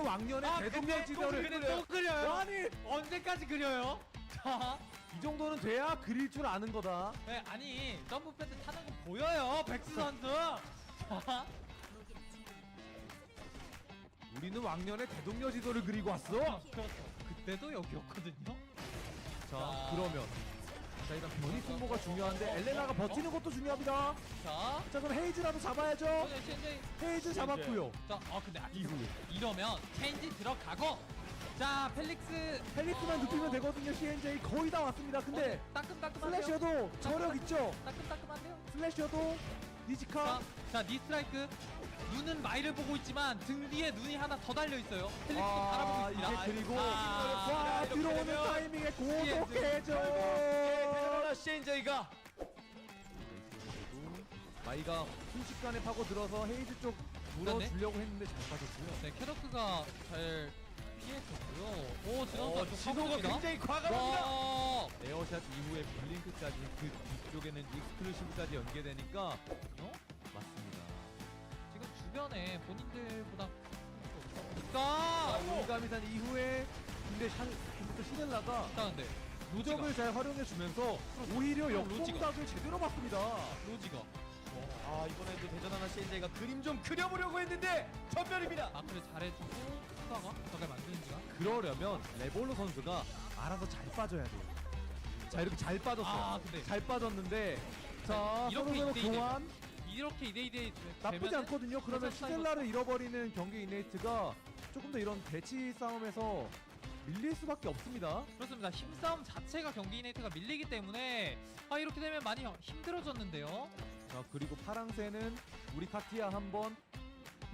우리는 왕년의 대동력 지도를 근데 또 그려요? 아니 언제까지 그려요? 자, 이 정도는 돼야 그릴 줄 아는 거다. 네, 아니 점프 패드 타는 거 보여요, 백수 선수. 자, 우리는 왕년의 대동력 지도를 그리고 왔어. 그렇죠. 그때도 여기였거든요. 자 그러면 자 일단 변이 승모가 중요한데 엘레나가 버티는 것도 중요합니다. 자, 자 그럼 헤이즈라도 잡아야죠. CNJ. 헤이즈 잡았고요. 자, 근데 이후에 이러면 체인지 들어가고. 자, 펠릭스만 눕히면 되거든요. CNJ 거의 다 왔습니다. 근데 따끔따끔한데요? 슬래셔도 저력 있죠. 따끔따끔한데요? 슬래셔도 니지카. 자, 니스트라이크. 눈은 마이를 보고 있지만 등 뒤에 눈이 하나 더 달려 있어요. 펠릭스도 바라보고 있습니다. 이제 그리고 와, 들어오는 타이밍에 고속해줘. 대단하다 CNJ가. 마이가 순식간에 파고 들어서 헤이즈 쪽 물어주려고 했는데 잘 빠졌고요. 네, 캐럿크가 잘 피했었고요. 오, 진호가 진호가 굉장히 과감합니다. 와, 에어샷 이후에 블링크까지 그 뒤쪽에는 익스클루시브까지 연계되니까 맞습니다. 지금 주변에 본인들보다 자, 없으니까. 올가미산 이후에 근데 또 시넬라가 근데 무적을 잘 활용해주면서 오히려 역공각을 제대로 봤습니다. 로지가 이번에도 대전하나 CNJ가 그림 좀 그려보려고 했는데 전멸입니다. 마크를 잘해주고 수다가 저걸 만드는지가. 그러려면 레볼로 선수가 알아서 잘 빠져야 돼요. 자 이렇게 잘 빠졌어요. 근데 잘 빠졌는데 자 이렇게 서로서로 2대2 교환 이렇게 2대2 나쁘지 않거든요. 그러면 대전 시넬라를 잃어버리는 경기 이네이트가 조금 더 이런 대치 싸움에서 밀릴 수밖에 없습니다. 그렇습니다. 힘싸움 자체가 경기 이네이트가 밀리기 때문에 이렇게 되면 많이 힘들어졌는데요. 자 그리고 파랑새는 우리 카티아 한번,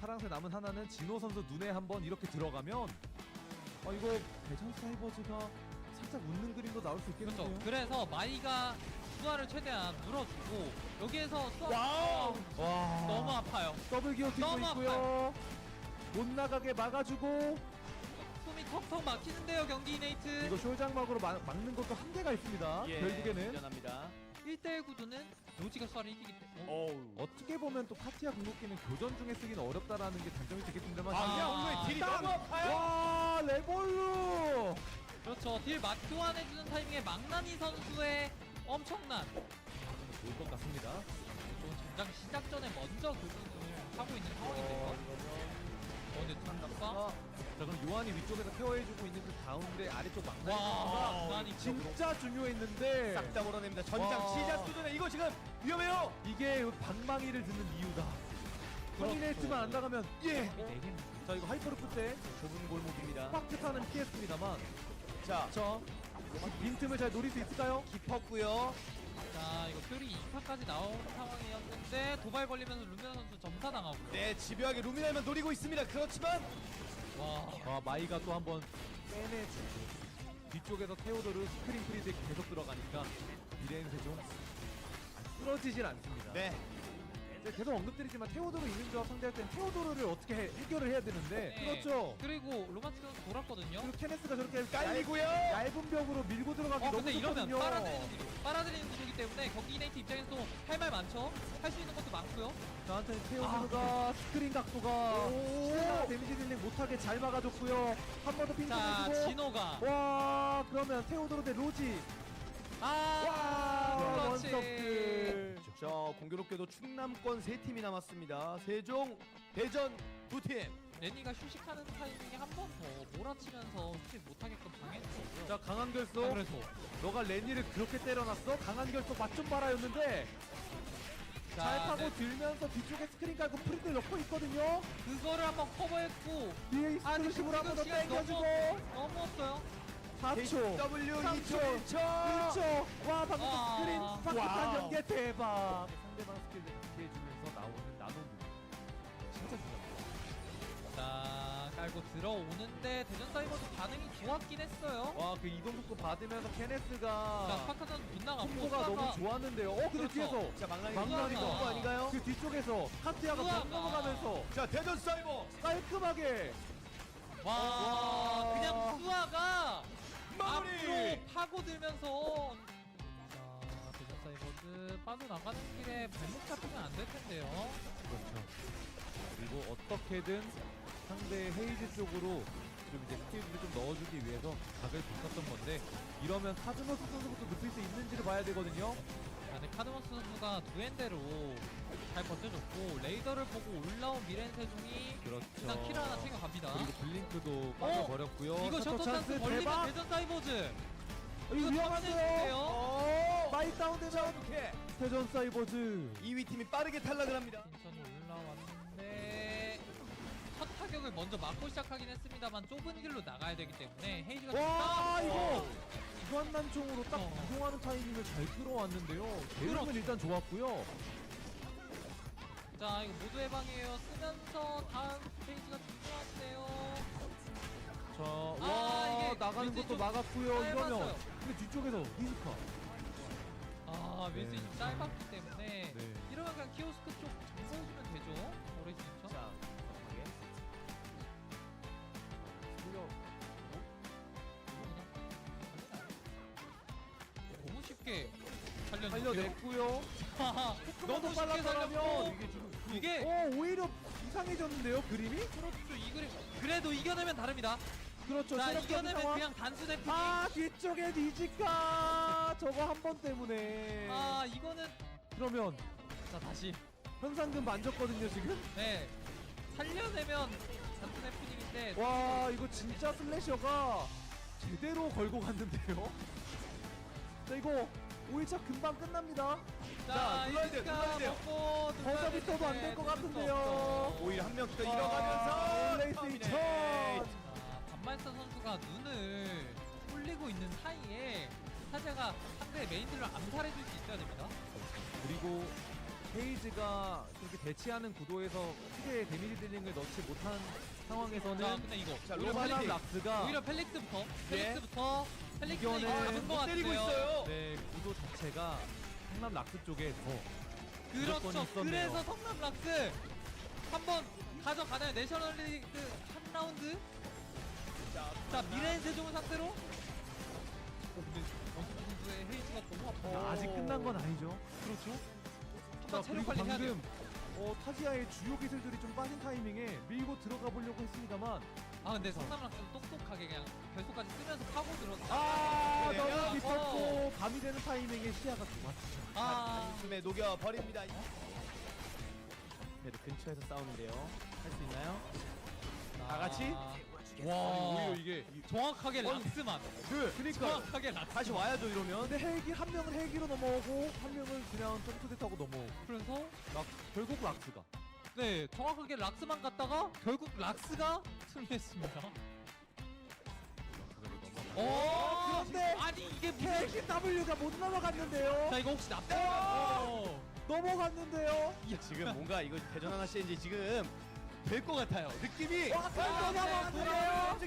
파랑새 남은 하나는 진호 선수 눈에 한번 이렇게 들어가면 이거 대전 사이버즈가 살짝 웃는 그림도 나올 수 있겠는데요. 그렇죠. 그래서 마이가 수아를 최대한 물어주고 여기에서 수아 와우. 와 너무 아파요. 더블 기어팅도 너무 있고요. 못 나가게 막아주고 숨이 턱턱 막히는데요, 경기 이네이트. 이거 숄장막으로 막는 것도 한계가 있습니다. 결국에는 대전합니다. 1대1 구도는 로지가 수아를 이기기 때문에. 어우. 어떻게 보면 또 카티아 궁극기는 교전 중에 쓰기는 어렵다라는 게 단점이 되겠습니다만 그냥 오늘 딜이 너무 아파요. 와 레볼루 그렇죠. 딜 맞교환해주는 타이밍에 망나니 선수의 엄청난 좋을 것 같습니다. 좋은 전장 시작 전에 먼저 교전을 하고 있는 상황인데요. 근데 장갑과 자 그럼 요한이 위쪽에서 케어해주고 있는 그 가운데 아래쪽 와, 막나니가 요한이 진짜 중요했는데 싹 다 몰아냅니다. 전장 와. 시작 수준에 이거 지금 위험해요. 이게 방망이를 듣는 이유다. 커미네이트만 안 나가면 자 이거 하이퍼루프 때 좁은 골목입니다. 스파크타는 피했습니다만 자, 빈틈을 잘 노릴 수 있을까요? 깊었고요. 자, 이거 퓨리 2파까지 나온 상황이었는데 도발 걸리면서 루미나 선수 점사당하고. 네, 집요하게 루미날만 노리고 있습니다. 그렇지만 와, 마이가 또 한번 빼내주고 뒤쪽에서 테오도르 스크린 프리드에 계속 들어가니까 미래엔 세종 쓰러지질 않습니다. 네, 이제 계속 언급드리지만 테오도르 있는 조합 상대할 땐 테오도르를 어떻게 해결을 해야 되는데 네. 그렇죠. 그리고 로마츠 선수 돌았거든요. 그리고 케네스가 저렇게 깔리고요. 얇은 벽으로 밀고 들어가기 너무 근데 이러면 좋거든요. 빨아들이는 구조이기 때문에 경기 이네이트 입장에서 할 말 많죠. 할 수 있는 것도 많고요. 저한테는 테오도르가 스크린 각도가 시네라 데미지 딜링 못하게 잘 막아줬고요. 한 번 더 핑크 자, 해주고 진호가 와 그러면 테오도르 대 로지 그렇지. 원석들 자, 공교롭게도 충남권 3팀이 남았습니다. 세종, 대전 2팀. 레니가 휴식하는 타이밍에 한 번 더 몰아치면서 휴식 못하게끔 당했거든요. 자 강한 결속 그래서 너가 레니를 그렇게 때려놨어? 강한 결속 맛 좀 봐라였는데 잘 타고 네. 들면서 뒤쪽에 스크린 깔고 프린트 넣고 있거든요. 그거를 한번 커버했고 뒤에 익스클루시브로 한 번 더 땡겨주고 너무 없어요. 4초 W 3초 2초 1초 와 방금 스크린 와. 스파크탄 와우. 연계 대박. 상대방 스킬을 연계해주면서 나오는 나노무 진짜 중요합니다. 자, 깔고 들어오는데 대전 사이버도 반응이 좋았긴 했어요. 와 그 이동 속도 받으면서 자, 케네스가 스파카는 빗나갔고 콤보가 너무 좋았는데요. 근데 그렇죠. 뒤에서 자, 망나니 망나니가 거 아닌가요? 그 뒤쪽에서 카트야가 우와. 벽 넘어가면서 자, 대전 사이버 깔끔하게 와, 그냥 수아가 마무리. 앞으로 파고들면서 자, 대전 사이버즈 빠져나가는 길에 발목 잡히면 안 될 텐데요. 그렇죠. 그리고 어떻게든 상대 헤이즈 쪽으로 좀 이제 스킬들을 좀 넣어주기 위해서 각을 바꿨던 건데 이러면 카즈머스 선수부터 눕힐 수 있는지를 봐야 되거든요. 근데 카드머스 선수가 두엔대로 잘 버텨줬고 레이더를 보고 올라온 미렌 세종이 그렇죠. 일단 킬을 하나 챙겨갑니다. 그리고 블링크도 빠져버렸고요. 이거 셔터 찬스 걸리면 대박! 대전 사이버즈. 이거 위험한데요. 오! 많이 다운되면 이렇게 대전 사이버즈. 2위 팀이 빠르게 탈락을 합니다. 인천이 올라왔는데 첫 타격을 먼저 맞고 시작하긴 했습니다만 좁은 길로 나가야 되기 때문에 헤이즈가 와 이거 오! 주한난총으로 딱 이동하는 타이밍을 잘 끌어왔는데요. 대응은 일단 좋았고요. 자 이거 모두 해방이에요. 쓰면서 다음 페이지가 중요한데요. 자, 아, 와 이게 나가는 윈스턴 것도 좀 막았고요. 이러면 짧았어요. 근데 뒤쪽에서 리스카. 아 밀수 네. 좀 짧았기 때문에 네. 이러면 그냥 키오스크 쪽 잠궈주면 되죠. 오레지 인천. 자, 너무 쉽게 살려냈고요. 너무 빨라 살렸고 이게 지금 이게 오히려 이상해졌는데요 그림이? 그렇죠. 이 그림 그래도 이겨내면 다릅니다. 그렇죠. 자 체력적인 이겨내면 상황. 그냥 단순 FP. 아 뒤쪽에 니지카 저거 한 번 때문에. 아 이거는 그러면 자 다시 현상금 만졌거든요 지금. 네 살려내면 단순 FP인데 와 이거 진짜 슬래셔가 제대로 걸고 갔는데요. 자 이거 5일차 금방 끝납니다. 자, 눌러야 돼요, 눌러야 돼요. 버저비터도 안 될 것 같은데요. 오히려 한 명 더 아, 잃어가면서 레이스 터미네이트. 2000. 반말사 선수가 눈을 홀리고 있는 사이에 타자가 상대 메인들을 암살해줄 수 있어야 됩니다. 그리고 헤이즈가 그렇게 대치하는 구도에서 크게 데미지 딜링을 넣지 못한 자 상황에서는 근데 이거 자, 오히려 로바나 펠릭스 락스가 오히려 펠릭스부터 예. 펠릭스는 이거 이거는 잡은 것 못 때리고 같은데요. 있어요. 네 구도 자체가 성남 락스 쪽에 더 그렇죠. 무조건 있었네요. 그래서 성남 락스 한번 가져가나요? 내셔널리그 한 라운드. 자 미래인 세종을 상대로. 근데 원투 선수의 헤이즈가 너무 아프다. 아직 끝난 건 아니죠. 그렇죠. 자, 한번 체력 그리고 관리 해야 돼요. 방금 타지아의 주요 기술들이 좀 빠진 타이밍에 밀고 들어가 보려고 했습니다만 아 근데 성남 락스는 똑똑하게 그냥 결속까지 쓰면서 파고 들어서. 그래요? 너무 깊었고 감이 되는 타이밍에 시야가 좋았죠. 아 한숨에 녹여 버립니다. 그래도 근처에서 싸우는데요. 할 수 있나요? 다 같이? 와 오히려 이게 정확하게 락스만. 그러니까 정확하게 락스. 다시 와야죠 이러면. 근데 헬기 한 명은 헬기로 넘어오고 한 명은 그냥 점프대 타고 넘어오고 그래서 결국 락스가 네 정확하게 락스만 갔다가 결국 락스가 승리했습니다. 그런데 아니 이게 무슨 KCW가 못 넘어갔는데요. 자 이거 혹시 납득? 넘어갔는데요. 지금 뭔가 이거 대전 하나 CNG 지금 될 것 같아요. 느낌이. 넘어갔는데요.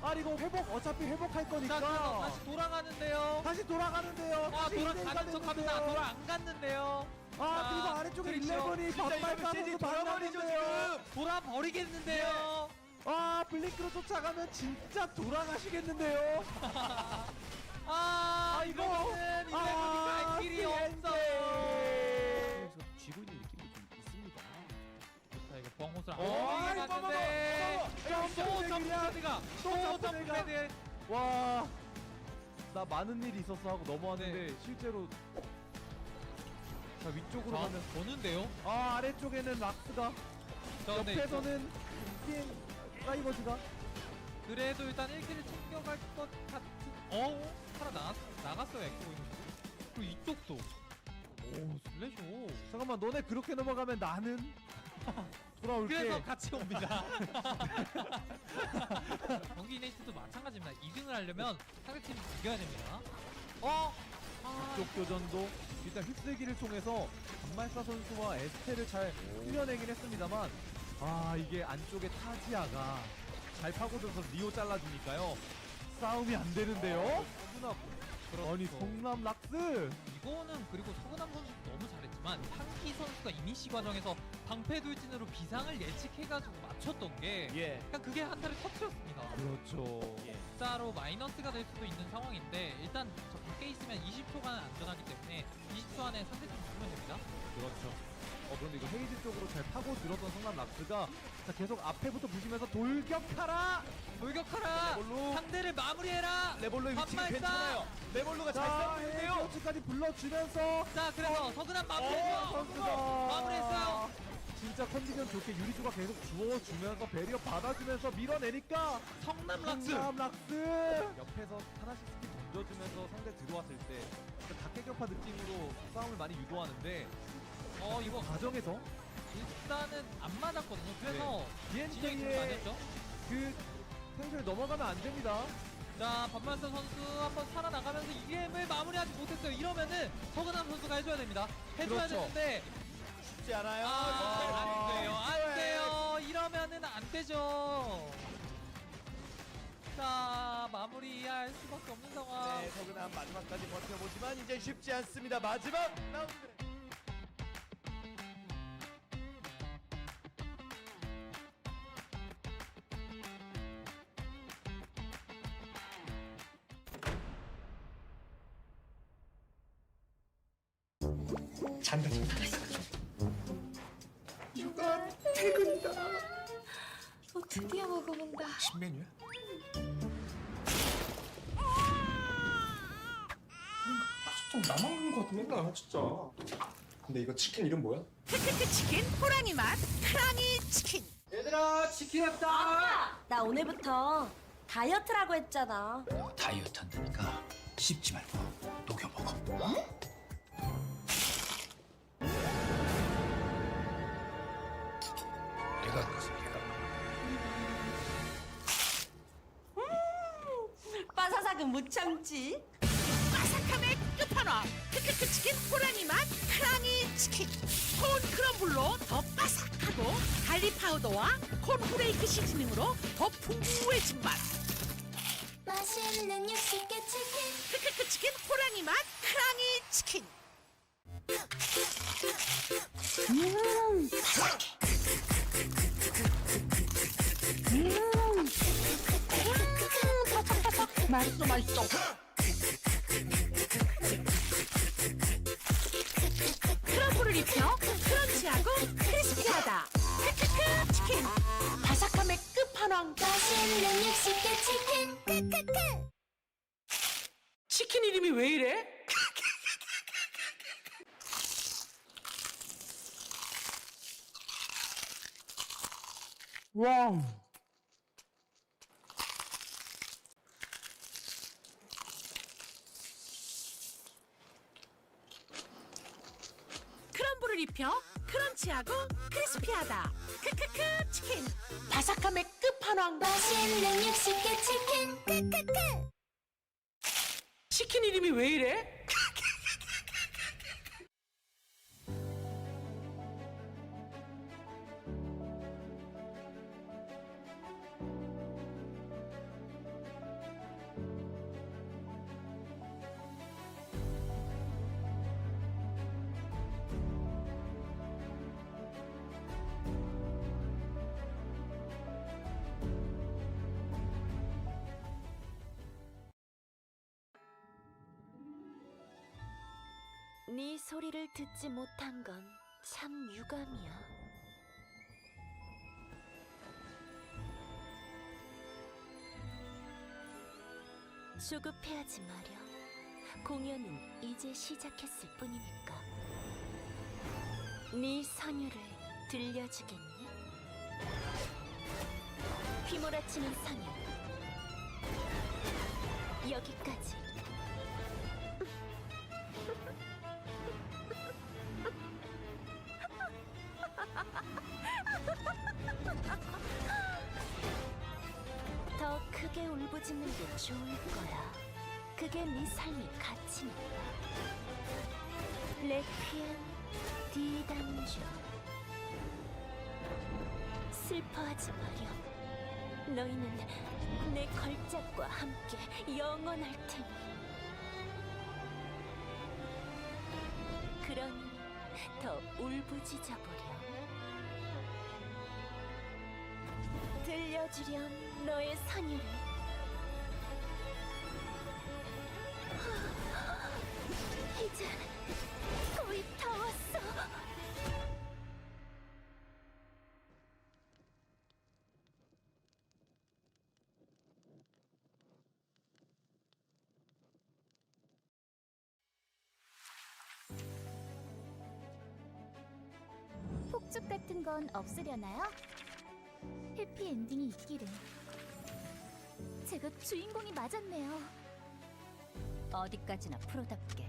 아니 이거 어차피 회복할 자 거니까 그래서 다시 돌아가는데요. 다시 돌아가는데요. 아 다시 돌아가는 척 합니다. 됐는데요. 돌아 안 갔는데요. 아 그리고 아래쪽에 그렇죠. 11이 진짜 반발 이러면 CNG 까면서 돌아버리죠 말랐는데요. 지금. 돌아 버리겠는데요. 아 블링크로 쫓아가면 진짜 돌아가시겠는데요. 아 이거는 이제 갈 길이 없어. 쥐고 있는 느낌이 좀 있습니다. 자 이거 보안호수를 어, 안 아이고, 갔는데 또 점프레드가 또 점프레드. 와, 나 많은 일이 있었어 하고 넘어왔는데 실제로 자 위쪽으로 자 가면 보는데요. 아 아래쪽에는 락스가 자 근데 옆에서는 TN 사이버즈가 그래도 일단 1킬을 챙겨갈 것 같은. 하나 나갔어요 에코 보이는 거. 그리고 이쪽도. 오 슬래셔. 잠깐만 너네 그렇게 넘어가면 나는 돌아올게. 그래서 같이 옵니다. 경기 이네이트도 마찬가지입니다. 2등을 하려면 상대팀이 이겨야 됩니다. 이쪽 교전도 일단 휩쓸기를 통해서 반말사 선수와 에스테를 잘 흘려내긴 했습니다만 아 이게 안쪽에 타지아가 잘 파고들어서 리오 잘라주니까요 싸움이 안 되는데요. 아니 성남 락스 이거는 그리고 서근함 선수도 너무 잘했지만 한기 선수가 이니시 과정에서 방패 돌진으로 비상을 예측해가지고 맞췄던 게 예. 그냥 그게 한타를 터뜨렸습니다. 그렇죠. 진짜로 마이너스가 될 수도 있는 상황인데 일단 저 밖에 있으면 20초간 안전하기 때문에 20초 안에 상대팀 죽으면 됩니다. 그렇죠. 그런데 이거 헤이즈 쪽으로 잘 파고 들었던 성남 락스가 자 계속 앞에부터 부시면서 돌격하라. 돌격하라. 레볼루. 상대를 마무리해라. 레볼루의 위치가 반말싸. 괜찮아요. 레볼루가 잘 자 싸우고 있는데요. 헤이즈까지 불러주면서 자 그래서 서그남 마무리했어. 선수가 마무리했어요. 진짜 컨디션 좋게 유리수가 계속 주워주면서 배리어 받아주면서 밀어내니까 성남 락스. 성남 락스 옆에서 하나씩 스킬 던져주면서 상대 들어왔을 때 각계격파 느낌으로 싸움을 많이 유도하는데 이거 과정에서 일단은 안 맞았거든요. 그래서 진영이 좀 BNK의 많았죠. 그 텐션이 넘어가면 안 됩니다. 자 반말서 선수 한번 살아나가면서 EM을 마무리하지 못했어요. 이러면은 서그남 선수가 해줘야 됩니다. 해줘야 그렇죠. 되는데 쉽지 않아요. 안 돼요. 안 돼요. 이러면은 안 되죠. 자 마무리할 수밖에 없는 상황. 네, 서그남 마지막까지 버텨보지만 이제 쉽지 않습니다. 마지막 라운드. 잔다. 휴가 퇴근이다. 드디어 먹어본다. 신메뉴야? 좀 나만 먹는 거 같아 맨날 진짜. 근데 이거 치킨 이름 뭐야? 크크크 치킨 호랑이 맛 크랑이 치킨. 얘들아 치킨 왔다. 나 오늘부터 다이어트라고 했잖아. 다이어트 한다니까 씹지 말고 녹여 먹어. 내가 그래서 내가 빠사삭은 못 참지. 바삭함의 끝판왕 크크크 치킨 호랑이 맛 크랑이 치킨. 콘 크럼블로 더 바삭하고 갈리 파우더와 콘 후레이크 시즈닝으로 더 풍부해진 맛. 맛있는 육식계 치킨 크크크 치킨 호랑이 맛 크랑이 치킨. 맛있어 맛있어. 크럼블을 입혀 크런치하고 크리스피하다. 크크크 치킨. 바삭함의 끝판왕. 맛있는 육식계 치킨 크크크 치킨 이름이 왜 이래? 와. 크럼블을 입혀 크런치하고 크리스피하다. 크크크 치킨. 바삭함의 끝판왕. 맛있는 육식계 치킨 크크크 치킨 이름이 왜 이래? 네 소리를 듣지 못한 건 참 유감이야. 조급해하지 마렴. 공연은 이제 시작했을 뿐이니까. 네 선율을 들려주겠니? 휘몰아치는 선율. 여기까지. 더 크게 울부짖는 게 좋을 거야. 그게 네 삶의 가치니까. 레퀴엠 디당주. 슬퍼하지 마렴. 너희는 내 걸작과 함께 영원할 테니. 그러니 더 울부짖어 보렴. 들려주렴 너의 선율을. 이제 거의 다 왔어. 약속 같은 건 없으려나요? 해피엔딩이 있기를. 제가 주인공이 맞았네요. 어디까지나 프로답게.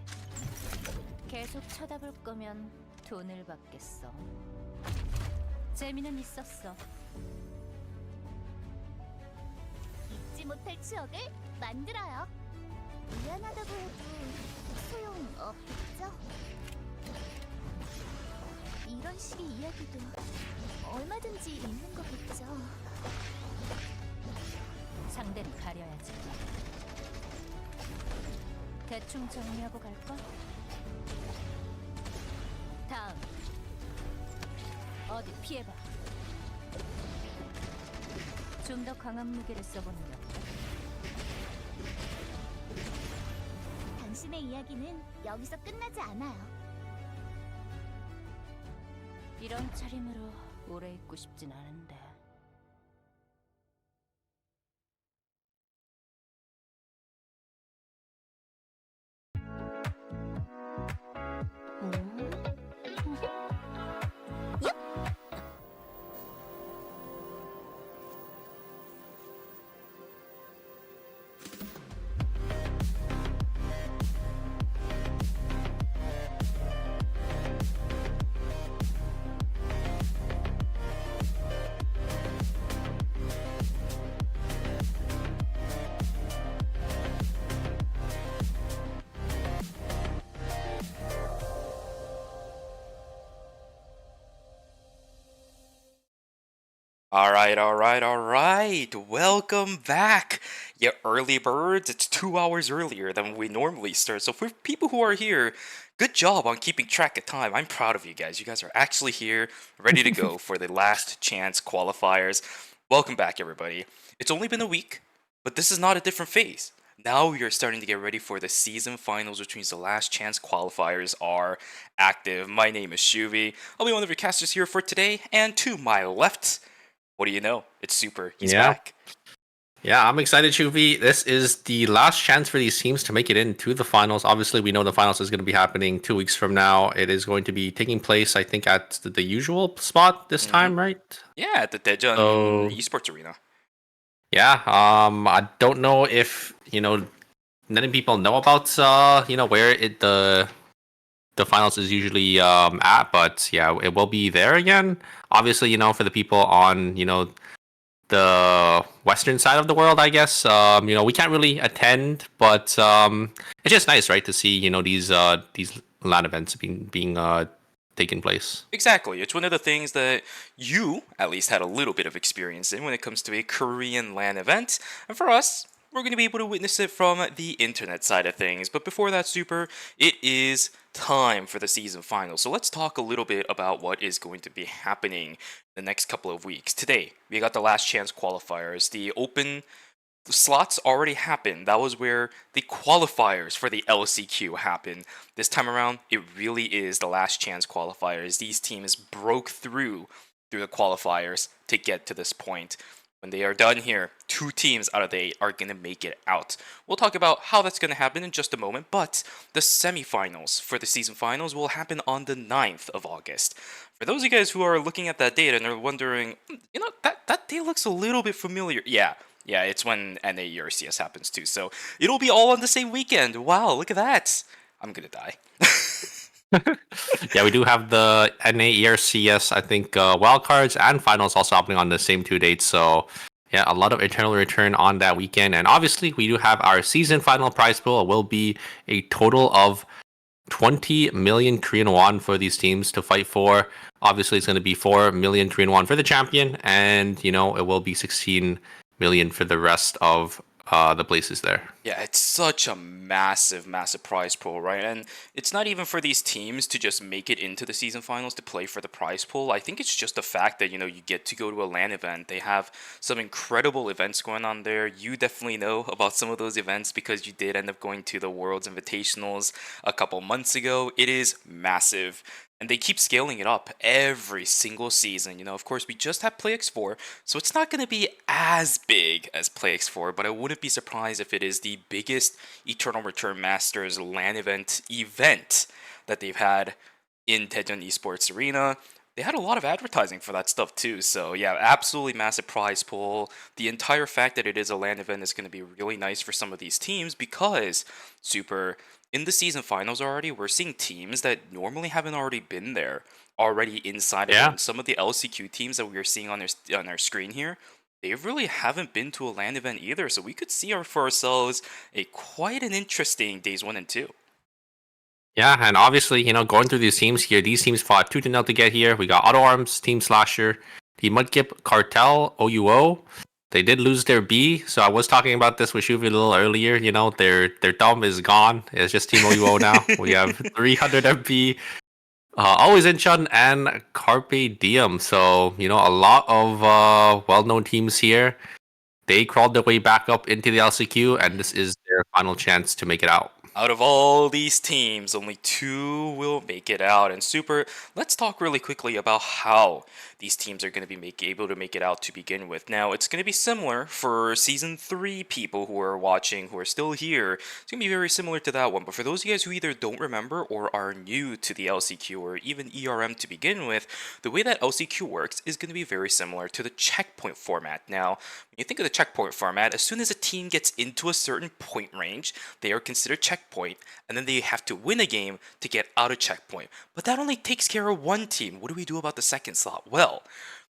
계속 쳐다볼 거면 돈을 받겠어. 재미는 있었어. 잊지 못할 추억을 만들어요. 미안하다고 해도 소용없겠죠? 이런 식의 이야기도 얼마든지 있는 거겠죠. 상대는 가려야지. 대충 정리하고 갈까? 다음. 어디 피해봐. 좀 더 강한 무기를 써보는 게 어때? 당신의 이야기는 여기서 끝나지 않아요. 이런 차림으로 오래 있고 싶진 않은데. Alright. Welcome back, you early birds. It's 2 hours earlier than we normally start. So for people who are here, good job on keeping track of time. I'm proud of you guys. You guys are actually here, ready to go for the last chance qualifiers. Welcome back, everybody. It's only been a week, but this is not a different phase. Now we are starting to get ready for the season finals, which means the last chance qualifiers are active. My name is Shuvi. I'll be one of your casters here for today, and to my left, what do you know? It's Super. He's back. Yeah, I'm excited, Shuvi. This is the last chance for these teams to make it into the finals. Obviously, we know the finals is going to be happening 2 weeks from now. It is going to be taking place, I think, at the usual spot this time, right? Yeah, at the Daejeon So- Esports Arena. Yeah. I don't know if many people know about where the finals is usually at, but yeah, it will be there again. Obviously, for the people on the western side of the world, I guess we can't really attend, but it's just nice, right, to see these LAN events being taking place. Exactly. It's one of the things that you, at least, had a little bit of experience in when it comes to a Korean LAN event. And for us, we're going to be able to witness it from the internet side of things. But before that, Super, it is time for the season final. So let's talk a little bit about what is going to be happening the next couple of weeks. Today, we got the last chance qualifiers. The open slots already happened. That was where the qualifiers for the LCQ happened. This time around, it really is the last chance qualifiers. These teams broke through the qualifiers to get to this point. When they are done here, 2 teams out of the 8 are going to make it out. We'll talk about how that's going to happen in just a moment, but the semifinals for the season finals will happen on the 9th of August. For those of you guys who are looking at that date and are wondering, that date looks a little bit familiar. Yeah, it's when NA ERCS happens too, so it'll be all on the same weekend. Wow, look at that. I'm going to die. Yeah, we do have the NA ERCS, I think, wildcards and finals also happening on the same 2 dates. So, yeah, a lot of Eternal Return on that weekend. And obviously, we do have our season final prize pool. It will be a total of 20 million Korean won for these teams to fight for. Obviously, it's going to be 4 million Korean won for the champion. And, it will be 16 million for the rest of the places there. Yeah, it's such a massive prize pool, right? And it's not even for these teams to just make it into the season finals to play for the prize pool. I think it's just the fact that, you get to go to a LAN event. They have some incredible events going on there. You definitely know about some of those events because you did end up going to the World's Invitationals a couple months ago. It is massive. And they keep scaling it up every single season. Of course, we just have PlayX4, so it's not going to be as big as PlayX4, but I wouldn't be surprised if it is the biggest Eternal Return Masters LAN event that they've had in Daejeon Esports Arena. they had a lot of advertising for that stuff too. So yeah, absolutely massive prize pool. The entire fact that it is a LAN event is going to be really nice for some of these teams because Super in the season finals already, we're seeing teams that normally haven't already been there already inside of it. Yeah. And some of the LCQ teams that we are seeing on our screen here, they really haven't been to a LAN event either. So we could see for ourselves a quite an interesting days 1 and 2. Yeah, and obviously, going through these teams here, these teams fought 2-0 to get here. We got Auto Arms, Team Slasher, Team Mudkip, Cartel, OUO. They did lose their B, so I was talking about this with Shuvi a little earlier. Their thumb is gone. It's just Team OUO now. We have 300 MP, Always Inchun, and Carpe Diem. So, a lot of well-known teams here. They crawled their way back up into the LCQ, and this is their final chance to make it out. Out of all these teams, only 2 will make it out. And Super, let's talk really quickly about how these teams are going to be able to make it out to begin with. Now, it's going to be similar for Season 3 people who are watching, who are still here. It's going to be very similar to that one. But for those of you guys who either don't remember or are new to the LCQ or even ERM to begin with, the way that LCQ works is going to be very similar to the checkpoint format. Now, when you think of the checkpoint format, as soon as a team gets into a certain point range, they are considered checkpoint, and then they have to win a game to get out of checkpoint. But that only takes care of one team. What do we do about the second slot? Well,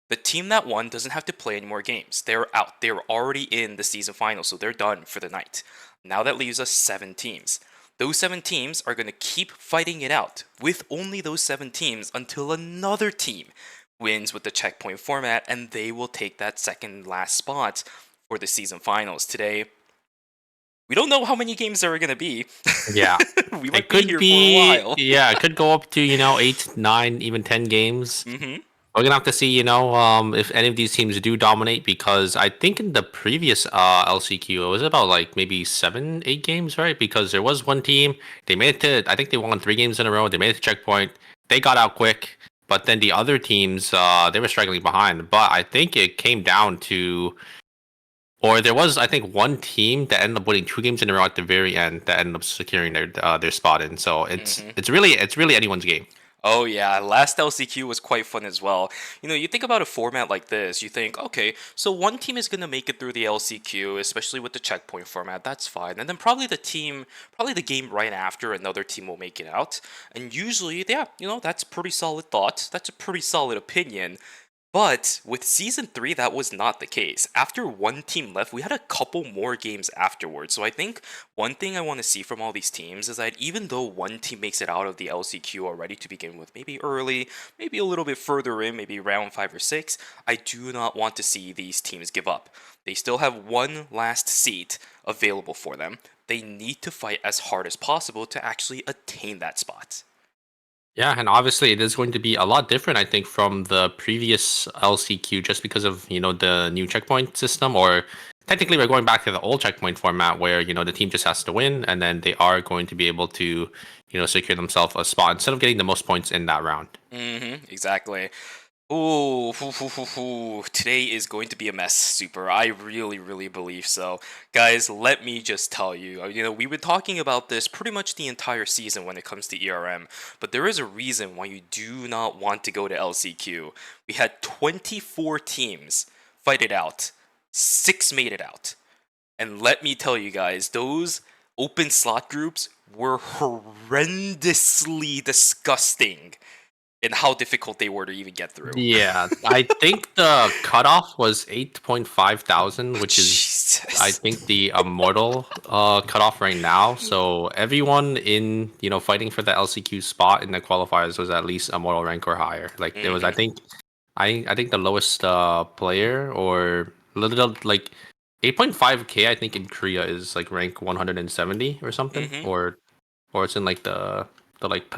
the team that won doesn't have to play any more games. They're out. They're already in the season final, so they're done for the night. Now that leaves us 7 teams. Those 7 teams are going to keep fighting it out with only those 7 teams until another team wins with the checkpoint format, and they will take that second last spot for the season finals. Today, we don't know how many games there are going to be. Yeah. We might It could be here for a while. Yeah, it could go up to, 8, 9, even 10 games. Mm-hmm. We're going to have to see, if any of these teams do dominate, because I think in the previous LCQ, it was about like maybe 7, 8 games, right? Because there was one team, they made it to, I think they won 3 games in a row. They made it to checkpoint. They got out quick. But then the other teams, they were struggling behind. But I think it came down to, or there was, I think, one team that ended up winning 2 games in a row at the very end that ended up securing their spot in. So it's really anyone's game. Oh yeah, last LCQ was quite fun as well. You think about a format like this, you think, okay, so one team is going to make it through the LCQ, especially with the checkpoint format, that's fine. And then probably the game right after, another team will make it out. And usually, yeah, that's pretty solid thought. That's a pretty solid opinion. But with Season 3, that was not the case. After one team left, we had a couple more games afterwards. So I think one thing I want to see from all these teams is that even though one team makes it out of the LCQ already to begin with, maybe early, maybe a little bit further in, maybe round 5 or 6, I do not want to see these teams give up. They still have one last seat available for them. They need to fight as hard as possible to actually attain that spot. Yeah, and obviously it is going to be a lot different, I think, from the previous LCQ, just because of, the new checkpoint system, or technically we're going back to the old checkpoint format where, the team just has to win, and then they are going to be able to, secure themselves a spot instead of getting the most points in that round. Exactly. Ooh, today is going to be a mess, Super. I really, really believe so. Guys, let me just tell you, we've been talking about this pretty much the entire season when it comes to ERM, but there is a reason why you do not want to go to LCQ. We had 24 teams fight it out. 6 made it out. And let me tell you guys, those open slot groups were horrendously disgusting in how difficult they were to even get through. Yeah, I think the cutoff was 8.5 thousand, which is, Jesus. I think, the immortal cutoff right now. So everyone in, fighting for the LCQ spot in the qualifiers was at least immortal rank or higher. Like there was, I think the lowest player, or little, like 8.5k, I think in Korea is like rank 170 or something, or it's in like the like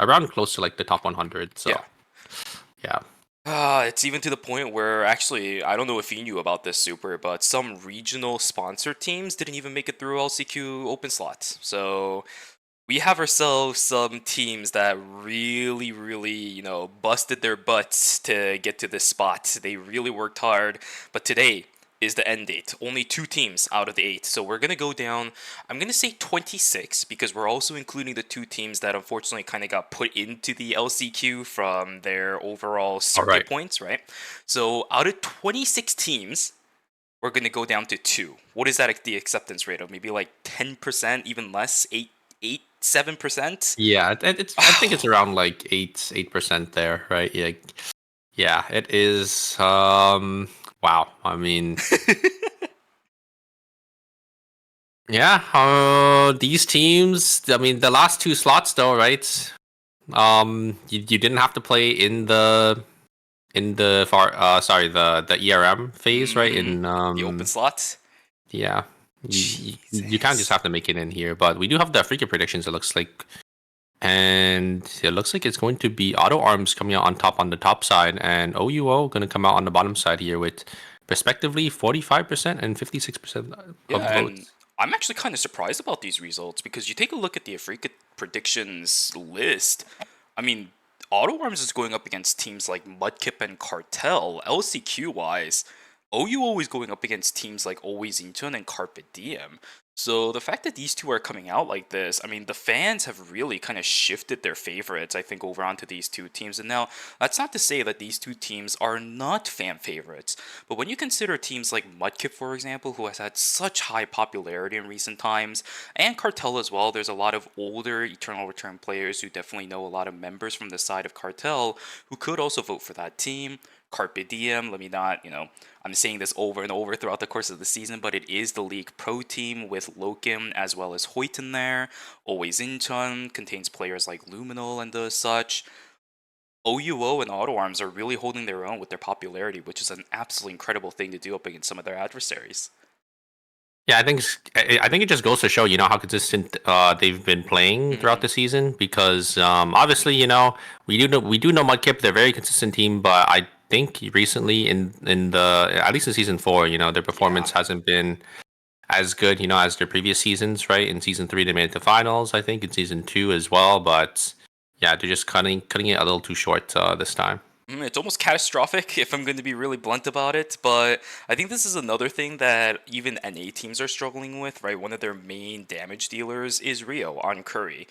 around close to like the top 100. So yeah. It's even to the point where, actually, I don't know if you knew about this, Super, but some regional sponsor teams didn't even make it through LCQ open slots. So we have ourselves some teams that really, really, busted their butts to get to this spot. They really worked hard. But today, is the end date. Only 2 teams out of the 8. So we're going to go down, I'm going to say 26, because we're also including the 2 teams that unfortunately kind of got put into the LCQ from their overall circuit points, right? So out of 26 teams, we're going to go down to 2. What is that the acceptance rate of? Maybe like 10%, even less? 7%? Yeah, I think it's around like 8% there, right? Yeah, it is. Wow. I mean, yeah. These teams. I mean, the last 2 slots, though, right? You didn't have to play in the the ERM phase, right? In the open slots. Yeah, you can't just have to make it in here. But we do have the Africa predictions. It looks like. And it looks like it's going to be Auto Arms coming out on the top side, and OUO going to come out on the bottom side here with respectively 45% and 56% of votes. I'm actually kind of surprised about these results because you take a look at the Africa predictions list. I mean, Auto Arms is going up against teams like Mudkip and Cartel. LCQ wise, OUO is going up against teams like Always Incheon and Carpe Diem. So the fact that these 2 are coming out like this, I mean, the fans have really kind of shifted their favorites, I think, over onto these 2 teams. And now, that's not to say that these 2 teams are not fan favorites. But when you consider teams like Mudkip, for example, who has had such high popularity in recent times, and Cartel as well, there's a lot of older Eternal Return players who definitely know a lot of members from the side of Cartel who could also vote for that team. Carpe Diem, let me not, I'm saying this over and over throughout the course of the season, but it is the League Pro team with Lokim as well as Hoyton there. Always Incheon contains players like Luminal and the such. OUO and Auto Arms are really holding their own with their popularity, which is an absolutely incredible thing to do up against some of their adversaries. Yeah, I think it just goes to show, how consistent they've been playing throughout the season. Because obviously, we do know Mudkip, they're a very consistent team, but I think recently in the at least in season 4, their performance hasn't been as good, as their previous seasons, right? In season 3, they made it to finals, I think, in season 2 as well, but yeah, they're just cutting it a little too short this time. It's almost catastrophic if I'm going to be really blunt about it, but I think this is another thing that even NA teams are struggling with, right? One of their main damage dealers is Rio on Curry.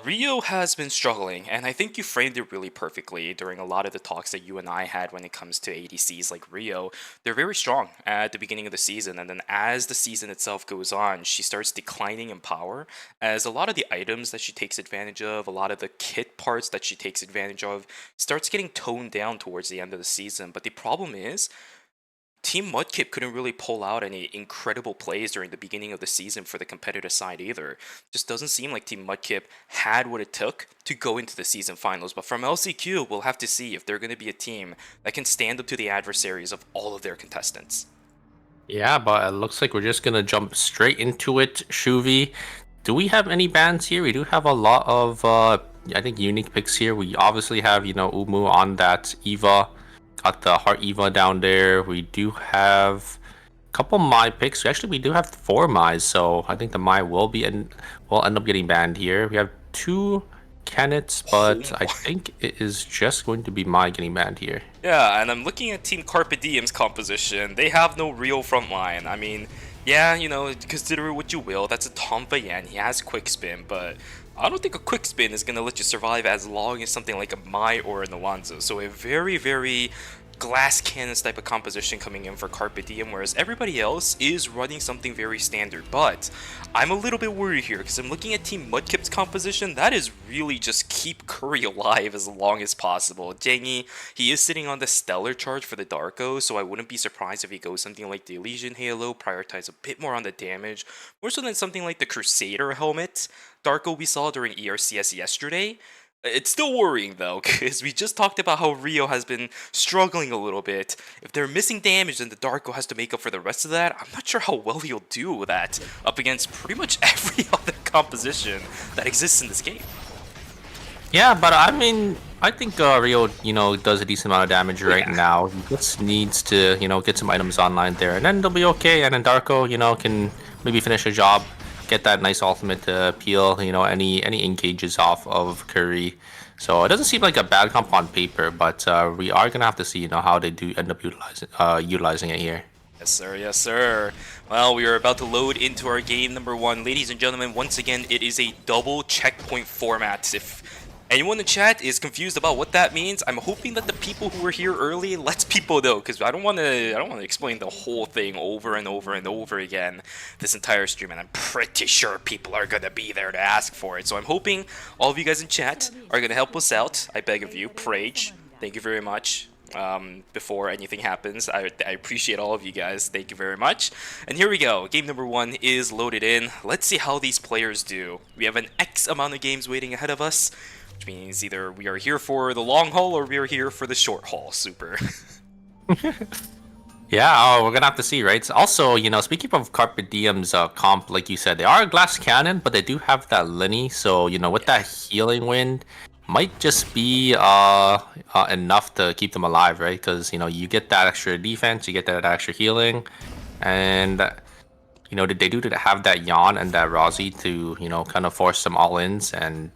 Rio has been struggling, and I think you framed it really perfectly during a lot of the talks that you and I had when it comes to ADCs like Rio. They're very strong at the beginning of the season, and then as the season itself goes on, she starts declining in power, as a lot of the items that she takes advantage of, a lot of the kit parts that she takes advantage of, starts getting toned down towards the end of the season. But the problem is, Team Mudkip couldn't really pull out any incredible plays during the beginning of the season for the competitor side either. Just doesn't seem like Team Mudkip had what it took to go into the season finals. But from LCQ, we'll have to see if they're going to be a team that can stand up to the adversaries of all of their contestants. Yeah, but it looks like we're just going to jump straight into it. Shuvi, do we have any bans here? We do have a lot of, I think, unique picks here. We obviously have, Umu on that Eva. Got the Heart Eva down there. We do have a couple Mai picks. Actually, we do have 4 Mai, so I think the Mai will end up getting banned here. We have 2 Kennets, but I think it is just going to be Mai getting banned here. Yeah, and I'm looking at Team Carpe Diem's composition. They have no real front line. I mean, yeah, consider it what you will. That's a Tom Bayan. He has quick spin, but I don't think a quick spin is going to let you survive as long as something like a Mai or an Alonzo. So a very, very glass cannons type of composition coming in for Carpe Diem, whereas everybody else is running something very standard. But I'm a little bit worried here because I'm looking at Team Mudkip's composition. That is really just keep Curry alive as long as possible. Jengi, he is sitting on the Stellar charge for the Darko, so I wouldn't be surprised if he goes something like the Elysian Halo, prioritize a bit more on the damage, more so than something like the Crusader helmet Darko we saw during ERCS yesterday. It's still worrying though, because we just talked about how Rio has been struggling a little bit. If they're missing damage, then the Darko has to make up for the rest of that. I'm not sure how well he'll do with that up against pretty much every other composition that exists in this game. Yeah, but I mean, I think Rio, does a decent amount of damage right now. He just needs to, get some items online there, and then they'll be okay. And then Darko, can maybe finish a job. Get that nice ultimate to peel, any engages off of Curry. So it doesn't seem like a bad comp on paper, but we are gonna have to see, how they do end up utilizing it here. Yes, sir. Yes, sir. Well, we are about to load into our game number 1. Ladies and gentlemen, once again, it is a double checkpoint format. If anyone in chat is confused about what that means, I'm hoping that the people who were here early lets people know, because I don't want to explain the whole thing over and over and over again this entire stream, and I'm pretty sure people are gonna be there to ask for it. So I'm hoping all of you guys in chat are gonna help us out. I beg of you, Prage, thank you very much. Before anything happens, I appreciate all of you guys. Thank you very much. And here we go. Game number 1 is loaded in. Let's see how these players do. We have an X amount of games waiting ahead of us, which means either we are here for the long haul or we are here for the short haul. Super. Yeah, we're gonna have to see, right? Also, you know, speaking of Carpe Diem's comp, like you said, they are a glass cannon, but they do have that Lenny. So, you know, with that healing wind, might just be enough to keep them alive, right? Because, you know, you get that extra defense, you get that extra healing, and you know, they do have that Yawn and that Rozzy to, you know, kind of force some all-ins, and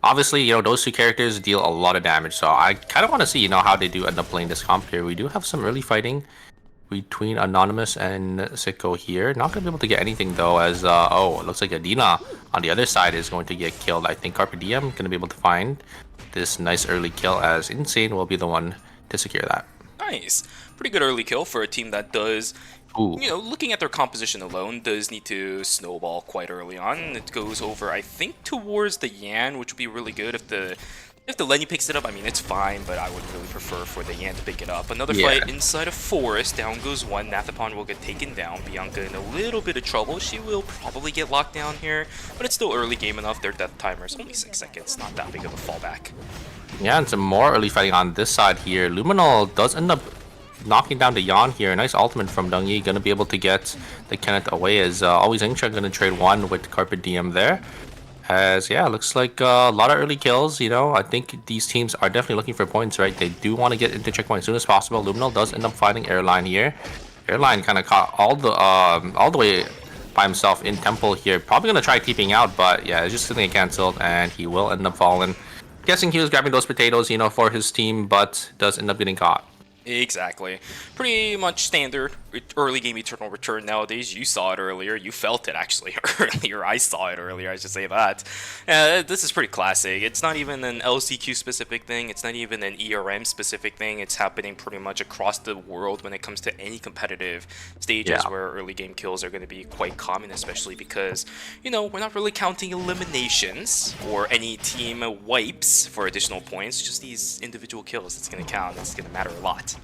obviously, you know, those two characters deal a lot of damage. So I kind of want to see, you know, how they do end up playing this comp here. We do have some early fighting between Anonymous and Sicko here. Not gonna be able to get anything though, as oh, it looks like Adina on the other side is going to get killed. I think Carpe Diem gonna be able to find this nice early kill, as Insane will be the one to secure that. Nice. Pretty good early kill for a team that does, you know, looking at their composition alone, does need to snowball quite early on. It goes over, I think, towards the Yan, which would be really good if the Lenny picks it up. I mean, it's fine, but I would really prefer for the Yan to pick it up. Another fight inside a forest. Down goes one. Nathapon will get taken down. Bianca in a little bit of trouble. She will probably get locked down here, but it's still early game enough. Their death timer is only 6 seconds. Not that big of a fallback. Yeah, and some more early fighting on this side here. Luminal does end up knocking down the Yawn here. Nice ultimate from Dungyi. Gonna be able to get the Kenneth away, as always Incha gonna trade one with Carpe Diem there. As, yeah, looks like a lot of early kills, you know. I think these teams are definitely looking for points, right? They do want to get into checkpoint as soon as possible. Luminal does end up fighting Airline here. Airline kind of caught all the way by himself in Temple here. Probably going to try keeping out, but yeah, it's just going to get cancelled, and he will end up falling. Guessing he was grabbing those potatoes, you know, for his team, but does end up getting caught. Exactly. Pretty much standard early game Eternal Return nowadays. You saw it earlier. You felt it actually earlier. I saw it earlier, I should say that. This is pretty classic. It's not even an LCQ specific thing. It's not even an ERM specific thing. It's happening pretty much across the world when it comes to any competitive stages where early game kills are going to be quite common, especially because, you know, we're not really counting eliminations or any team wipes for additional points. Just these individual kills that's going to count. It's going to matter a lot.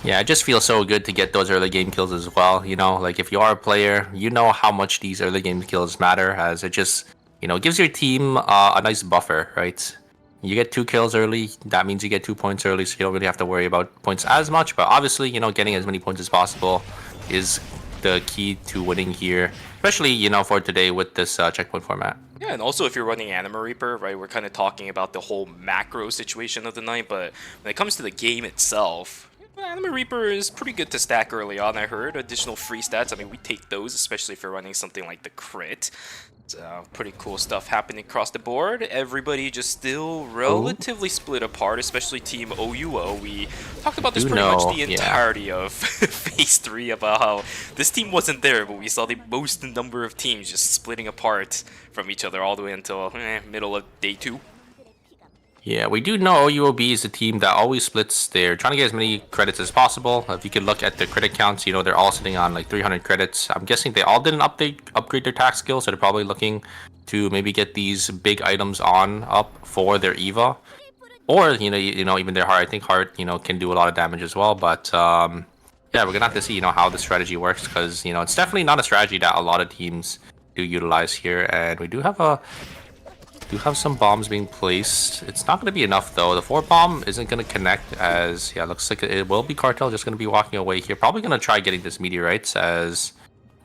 Yeah, it just feels so good to get those early game kills as well. You know, like if you are a player, you know how much these early game kills matter, as it just, you know, gives your team a nice buffer, right? You get 2 kills early, that means you get 2 points early, so you don't really have to worry about points as much. But obviously, you know, getting as many points as possible is the key to winning here, especially, you know, for today with this checkpoint format. Yeah, and also if you're running Anima Reaper, right, we're kind of talking about the whole macro situation of the night, but when it comes to the game itself, Anima Reaper is pretty good to stack early on, I heard. Additional free stats, I mean, we take those, especially if you're running something like the crit. So, pretty cool stuff happening across the board. Everybody just still relatively split apart, especially Team OUO. We talked about this pretty much the entirety of Phase 3 about how this team wasn't there, but we saw the most number of teams just splitting apart from each other all the way until middle of day 2. Yeah, we do know OUOB is a team that always splits. They're trying to get as many credits as possible. If you could look at the credit counts, you know, they're all sitting on like 300 credits. I'm guessing they all didn't upgrade their tax skills, so they're probably looking to maybe get these big items up for their EVA. Or, you know, even their Heart. I think Heart, you know, can do a lot of damage as well. But, yeah, we're going to have to see, you know, how the strategy works, because, you know, it's definitely not a strategy that a lot of teams do utilize here. And we do have some bombs being placed. It's not going to be enough though. The 4 bomb isn't going to connect, as yeah, looks like it will be Cartel just going to be walking away here. Probably going to try getting this meteorites, as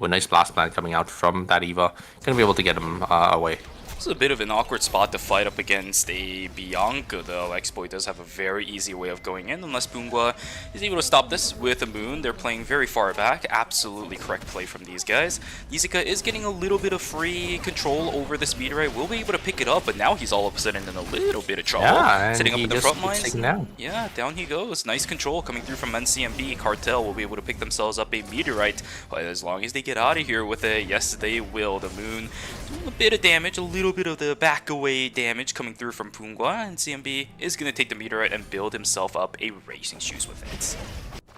with nice blast plan coming out from that EVA, going to be able to get him away. This is a bit of an awkward spot to fight up against a Bianca, though. X-Boy does have a very easy way of going in, unless Bungwa is able to stop this with a Moon. They're playing very far back. Absolutely correct play from these guys. Yizuka is getting a little bit of free control over this meteorite. Will be able to pick it up, but now he's all of a sudden in a little bit of trouble. Yeah, and Sitting up he in the just front keeps lines. taking down. Yeah, down he goes. Nice control coming through from NCMB. Cartel will be able to pick themselves up a meteorite, but as long as they get out of here with it, yes, they will. The Moon doing a bit of damage, a little bit of the back away damage coming through from Pungwa, and CMB is going to take the meteorite and build himself up a racing shoes with it.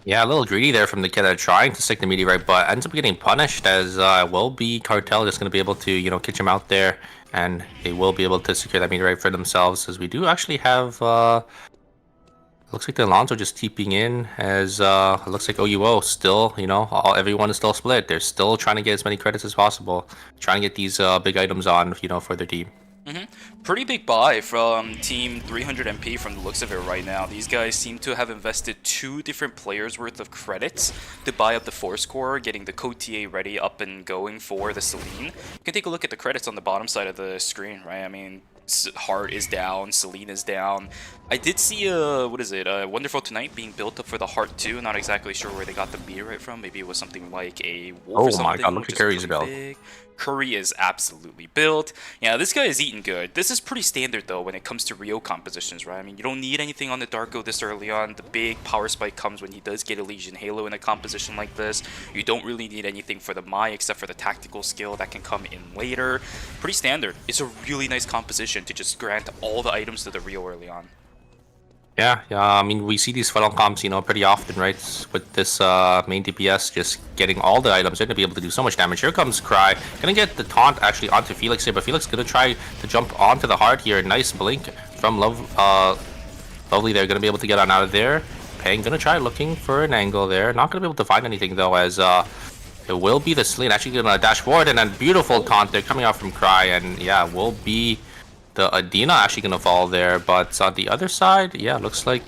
Yeah, a little greedy there from the kid trying to stick the meteorite, but ends up getting punished as will be Cartel just going to be able to, you know, catch him out there, and they will be able to secure that meteorite for themselves, as we do actually have, looks like the Alonso just TPing in, as it looks like OUO still, you know, everyone is still split. They're still trying to get as many credits as possible, trying to get these big items on, you know, for their team. Pretty big buy from Team 300 MP from the looks of it right now. These guys seem to have invested 2 different players worth of credits to buy up the Force Core, getting the Cotier ready up and going for the Celine. You can take a look at the credits on the bottom side of the screen, right? I mean, Heart is down, Celine is down. I did see Wonderful Tonight being built up for the Heart 2. Not exactly sure where they got the meteorite from. Maybe it was something like a Wolf or something. Oh my god, look at Curry's build. Curry is absolutely built. Yeah, this guy is eating good. This is pretty standard though when it comes to Rio compositions, right? I mean, you don't need anything on the Darko this early on. The big power spike comes when he does get Elysian Halo in a composition like this. You don't really need anything for the Mai except for the tactical skill that can come in later. Pretty standard. It's a really nice composition to just grant all the items to the Rio early on. Yeah, I mean, we see these funnel comps, you know, pretty often, right? With this main DPS just getting all the items, they're going to be able to do so much damage. Here comes Cry. Going to get the taunt actually onto Felix here, but Felix going to try to jump onto the Heart here. Nice blink from Lovely there. Going to be able to get on out of there. Peng going to try looking for an angle there. Not going to be able to find anything, though, as it will be the Celine actually going to dash forward, and then beautiful taunt there coming out from Cry, and yeah, will be the Adina actually going to fall there, but on the other side, yeah, looks like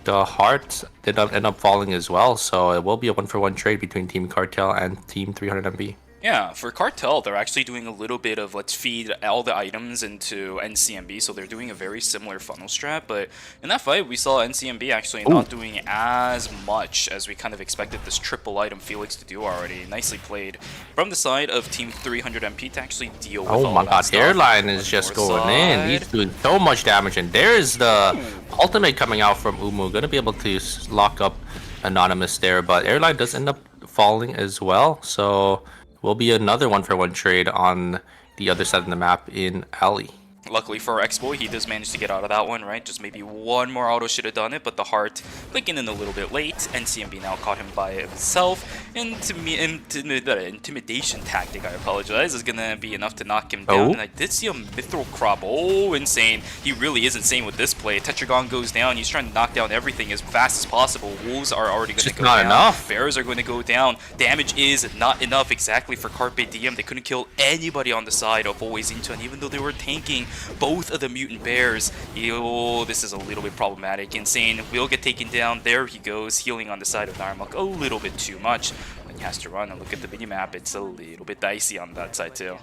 the Heart did end up falling as well, so it will be a 1-for-1 trade between Team Cartel and Team 300 MB. Yeah, for Cartel, they're actually doing a little bit of let's feed all the items into NCMB, so they're doing a very similar funnel strat, but in that fight, we saw NCMB actually not doing as much as we kind of expected this triple item Felix to do already. Nicely played from the side of Team 300 MP to actually deal with all my that god, stuff. Airline is just going in. He's doing so much damage, and there's the ultimate coming out from Umu. Gonna be able to lock up Anonymous there, but Airline does end up falling as well, so will be another 1-for-1 trade on the other side of the map in Alley. Luckily for X-Boy, he does manage to get out of that one, right? Just maybe one more auto should have done it, but the Heart clicking in a little bit late. NCMB now caught him by himself. Intimidation tactic, I apologize, is gonna be enough to knock him down. And I did see a Mithril Crop. Oh, insane. He really is insane with this play. Tetragon goes down. He's trying to knock down everything as fast as possible. Wolves are already gonna go down. Enough. Bears are going to go down. Damage is not enough exactly for Carpe Diem. They couldn't kill anybody on the side of Always Incheon, even though they were tanking both of the mutant bears. Oh, this is a little bit problematic. Insane will get taken down. There he goes, healing on the side of Narmuk a little bit too much. When he has to run and look at the minimap, it's a little bit dicey on that side too.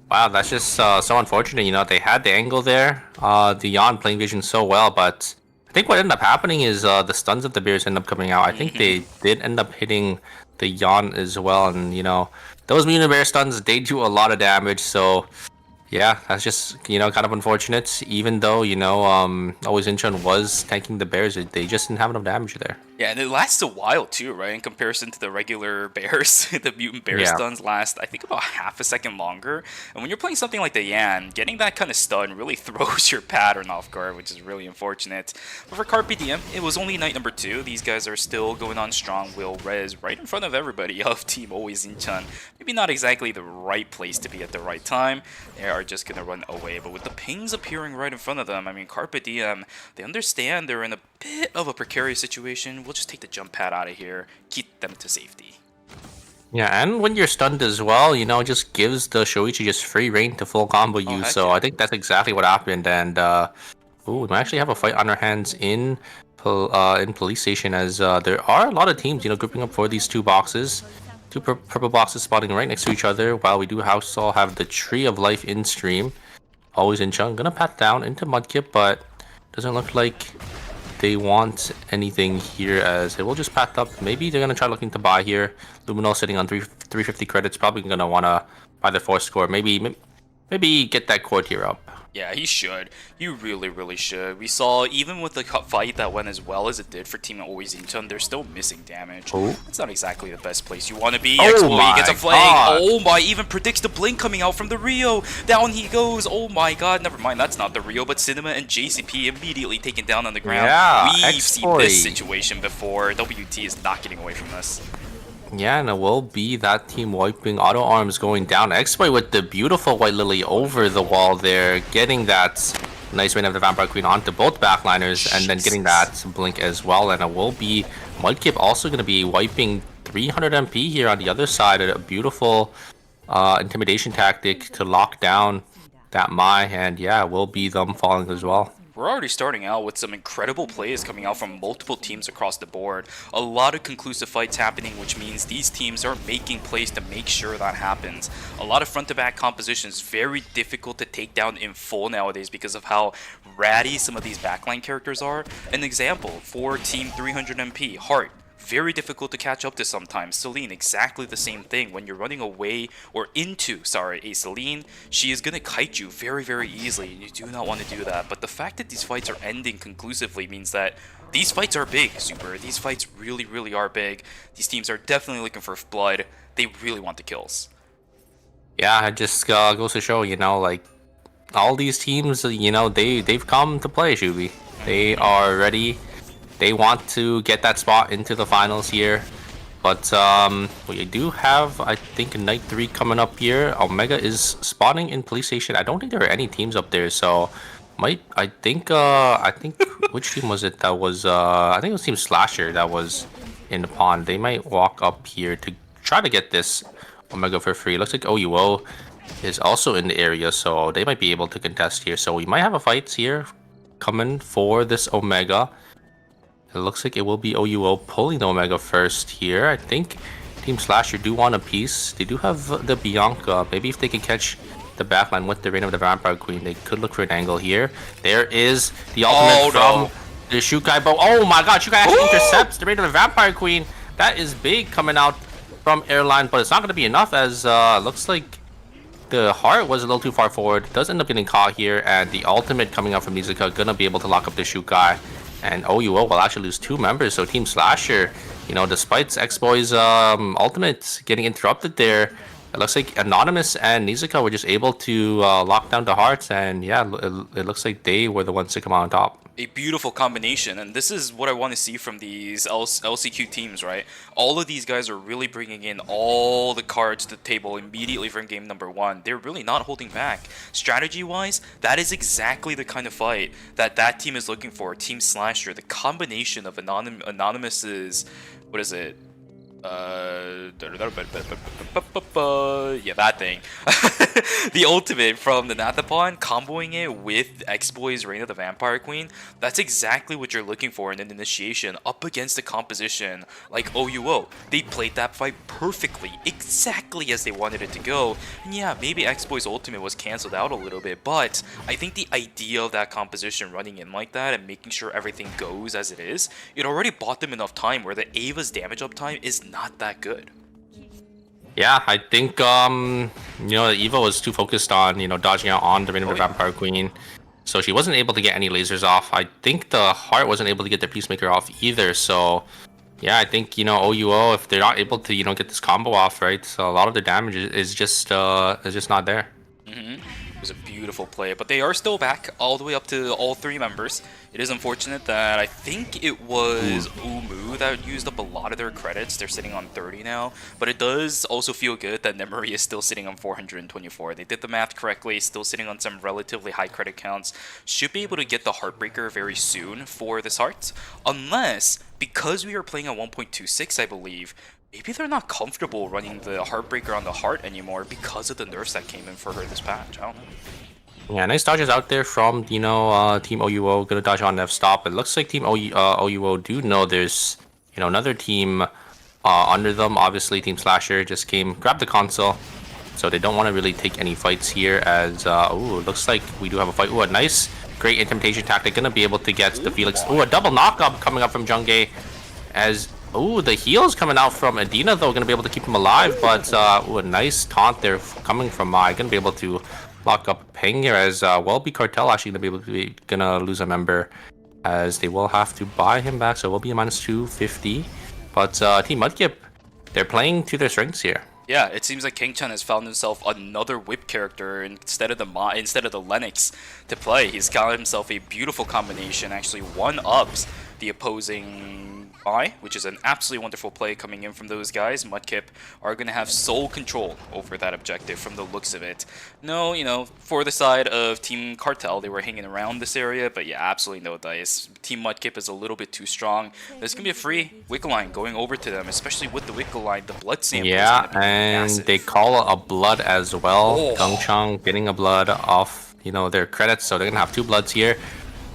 Wow, that's just so unfortunate. You know, they had the angle there. The Yon playing vision so well, but I think what ended up happening is the stuns of the bears end up coming out. I think they did end up hitting the Yon as well, and you know, those mutant bear stuns, they do a lot of damage, so yeah, that's just, you know, kind of unfortunate. Even though, you know, Always Incheon was tanking the bears, they just didn't have enough damage there. Yeah, and it lasts a while too, right? In comparison to the regular bears, the mutant bear stuns last, I think, about half a second longer. And when you're playing something like the Yan, getting that kind of stun really throws your pattern off guard, which is really unfortunate. But for Carpe Diem, it was only night number 2. These guys are still going on strong. Will res right in front of everybody of Team Always Incheon. Maybe not exactly the right place to be at the right time. They are just going to run away. But with the pings appearing right in front of them, I mean, Carpe Diem, they understand they're in a bit of a precarious situation. We'll just take the jump pad out of here, keep them to safety. Yeah, and when you're stunned as well, you know, it just gives the Shoichi just free reign to full combo you. So I think that's exactly what happened. And we might actually have a fight on our hands in Police Station, as there are a lot of teams, you know, grouping up for these 2 boxes. Two purple boxes spawning right next to each other, while we do also have the Tree of Life in stream. Always in chunk. Gonna pat down into Mudkip, but doesn't look like they want anything here, as it will just pat up. Maybe they're gonna try looking to buy here. Luminol sitting on 350 credits, probably gonna wanna buy the 4 score. Maybe get that court here up. Yeah, he should. He really, really should. We saw, even with the fight that went as well as it did for Team Always Incheon, they're still missing damage. Oh. It's not exactly the best place you want to be. Oh Exploit my gets a flame. God. Oh my, even predicts the blink coming out from the Rio. Down he goes. Oh my god, never mind. That's not the Rio, but Cinema and JCP immediately taken down on the ground. Yeah, We've seen this Exploit. situation before. WT is not getting away from this. Yeah, and it will be that team wiping. Auto Arms going down. Exploit with the beautiful White Lily over the wall there, getting that nice Reign of the Vampire Queen onto both backliners, and then getting that blink as well. And it will be Mudkip also going to be wiping 300 MP here on the other side. A beautiful intimidation tactic to lock down that Mai, and yeah, it will be them falling as well. We're already starting out with some incredible plays coming out from multiple teams across the board. A lot of conclusive fights happening, which means these teams are making plays to make sure that happens. A lot of front-to-back compositions, very difficult to take down in full nowadays because of how ratty some of these backline characters are. An example for Team 300 MP, Heart. Very difficult to catch up to sometimes. Celine, exactly the same thing. When you're running away or into, a Celine, she is going to kite you very, very easily. And you do not want to do that. But the fact that these fights are ending conclusively means that these fights are big, Super. These fights really, really are big. These teams are definitely looking for blood. They really want the kills. Yeah, it just goes to show, you know, like, all these teams, you know, they've come to play, Shubi. They are ready. They want to get that spot into the finals here. But we do have, I think, Night 3 coming up here. Omega is spawning in police station. I don't think there are any teams up there, so I think which team was it that was I think it was Team Slasher that was in the pond. They might walk up here to try to get this Omega for free. Looks like OUO is also in the area, so they might be able to contest here. So we might have a fight here coming for this Omega. It looks like it will be OUO pulling the Omega first here. I think Team Slasher do want a piece. They do have the Bianca. Maybe if they can catch the backline with the Reign of the Vampire Queen, they could look for an angle here. There is the ultimate from the Shukai Bow. Oh my god, Shukai actually intercepts the Reign of the Vampire Queen. That is big coming out from Airline, but it's not going to be enough, as looks like the Heart was a little too far forward. Does end up getting caught here, and the ultimate coming out from Nizuka gonna be able to lock up the Shukai. And OUO will actually lose 2 members, so Team Slasher, you know, despite X-Boy's ultimate getting interrupted there, it looks like Anonymous and Nizuka were just able to lock down the Hearts, and yeah, it looks like they were the ones to come out on top. A beautiful combination, and this is what I want to see from these LCQ teams, right? All of these guys are really bringing in all the cards to the table immediately from game number 1. They're really not holding back. Strategy-wise, that is exactly the kind of fight that that team is looking for. Team Slasher, the combination of Anonymous's, what is it? Yeah, that thing. The ultimate from the Nathapon, comboing it with X-Boy's Reign of the Vampire Queen. That's exactly what you're looking for in an initiation up against a composition like OUO. They played that fight perfectly, exactly as they wanted it to go. And yeah, maybe X-Boy's ultimate was cancelled out a little bit, but I think the idea of that composition running in like that and making sure everything goes as it is, it already bought them enough time where the Ava's damage uptime is not that good. Yeah, I think you know, Eva was too focused on, you know, dodging out on the Reign of the Vampire Queen, so she wasn't able to get any lasers off. I think the Heart wasn't able to get the Peacemaker off either. So yeah, I think, you know, OUO, if they're not able to, you know, get this combo off, right, so a lot of the damage is just not there. It was a beautiful play, but they are still back all the way up to all 3 members. It is unfortunate that I think it was Umu that used up a lot of their credits. They're sitting on 30 now, but it does also feel good that Nemery is still sitting on 424. They did the math correctly, still sitting on some relatively high credit counts. Should be able to get the Heartbreaker very soon for this Heart, unless, because we are playing at 1.26, I believe, maybe they're not comfortable running the Heartbreaker on the Heart anymore because of the nerfs that came in for her this patch. I don't know. Yeah, nice dodges out there from, you know, Team OUO. Gonna dodge on F stop. It looks like Team OUO do know there's, you know, another team under them. Obviously, Team Slasher just grabbed the console. So they don't want to really take any fights here as, it looks like we do have a fight. Ooh, a nice, great intimidation tactic. Gonna be able to get the Felix. Ooh, a double knock-up coming up from Junggae as, the heals coming out from Adina, though, gonna be able to keep him alive. But, a nice taunt there coming from Mai. Gonna be able to lock up Peng here as, Welby Cartel actually gonna lose a member as they will have to buy him back. So it will be a minus 250. But, Team Mudkip, they're playing to their strengths here. Yeah, it seems like King Chun has found himself another whip character instead of the Lennox to play. He's got himself a beautiful combination, actually one-ups the opposing Mai, which is an absolutely wonderful play coming in from those guys. Mudkip are going to have sole control over that objective from the looks of it. No, for the side of Team Cartel, they were hanging around this area, but yeah, absolutely no dice. Team Mudkip is a little bit too strong. There's going to be a free Wickle line going over to them, especially with the Wickle line, the blood sample. Yeah, and massive. They call a blood as well. Gangchang getting a blood off, their credits, so they're going to have 2 bloods here.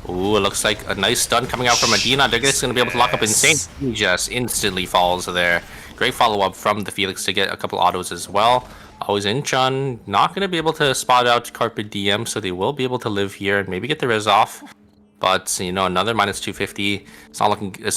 Ooh, it looks like a nice stun coming out from Adina. They're just going to be able to lock up Insane. He just instantly falls there. Great follow-up from the Felix to get a couple autos as well. Always Inchun, not going to be able to spot out Carpe Diem, so they will be able to live here and maybe get the res off. But, another minus 250. It's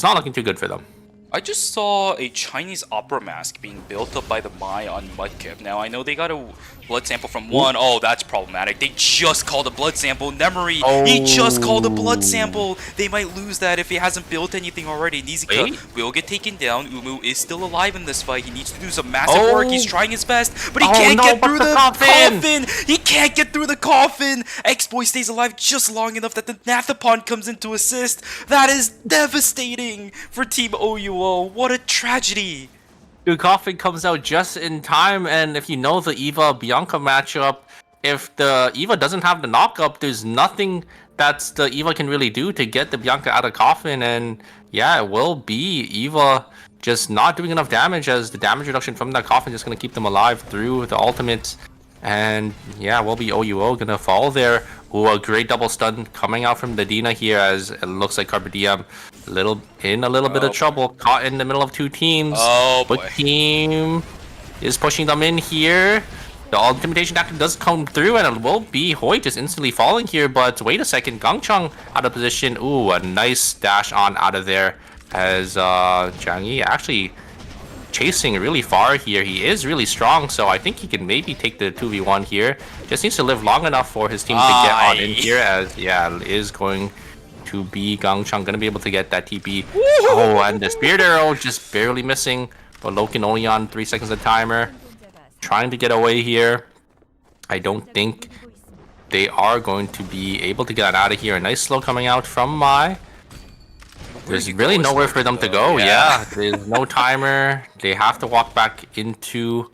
not looking too good for them. I just saw a Chinese opera mask being built up by the Mai on Mudkip. Now, I know they got a blood sample from one. Oh, that's problematic. They just called a blood sample. Nemery, he just called a blood sample. They might lose that if he hasn't built anything already. Nizika will get taken down. Umu is still alive in this fight. He needs to do some massive work. He's trying his best, but he can't get through the coffin. He can't get through the coffin. X-Boy stays alive just long enough that the Nathapon comes in to assist. That is devastating for Team OUO. What a tragedy. Dude, Coffin comes out just in time, and if you know the Eva-Bianca matchup, if the Eva doesn't have the knock-up, there's nothing that the Eva can really do to get the Bianca out of Coffin, and yeah, it will be Eva just not doing enough damage as the damage reduction from that Coffin is just going to keep them alive through the ultimate, and yeah, will be OUO going to fall there. Ooh, a great double stun coming out from the Dina here as it looks like Carpe Diem in a little bit of trouble, caught in the middle of 2 teams. Oh boy. What team is pushing them in here? The intimidation tactic does come through, and it will be Hoi just instantly falling here, but wait a second, Gangchang out of position. Ooh, a nice dash on out of there as Zhang Yi actually chasing really far here. He is really strong, so I think he can maybe take the 2v1 here. Just needs to live long enough for his team to get on in here as, yeah, it is going to be Gangchang going to be able to get that TP. Oh, and the Spirit Arrow just barely missing, but Loken only on 3 seconds of timer. Trying to get away here. I don't think they are going to be able to get out of here. A nice slow coming out from Mai. There's really nowhere for them to go. Yeah, there's no timer. They have to walk back into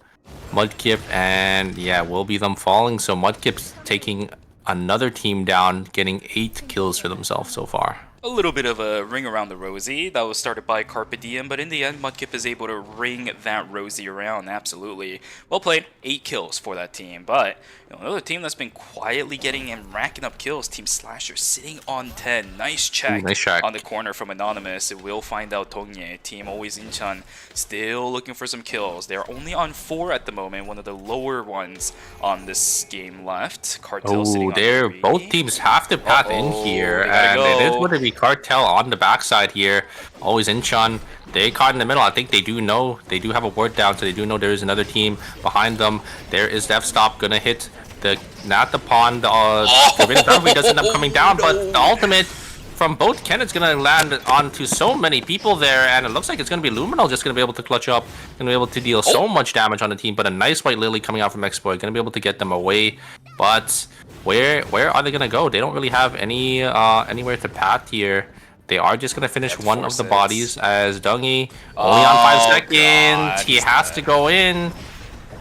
Mudkip, and yeah, will be them falling. So Mudkip's taking another team down, getting 8 kills for themselves so far. A little bit of a ring around the rosy. That was started by Carpe Diem, but in the end, Mudkip is able to ring that rosy around. Absolutely. Well played. 8 kills for that team. But another team that's been quietly getting and racking up kills, Team Slasher, sitting on 10. Nice check, on the corner from Anonymous. It will find out Tongye. Team Always Inchan still looking for some kills. They're only on 4 at the moment, one of the lower ones on this game left. Cartel sitting on 3. Both teams have to path in here, and it is going to be Cartel on the backside here. Always Inchan. They caught in the middle. I think they do know. They do have a ward down, so they do know there is another team behind them. There is Death Stop gonna hit the Nathapon. The Rin doesn't end up coming down, but the ultimate from both Kenneth's gonna land onto so many people there, and it looks like it's gonna be Luminal just gonna be able to clutch up, gonna be able to deal so much damage on the team. But a nice White Lily coming out from X-Boy, gonna be able to get them away. But where are they gonna go? They don't really have any anywhere to path here. They are just gonna finish one of the bodies as Dungy only on 5 seconds. He has to go in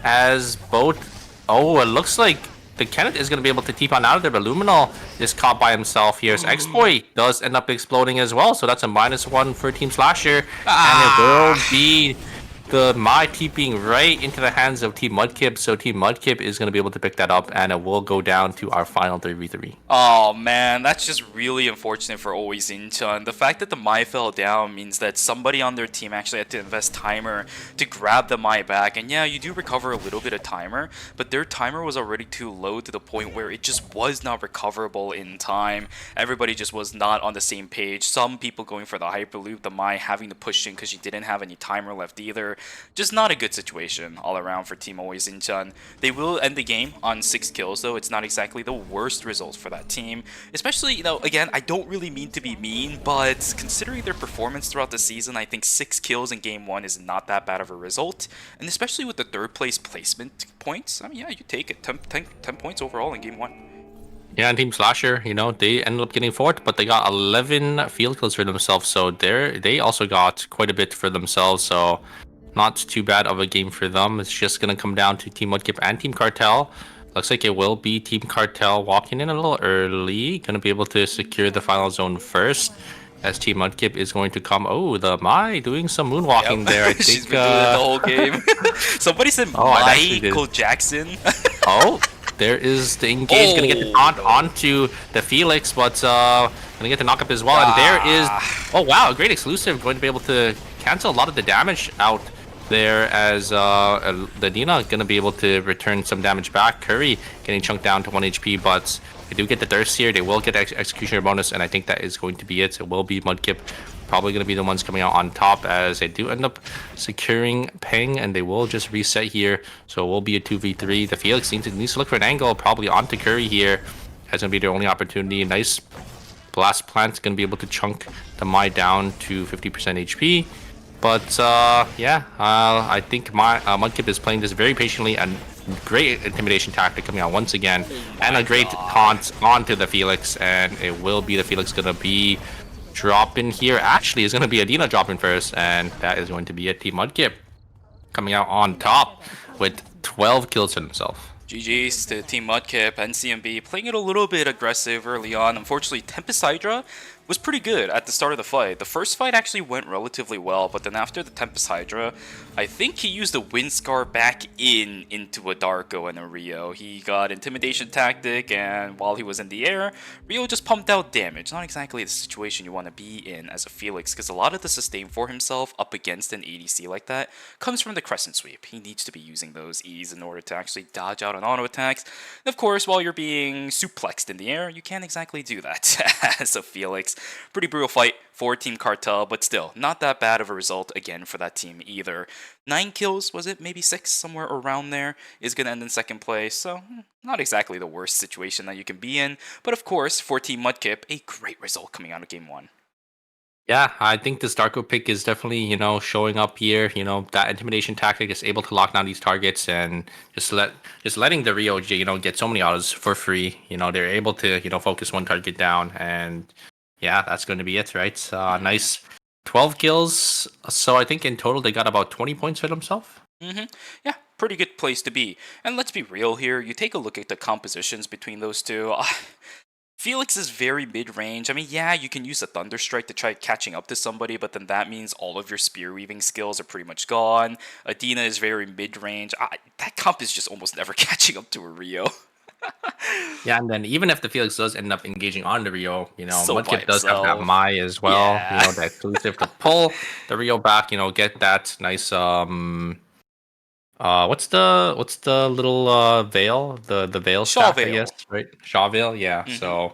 as both. Oh, it looks like the Kenneth is gonna be able to TP on out of there, but Luminal is caught by himself here. So X-Boy does end up exploding as well, so that's a -1 for Team Slasher, and it will be the Mai TPing right into the hands of Team Mudkip, so Team Mudkip is going to be able to pick that up, and it will go down to our final 3v3. Oh man, that's just really unfortunate for Always Incheon. The fact that the Mai fell down means that somebody on their team actually had to invest timer to grab the Mai back. And yeah, you do recover a little bit of timer, but their timer was already too low to the point where it just was not recoverable in time. Everybody just was not on the same page. Some people going for the Hyperloop, the Mai having to push in because she didn't have any timer left either. Just not a good situation all around for Team Always Incheon. They will end the game on 6 kills though. It's not exactly the worst result for that team, especially, you know, again, I don't really mean to be mean, but considering their performance throughout the season, I think 6 kills in game 1 is not that bad of a result, and especially with the 3rd place placement points, I mean, yeah, you take it. 10 points overall in game 1. Yeah, and Team Slasher, you know, they ended up getting 4th, but they got 11 field kills for themselves, so they also got quite a bit for themselves, so not too bad of a game for them. It's just going to come down to Team Mudkip and Team Cartel. Looks like it will be Team Cartel walking in a little early. Going to be able to secure the final zone first. As Team Mudkip is going to come. Oh, the Mai doing some moonwalking there. I think she's been doing it the whole game. Somebody said Michael Jackson. Oh, there is the engage. Going to get the taunt onto the Felix, but going to get the knockup as well. And there is. Oh wow, a great exclusive. Going to be able to cancel a lot of the damage out there, as the Dina going to be able to return some damage back. Curry getting chunked down to 1 HP, but they do get the Thirst here. They will get the Executioner bonus, and I think that is going to be it. It will be Mudkip probably going to be the ones coming out on top, as they do end up securing Peng, and they will just reset here. So it will be a 2v3. The Felix needs to look for an angle, probably onto Curry here. That's going to be their only opportunity. Nice Blast Plant's going to be able to chunk the Mai down to 50% HP. But yeah, I think Mudkip is playing this very patiently, and great intimidation tactic coming out once again, and a great taunt onto the Felix, and it will be the Felix gonna be dropping here. Actually, it's gonna be Adina dropping first, and that is going to be it. Team Mudkip coming out on top with 12 kills for himself. GG's to Team Mudkip and CMB, playing it a little bit aggressive early on. Unfortunately, Tempest Hydra was pretty good at the start of the fight. The first fight actually went relatively well, but then after the Tempest Hydra, I think he used the Wind Scar back into a Darko and a Rio. He got Intimidation Tactic, and while he was in the air, Rio just pumped out damage. Not exactly the situation you want to be in as a Felix, because a lot of the sustain for himself up against an ADC like that comes from the Crescent Sweep. He needs to be using those E's in order to actually dodge out on auto attacks. And of course, while you're being suplexed in the air, you can't exactly do that as a Felix. Pretty brutal fight for Team Cartel, but still, not that bad of a result again for that team either. 9 kills, was it? Maybe 6, somewhere around there, is going to end in 2nd place, so not exactly the worst situation that you can be in. But of course, for Team Mudkip, a great result coming out of Game 1. Yeah, I think this Darko pick is definitely, you know, showing up here. You know, that intimidation tactic is able to lock down these targets, and just letting the Rio, you know, get so many autos for free. You know, they're able to, you know, focus one target down, and yeah, that's going to be it, right? Nice 12 kills. So I think in total they got about 20 points for themselves. Yeah, pretty good place to be. And let's be real here. You take a look at the compositions between those two. Felix is very mid-range. I mean, yeah, you can use a Thunderstrike to try catching up to somebody, but then that means all of your spear weaving skills are pretty much gone. Adina is very mid-range. That comp is just almost never catching up to a Rio. Yeah, and then even if the Felix does end up engaging on the Rio, you know, So Mudkip does have that Mai as well. Yeah. You know, that exclusive to pull the Rio back, you know, get that nice what's the little veil? The veil Shaw stack, I veil. guess, right? Shaw veil, yeah. So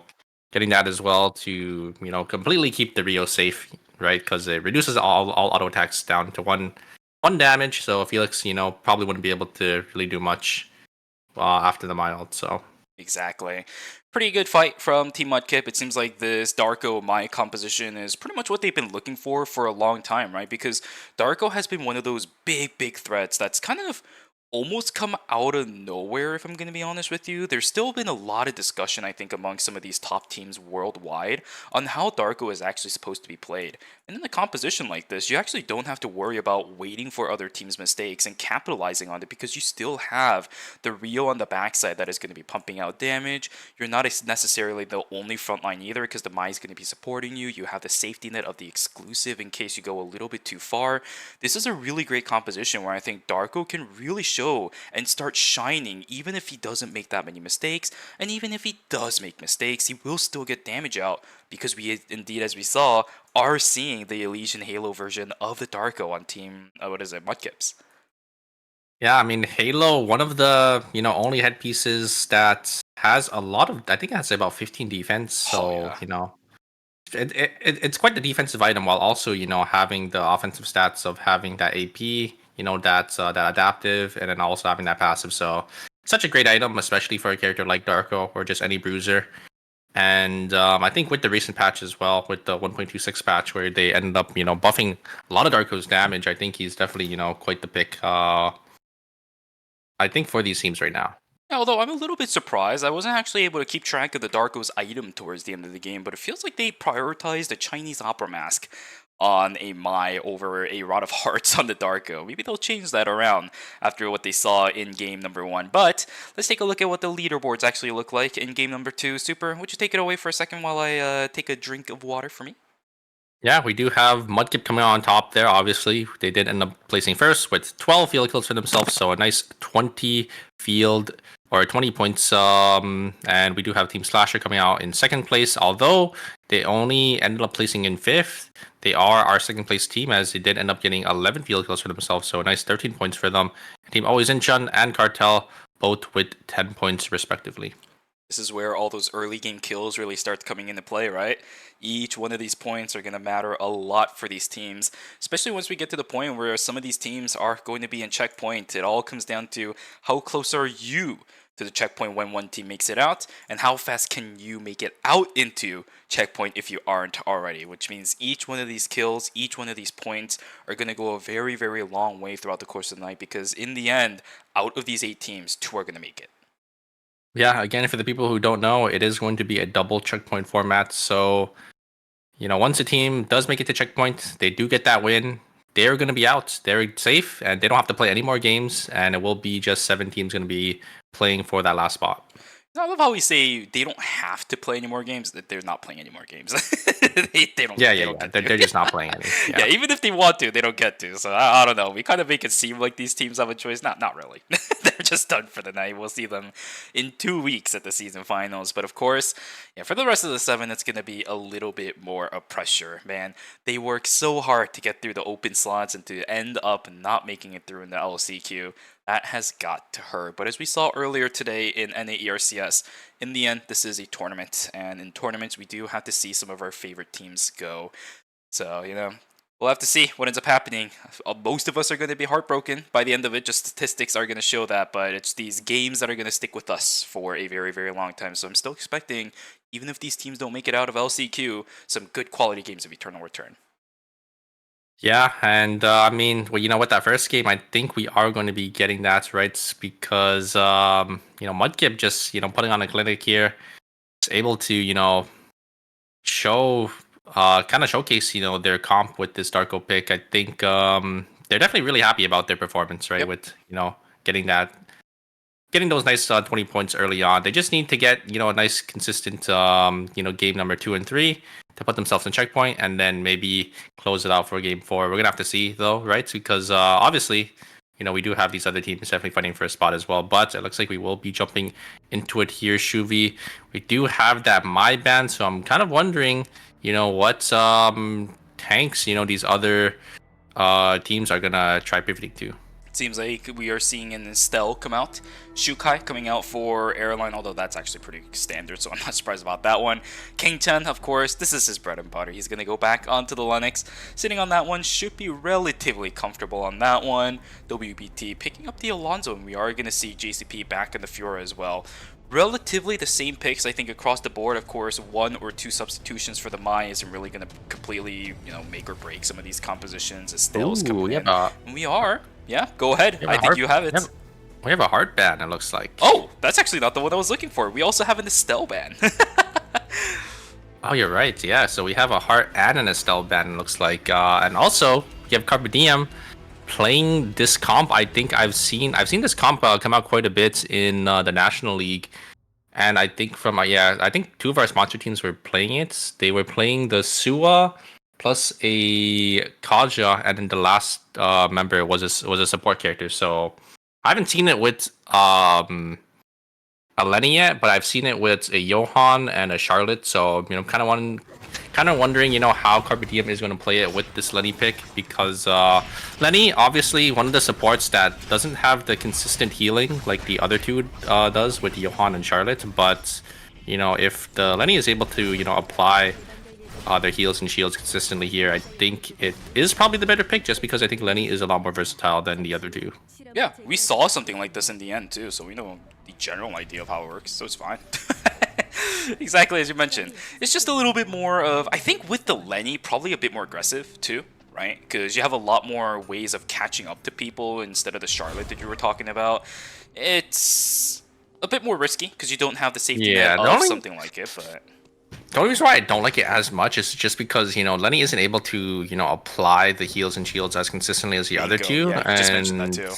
getting that as well to, you know, completely keep the Rio safe, right? Because it reduces all auto attacks down to one damage. So Felix, you know, probably wouldn't be able to really do much after the mild. So Exactly. Pretty good fight from Team Mudkip. It seems like this Darko Mai composition is pretty much what they've been looking for a long time, right? Because Darko has been one of those big threats that's kind of almost come out of nowhere, if I'm going to be honest with you. There's still been a lot of discussion, I think, among some of these top teams worldwide on how Darko is actually supposed to be played. And in a composition like this, you actually don't have to worry about waiting for other teams' mistakes and capitalizing on it, because you still have the Rio on the backside that is going to be pumping out damage. You're not necessarily the only frontline either, because the Mai is going to be supporting you. You have the safety net of the exclusive in case you go a little bit too far. This is a really great composition where I think Darko can really show and start shining, even if he doesn't make that many mistakes. And even if he does make mistakes, he will still get damage out, because we indeed, as we saw, are seeing the Elysian Halo version of the Darko on team, Mudkips. Yeah, I mean, Halo, one of the, only headpieces that has a lot of, I think it has about 15 defense. So, it's quite the defensive item, while also, having the offensive stats of having that AP, that's that adaptive, and then also having that passive. So, such a great item, especially for a character like Darko or just any bruiser. And I think with the recent patch as well, with the 1.26 patch, where they ended up, buffing a lot of Darko's damage, I think he's definitely, quite the pick. I think for these teams right now. Although I'm a little bit surprised, I wasn't actually able to keep track of the Darko's item towards the end of the game, but it feels like they prioritized a Chinese opera mask on a Mai over a Rod of Hearts on the Darko. Maybe they'll change that around after what they saw in game number 1. But let's take a look at what the leaderboards actually look like in game number 2. Super, would you take it away for a second while I take a drink of water for me? Yeah, we do have Mudkip coming on top there, obviously. They did end up placing first with 12 field kills for themselves, so a nice 20 field or 20 points. And we do have Team Slasher coming out in second place, although they only ended up placing in fifth. They are our second place team, as they did end up getting 11 field kills for themselves, so a nice 13 points for them. Team Always Inchun and Cartel, both with 10 points respectively. This is where all those early game kills really start coming into play, right? Each one of these points are going to matter a lot for these teams, especially once we get to the point where some of these teams are going to be in checkpoint. It all comes down to how close are you to the checkpoint when one team makes it out, and how fast can you make it out into checkpoint if you aren't already, which means each one of these kills, each one of these points are going to go a very, very long way throughout the course of the night, because in the end, out of these 8 teams, 2 are going to make it. Yeah, again, for the people who don't know, it is going to be a double checkpoint format. So, once a team does make it to checkpoint, they do get that win, they're going to be out. They're safe, and they don't have to play any more games, and it will be just 7 teams going to be playing for that last spot. I love how we say they don't have to play any more games. That they're not playing any more games. they don't. They're just not playing any. Yeah, even if they want to, they don't get to. So I don't know. We kind of make it seem like these teams have a choice. Not really. They're just done for the night. We'll see them in 2 weeks at the season finals. But of course, yeah, for the rest of the 7, it's gonna be a little bit more of pressure. Man, they work so hard to get through the open slots and to end up not making it through in the LCQ. That has got to hurt. But as we saw earlier today in NA ERCS, in the end, this is a tournament. And in tournaments, we do have to see some of our favorite teams go. So, we'll have to see what ends up happening. Most of us are going to be heartbroken by the end of it. Just statistics are going to show that. But it's these games that are going to stick with us for a very, very long time. So I'm still expecting, even if these teams don't make it out of LCQ, some good quality games of Eternal Return. Yeah, and with that first game, I think we are going to be getting that, right? Because, Mudkip just, putting on a clinic here, is able to, show, kind of showcase, their comp with this Darko pick. I think they're definitely really happy about their performance, right? Yep. With, getting those nice 20 points early on. They just need to get, a nice consistent, game number 2 and 3 to put themselves in checkpoint, and then maybe close it out for game 4. We're gonna have to see though, right? Because obviously, we do have these other teams definitely fighting for a spot as well. But it looks like we will be jumping into it here, Shuvi. We do have that Mai ban, so I'm kind of wondering, what tanks, these other teams are gonna try pivoting to. Seems like we are seeing an Estelle come out. Shukai coming out for Airline, although that's actually pretty standard, so I'm not surprised about that one. King Chen, of course, this is his bread and butter. He's going to go back onto the Lennox. Sitting on that one, should be relatively comfortable on that one. WBT picking up the Alonzo, and we are going to see JCP back in the Fiora as well. Relatively the same picks, I think, across the board. Of course, 1 or 2 substitutions for the Mai isn't really going to completely, make or break some of these compositions. Estelle's coming in. And we are... Yeah, go ahead. I think you have it. We have a heart ban, it looks like. Oh, that's actually not the one I was looking for. We also have an Estelle ban. Oh, you're right. Yeah, so we have a heart and an Estelle ban, it looks like. And also, you have Carpe Diem playing this comp. I think I've seen this comp come out quite a bit in the National League. And I think from I think two of our sponsor teams were playing it. They were playing the Sua plus a Kaja, and then the last member was a support character. So I haven't seen it with a Lenny yet, but I've seen it with a Johan and a Charlotte. So kind of wondering how Carpe Diem is going to play it with this Lenny pick, because Lenny obviously one of the supports that doesn't have the consistent healing like the other two does with Johan and Charlotte. But if the Lenny is able to apply their heals and shields consistently here, I think it is probably the better pick, just because I think Lenny is a lot more versatile than the other two. Yeah, we saw something like this in the end too, so we know the general idea of how it works, so it's fine. Exactly as you mentioned. It's just a little bit more of, I think with the Lenny, probably a bit more aggressive too, right? Because you have a lot more ways of catching up to people instead of the Charlotte that you were talking about. It's a bit more risky because you don't have the safety net of something like it, but... The only reason why I don't like it as much is just because, Lenny isn't able to, apply the heals and shields as consistently as the other two. Yeah, you just mentioned that too.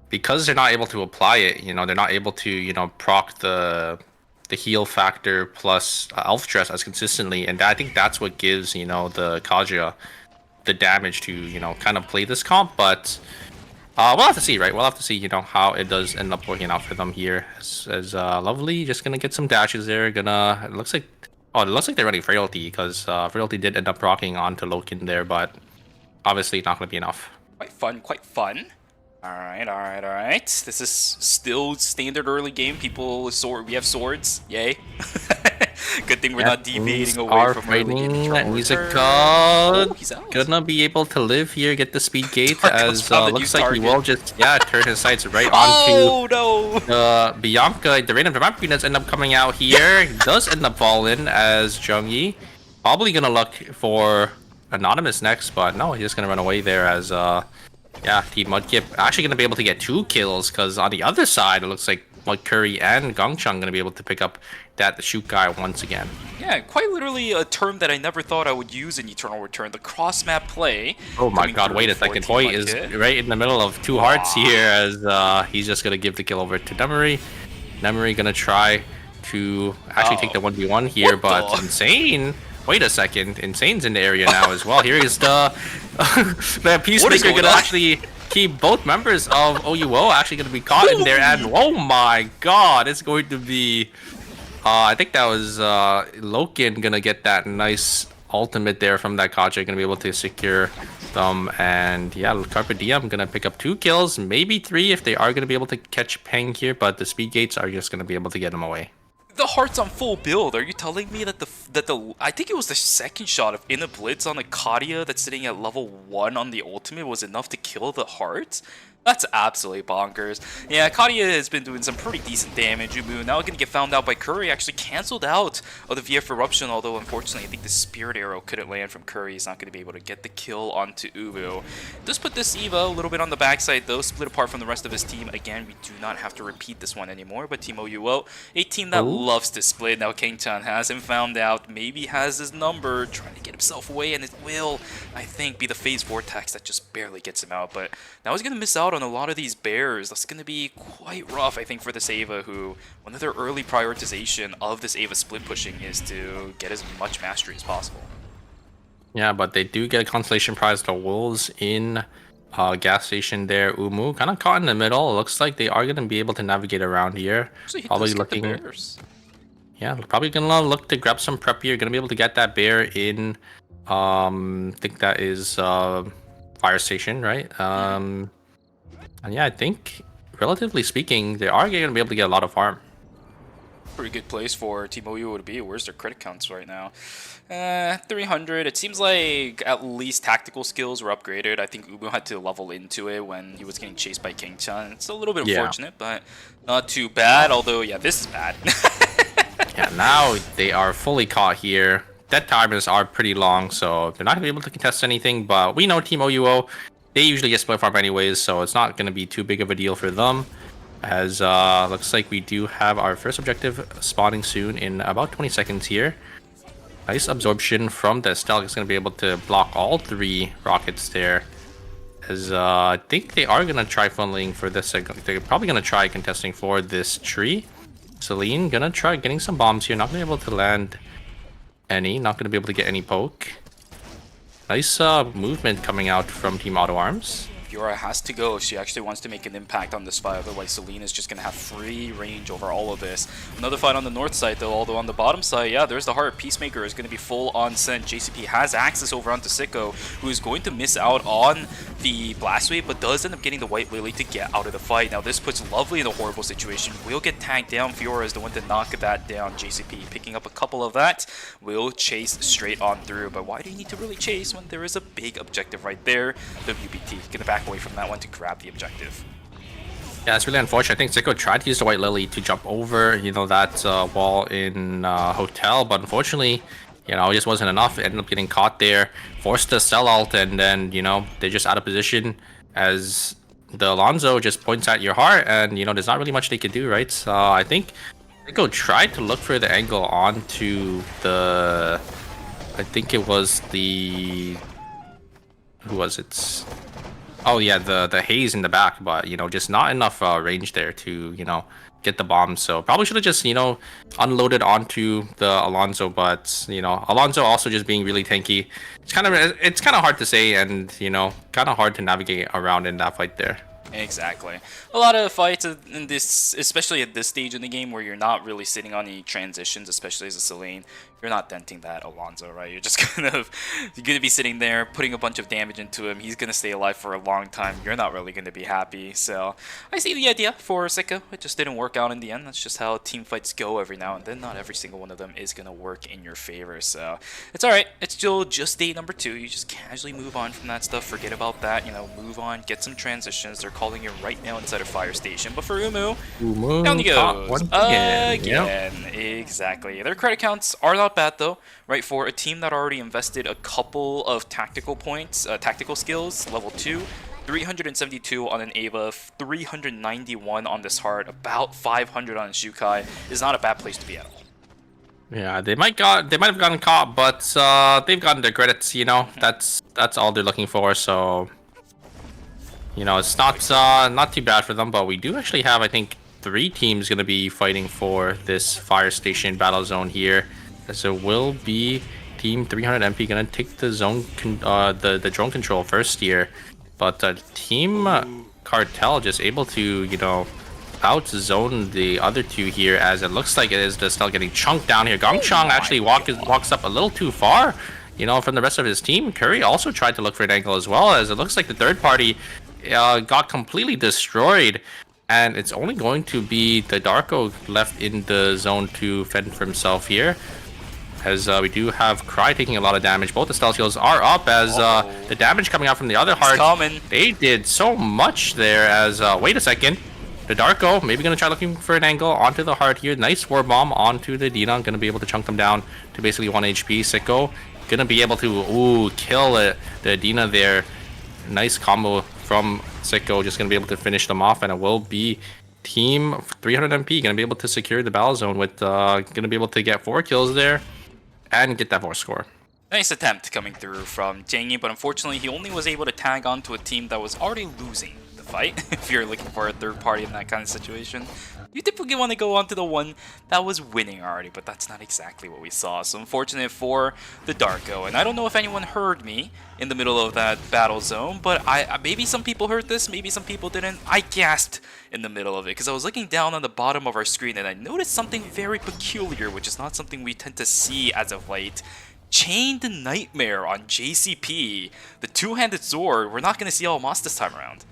Because they're not able to apply it, they're not able to, proc the heal factor plus elf dress as consistently, and I think that's what gives, the Kaja the damage to, kind of play this comp. But we'll have to see, right? We'll have to see, how it does end up working out for them here. As Lovely just gonna get some dashes there. It looks like they're running Frailty, because Frailty did end up proccing onto Loken there, but obviously not gonna be enough. Quite fun, quite fun. Alright. This is still standard early game. We have swords. Yay. Good thing we're not deviating away from early game. He's a god. Oh, he's out. Gonna be able to live here, get the speed gate, as looks like he will just turn his sights right onto Bianca. The random Bianca does end up coming out here. He does end up falling as Jungyi. Probably gonna look for Anonymous next, but no, he's just gonna run away there as Team Mudkip actually gonna be able to get 2 kills, because on the other side it looks like Mud Curry and Gongchang gonna be able to pick up that shoot guy once again. Yeah, quite literally a term that I never thought I would use in Eternal Return, the cross-map play. Oh my god, wait a second. Hoi is right in the middle of 2 hearts here, as he's just gonna give the kill over to Nemery. Nemery gonna try to actually take the 1v1 here, but Insane... Wait a second, Insane's in the area now as well. Here is the Peacemaker gonna actually keep both members of OUO actually gonna be caught in there, and oh my god, it's going to be I think that was Loken gonna get that nice ultimate there from that Kaja, gonna be able to secure them, and Carpe Diem gonna pick up 2 kills, maybe 3 if they are gonna be able to catch Peng here, but the speed gates are just gonna be able to get them away. The heart's on full build. Are you telling me that the I think it was the second shot of In a Blitz on the Kadia that's sitting at level 1 on the ultimate was enough to kill the heart? That's absolutely bonkers. Yeah, Kadia has been doing some pretty decent damage. Ubu now gonna get found out by Curry. Actually canceled out of the VF Eruption, although unfortunately I think the Spirit Arrow couldn't land from Curry. He's not gonna be able to get the kill onto Ubu. Does put this Eva a little bit on the backside though, split apart from the rest of his team. Again, we do not have to repeat this one anymore, but Team OUO, a team that loves to split. Now King-chan has him found out, maybe has his number, trying to get himself away, and it will, I think, be the Phase Vortex that just barely gets him out. But now he's gonna miss out on a lot of these bears. That's going to be quite rough, I think, for this Ava, who one of their early prioritization of this Ava split pushing is to get as much mastery as possible. Yeah, but they do get a consolation prize, the Wolves in gas station there. Umu kind of caught in the middle. It looks like they are going to be able to navigate around here. Probably looking, probably gonna look to grab some prep here. Gonna be able to get that bear in I think that is fire station, right? And I think, relatively speaking, they are going to be able to get a lot of farm. Pretty good place for Team OU to be. Where's their crit counts right now? 300. It seems like at least tactical skills were upgraded. I think Ubu had to level into it when he was getting chased by King-chan. It's a little bit unfortunate, but not too bad. Although, this is bad. Now they are fully caught here. Death timers are pretty long, so they're not going to be able to contest anything, but we know Team OUO, they usually get split farm anyways, so it's not going to be too big of a deal for them. As looks like we do have our first objective spawning soon in about 20 seconds here. Nice absorption from the Estelle. Is going to be able to block all 3 rockets there. As I think they are going to try funneling for this. They're probably going to try contesting for this tree. Celine going to try getting some bombs here. Not going to be able to land any. Not going to be able to get any poke. Nice movement coming out from Team Auto Arms. Fiora has to go if she actually wants to make an impact on this fight, otherwise Celine is just going to have free range over all of this. Another fight on the north side though, although on the bottom side, yeah, there's the heart. Peacemaker is going to be full on sent. JCP has access over onto Sicko, who is going to miss out on the blast wave, but does end up getting the White Lily to get out of the fight. Now this puts Lovely in a horrible situation. Will get tagged down. Fiora is the one to knock that down. JCP picking up a couple of that. Will chase straight on through, but why do you need to really chase when there is a big objective right there? WBT gonna back away from that one to grab the objective. Yeah, it's really unfortunate. I think Sicko tried to use the White Lily to jump over, that wall in Hotel, but unfortunately, it just wasn't enough. It ended up getting caught there, forced to sell ult, and then, they're just out of position as the Alonso just points at your heart, and, there's not really much they could do, right? So I think Sicko tried to look for the angle onto the... I think it was the... Who was it? Oh yeah, the haze in the back, but just not enough range there to get the bomb. So probably should have just unloaded onto the Alonso, but Alonso also just being really tanky. It's kind of hard to say, and kind of hard to navigate around in that fight there. Exactly. A lot of fights in this, especially at this stage in the game where you're not really sitting on any transitions, especially as a Celine. You're not denting that Alonso, right? You're just you're gonna be sitting there, putting a bunch of damage into him. He's gonna stay alive for a long time. You're not really gonna be happy. So I see the idea for Sicko. It just didn't work out in the end. That's just how team fights go every now and then. Not every single one of them is gonna work in your favor. So it's alright. It's still just day number 2. You just casually move on from that stuff. Forget about that. Move on. Get some transitions. They're calling it right now inside of Fire Station. But for Umu down he goes again. Exactly. Their credit counts are not bad though, right? For a team that already invested a couple of tactical points, tactical skills, level 2, 372 on an Ava, 391 on this heart, about 500 on a Shukai is not a bad place to be at all. Yeah, they might have gotten caught, but they've gotten their credits. That's all they're looking for. So it's not too bad for them. But we do actually have, I think, 3 teams going to be fighting for this Fire Station battle zone here. So will be Team 300 MP going to take the zone, the drone control first here, but Team Cartel just able to out zone the other 2 here, as it looks like it is just still getting chunked down here. Gongchang actually walks up a little too far, from the rest of his team. Curry also tried to look for an angle as well, as it looks like the third party got completely destroyed. And it's only going to be the Darko left in the zone to fend for himself here. As we do have Cry taking a lot of damage. Both the stealth skills are up, as the damage coming out from the other heart. They did so much there, as wait a second. The Darko maybe going to try looking for an angle onto the heart here. Nice war bomb onto the Dina. Going to be able to chunk them down to basically 1 HP. Sicko going to be able to kill the Dina there. Nice combo from Sicko, just going to be able to finish them off, and it will be Team 300 MP going to be able to secure the battle zone with going to be able to get 4 kills there and get that 4 score. Nice attempt coming through from Jangy, but unfortunately he only was able to tag onto a team that was already losing the fight. If you're looking for a third party in that kind of situation, you typically want to go onto the one that was winning already, but that's not exactly what we saw. So unfortunate for the Darko, and I don't know if anyone heard me in the middle of that battle zone, but maybe some people heard this, maybe some people didn't. I gasped in the middle of it because I was looking down on the bottom of our screen and I noticed something very peculiar, which is not something we tend to see as of late. Chained Nightmare on JCP, the two-handed sword. We're not going to see Almas this time around.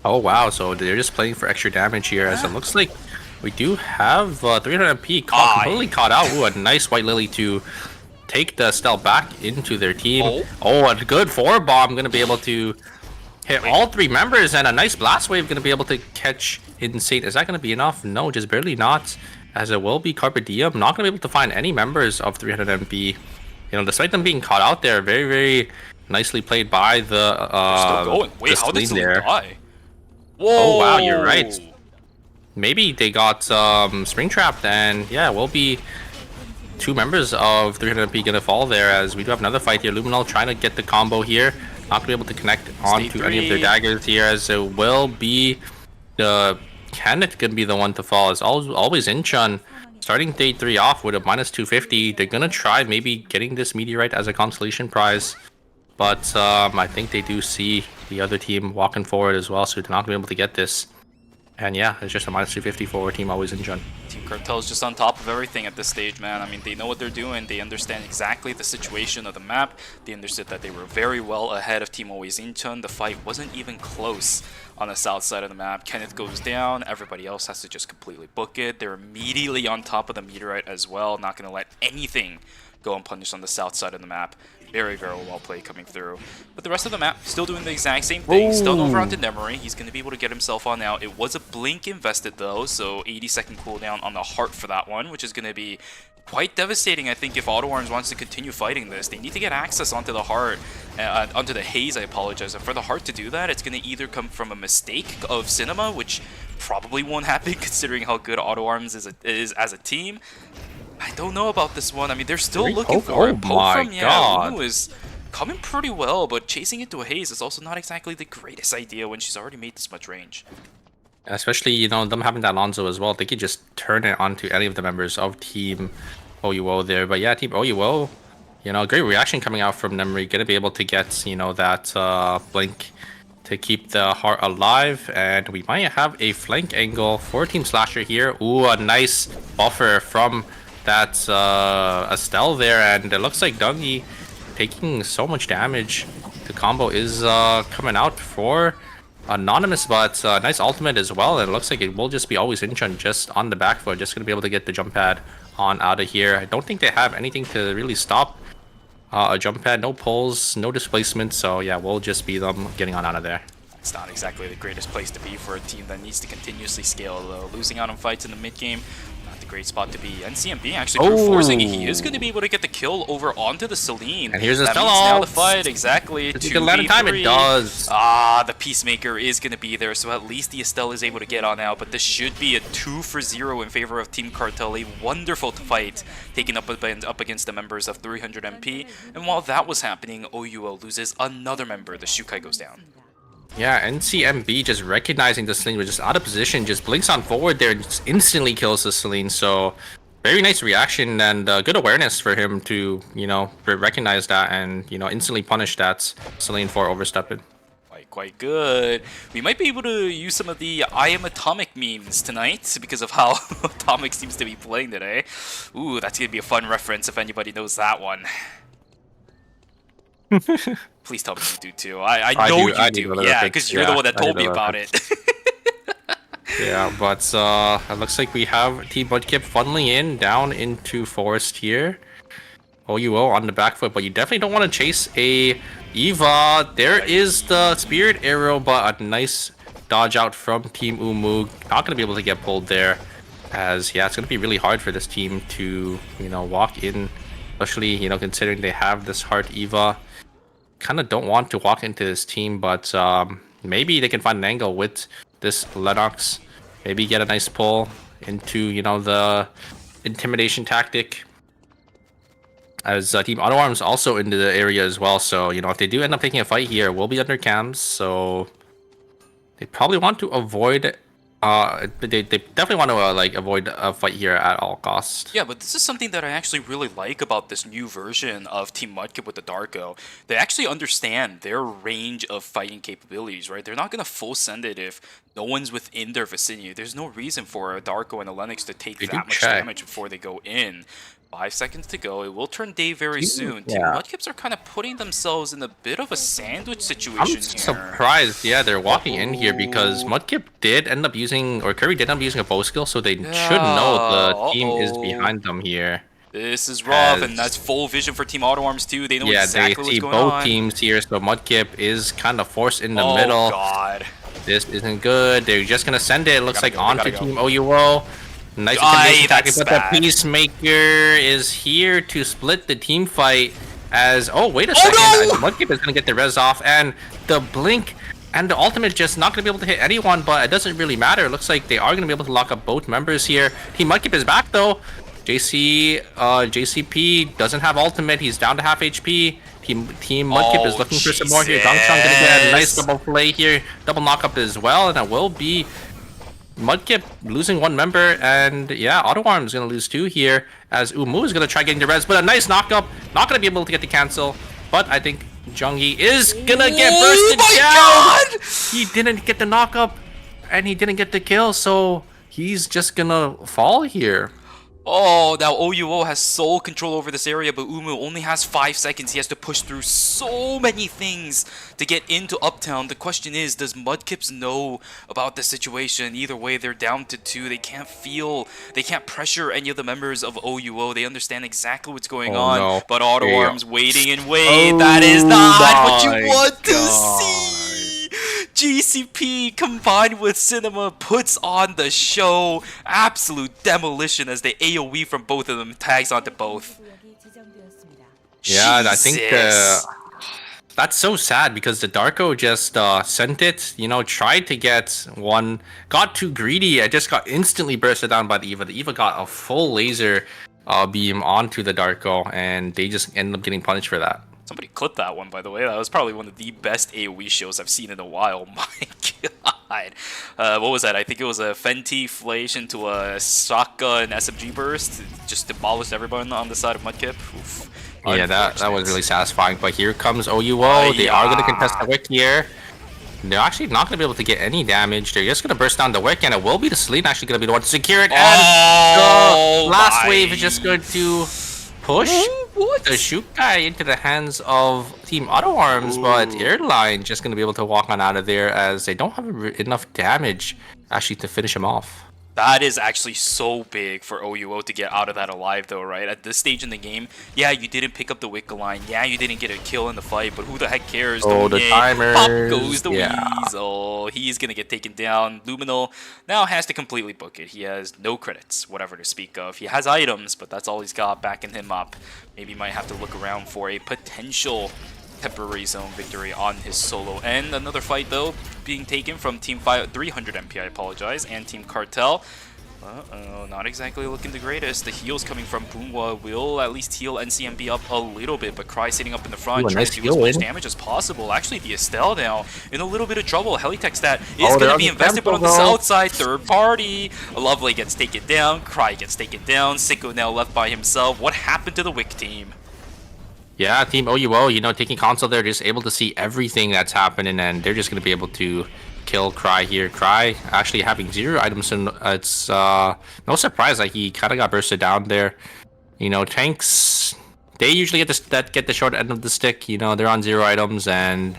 Oh wow, so they're just playing for extra damage here, as it looks like we do have 300 MP completely caught out. Ooh, a nice White Lily to take the Stell back into their team. Oh, a good 4 bomb, going to be able to hit all 3 members, and a nice blast wave going to be able to catch Insane. Is that going to be enough? No, just barely not, as it will be Carpe Diem. Not going to be able to find any members of 300 MP. Despite them being caught out there, very, very nicely played by the still going. Wait, how did Celine die? Whoa! Oh wow, you're right. Maybe they got spring trapped, and yeah, we'll be 2 members of 300p gonna fall there, as we do have another fight here. Luminol trying to get the combo here, not gonna be able to connect onto any of their daggers here, as it will be the Kenneth gonna be the one to fall. As always Inchun starting day 3 off with a minus 250. They're gonna try maybe getting this meteorite as a consolation prize, but I think they do see the other team walking forward as well, so they're not gonna be able to get this. And yeah, it's just a minus 250 for Team Always Inchun. Team Cartel is just on top of everything at this stage, man. I mean, they know what they're doing. They understand exactly the situation of the map. They understood that they were very well ahead of Team Always Inchun. The fight wasn't even close on the south side of the map. Kenneth goes down. Everybody else has to just completely book it. They're immediately on top of the meteorite as well. Not going to let anything go unpunished on the south side of the map. Very, very well played coming through. But the rest of the map, still doing the exact same thing. Stun over onto Nemery. He's going to be able to get himself on out. It was a blink invested though, so 80-second cooldown on the heart for that one, which is going to be quite devastating, I think, if AutoArms wants to continue fighting this. They need to get access onto the heart, onto the haze, I apologize. And for the heart to do that, it's going to either come from a mistake of Cinema, which probably won't happen considering how good AutoArms is as a team. I don't know about this one. I mean, they're still looking for it. Poke from Umu is coming pretty well, but chasing into a haze is also not exactly the greatest idea when she's already made this much range. Especially, you know, them having that Alonzo as well. They could just turn it onto any of the members of Team OUO there. But yeah, Team OUO, you know, great reaction coming out from Nemery. Gonna be able to get, you know, that blink to keep the heart alive. And we might have a flank angle for Team Slasher here. Ooh, a nice buffer from that's Estelle there, and it looks like Dougie taking so much damage. The combo is coming out for Anonymous, but nice ultimate as well, and it looks like it will just be Always Inchun just on the back foot, just gonna be able to get the jump pad on out of here. I don't think they have anything to really stop a jump pad, no pulls, no displacement, so yeah, we'll just be them getting on out of there. It's not exactly the greatest place to be for a team that needs to continuously scale though. Losing out on fights in the mid game, great spot to be. NCMB actually forcing it. He is going to be able to get the kill over onto the Celine. And here's a now the fight, exactly. Does it land in time? It does. Ah, the Peacemaker is going to be there, so at least the Estelle is able to get on out, but this should be a 2-for-0 in favor of Team Cartel. A wonderful fight taken up against the members of 300 MP, and while that was happening, OUO loses another member. The Shukai goes down. Yeah, NCMB just recognizing the Celine, was just out of position, just blinks on forward there and just instantly kills the Celine. So very nice reaction and good awareness for him to, you know, recognize that and, you know, instantly punish that Celine for overstepping. Quite good. We might be able to use some of the I Am Atomic memes tonight because of how Atomic seems to be playing today. Ooh, that's going to be a fun reference if anybody knows that one. Please tell me you do too. I know you do. Yeah, because you're the one that told me about it. Yeah, but it looks like we have Team Mudkip funneling in down into Forest here. OUO on the back foot, but you definitely don't want to chase a Eva. There is the Spirit Arrow, but a nice dodge out from Team Umu. Not going to be able to get pulled there, as yeah, it's going to be really hard for this team to, you know, walk in, especially, you know, considering they have this Heart Eva. Kind of don't want to walk into this team, but maybe they can find an angle with this Lennox. Maybe get a nice pull into, you know, the intimidation tactic. As Team AutoArms also into the area as well, so, you know, if they do end up taking a fight here, we'll be under cams, so they probably want to avoid they definitely want to like avoid a fight here at all costs. Yeah, but this is something that I actually really like about this new version of Team Mudkip with the Darko. They actually understand their range of fighting capabilities, right? They're not going to full send it if no one's within their vicinity. There's no reason for a Darko and a Lennox to take that much damage before they go in. 5 seconds to go. It will turn day very soon. Team Mudkips are kind of putting themselves in a bit of a sandwich situation I'm surprised. Yeah, they're walking in here because Mudkip did end up using, or Curry did end up using a bow skill, so they should know the team is behind them here. This is rough, and that's full vision for Team AutoArms too. They know exactly what's going on. Yeah, they see both teams here, so Mudkip is kind of forced in the middle. Oh God. This isn't good. They're just gonna send it. It looks like onto Team OUO. Nice attack, but the Peacemaker is here to split the team fight. As wait a second, Mudkip is gonna get the res off, and the blink And the ultimate just not going to be able to hit anyone, but it doesn't really matter. It looks like they are going to be able to lock up both members here. Team Mudkip is back though. JCP doesn't have ultimate. He's down to half HP. Team Mudkip is looking for some more here. Gangchang going to get a nice double play here. Double knockup as well, and it will be Mudkip losing one member, and yeah, AutoArm is going to lose two here, as Umu is going to try getting the res, but a nice knockup. Not going to be able to get the cancel, but I think Jungyi is going to get bursted down. God! He didn't get the knockup, and he didn't get the kill, so he's just going to fall here. Oh, now OUO has sole control over this area, but Umu only has 5 seconds. He has to push through so many things to get into Uptown. The question is, does Mudkips know about the situation? Either way, they're down to 2. They can't pressure any of the members of OUO. They understand exactly what's going on, no. but AutoArm's waiting and wait. That is not what you want to see. GCP combined with Cinema puts on the show. Absolute demolition as they AoE from both of them tags onto both. Yeah, I think Jesus. that's so sad because the Darko just sent it, tried to get one, got too greedy. It just got instantly bursted down by the Eva. The Eva got a full laser beam onto the Darko, and they just ended up getting punished for that. Somebody clipped that one, by the way. That was probably one of the best AoE shows I've seen in a while. My god. What was that? I think it was a Fenty Flash into a Sokka and SMG burst. Just demolished everyone on the side of Mudkip. Oof. Yeah, that was really satisfying. But here comes OUO. They are going to contest the Wick here. They're actually not going to be able to get any damage. They're just going to burst down the Wick, and it will be the Celine actually going to be the one to secure it. And the last wave is just going to push the Shukai into the hands of Team AutoArms, but Airline just going to be able to walk on out of there as they don't have enough damage actually to finish him off. That is actually so big for OUO to get out of that alive, though, right? At this stage in the game, yeah, you didn't pick up the Wick line. Yeah, you didn't get a kill in the fight, but who the heck cares? Oh, the timers. Pop goes the Weasel. He's going to get taken down. Luminal now has to completely book it. He has no credits, whatever to speak of. He has items, but that's all he's got backing him up. Maybe he might have to look around for a potential temporary zone victory on his solo end. Another fight though being taken from Team 300 MP, I apologize, and Team Cartel. Not exactly looking the greatest. The heals coming from Bunghwa will at least heal NCMB up a little bit, but Cry sitting up in the front trying to do as much damage as possible. Actually, the Estelle now in a little bit of trouble. Helitech stat is going to be invested, but on the south side, third party. Lovely gets taken down. Cry gets taken down. Sicko now left by himself. What happened to the Wick team? Yeah, Team OUO, taking console, they're just able to see everything that's happening, and they're just going to be able to kill Cry here. Cry actually having 0 items, so it's no surprise that he kind of got bursted down there. Tanks, they usually get the short end of the stick. They're on 0 items, and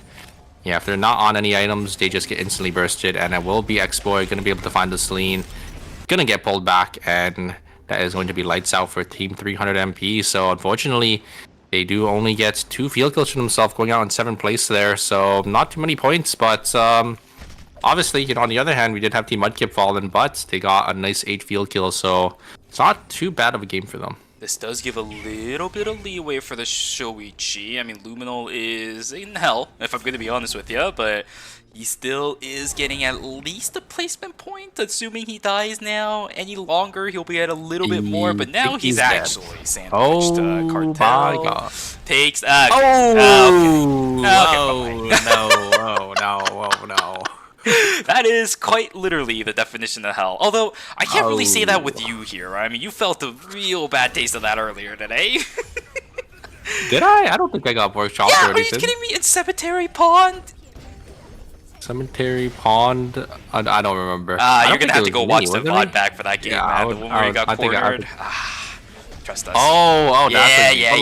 yeah, if they're not on any items, they just get instantly bursted, and it will be X-Boy going to be able to find the Celine. Going to get pulled back, and that is going to be lights out for Team 300 MP, so unfortunately, they do only get 2 field kills for themselves, going out in 7th place there, so not too many points, but obviously, on the other hand, we did have Team Mudkip fallen, but they got a nice 8 field kills, so it's not too bad of a game for them. This does give a little bit of leeway for the Shoichi. I mean, Luminal is in hell, if I'm going to be honest with you, but he still is getting at least a placement point, assuming he dies now any longer. He'll be at a little bit more, but now he's actually sandwiched. Cartel my God. takes... No, no. That is quite literally the definition of hell. Although, I can't really say that with you here. Right? I mean, you felt a real bad taste of that earlier today. Did I? I don't think I got workshop or anything. Are you kidding me? In Cemetery Pond? Cemetery Pond? I don't remember. You're gonna have to go watch the VOD back for that game, man. The one where you got cornered. Trust us. Oh, that's yeah.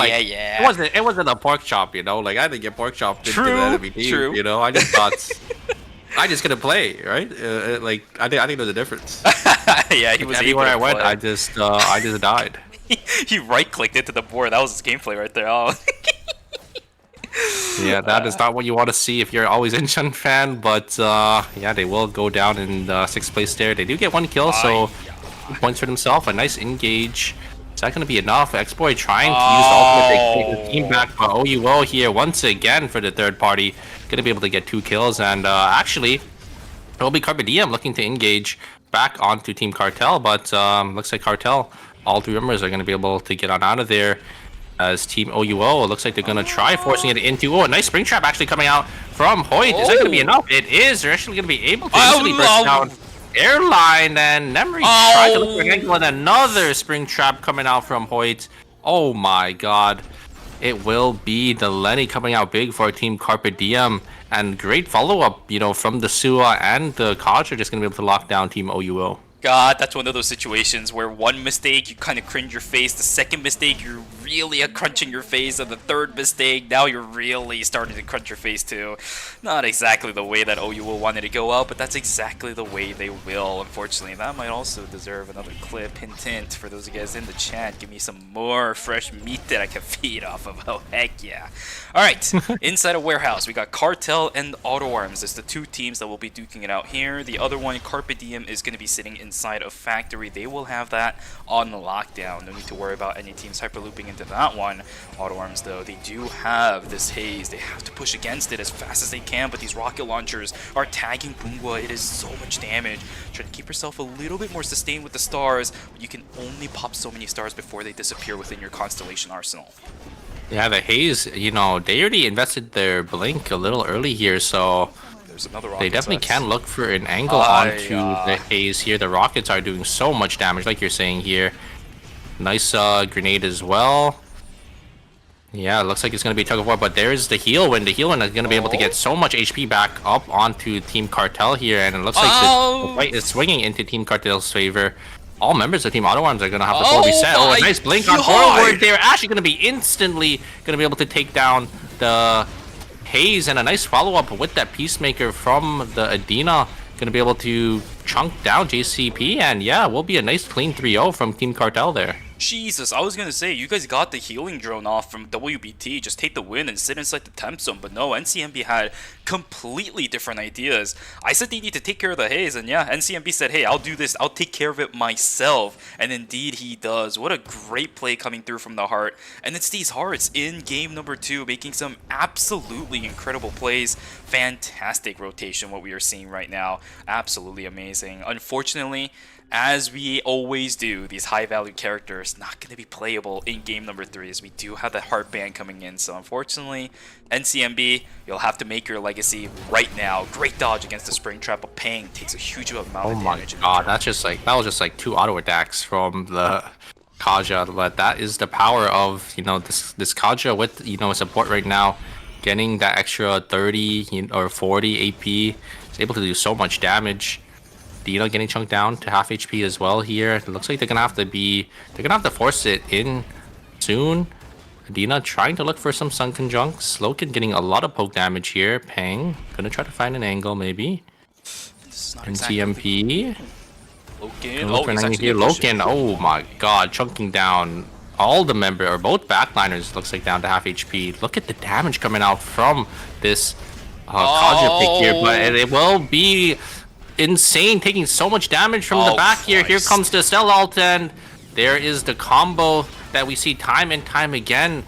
It wasn't a pork chop, Like, I didn't get pork chopped into the enemy team, True. I just thought... I just couldn't play, right? I think there's a difference. Yeah, he was everywhere able to I went. play. I just died. He right-clicked into the board. That was his gameplay right there. Oh. Yeah, that is not what you want to see if you're always in Shun fan. But yeah, they will go down in 6th place there. They do get 1 kill, so 2 points for themselves. A nice engage. Is that going to be enough? X-Boy trying to use the ultimate to take the team back, but OUO here once again for the third party. gonna be able to get 2 kills, and actually, it'll be Carpe Diem looking to engage back onto Team Cartel, but looks like Cartel, all 3 members are gonna be able to get on out of there. As Team OUO, it looks like they're gonna try forcing it into. Oh, a nice spring trap actually coming out from Hoyt. Is that gonna be enough? It is. They're actually gonna be able to easily burst down Airline, and Nemri trying to look for an angle, and another spring trap coming out from Hoyt. Oh my god. It will be the Lenny coming out big for Team Carpe Diem, and great follow-up, you know, from the Sua and the Kaj are just gonna be able to lock down Team OUO. God, that's one of those situations where one mistake, you kind of cringe your face. The second mistake, you're really crunching your face. And the third mistake, now you're really starting to crunch your face too. Not exactly the way that OUO wanted to go out, but that's exactly the way they will. Unfortunately, that might also deserve another clip. Hint, hint, for those of you guys in the chat, give me some more fresh meat that I can feed off of. Oh, heck yeah. Alright, inside a warehouse, we got Cartel and Auto Arms. It's the 2 teams that will be duking it out here. The other one, Carpe Diem, is going to be sitting inside a factory. They will have that on lockdown. No need to worry about any teams hyperlooping into that one. Auto Arms, though, they do have this haze. They have to push against it as fast as they can, but these rocket launchers are tagging Bungwa. It is so much damage. Try to keep yourself a little bit more sustained with the stars, but you can only pop so many stars before they disappear within your Constellation arsenal. Yeah, the haze, you know, they already invested their blink a little early here, so they definitely can look for an angle onto the haze here. The rockets are doing so much damage, like you're saying here. Nice grenade as well. Yeah, it looks like it's going to be a tug of war, but there's the heal win. The heal win is going to be able to get so much HP back up onto Team Cartel here, and it looks like the fight is swinging into Team Cartel's favor. All members of Team Auto Arms are going to have to full reset. Oh, a nice blink on forward. They're actually going to be instantly going to be able to take down the haze, and a nice follow-up with that Peacemaker from the Adina. Going to be able to chunk down JCP, and yeah, will be a nice clean 3-0 from Team Cartel there. Jesus, I was gonna say, you guys got the healing drone off from WBT, just take the win and sit inside the temp zone, but no, NCMB had completely different ideas. I said they need to take care of the haze, and yeah, NCMB said, hey, I'll do this, I'll take care of it myself, and indeed he does. What a great play coming through from the Heart, and it's these Hearts in game number 2 making some absolutely incredible plays. Fantastic rotation, what we are seeing right now, absolutely amazing. Unfortunately, as we always do, these high-value characters not going to be playable in game number 3, as we do have the Heart ban coming in. So unfortunately, NCMB, you'll have to make your legacy right now. Great dodge against the Spring Trap, but Pang takes a huge amount of damage. Oh my god, that's just like, that was just like 2 auto attacks from the Kaja. But that is the power of, you know, this Kaja with, you know, support right now, getting that extra 30 or 40 AP. Is able to do so much damage. Dino getting chunked down to half HP as well here. It looks like they're gonna have to force it in soon. Dina trying to look for some Sun Conjuncts. Loken getting a lot of poke damage here. Pang gonna try to find an angle maybe. NCMP. Loken, oh my god, chunking down all the member or both backliners. Looks like down to half HP. Look at the damage coming out from this Kaja pick here, but it will be insane, taking so much damage from the back here. Here comes the Stella ult, and there is the combo that we see time and time again.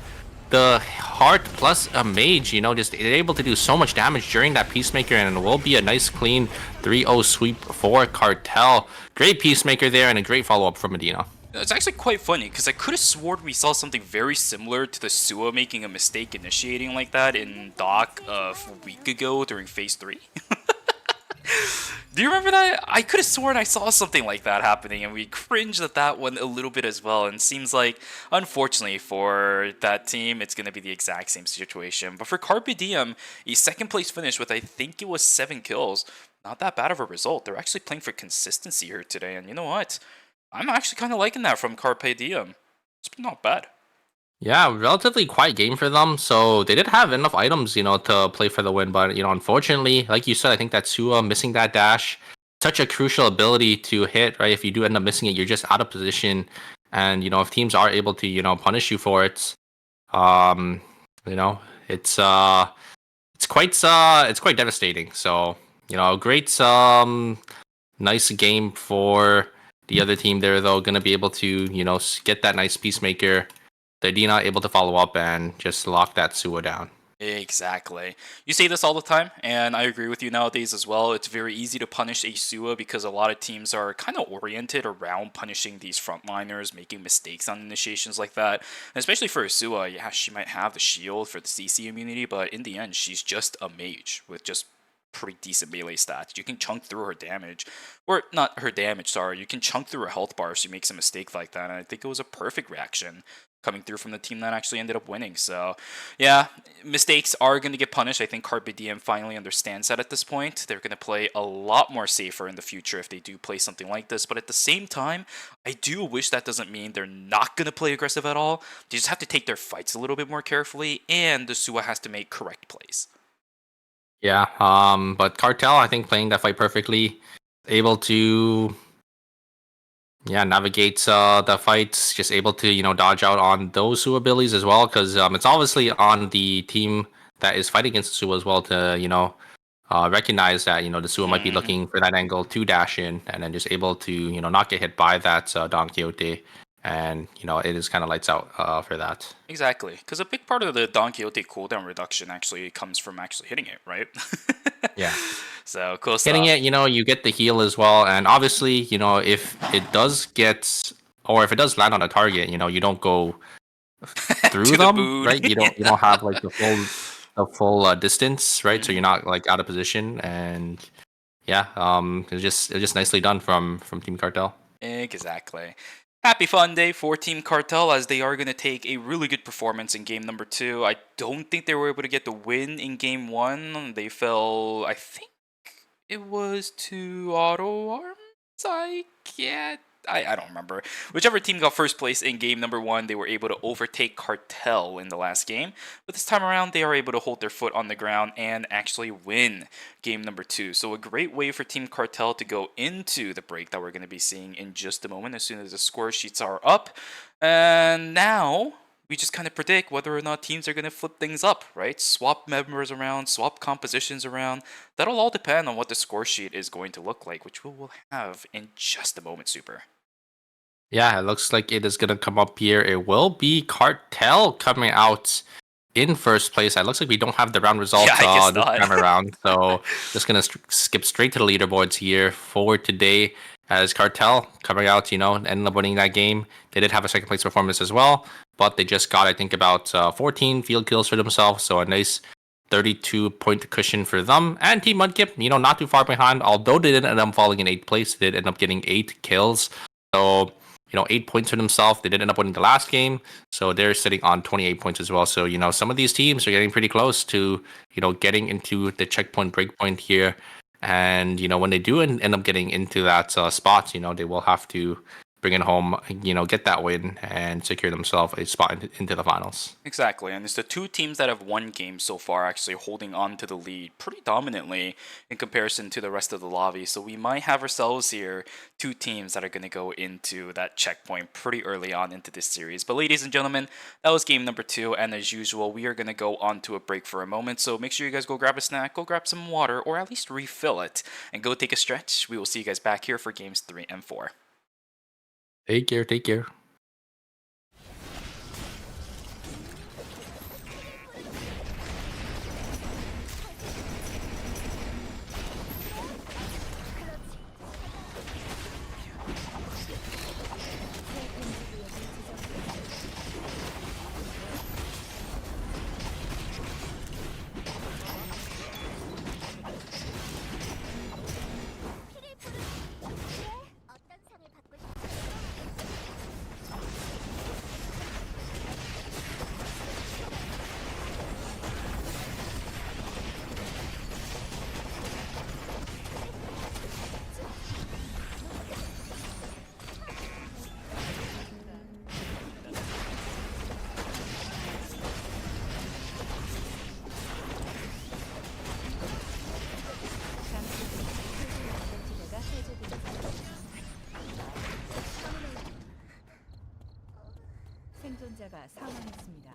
The Heart plus a Mage, you know, just able to do so much damage during that Peacemaker, and it will be a nice clean 3-0 sweep for Cartel. Great Peacemaker there, and a great follow-up from Medina. It's actually quite funny, because I could have sworn we saw something very similar to the Sua making a mistake initiating like that in Doc a week ago during Phase 3. Do you remember that? I could have sworn I saw something like that happening, and we cringed at that one a little bit as well. And it seems like, unfortunately for that team, it's going to be the exact same situation. But for Carpe Diem, a second place finish with, I think it was 7 kills. Not that bad of a result. They're actually playing for consistency here today. And you know what? I'm actually kind of liking that from Carpe Diem. It's not bad. Yeah, relatively quiet game for them. So they did have enough items, you know, to play for the win. But, you know, unfortunately, like you said, I think that Sua missing that dash, such a crucial ability to hit, right? If you do end up missing it, you're just out of position. And, you know, if teams are able to, you know, punish you for it, you know, it's quite devastating. So, you know, great, nice game for the other team there, though. Going to be able to, you know, get that nice Peacemaker. The Dina able to follow up and just lock that Sua down. Exactly. You say this all the time, and I agree with you nowadays as well. It's very easy to punish a Sua because a lot of teams are kind of oriented around punishing these frontliners, making mistakes on initiations like that. And especially for a Sua, yeah, she might have the shield for the CC immunity, but in the end, she's just a mage with just pretty decent melee stats. You can chunk through her damage, or not her damage, sorry. You can chunk through her health bar if she makes a mistake like that, and I think it was a perfect reaction coming through from the team that actually ended up winning. So, yeah, mistakes are going to get punished. I think Carpe Diem finally understands that at this point. They're going to play a lot more safer in the future if they do play something like this. But at the same time, I do wish that doesn't mean they're not going to play aggressive at all. They just have to take their fights a little bit more carefully, and the Sua has to make correct plays. Yeah, but Cartel, I think, playing that fight perfectly, able to navigate the fights, just able to dodge out on those Sua abilities as well, because it's obviously on the team that is fighting against the Sua as well to recognize that the Sua might be looking for that angle to dash in, and then just able to not get hit by that Don Quixote, and it is kind of lights out for that. Exactly, because a big part of the Don Quixote cooldown reduction actually comes from actually hitting it, right? Yeah. So cool stuff. Hitting it, you get the heal as well, and obviously, if it does get, or if it does land on a target, you don't go through To the them, boot. right? You don't have like the full distance, right? So you're not like out of position, and yeah, it was just nicely done from Team Cartel. Exactly. Happy fun day for Team Cartel as they are going to take a really good performance in game number 2. I don't think they were able to get the win in game 1. They fell, I think it was to Auto Arms. I don't remember. Whichever team got first place in game number 1, they were able to overtake Cartel in the last game. But this time around, they are able to hold their foot on the ground and actually win game number 2. So a great way for Team Cartel to go into the break that we're going to be seeing in just a moment as soon as the score sheets are up. And now we just kind of predict whether or not teams are going to flip things up, right? Swap members around, swap compositions around. That'll all depend on what the score sheet is going to look like, which we will have in just a moment, Super. Yeah, it looks like it is going to come up here. It will be Cartel coming out in first place. It looks like we don't have the round results this time around. So just going to skip straight to the leaderboards here for today. As Cartel coming out, ended up winning that game. They did have a second place performance as well, but they just got, I think, about 14 field kills for themselves. So a nice 32-point cushion for them. And Team Mudkip, not too far behind. Although they didn't end up falling in 8th place, they did end up getting 8 kills. So 8 points for themselves. They did end up winning the last game, so they're sitting on 28 points as well. So some of these teams are getting pretty close to getting into the checkpoint breakpoint here. And when they do end up getting into that spot, they will have to bring it home, get that win and secure themselves a spot into the finals. Exactly, and it's the two teams that have won games so far actually holding on to the lead pretty dominantly in comparison to the rest of the lobby. So we might have ourselves here two teams that are going to go into that checkpoint pretty early on into this series. But ladies and gentlemen, that was game number 2, and as usual, we are going to go on to a break for a moment. So make sure you guys go grab a snack, go grab some water, or at least refill it, and go take a stretch. We will see you guys back here for games 3 and 4. Take care. 생존자가 사망했습니다.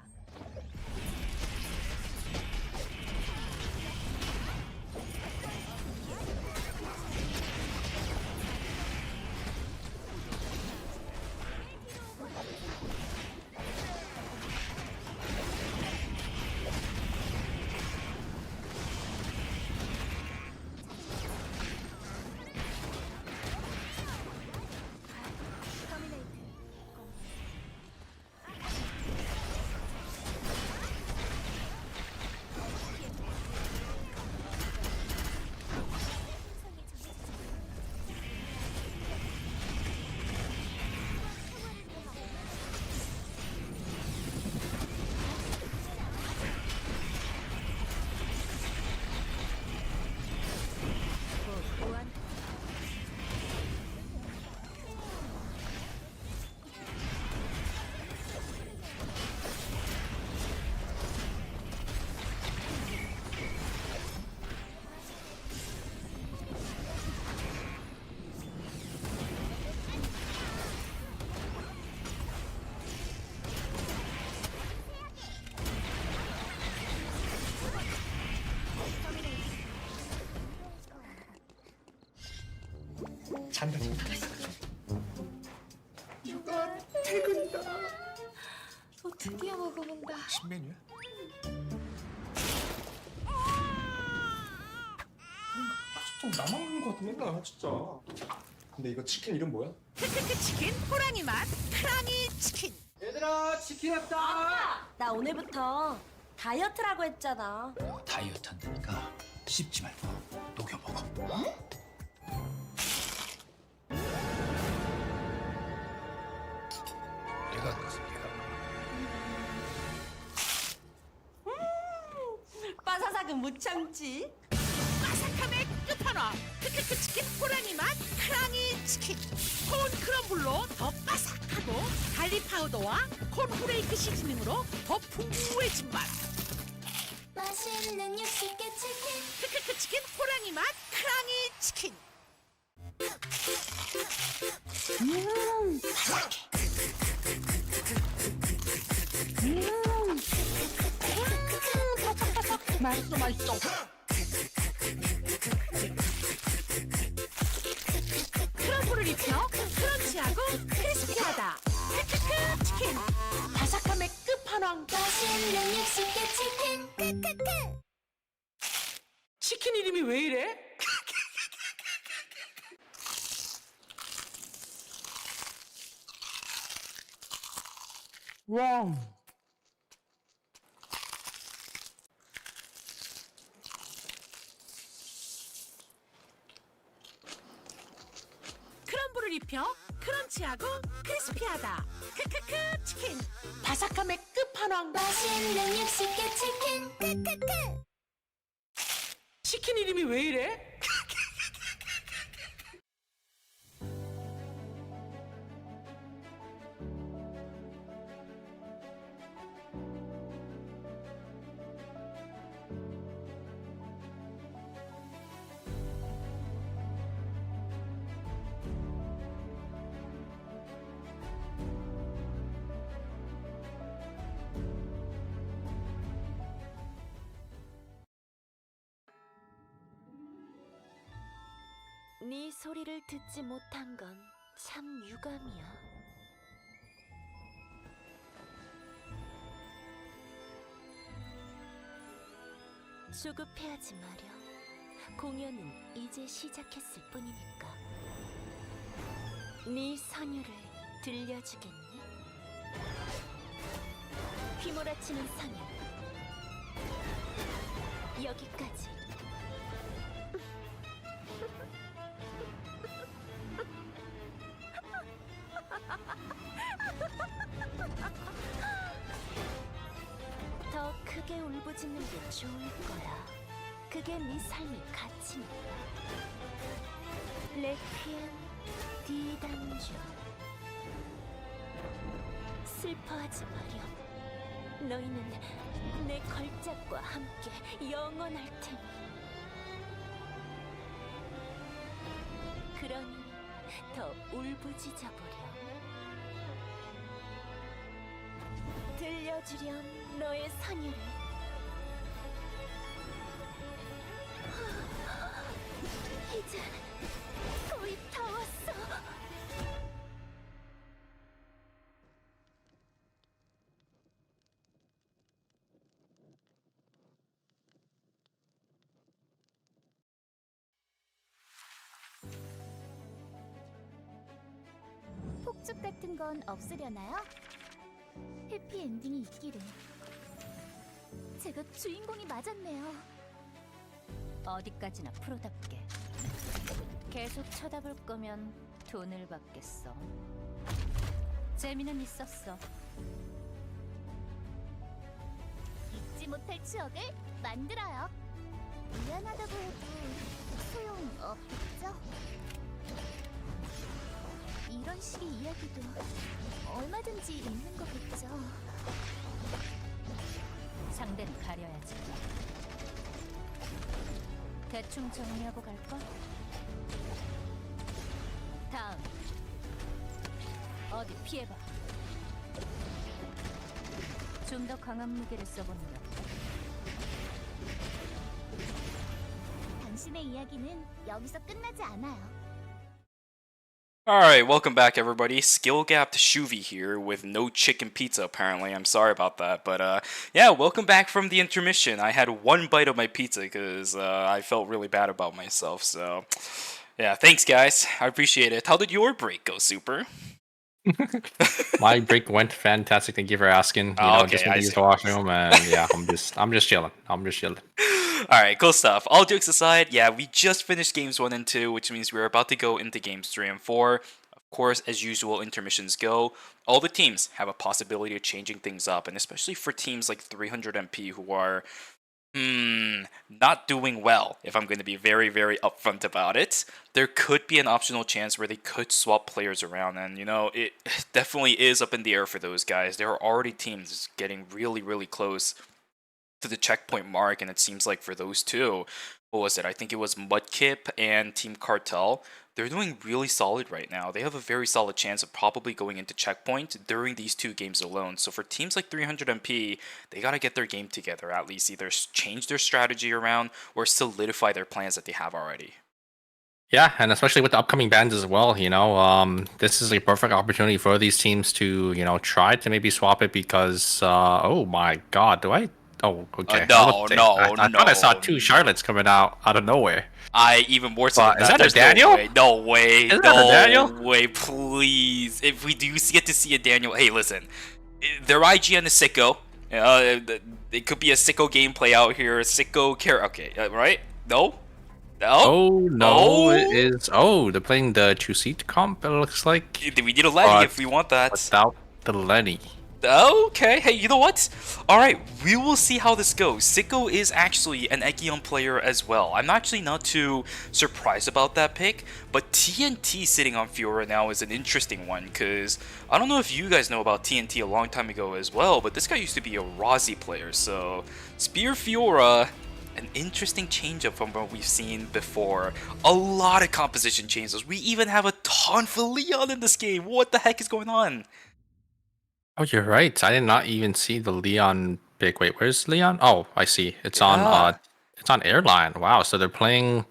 잔다. 드디어 먹어본다. 신메뉴야? 맛이 좀 나만 먹는 것 같아 맨날 진짜. 근데 이거 치킨 이름 뭐야? 크크크 치킨 호랑이 맛 크랑이 치킨. 얘들아 치킨 왔다. 나 오늘부터 다이어트라고 했잖아. 다이어트 한다니까 씹지 말고 녹여 먹어. 얘가 빠사삭은 못 참지. 바삭함의 끝판왕 크크크 치킨 호랑이 맛 크랑이 치킨. 콘 크럼블로 더 바삭하고 갈릭 파우더와 콘 후레이크 시즈닝으로 더 풍부해진 맛. 맛있는 육식계 치킨 크크크 치킨 호랑이 맛 크랑이 치킨. 맛있어 맛있어. 크럼블을 입혀 크런치하고 크리스피하다. 크크크 치킨. 바삭함의 끝판왕. 맛있는 육식계 치킨 크크크 치킨 이름이 왜 이래? 와. 크럼블을 입혀 크런치하고 크리스피하다. 크크크 치킨. 바삭함의 끝판왕. 맛있는 육식계 치킨 크크크 치킨 이름이 왜 이래? 네 소리를 듣지 못한 건 참 유감이야. 조급해하지 마렴. 공연은 이제 시작했을 뿐이니까. 네 선율을 들려주겠니? 휘몰아치는 선율. 여기까지. 더 크게 울부짖는 게 좋을 거야. 그게 네 삶의 가치니까. 레퀴엠 디단주. 슬퍼하지 마렴. 너희는 내 걸작과 함께 영원할 테니. 그러니 더 울부짖어 보렴. 들려주렴 너의 선율을. 이제 거의 다 왔어. 폭죽 같은 건 없으려나요? 해피엔딩이 있기를. 제가 주인공이 맞았네요. 어디까지나 프로답게. 계속 쳐다볼 거면 돈을 받겠어. 재미는 있었어. 잊지 못할 추억을 만들어요. 미안하다고 해도 소용없겠죠? 이런 식의 이야기도 얼마든지 있는 거겠죠. 상대는 가려야지. 대충 정리하고 갈까? 다음. 어디 피해봐. 좀 더 강한 무게를 써보는 게 어때? 당신의 이야기는 여기서 끝나지 않아요. Alright, welcome back everybody. Skill gapped Shuvi here with no chicken pizza apparently. I'm sorry about that, but yeah, welcome back from the intermission. I had one bite of my pizza because I felt really bad about myself, so yeah, thanks guys. I appreciate it. How did your break go, Super? My break went fantastic. Thank you for asking. You Oh, know, okay, just went I to use see. the washroom, and yeah, I'm just chilling. I'm just chilling. Alright, cool stuff. All jokes aside, yeah, we just finished games 1 and 2, which means we're about to go into games 3 and 4. Of course, as usual, intermissions go. All the teams have a possibility of changing things up, and especially for teams like 300 MP who are, not doing well, if I'm going to be very, very upfront about it. There could be an optional chance where they could swap players around, and you know, it definitely is up in the air for those guys. There are already teams getting really, really close to the checkpoint mark, and it seems like for those two, what was it? I think it was Mudkip and Team Cartel. They're doing really solid right now. They have a very solid chance of probably going into checkpoint during these 2 games alone. So for teams like 300 MP, they gotta get their game together, at least either change their strategy around or solidify their plans that they have already. Yeah, and especially with the upcoming bans as well, you know, this is a perfect opportunity for these teams to, you know, try to maybe swap it because, oh my god, do I? Oh, okay. No, no, I thought I saw no. 2 Charlottes coming out of nowhere. I even more so than Is that a There's Daniel? No way. Is that a Daniel? No way, please. If we do get to see a Daniel, hey, listen, their IGN is sicko. It could be a sicko gameplay out here. A sicko care. Okay, right? No. Oh no, Oh. it is. Oh, they're playing the 2-seat comp. It looks like We need a Lenny if we want that. without the Lenny. Okay, hey, you know what? Alright, we will see how this goes. Sicko is actually an Ekion player as well. I'm actually not too surprised about that pick, but TNT sitting on Fiora now is an interesting one, because I don't know if you guys know about TNT a long time ago as well, but this guy used to be a Rozzy player, so Spear Fiora, an interesting change-up from what we've seen before. A lot of composition changes. We even have a ton for Leon in this game. What the heck is going on? Oh, you're right. I did not even see the Leon pick. Wait, where's Leon? Oh, I see. It's on airline. Wow, so they're playing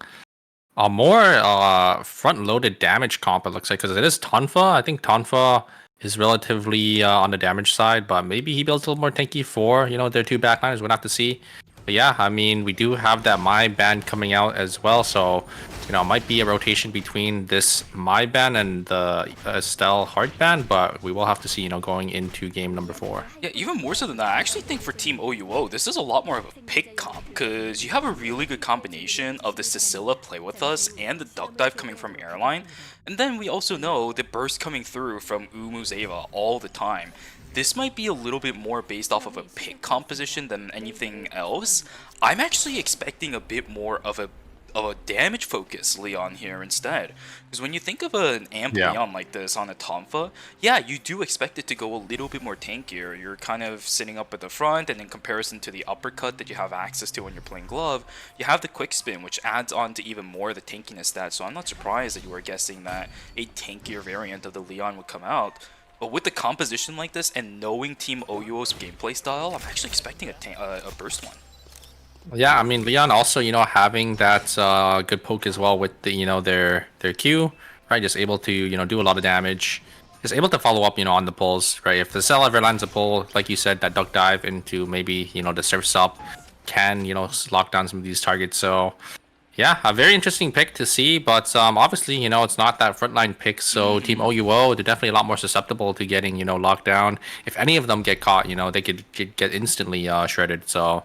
a more front-loaded damage comp, it looks like, because it is Tonfa. I think Tonfa is relatively on the damage side, but maybe he builds a little more tanky for, you know, their 2 backliners. We'll have to see. But yeah, I mean, we do have that My band coming out as well, so, you know, it might be a rotation between this My band and the Estelle Hart band, but we will have to see, you know, going into game number 4. Yeah, even more so than that, I actually think for Team OUO, this is a lot more of a pick comp, because you have a really good combination of the Cecilia Play With Us and the Duck Dive coming from Airline, and then we also know the burst coming through from Umuzeva all the time. This might be a little bit more based off of a pick composition than anything else. I'm actually expecting a bit more of a damage focus Leon here instead. Because when you think of an amp Leon like this on a Tonfa, yeah, you do expect it to go a little bit more tankier. You're kind of sitting up at the front, and in comparison to the uppercut that you have access to when you're playing glove, you have the quick spin, which adds on to even more of the tankiness stat. So I'm not surprised that you were guessing that a tankier variant of the Leon would come out. But with the composition like this and knowing Team OUO's gameplay style, I'm actually expecting a burst one. Yeah, I mean, Leon also, you know, having that good poke as well with the, you know, their Q, right? Just able to, you know, do a lot of damage. Just able to follow up, you know, on the pulls, right? If the cell ever lands a pull, like you said, that duck dive into maybe, you know, the surf up can, you know, lock down some of these targets. So yeah, a very interesting pick to see, but obviously, you know, it's not that frontline pick, so Team OUO, they're definitely a lot more susceptible to getting, you know, locked down. If any of them get caught, you know, they could get instantly shredded, so,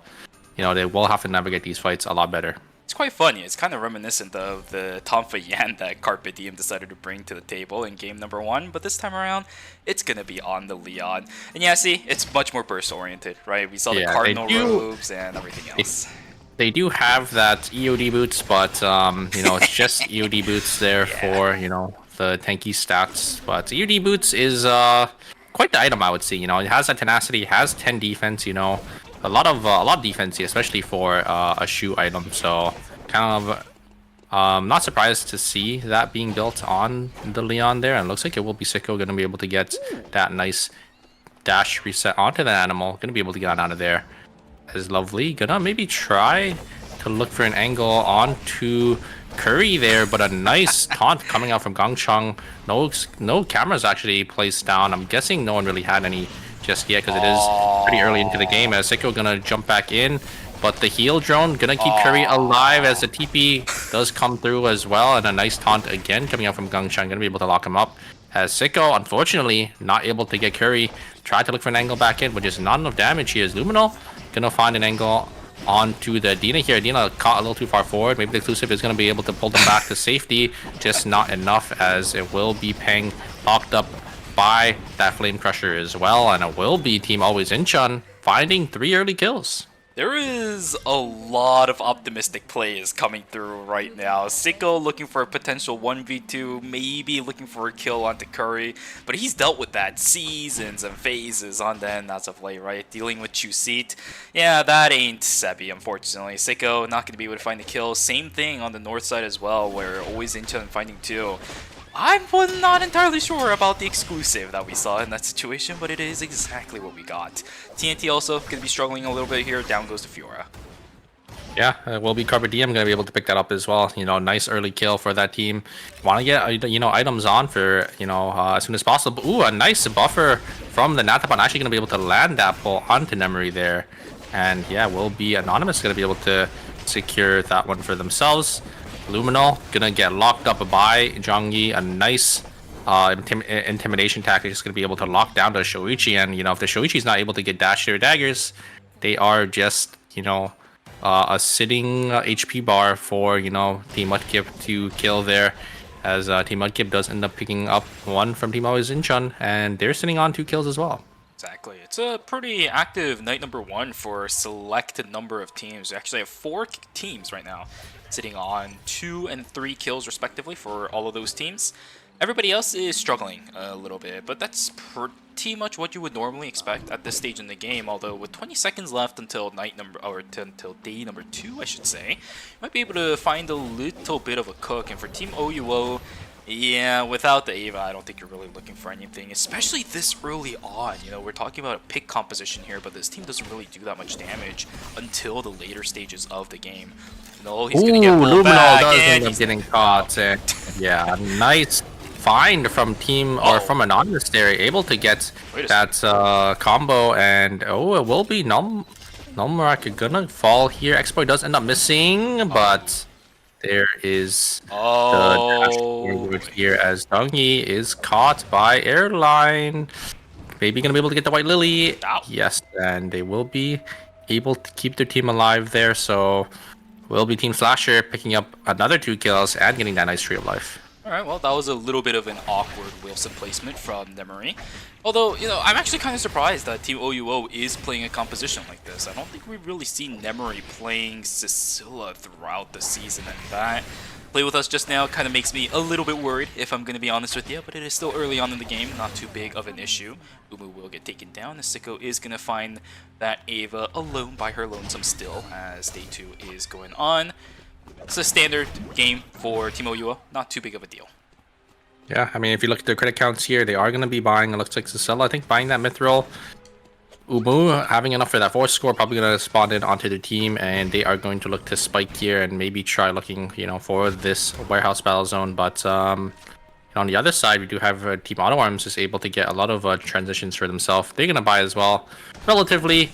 you know, they will have to navigate these fights a lot better. It's quite funny. It's kind of reminiscent of the Tonfa Yan that Carpe Diem decided to bring to the table in game number 1, but this time around, it's going to be on the Leon. And yeah, see, it's much more burst-oriented, right? We saw the Cardinal robes and everything else. They do have that EOD boots, but, you know, it's just EOD boots there for, you know, the tanky stats. But EOD boots is quite the item, I would say. You know, it has that tenacity, has 10 defense, you know, a lot of defense, especially for a shoe item. So kind of not surprised to see that being built on the Leon there. And it looks like it will be Sicko going to be able to get that nice dash reset onto the animal. Going to be able to get out of there. Is Lovely gonna maybe try to look for an angle onto Curry there, but a nice taunt coming out from Gangchang. No cameras actually placed down. I'm guessing no one really had any just yet because it is pretty early into the game. As Sicko gonna jump back in, but the heal drone gonna keep Curry alive as the TP does come through as well, and a nice taunt again coming out from Gangchang, gonna be able to lock him up. As Sicko, unfortunately, not able to get Curry. Tried to look for an angle back in, but just not enough damage here. Is Luminal gonna find an angle onto the Dina here. Dina caught a little too far forward. Maybe the exclusive is going to be able to pull them back to safety. Just not enough, as it will be Peng locked up by that Flame Crusher as well. And it will be Team Always Incheon finding 3 early kills. There is a lot of optimistic plays coming through right now. Sicko looking for a potential 1v2, maybe looking for a kill onto Curry, but he's dealt with that seasons and phases on the end as of late, right? Dealing with Chuseat. Yeah, that ain't Sebi, unfortunately. Sicko not going to be able to find the kill. Same thing on the north side as well, where Always Incheon finding 2. I was not entirely sure about the exclusive that we saw in that situation, but it is exactly what we got. TNT also going to be struggling a little bit here. Down goes to Fiora. Yeah, will be Carpe Diem going to be able to pick that up as well. You know, nice early kill for that team. Want to get, you know, items on for, you know, as soon as possible. Ooh, a nice buffer from the Natapon. Actually going to be able to land that pull onto Nemery there. And yeah, will be Anonymous going to be able to secure that one for themselves. Luminal gonna get locked up by Zhangyi. A nice intimidation tactic is gonna be able to lock down the Shoichi, and you know, if the Shoichi's not able to get dash their daggers, they are just, you know, a sitting HP bar for, you know, Team Mudkip to kill there, as Team Mudkip does end up picking up 1 from Team Always Incheon, and they're sitting on 2 kills as well. Exactly. It's a pretty active night number 1 for a selected number of teams. We actually have 4 teams right now sitting on 2 and 3 kills respectively for all of those teams. Everybody else is struggling a little bit, but that's pretty much what you would normally expect at this stage in the game. Although with 20 seconds left until until day number 2, I should say, you might be able to find a little bit of a cook. And for Team OUO, yeah, without the Ava, I don't think you're really looking for anything, especially this early on. You know, we're talking about a pick composition here, but this team doesn't really do that much damage until the later stages of the game. No, he's gonna get pulled back, does and end up getting caught. Yeah, nice find from Team or from Anonymous there, able to get that combo, and it will be Nomrak gonna fall here. X-Boy does end up missing, but there is the dash forward here as Dongyi is caught by Airline. Maybe gonna be able to get the White Lily. Yes, and they will be able to keep their team alive there. So will be Team Slasher picking up another 2 kills and getting that nice Tree of Life. Alright, well, that was a little bit of an awkward Wilson placement from Nemery. Although, you know, I'm actually kind of surprised that Team OUO is playing a composition like this. I don't think we've really seen Nemery playing Scylla throughout the season, and that play with us just now kind of makes me a little bit worried, if I'm going to be honest with you, but it is still early on in the game, not too big of an issue. Umu will get taken down, and Sicko is going to find that Ava alone by her lonesome still, as day 2 is going on. It's a standard game for Team OUO, not too big of a deal. Yeah, I mean, if you look at their credit counts here, they are going to be buying, it looks like Scylla, I think, buying that Mithril. Umu having enough for that 4th score, probably going to spawn in onto their team, and they are going to look to spike here and maybe try looking, you know, for this warehouse battle zone. But on the other side, we do have Team Auto Arms is able to get a lot of transitions for themselves. They're going to buy as well. Relatively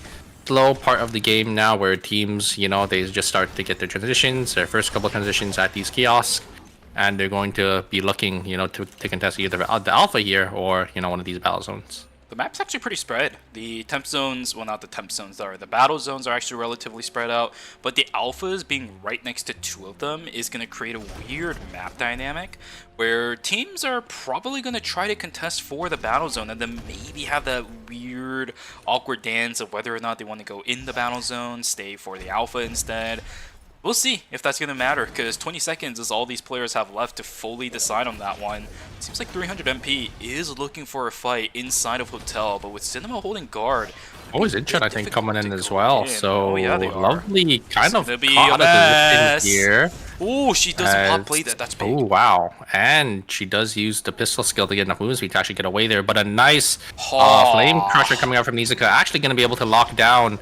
slow part of the game now, where teams, you know, they just start to get their transitions, their first couple transitions at these kiosks, and they're going to be looking, you know, to contest either the alpha here or, you know, one of these battle zones. The map's actually pretty spread. The temp zones, well, not the temp zones, the battle zones are actually relatively spread out, but the alphas being right next to 2 of them is going to create a weird map dynamic where teams are probably going to try to contest for the battle zone and then maybe have that weird awkward dance of whether or not they want to go in the battle zone, stay for the alpha instead. We'll see if that's going to matter, because 20 seconds is all these players have left to fully decide on that one. It seems like 300 MP is looking for a fight inside of Hotel, but with Cinema holding guard... Always Incheon, I think, coming in as well, so oh, yeah, they lovely kind of caught a position here. Oh, she doesn't pop play that, that's big. Oh, wow, and she does use the pistol skill to get enough movement speed to actually get away there, but a nice Flame Crusher coming out from Nizuka, actually going to be able to lock down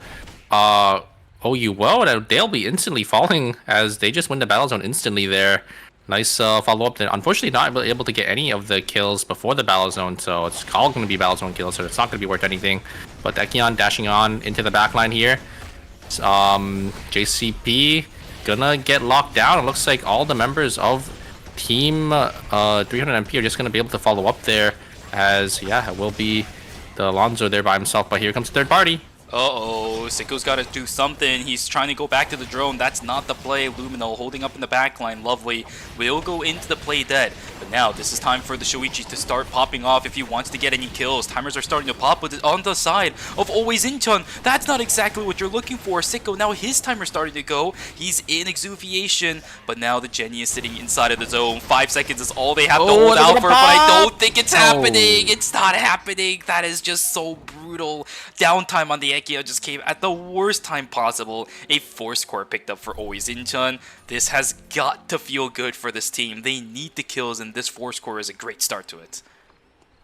OU well. They'll be instantly falling as they just win the battle zone instantly there. Nice follow-up there. Unfortunately, not able to get any of the kills before the battle zone, so it's all going to be battle zone kills, so it's not going to be worth anything. But Ekion dashing on into the backline here. JCP gonna get locked down. It looks like all the members of Team 300MP are just going to be able to follow up there as, yeah, it will be the Alonzo there by himself, but here comes the third party. Uh-oh, Sicko's got to do something. He's trying to go back to the drone. That's not the play. Lumino holding up in the backline. Lovely. Will go into the play dead. But now this is time for the Shoichi to start popping off if he wants to get any kills. Timers are starting to pop, but on the side of Always Incheon, that's not exactly what you're looking for. Sicko, now his timer starting to go. He's in exuviation, but now the Jenny is sitting inside of the zone. 5 seconds is all they have to hold out for, but I don't think it's happening. It's not happening. That is just so brutal. Downtime on the Ekia just came at the worst time possible. A 4-score picked up for Always Incheon. This has got to feel good for this team. They need the kills, and this 4-score is a great start to it.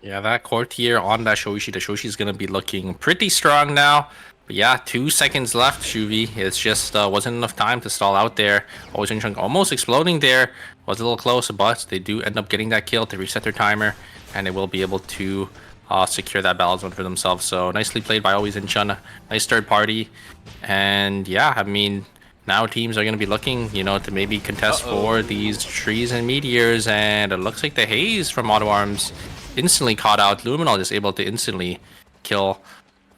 Yeah, that core tier on that Shoichi. The Shoichi is going to be looking pretty strong now. But yeah, 2 seconds left, Shuvi. It's just wasn't enough time to stall out there. Always Incheon almost exploding there. Was a little close, but they do end up getting that kill to reset their timer, and they will be able to secure that battle zone for themselves. So nicely played by Always Incheon. Nice third party. And yeah, I mean, now teams are going to be looking, you know, to maybe contest for these trees and meteors. And it looks like the Haze from Auto Arms instantly caught out. Luminal is able to instantly kill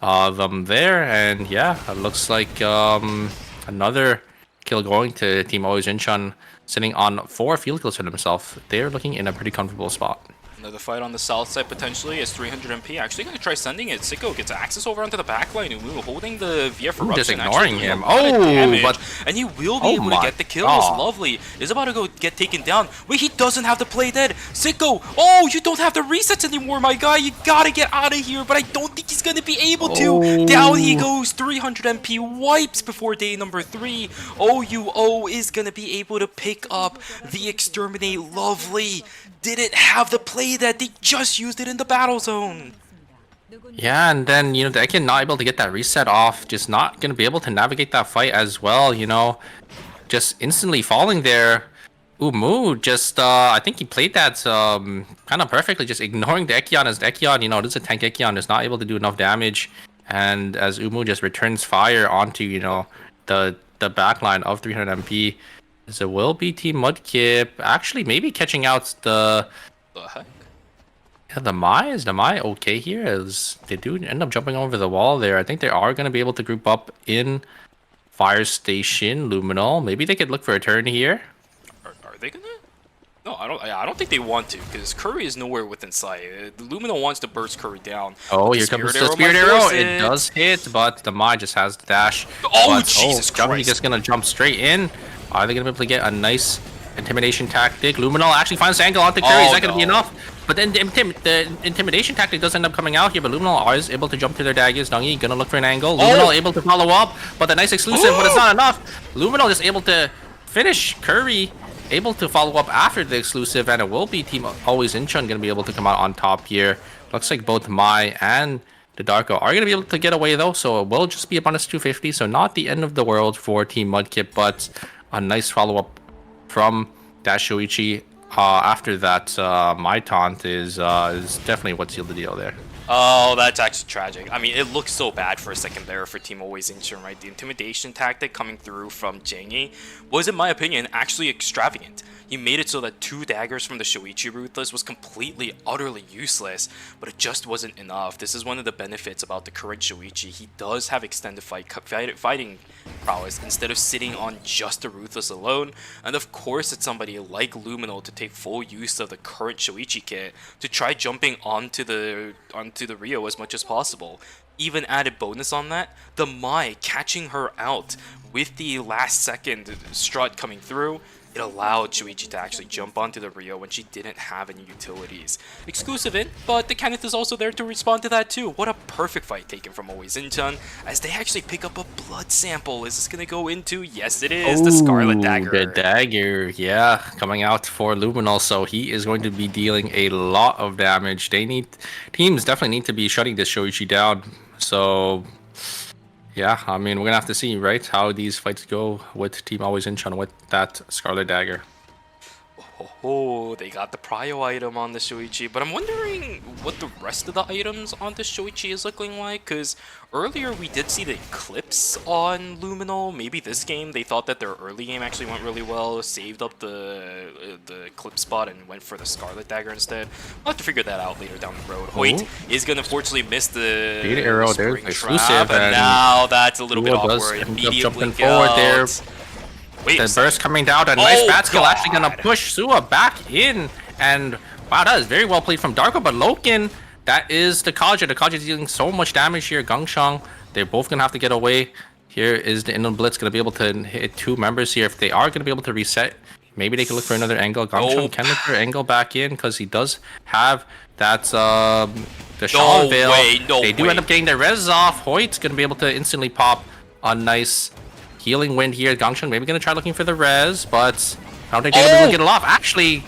them there. And yeah, it looks like another kill going to Team Always Incheon, sitting on 4 field kills for themselves. They're looking in a pretty comfortable spot. Another fight on the south side potentially as 300MP actually going to try sending it. Sicko gets access over onto the backline. Umu holding the VF eruption. Just ignoring him. But and he will be able to get the kills. Lovely. Is about to go get taken down. Wait, he doesn't have to play dead. Sicko, oh, you don't have the resets anymore, my guy. You gotta get out of here. But I don't think he's gonna be able to. Down he goes. 300MP wipes before day number 3. OUO is gonna be able to pick up the exterminate. Lovely. Didn't have the play that they just used it in the battle zone. Yeah, and then, you know, the Ekin not able to get that reset off, just not going to be able to navigate that fight as well, you know, just instantly falling there. Umu just, I think he played that kind of perfectly, just ignoring the Ekion as the Ekion, you know, this is a tank Ekion, is not able to do enough damage. And as Umu just returns fire onto, you know, the backline of 300MP, so it will be Team Mudkip actually maybe catching out the heck? Yeah, the Mai. Is the Mai okay here? As they do end up jumping over the wall there. I think they are going to be able to group up in Fire Station Luminal. Maybe they could look for a turn here. Are they gonna? No, I don't think they want to, because Curry is nowhere within sight. Luminal wants to burst Curry down. Oh, here comes the Spirit Arrow. It does hit, but the Mai just has the dash. Oh, Jesus Christ. He's just going to jump straight in. Are they going to be able to get a nice intimidation tactic? Luminal actually finds the angle onto Curry. Is that going to be enough? But then the intimidation tactic does end up coming out here, but Luminal is able to jump to their daggers. Dungy going to look for an angle. Luminal able to follow up, but the nice exclusive, but it's not enough. Luminal is able to finish Curry, able to follow up after the exclusive, and it will be Team Always Incheon going to be able to come out on top here. Looks like both Mai and the Darko are going to be able to get away though, so it will just be a bonus 250, so not the end of the world for Team Mudkip, but a nice follow-up from Shoichi. After that, my taunt is definitely what sealed the deal there. Oh, that's actually tragic. I mean, it looks so bad for a second there for Team Always Incheon, right? The intimidation tactic coming through from Jangyi was, in my opinion, actually extravagant. He made it so that 2 daggers from the Shoichi Ruthless was completely, utterly useless, but it just wasn't enough. This is one of the benefits about the current Shoichi. He does have extended fighting prowess instead of sitting on just the Ruthless alone, and of course it's somebody like Luminal to take full use of the current Shoichi kit to try jumping onto the Rio as much as possible. Even added bonus on that, the Mai catching her out with the last second strut coming through, it allowed Shoichi to actually jump onto the Rio when she didn't have any utilities. Exclusive in, but the Kenneth is also there to respond to that too. What a perfect fight taken from Always Incheon as they actually pick up a blood sample. Is this going to go into? Yes, it is. The Scarlet Dagger. The dagger, yeah, coming out for Luminal, so he is going to be dealing a lot of damage. Teams definitely need to be shutting this Shoichi down. So Yeah, I mean, we're gonna have to see, right, how these fights go with Team Always Incheon with that Scarlet Dagger. Oh, they got the prio item on the Shoichi, but I'm wondering what the rest of the items on the Shoichi is looking like, because earlier we did see the Eclipse on Luminal. Maybe this game they thought that their early game actually went really well, saved up the Eclipse spot and went for the Scarlet Dagger instead. We'll have to figure that out later down the road. Hoyt is going to fortunately miss the Speed arrow, there's spring exclusive, trap, and now that's a little bit Suwa does awkward. end up Immediate jumping blink forward out. there. Wait a The second. burst coming down, a nice Oh, bat skill actually gonna God. push Suwa back in, and wow, that is very well played from Darko, but Loken, that is the Kaja. The Kaja is dealing so much damage here. Gangshang, they're both gonna have to get away. Here is the Inland Blitz gonna be able to hit 2 members here. If they are gonna be able to reset, maybe they can look for another angle. Gangshang can look for an angle back in because he does have that the Shawn Veil. They do end up getting their res off. Hoyt's gonna be able to instantly pop a nice healing wind here. Gangsheng maybe gonna try looking for the res, but I don't think they're gonna be able to get it off. Actually,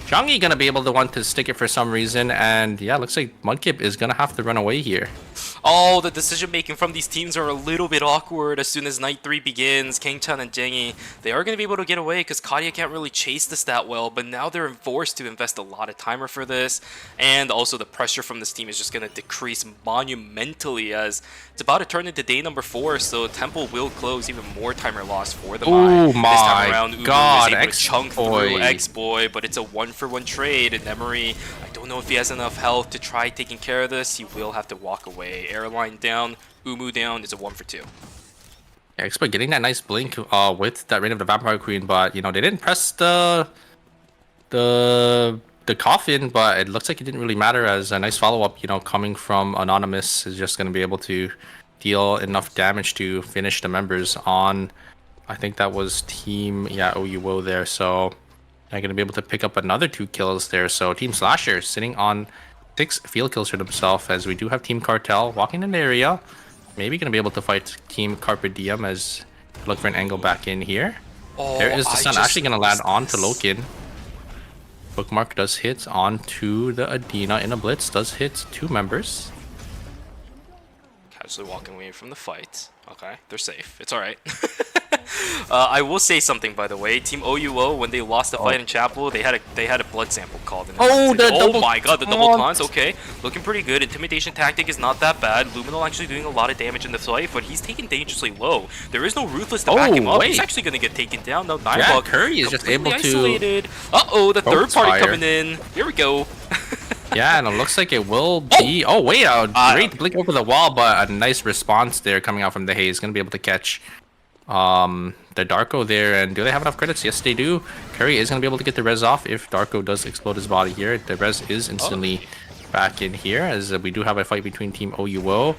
Zhangyi gonna be able to want to stick it for some reason, and yeah, looks like Mudkip is gonna have to run away here. Oh, the decision making from these teams are a little bit awkward as soon as Night 3 begins. Kangchan and Jengi, they are going to be able to get away because Kadia can't really chase this that well, but now they're forced to invest a lot of timer for this, and also the pressure from this team is just going to decrease monumentally as it's about to turn into day number 4, so Temple will close, even more timer loss for the Oh Mai. This time my around, Umu God, is able to chunk X-Boy. through X-Boy, but it's a 1-for-1 trade, and Emery, I don't know if he has enough health to try taking care of this. He will have to walk away. Airline down, Umu down, it's a 1-for-2. Yeah, Expert getting that nice blink with that Reign of the Vampire Queen, but you know they didn't press the coffin, but it looks like it didn't really matter as a nice follow-up, you know, coming from Anonymous is just going to be able to deal enough damage to finish the members on, I think that was Team, yeah, OUO there, so they're going to be able to pick up another 2 kills there. So Team Slasher sitting on 6 field kills for themselves, as we do have Team Cartel walking in the area. Maybe going to be able to fight Team Carpe Diem as look for an angle back in here. Oh, There is the Sun actually going to land onto Loken. Bookmark does hit onto the Adina in a blitz, does hit 2 members. Casually walking away from the fight. Okay, they're safe. It's alright. I will say something, by the way. Team OUO, when they lost the fight in Chapel, they had a blood sample called in. Oh, the double my god, the double taunt. taunts. Okay, looking pretty good. Intimidation tactic is not that bad. Luminal actually doing a lot of damage in the fight, but he's taken dangerously low. There is no Ruthless to back him up. He's wait. actually going to get taken down. No, Yeah, Nirevok Curry is just able to isolated. Uh-oh, the third focus party fire. coming in. Here we go. Yeah, and it looks like it will be... Oh, wait, a great blink over the wall, but a nice response there coming out from the Haze. Going to be able to catch the Darko there. And do they have enough credits? Yes, they do. Curry is going to be able to get the res off if Darko does explode his body here. The res is instantly back in here, as we do have a fight between Team OUO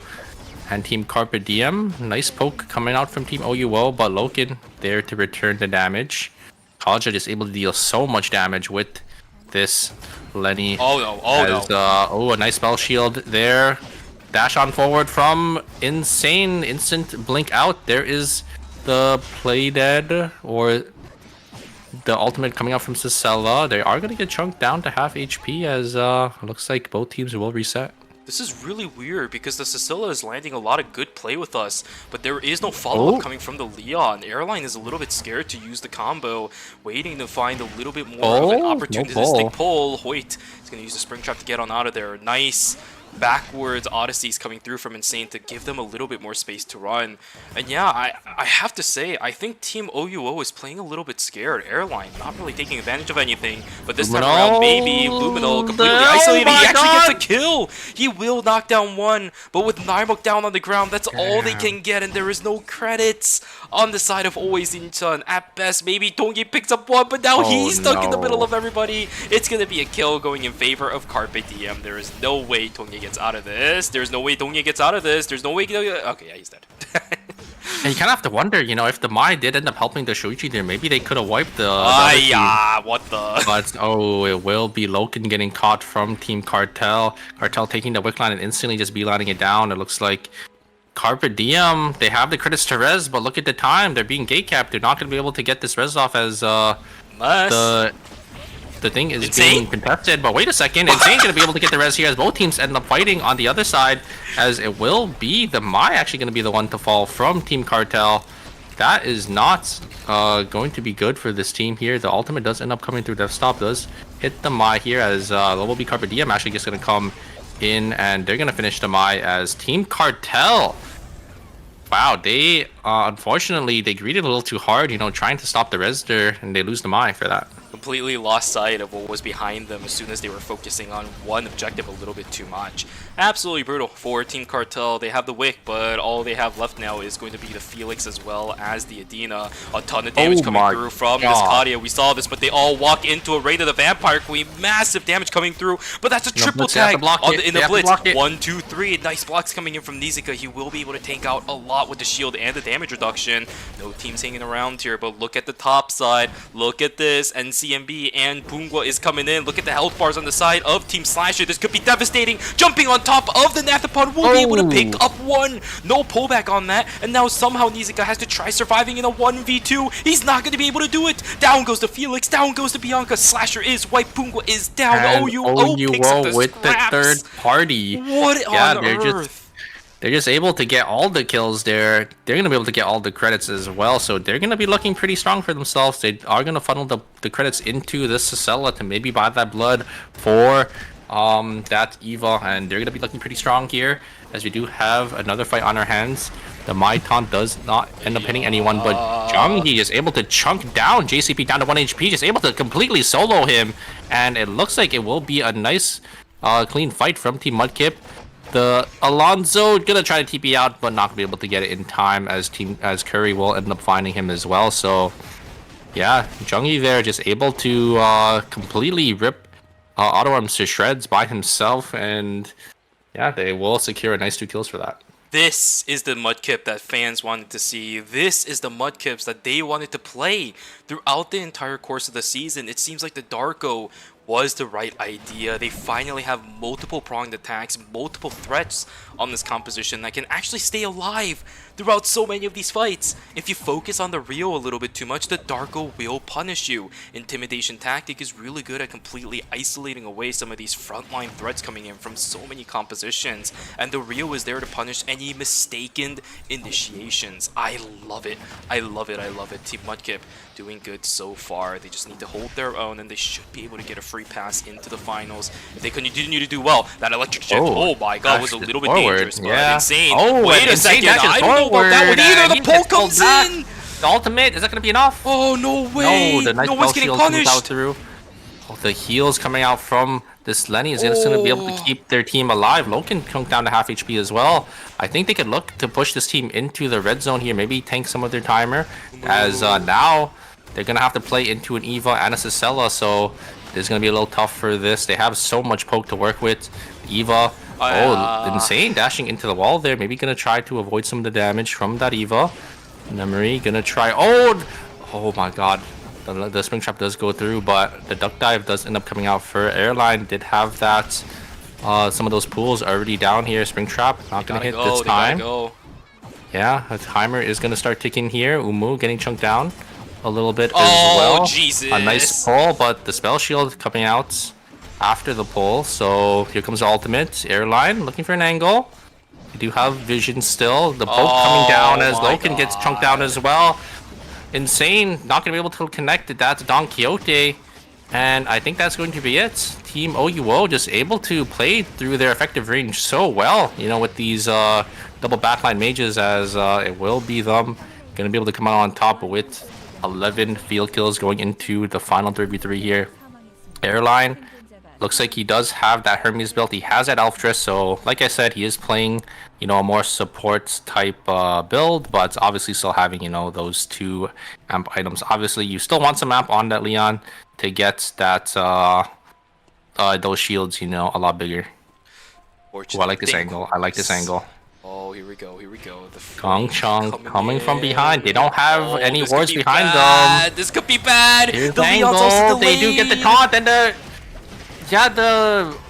and Team Carpe Diem. Nice poke coming out from Team OUO, but Loken there to return the damage. Kaja is able to deal so much damage with this Lenny. Oh no, oh no. Oh, a nice spell shield there. Dash on forward from Insane. Instant blink out. There is the play dead, or the ultimate coming out from Cicella. They are going to get chunked down to half HP, as looks like both teams will reset. This is really weird because the Cicilla is landing a lot of good play with us, but there is no follow-up coming from the Leon. Airline is a little bit scared to use the combo, waiting to find a little bit more of an opportunistic pull. Hoyt is going to use the spring trap to get on out of there. Nice backwards Odysseys coming through from Insane to give them a little bit more space to run. And yeah, I have to say, I think Team OUO is playing a little bit scared. Airline not really taking advantage of anything, but this time around, maybe Luminal completely isolated. He actually gets a kill. He will knock down one, but with Nymok down on the ground, that's all they can get, and there is no credits on the side of Always Incheon. At best, maybe Dongyi picks up one, but now he's stuck in the middle of everybody. It's gonna be a kill going in favor of Carpe Diem. There is no way Dongyi gets out of this. There's no way Dongyi gets out of this. There's no way. Okay, yeah, he's dead. And you kind of have to wonder, you know, if the Mai did end up helping the Shuichi there, maybe they could have wiped the yeah, what the? But, oh, it will be Loken getting caught from Team Cartel. Cartel taking the wick line and instantly just beelining it down. It looks like Carpe Diem, they have the credits to res, but look at the time. They're being gate capped. They're not going to be able to get this res off as the the thing is Insane? being contested, but wait a second, Insane gonna be able to get the res here as both teams end up fighting on the other side, as it will be the Mai actually gonna be the one to fall from Team Cartel. That is not going to be good for this team here. The ultimate does end up coming through. Death Stop does hit the Mai here, as Level B Carpe Diem actually just gonna come in, and they're gonna finish the Mai as Team Cartel. Wow, they unfortunately they greeted a little too hard, you know, trying to stop the res there, and they lose the Mai for that. Completely lost sight of what was behind them as soon as they were focusing on one objective a little bit too much. Absolutely brutal for Team Cartel. They have the Wick, but all they have left now is going to be the Felix as well as the Adina. A ton of damage coming through from this Kadia. We saw this, but they all walk into a raid of the Vampire Queen. Massive damage coming through, but that's a triple tag in the Blitz. 1, 2, 3. Nice blocks coming in from Nizuka. He will be able to tank out a lot with the shield and the damage reduction. No teams hanging around here, but look at the top side. Look at this, and CMB and Pungwa is coming in. Look at the health bars on the side of Team Slasher. This could be devastating. Jumping on top of the Nathapon will be able to pick up one. No pullback on that, and now somehow Nizuka has to try surviving in a 1v2. He's not going to be able to do it. Down goes to Felix. Down goes to Bianca. Slasher is wiped. Pungwa is down. And OUO picks up the with scraps. the third party. What on earth? They're just able to get all the kills there. They're going to be able to get all the credits as well. So they're going to be looking pretty strong for themselves. They are going to funnel the credits into this Sicela to maybe buy that blood for that Eva. And they're going to be looking pretty strong here, as we do have another fight on our hands. The Mai taunt does not end up hitting anyone, but Junghi is able to chunk down JCP down to 1 HP. Just able to completely solo him. And it looks like it will be a nice clean fight from Team Mudkip. The Alonso gonna try to TP out, but not gonna be able to get it in time, as Curry will end up finding him as well. So yeah, Junghi there just able to completely rip Auto Arms to shreds by himself, and yeah, they will secure a nice 2 kills for that. This is the Mudkip that fans wanted to see. This is the Mudkips that they wanted to play throughout the entire course of the season. It seems like the Darko was the right idea. They finally have multiple pronged attacks, multiple threats on this composition that can actually stay alive throughout so many of these fights. If you focus on the Rio a little bit too much, the Darko will punish you. Intimidation tactic is really good at completely isolating away some of these frontline threats coming in from so many compositions, and the Rio is there to punish any mistaken initiations. I love it. I love it. I love it. Team Mudkip doing good so far. They just need to hold their own, and they should be able to get a free pass into the finals if they continue to do well. That electric shift, oh my god, was a little bit dangerous, but Insane. Wait a second, I don't know about that one either. The pull comes in. The ultimate, is that going to be enough? Oh, no way. No, the nice no one's getting punished. Out through. Oh, the heals coming out from this Lenny is just going to be able to keep their team alive. Loken chunked down to half HP as well. I think they could look to push this team into the red zone here. Maybe tank some of their timer, as now they're going to have to play into an Eva and a Sicela, so it's going to be a little tough for this. They have so much poke to work with. Eva, Insane dashing into the wall there. Maybe going to try to avoid some of the damage from that Eva. Memory going to try. Oh my god. The spring trap does go through, but the duck dive does end up coming out for Airline. Did have that. Some of those pools already down here. Spring trap not going to hit this time. Yeah, a timer is going to start ticking here. Umu getting chunked down a little bit as well. Jesus. A nice pull, but the spell shield coming out after the pull. So here comes the ultimate. Airline looking for an angle. You do have vision still. The poke coming down as Loken gets chunked down as well. Insane not going to be able to connect it. That's Don Quixote. And I think that's going to be it. Team OUO just able to play through their effective range so well, you know, with these double backline mages, as it will be them going to be able to come out on top with 11 field kills going into the final 3v3 here. Airline looks like he does have that Hermes build. He has that Elf Dress, so like I said, he is playing, you know, a more support type build, but obviously still having, you know, those 2 amp items. Obviously, you still want some amp on that Leon to get that those shields, you know, a lot bigger. Oh, I like this angle. I like this angle. Oh, here we go. Here we go. The Gong Chung coming from behind. They don't have any wards behind them. This could be bad. Here's the angle. They do get the taunt, and the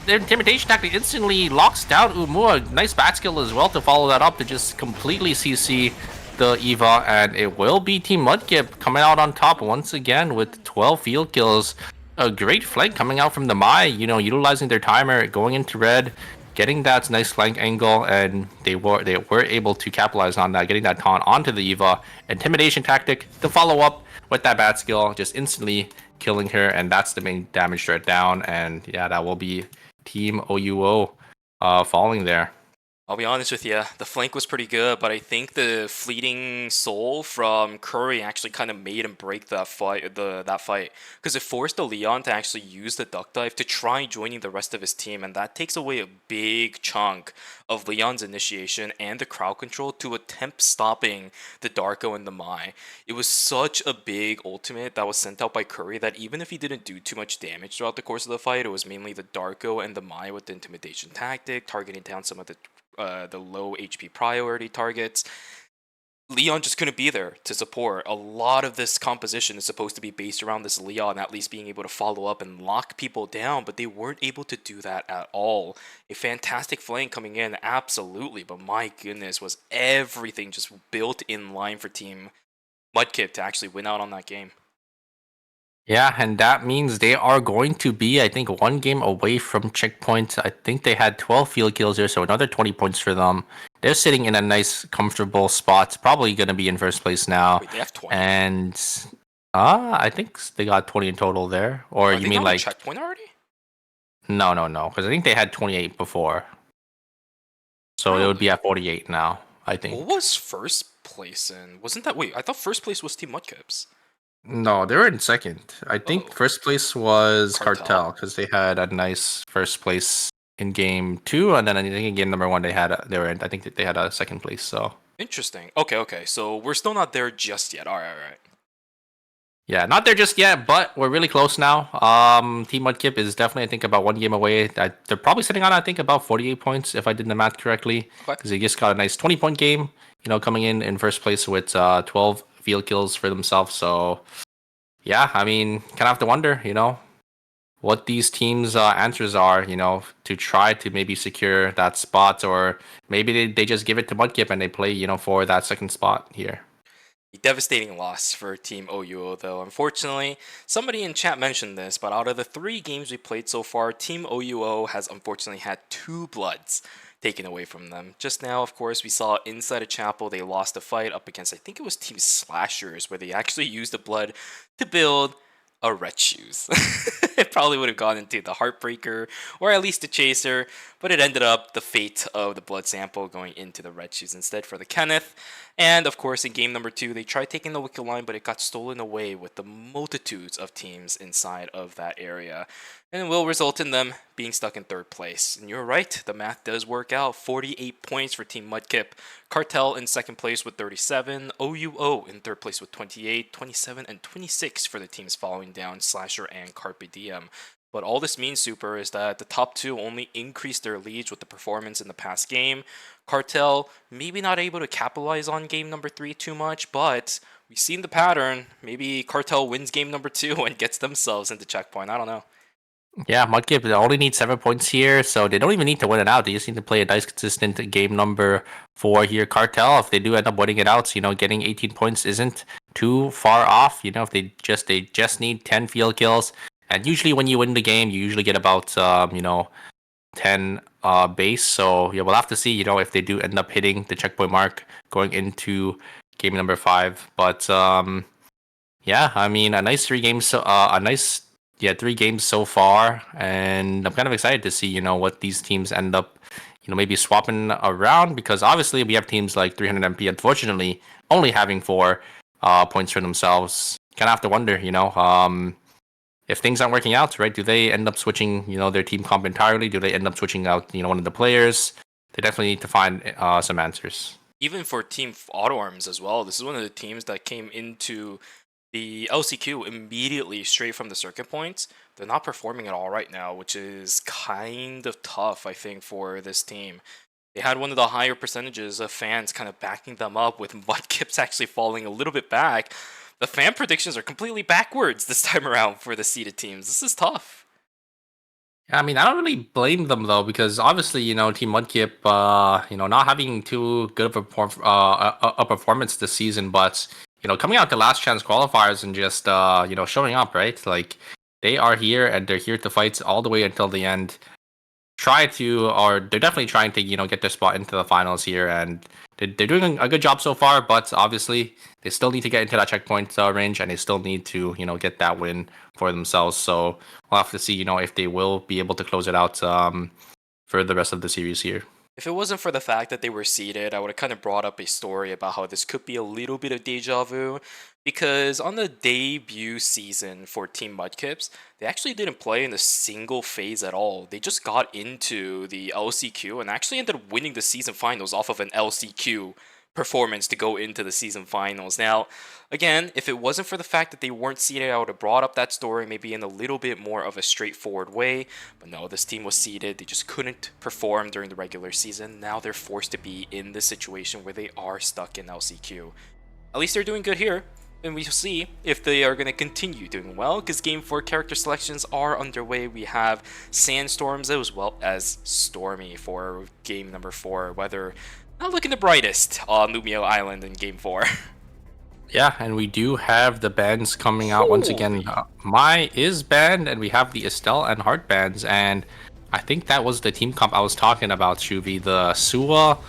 intimidation tactic instantly locks down Umu. A nice bat skill as well to follow that up to just completely CC the Eva, and it will be Team Mudkip coming out on top once again with 12 field kills. a great flank coming out from the Mai, utilizing their timer, going into red, getting that nice flank angle, and they were able to capitalize on that, getting that taunt onto the Eva. Intimidation tactic to follow up with that bat skill, just instantly killing her, and that's the main damage threat down. And yeah, that will be Team OUO falling there. I'll be honest with you, the flank was pretty good, but I think the fleeting soul from Curry actually kind of made him break that fight. Because it forced the Leon to actually use the duck dive to try joining the rest of his team, and that takes away a big chunk of Leon's initiation and the crowd control to attempt stopping the Darko and the Mai. It was such a big ultimate that was sent out by Curry that even if he didn't do too much damage throughout the course of the fight, it was mainly the Darko and the Mai with the intimidation tactic, targeting down some of the low HP priority targets. Leon just couldn't be there to support. A lot of this composition is supposed to be based around this Leon at least being able to follow up and lock people down, but they weren't able to do that at all. A fantastic flank coming in, absolutely, but my goodness, was everything just built in line for Team Mudkip to actually win out on that game. Yeah, and that means they are going to be, I think, one game away from checkpoint. I think they had 12 field kills there, so another 20 points for them. They're sitting in a nice, comfortable spot. Probably going to be in first place now. Wait, they have 20? And I think they got 20 in total there. Or Are you mean like checkpoint already? No, because I think they had 28 before. So Really? it would be at 48 now, I think. What was first place in? Wasn't that... Wait, I thought first place was Team Mudkips. No, they were in second. I think first place was Cartel. Cartel because they had a nice first place in game 2, and then I think in game number 1 I think that they had a second place. So Interesting. Okay. So we're still not there just yet. All right. yeah, not there just yet, but we're really close now. Team Mudkip is definitely, I think, about one game away. They're probably sitting on, I think, about 48 points if I did the math correctly, because they just got a nice 20-point game. Coming in first place with 12 field kills for themselves. So yeah, I mean, kind of have to wonder, what these teams' answers are, to try to maybe secure that spot, or maybe they just give it to Mudkip and they play, for that second spot here. A devastating loss for Team OUO, though. Unfortunately, somebody in chat mentioned this, but out of the 3 games we played so far, Team OUO has unfortunately had 2 bloods taken away from them. Just now, of course, we saw inside a chapel they lost a fight up against, I think it was Team Slashers, where they actually used the blood to build a red shoes. It probably would have gone into the Heartbreaker or at least the Chaser, but it ended up the fate of the blood sample going into the red shoes instead for the Kenneth. And of course, in game number 2, they tried taking the Wicked line, but it got stolen away with the multitudes of teams inside of that area, and it will result in them being stuck in 3rd place. And you're right, the math does work out. 48 points for Team Mudkip. Cartel in 2nd place with 37. OUO in 3rd place with 28, 27, and 26 for the teams following down Slasher and Carpe Diem. But all this means, Super, is that the top 2 only increased their leads with the performance in the past game. Cartel maybe not able to capitalize on game number 3 too much, but we've seen the pattern. Maybe Cartel wins game number 2 and gets themselves into checkpoint. I don't know. Yeah, Mudkip only needs 7 points here, so they don't even need to win it out. They just need to play a nice, consistent game number 4 here. Cartel, if they do end up winning it out, getting 18 points isn't too far off. If they just need 10 field kills, and usually when you win the game, you usually get about 10 base. So yeah, we'll have to see, if they do end up hitting the checkpoint mark going into game number 5. But yeah, I mean, a nice 3 games. 3 games so far, and I'm kind of excited to see, what these teams end up, maybe swapping around, because obviously we have teams like 300 MP, unfortunately, only having 4 points for themselves. Kind of have to wonder, if things aren't working out, right? Do they end up switching, their team comp entirely? Do they end up switching out, one of the players? They definitely need to find some answers. Even for Team Auto Arms as well, this is one of the teams that came into the LCQ immediately straight from the circuit points. They're not performing at all right now, which is kind of tough, I think, for this team. They had one of the higher percentages of fans kind of backing them up, with Mudkips actually falling a little bit back. The fan predictions are completely backwards this time around for the seeded teams. This is tough. I mean, I don't really blame them, though, because obviously, Team Mudkip, not having too good of a performance this season, but coming out to last chance qualifiers and just, showing up, right? Like, they are here and they're here to fight all the way until the end. They're definitely trying to, get their spot into the finals here, and they're doing a good job so far, but obviously they still need to get into that checkpoint range, and they still need to, get that win for themselves. So we'll have to see, if they will be able to close it out for the rest of the series here. If it wasn't for the fact that they were seeded, I would have kind of brought up a story about how this could be a little bit of deja vu, because on the debut season for Team Mudkips, they actually didn't play in a single phase at all. They just got into the LCQ and actually ended up winning the season finals off of an LCQ performance to go into the season finals. Now, again, if it wasn't for the fact that they weren't seeded, I would have brought up that story maybe in a little bit more of a straightforward way. But no, this team was seeded. They just couldn't perform during the regular season. Now they're forced to be in this situation where they are stuck in LCQ. At least they're doing good here. And we'll see if they are going to continue doing well, because Game 4 character selections are underway. We have Sandstorms as well as Stormy for game number 4. Weather not looking the brightest on Lumio Island in Game 4. Yeah, and we do have the bands coming out once again. Mai is banned, and we have the Estelle and Heart bands, and I think that was the team comp I was talking about, Shuvi. The Sua,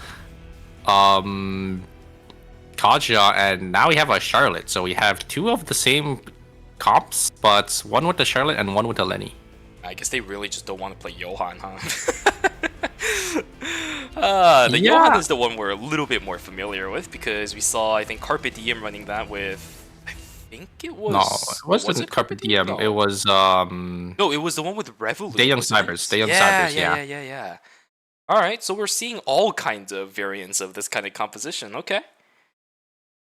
Kaja, and now we have a Charlotte. So we have 2 of the same comps, but one with the Charlotte and one with the Lenny. I guess they really just don't want to play Johan, huh? Johan is the one we're a little bit more familiar with, because we saw, I think, Carpe Diem running that with... I think it was... No, it wasn't Carpe Diem. No. It was... No, it was the one with Revolut. Daeyoung Snipers. Snipers, yeah. Alright, so we're seeing all kinds of variants of this kind of composition. Okay.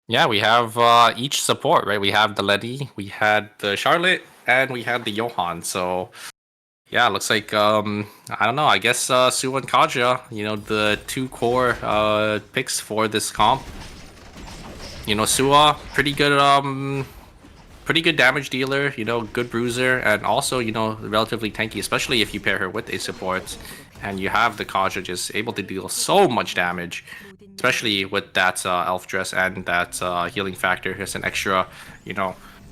Yeah, we have each support, right? We have the Letty, we had the Charlotte, and we had the Johan. So, yeah, looks like, I don't know, I guess Sue and Kaja, the 2 core picks for this comp. Sua, pretty good damage dealer, good bruiser, and also, relatively tanky, especially if you pair her with a support. And you have the Kaja just able to deal so much damage, especially with that elf dress and that healing factor. Here's an extra,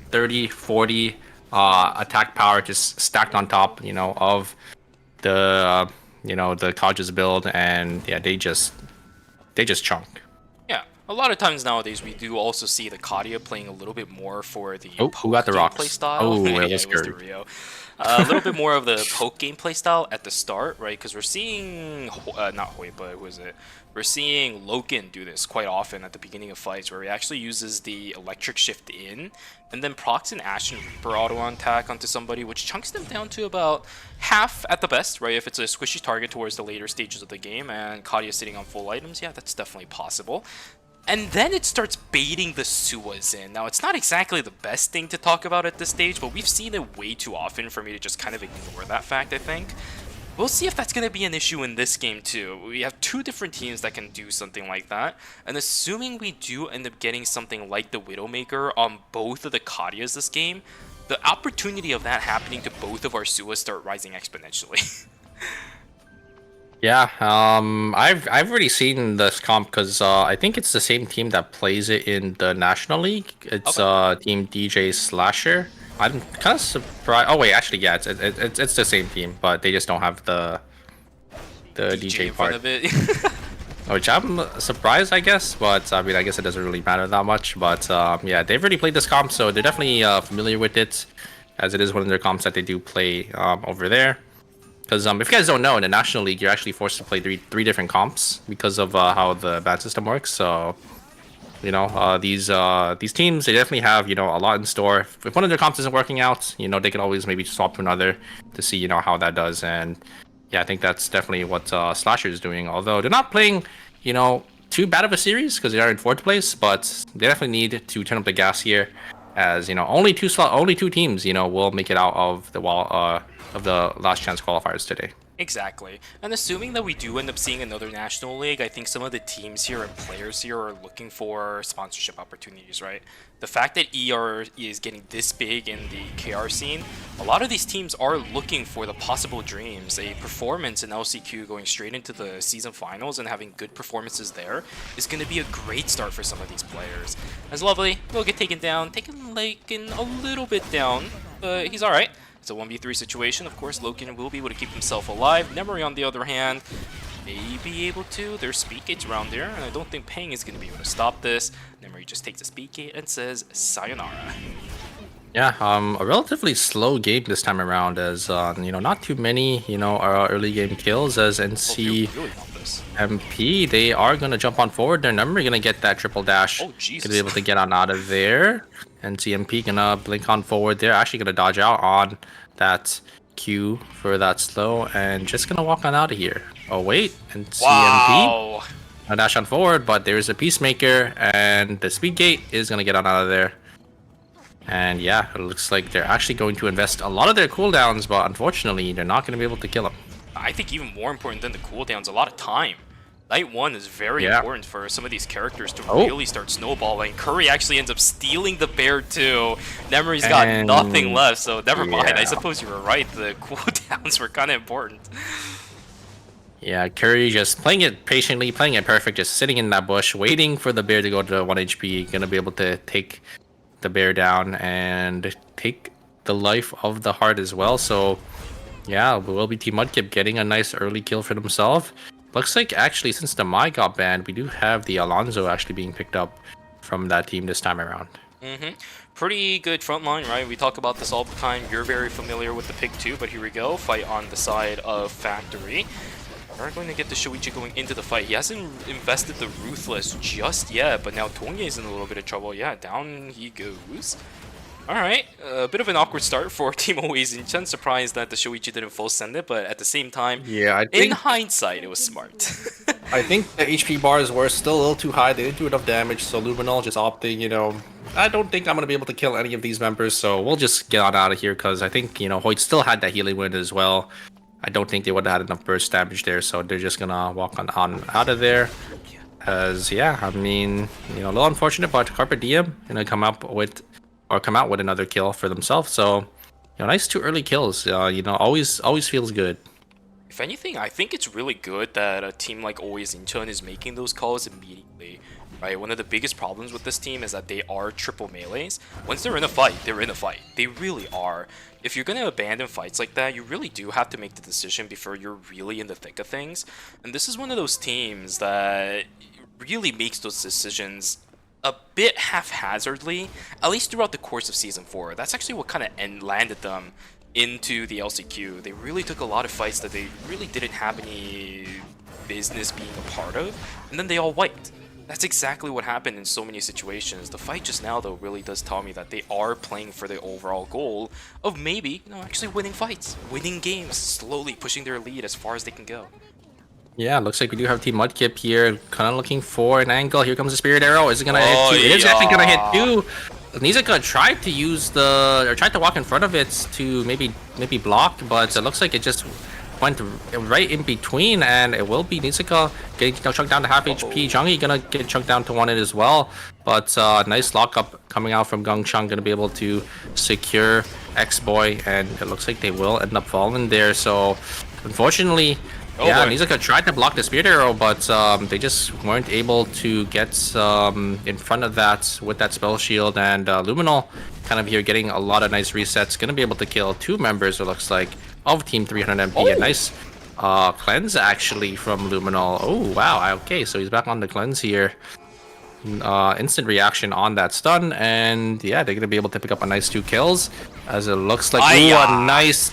30, 40 attack power just stacked on top, of the, the Kaja's build, and yeah, they just chunk. Yeah, a lot of times nowadays we do also see the Kadia playing a little bit more for the who got the rocks? Playstyle. Oh, yeah, it was the Rio. A little bit more of the poke gameplay style at the start, right? Because we're seeing, not Hoi, but who is it? We're seeing Loken do this quite often at the beginning of fights, where he actually uses the electric shift in, and then procs an Ashen Reaper auto attack onto somebody, which chunks them down to about half at the best, right? If it's a squishy target towards the later stages of the game, and Kadia sitting on full items, yeah, that's definitely possible. And then it starts baiting the Suas in. Now, it's not exactly the best thing to talk about at this stage, but we've seen it way too often for me to just kind of ignore that fact, I think. We'll see if that's going to be an issue in this game, too. We have 2 different teams that can do something like that. And assuming we do end up getting something like the Widowmaker on both of the Kadias this game, the opportunity of that happening to both of our Suas start rising exponentially. Yeah, I've already seen this comp because I think it's the same team that plays it in the National League. It's Team DJ Slasher. I'm kind of surprised. Oh wait, actually, yeah, it's the same team, but they just don't have the DJ part of it. Which I'm surprised, I guess. But I mean, I guess it doesn't really matter that much. But yeah, they've already played this comp, so they're definitely familiar with it, as it is one of their comps that they do play over there. Because if you guys don't know, in the National League, you're actually forced to play three different comps because of how the ban system works. So, these teams, they definitely have, a lot in store. If one of their comps isn't working out, they can always maybe swap to another to see, how that does. And yeah, I think that's definitely what Slasher is doing. Although they're not playing, too bad of a series because they are in 4th place, but they definitely need to turn up the gas here, as only two teams, will make it out of the of the last chance qualifiers today. Exactly. And assuming that we do end up seeing another National League, I think some of the teams here and players here are looking for sponsorship opportunities, right? The fact that ER is getting this big in the KR scene, a lot of these teams are looking for the possible dreams. A performance in LCQ going straight into the season finals and having good performances there is going to be a great start for some of these players. As Lovely will get taken like a little bit down, but he's alright. It's a 1v3 situation. Of course, Loken will be able to keep himself alive. Nemery, on the other hand, may be able to. There's speed gates around there, and I don't think Peng is going to be able to stop this. Nemery just takes a speed gate and says, sayonara. Yeah, a relatively slow game this time around, as not too many early game kills. As NC Really want this. MP, they are gonna jump on forward. Their number gonna get that triple dash. Oh, Jesus. Gonna be able to get on out of there. NCMP gonna blink on forward. They're actually gonna dodge out on that Q for that slow, and just gonna walk on out of here. Oh wait, NCMP. Wow. A dash on forward, but there's a Peacemaker, and the speed gate is gonna get on out of there. And yeah, it looks like they're actually going to invest a lot of their cooldowns, but unfortunately, they're not going to be able to kill him. I think even more important than the cooldowns, a lot of time. Night 1 is very important for some of these characters to really start snowballing. Curry actually ends up stealing the bear too. Nemery's got nothing left, so never mind. I suppose you were right. The cooldowns were kind of important. Yeah, Curry just playing it patiently, playing it perfect, just sitting in that bush, waiting for the bear to go to 1 HP. Gonna be able to take the bear down and take the life of the heart as well. So yeah, will be Team Mudkip getting a nice early kill for themselves. Looks like actually since the Mai got banned, we do have the Alonzo actually being picked up from that team this time around. Pretty good front line, right? We talk about this all the time. You're very familiar with the pick too, but here we go. Fight on the side of Factory. We're going to get the Shoichi going into the fight. He hasn't invested the Ruthless just yet, but now Tongye is in a little bit of trouble. Yeah, down he goes. Alright, a bit of an awkward start for Team Always Inchan. Surprised that the Shoichi didn't full send it, but at the same time, yeah, in hindsight, it was smart. I think the HP bars were still a little too high. They didn't do enough damage, so Luminol just opting, I don't think I'm going to be able to kill any of these members, so we'll just get on out of here, because I think, Hoyt still had that healing wind as well. I don't think they would have had enough burst damage there, so they're just gonna walk on out of there. As yeah, I mean, a little unfortunate, but Carpe Diem come out with another kill for themselves. So, nice 2 early kills. Always feels good. If anything, I think it's really good that a team like Always Incheon is making those calls immediately. Right, one of the biggest problems with this team is that they are triple melees. Once they're in a fight, they're in a fight. They really are. If you're going to abandon fights like that, you really do have to make the decision before you're really in the thick of things. And this is one of those teams that really makes those decisions a bit haphazardly, at least throughout the course of Season 4. That's actually what kind of landed them into the LCQ. They really took a lot of fights that they really didn't have any business being a part of, and then they all wiped. That's exactly what happened in so many situations. The fight just now, though, really does tell me that they are playing for the overall goal of maybe, actually winning fights, winning games, slowly pushing their lead as far as they can go. Yeah, looks like we do have Team Mudkip here, kind of looking for an angle. Here comes the Spirit Arrow. Is it gonna hit 2? It is actually gonna hit 2. Nizuka tried to walk in front of it to maybe block, but it looks like it just went right in between, and it will be Nizuka getting chunked down to half HP. Zhangyi gonna get chunked down to 1 hit as well, but nice lockup coming out from Gongchang, gonna be able to secure X-Boy, and it looks like they will end up falling there. So unfortunately, Nizuka tried to block the Spirit Arrow, but they just weren't able to get in front of that with that spell shield, and Luminol kind of here getting a lot of nice resets, gonna be able to kill 2 members, it looks like, of Team 300 MP. A nice cleanse actually from Luminol. Oh wow, okay, so he's back on the cleanse here. Instant reaction on that stun, and yeah, they're gonna be able to pick up a nice 2 kills, as it looks like a nice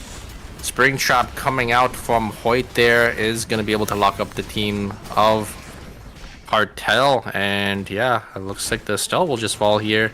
Spring Trap coming out from Hoyt there is gonna be able to lock up the team of Cartel, and yeah, it looks like the Stell will just fall here.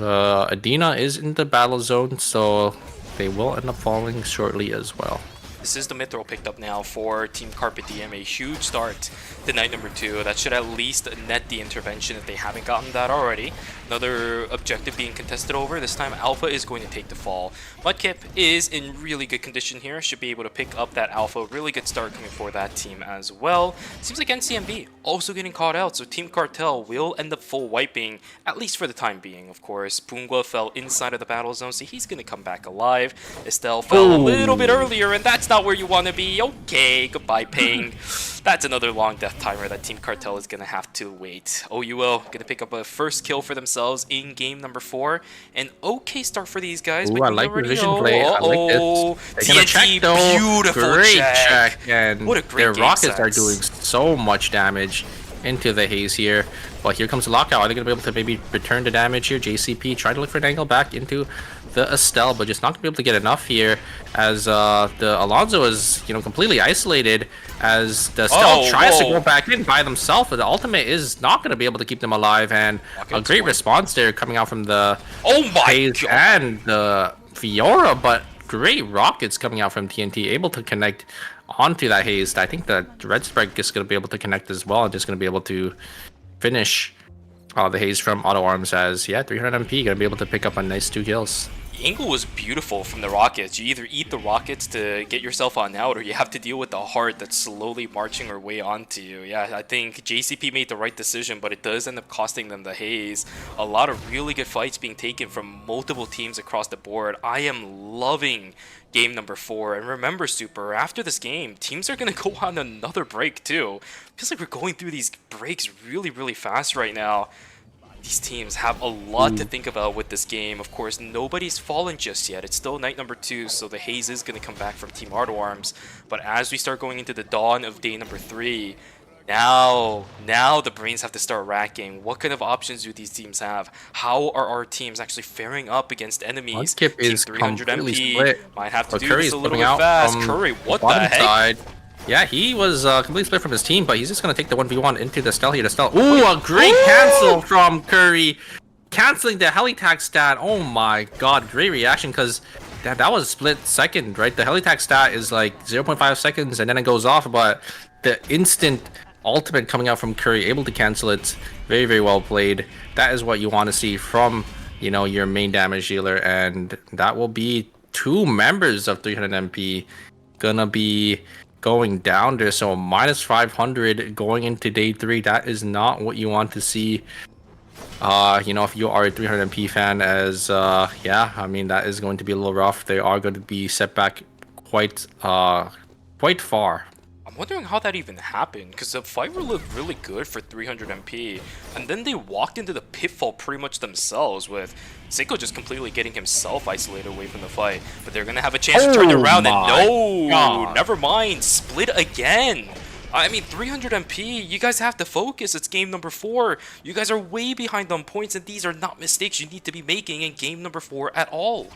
Adina is in the battle zone, so they will end up falling shortly as well. This is the Mithril picked up now for Team Carpe Diem. A huge start to night number 2. That should at least net the intervention if they haven't gotten that already. Another objective being contested over. This time Alpha is going to take the fall. Mudkip is in really good condition here. Should be able to pick up that Alpha. Really good start coming for that team as well. Seems like NCMB also getting caught out. So Team Cartel will end up full wiping, at least for the time being, of course. Pungwa fell inside of the battle zone, so he's going to come back alive. Estelle fell a little bit earlier, and that's not where you want to be. Okay, goodbye, Ping. That's another long death timer that Team Cartel is going to have to wait. OUO going to pick up a first kill for themselves in game number 4. An okay start for these guys. Ooh, but I you like the already vision know. play. I like this. They're gonna check though. Beautiful Great check. And What a great their game rockets sense. are doing so much damage into the haze here. But here comes the lockout. Are they gonna be able to maybe return the damage here? JCP trying to look for an angle back into the Estelle, but just not gonna be able to get enough here as the Alonso is, you know, completely isolated as the Estelle tries to go back in by themselves, but the ultimate is not gonna be able to keep them alive. And a great response there coming out from the haze and the Fiora, but great rockets coming out from TNT, able to connect onto that haze. I think that Red Sprite is going to be able to connect as well, and just going to be able to finish the haze from Auto Arms as, 300 MP, going to be able to pick up a nice 2 kills. The angle was beautiful from the rockets. You either eat the rockets to get yourself on out, or you have to deal with the heart that's slowly marching her way onto you. Yeah, I think JCP made the right decision, but it does end up costing them the haze. A lot of really good fights being taken from multiple teams across the board. I am loving game number 4. And remember, Super, after this game, teams are going to go on another break too. Feels like we're going through these breaks really, really fast right now. These teams have a lot to think about with this game. Of course, nobody's fallen just yet. It's still night number 2, so the haze is going to come back from Team Auto Arms. But as we start going into the dawn of day number 3, now the brains have to start racking. What kind of options do these teams have? How are our teams actually faring up against enemies? Skip Team is 300 completely MP split. might have to But do Curry's this a little coming bit out fast. from Curry, what the bottom heck? side. Yeah, he was completely split from his team, but he's just going to take the 1v1 into the Stell here. The Stell. Ooh, a great cancel from Curry. Canceling the heli-tag stat. Oh my god, great reaction, because that was split second, right? The heli-tag stat is like 0.5 seconds and then it goes off, but the instant ultimate coming out from Curry, able to cancel it. Very, very well played. That is what you want to see from, you know, your main damage dealer, and that will be 2 members of 300 MP gonna be going down there. So minus 500 going into day 3. That is not what you want to see. You know, if you are a 300 MP fan, as I mean, that is going to be a little rough. They are going to be set back quite far. I'm wondering how that even happened, because the fight looked really good for 300 MP, and then they walked into the pitfall pretty much themselves, with Seiko just completely getting himself isolated away from the fight. But they're gonna have a chance to turn it around, and no, never mind, split again. I mean, 300 MP, you guys have to focus. It's game number 4. You guys are way behind on points, and these are not mistakes you need to be making in game number 4 at all.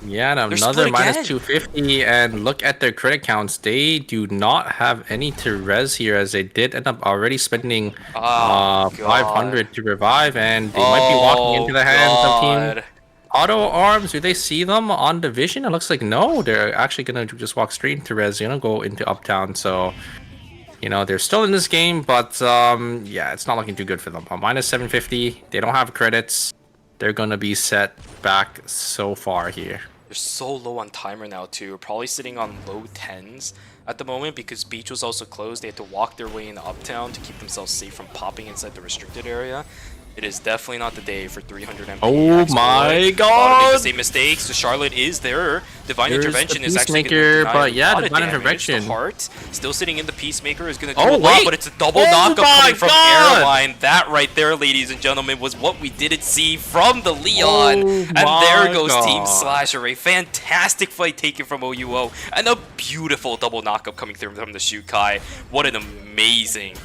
Yeah, and another minus 250, and look at their credit counts. They do not have any to res here, as they did end up already spending 500 to revive, and they might be walking into the hands of Team Auto Arms. Do they see them on the vision? It looks like no. They're actually gonna just walk straight into res, go into Uptown. So, you know, they're still in this game, but yeah, it's not looking too good for them. Minus 750. They don't have credits. They're gonna be set back so far here. They're so low on timer now too. Probably sitting on low 10s at the moment, because beach was also closed. They had to walk their way into Uptown to keep themselves safe from popping inside the restricted area. It is definitely not the day for 300 MP. Oh my god! Make the same mistakes. So Charlotte is there. Divine Intervention is actually going to deny but yeah, Divine Intervention. The heart still sitting in the Peacemaker is going to do a lot, but it's a double knockup coming from Airline. That right there, ladies and gentlemen, was what we didn't see from the Leon. And there goes Team Slasher. A fantastic fight taken from OUO, and a beautiful double knockup coming through from the Shukai. What an amazing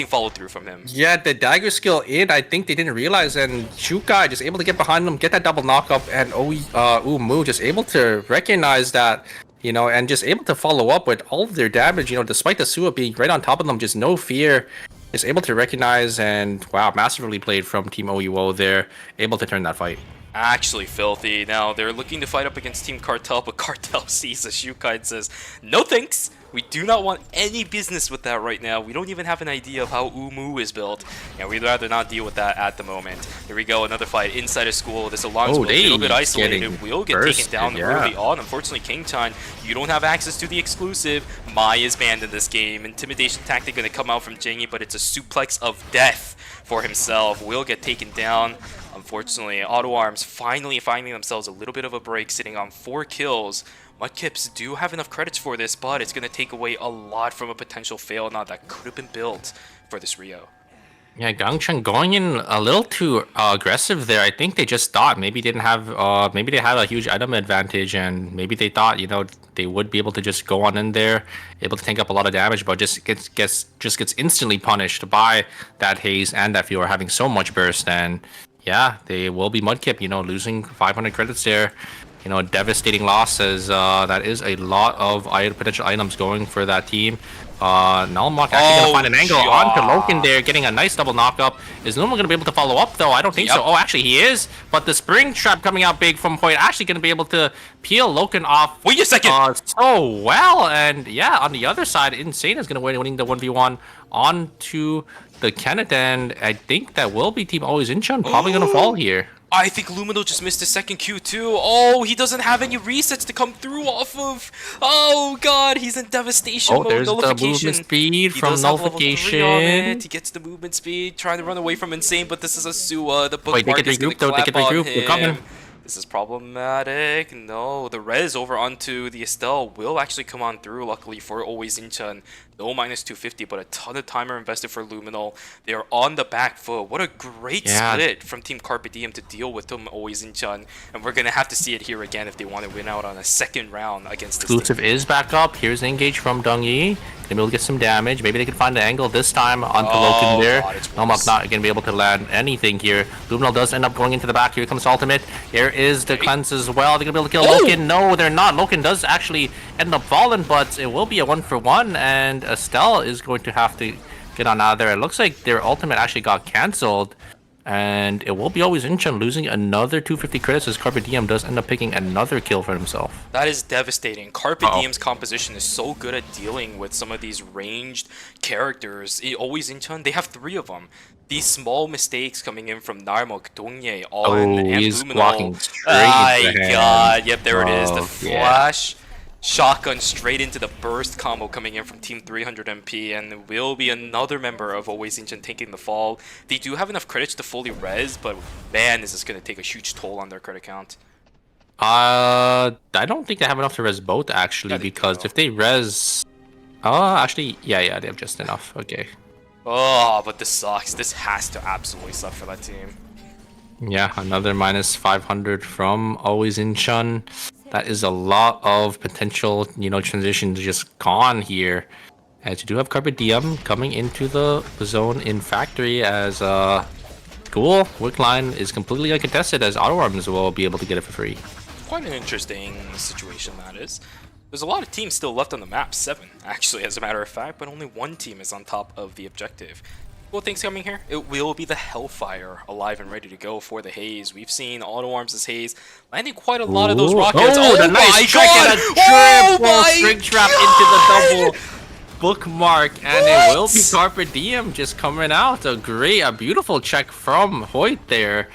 follow through from him. Yeah, the dagger skill in, I think they didn't realize, and Shukai just able to get behind them, get that double knockup, and Umu just able to recognize that, and just able to follow up with all of their damage, despite the Sua being right on top of them, just no fear, just able to recognize, and wow, massively played from Team OUO there, able to turn that fight. Actually filthy. Now they're looking to fight up against Team Cartel, but Cartel sees the Shukai and says, no thanks. We do not want any business with that right now. We don't even have an idea of how Umu is built. And we'd rather not deal with that at the moment. Here we go, another fight inside of school. This Alonso a little bit isolated. Will get taken down early on. Unfortunately, King-Chan, you don't have access to the exclusive. Mai is banned in this game. Intimidation tactic going to come out from Jengi, but it's a suplex of death for himself. Will get taken down. Unfortunately, Auto Arms finally finding themselves a little bit of a break, sitting on 4 kills, Mudkips do have enough credits for this, but it's going to take away a lot from a potential fail now that could have been built for this Rio. Yeah, Gangchun going in a little too aggressive there. I think they just thought maybe didn't have maybe they had a huge item advantage, and maybe they thought, you know, they would be able to just go on in there, able to tank up a lot of damage, but just gets instantly punished by that haze and that Fiora having so much burst. And yeah, they will be Mudkip, you know, losing 500 credits there. You know, a devastating loss, as that is a lot of potential items going for that team. Nullmark actually gonna find an angle onto Loken there, getting a nice double knock-up. Is Nullmark gonna be able to follow up, though? I don't think so. Oh, actually, he is. But the Spring Trap coming out big from Hoyt, actually gonna be able to peel Loken off. Wait a second! So well, and yeah, on the other side, Insane is gonna winning the 1v1 onto the Kenneth, and I think that will be Team Always Incheon probably gonna fall here. I think Lumino just missed his second Q too. Oh, he doesn't have any resets to come through off of. Oh god, he's in devastation mode. There's Nullification. the movement speed He from does have level 3 on Nullification. it. He gets the movement speed, trying to run away from Insane, but this is a Sua. The Wait, they bookmark get is going regrouped to though. They clap get on regrouped. They're coming. him. This is problematic. No, the res over onto the Estelle will actually come on through, luckily for Always Incheon. No minus 250, but a ton of timer invested for Luminal. They are on the back foot. What a great split from Team Carpe Diem to deal with them Always Incheon. And we're going to have to see it here again if they want to win out on a second round against this Exclusive team. is back up. Here's the engage from Dongyi. Gonna be able to get some damage. Maybe they can find the angle this time onto Loken there. Nullmark not gonna be able to land anything here. Luminal does end up going into the back. Here comes ultimate. Here is the cleanse as well. They're gonna be able to kill Loken. No, they're not. Loken does actually end up falling, but it will be a 1-for-1, and Estelle is going to have to get on out of there. It looks like their ultimate actually got cancelled, and it will be Always Incheon losing another 250 credits as Carpe Diem does end up picking another kill for himself. That is devastating. Carpe Diem's composition is so good at dealing with some of these ranged characters. Always Incheon, they have 3 of them. These small mistakes coming in from Narmok, Dongye, Allen, and he's Luminal. walking straight My into him. god, yep, there it is. The Yeah. flash. Shotgun straight into the burst combo coming in from Team 300 MP, and will be another member of Always Incheon taking the fall. They do have enough credits to fully res, but man, is this going to take a huge toll on their credit count. I don't think they have enough to res both, actually, because if they res... actually, yeah, they have just enough. Okay. Oh, but this sucks. This has to absolutely suck for that team. Yeah, another minus 500 from Always Incheon. That is a lot of potential, you know, transitions just gone here. As you do have Carpe Diem coming into the zone in Factory, as cool, Wickline is completely uncontested, as Auto Arms will be able to get it for free. Quite an interesting situation that is. There's a lot of teams still left on the map, 7 actually, as a matter of fact, but only 1 team is on top of the objective. Cool things coming here. It will be the Hellfire alive and ready to go for the Haze. We've seen Auto Arms' Haze landing quite a lot of those rockets. Oh, the nice trick and a triple string trap into the double bookmark, and it will be Carpe Diem just coming out. A beautiful check from Hoyt there,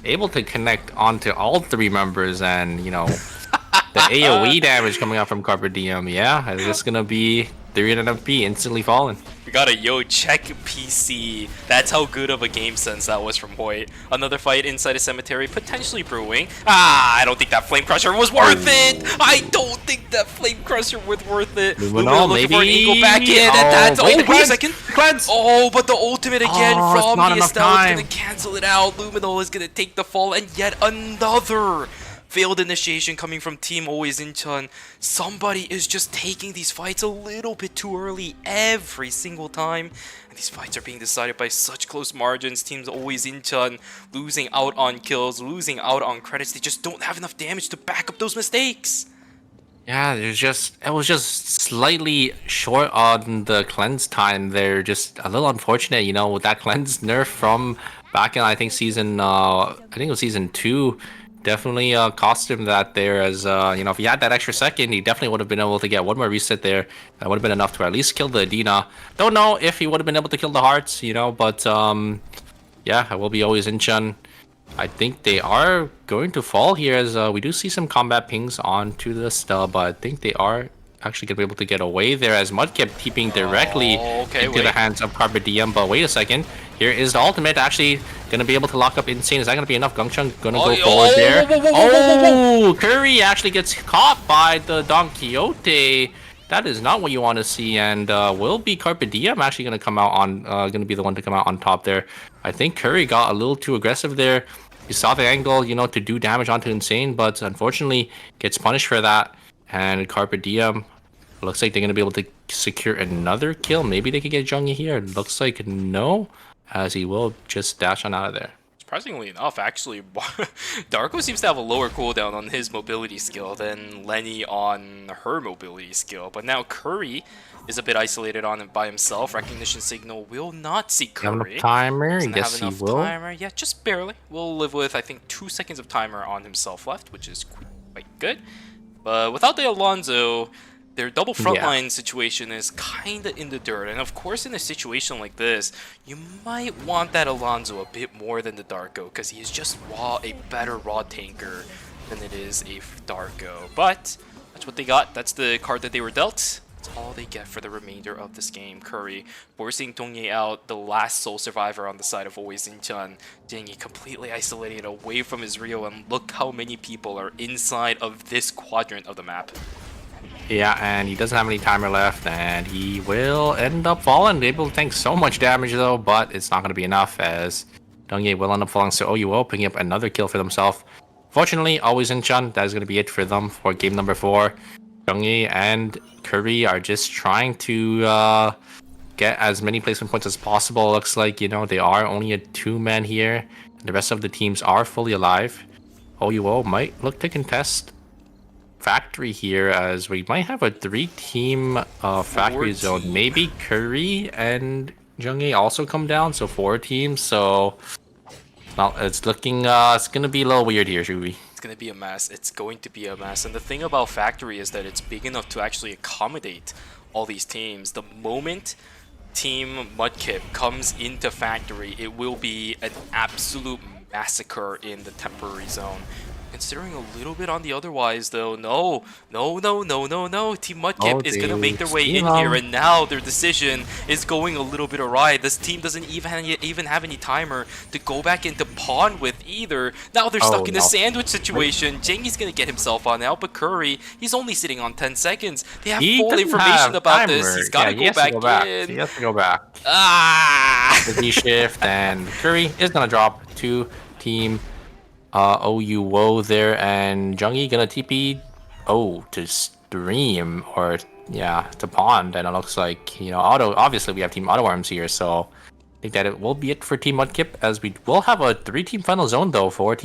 able to connect onto all 3 members, and you know the AoE damage coming out from Carpe Diem. Yeah, it's just gonna be 300 MP instantly falling. We got a yo check PC. That's how good of a game sense that was from Hoyt. Another fight inside a cemetery, potentially brewing. I don't think that Flame Crusher was worth it. I don't think that Flame Crusher was worth it. Luminal looking for an eagle back in, and that's wait a second. Cleanse. Oh, but the ultimate again from the Estelle is gonna time. cancel it out. Luminal is gonna take the fall, and yet another failed initiation coming from Team Always Incheon. Somebody is just taking these fights a little bit too early every single time. And these fights are being decided by such close margins. Teams Always Incheon losing out on kills, losing out on credits. They just don't have enough damage to back up those mistakes. Yeah, it was just slightly short on the cleanse time there. Just a little unfortunate, you know, with that cleanse nerf from back in it was season 2. Definitely cost him that there, as you know, if he had that extra second, he definitely would have been able to get one more reset there. That would have been enough to at least kill the Adina. Don't know if he would have been able to kill the Hearts, you know, but yeah, I will be Always Incheon. I think they are going to fall here, as we do see some combat pings onto the Stella, but I think they are actually gonna be able to get away there as Mudkip keeping directly into the hands of Carpe Diem. But wait a second, here is the ultimate actually gonna be able to lock up Insane. Is that gonna be enough? Gungchung gonna go forward there. Oh, Curry actually gets caught by the Don Quixote. That is not what you want to see, and will be Carpe Diem actually gonna come out on gonna be the one to come out on top there. I think Curry got a little too aggressive there. He saw the angle, you know, to do damage onto Insane, but unfortunately gets punished for that. And Carpe Diem, looks like they're going to be able to secure another kill. Maybe they could get Zhongyi here. Looks like no, as he will just dash on out of there. Surprisingly enough, actually, Darko seems to have a lower cooldown on his mobility skill than Lenny on her mobility skill. But now Curry is a bit isolated on it by himself. Recognition signal will not see Curry. Have enough timer? Yes, he will. Timer. Yeah, just barely. We'll live with, I think, 2 seconds of timer on himself left, which is quite good. But without the Alonso, their double frontline situation is kinda in the dirt. And of course, in a situation like this, you might want that Alonso a bit more than the Darko, because he is just a better raw tanker than it is a Darko. But that's what they got. That's the card that they were dealt. That's all they get for the remainder of this game. Curry forcing Dongye out, the last sole survivor on the side of always Incheon. Dinghy completely isolated away from his Rio, and look how many people are inside of this quadrant of the map. Yeah, and he doesn't have any timer left, and he will end up falling. Able to tank so much damage though, but it's not going to be enough as Dongye will end up falling. So OUO picking up another kill for themselves. Fortunately, always Incheon, that is going to be it for them for game number 4. Dongye and Curry are just trying to get as many placement points as possible. Looks like, you know, they are only a 2-man here. The rest of the teams are fully alive. OUO might look to contest factory here, as we might have a 3-team factory zone. Maybe Curry and Junghae also come down, so 4 teams. So it's looking it's gonna be a little weird here, Shubi. It's going to be a mess. It's going to be a mess. And the thing about Factory is that it's big enough to actually accommodate all these teams. The moment Team Mudkip comes into Factory, it will be an absolute massacre in the temporary zone. Considering a little bit on the otherwise, though, no. Team Mudkip is going to make their way in here, and now their decision is going a little bit awry. This team doesn't even have any timer to go back into pawn with either. Now they're stuck in a sandwich situation. Jengi's going to get himself on out, but Curry, he's only sitting on 10 seconds. They have full information about this. He's got to go back in. He has to go back. The D-shift, and Curry is going to drop to Team OUO there, and Jungyi gonna TP to stream, or to pond. And it looks like, you know, obviously we have Team Auto Arms here, so I think that it will be it for Team Mudkip, as we will have a 3-team final zone though for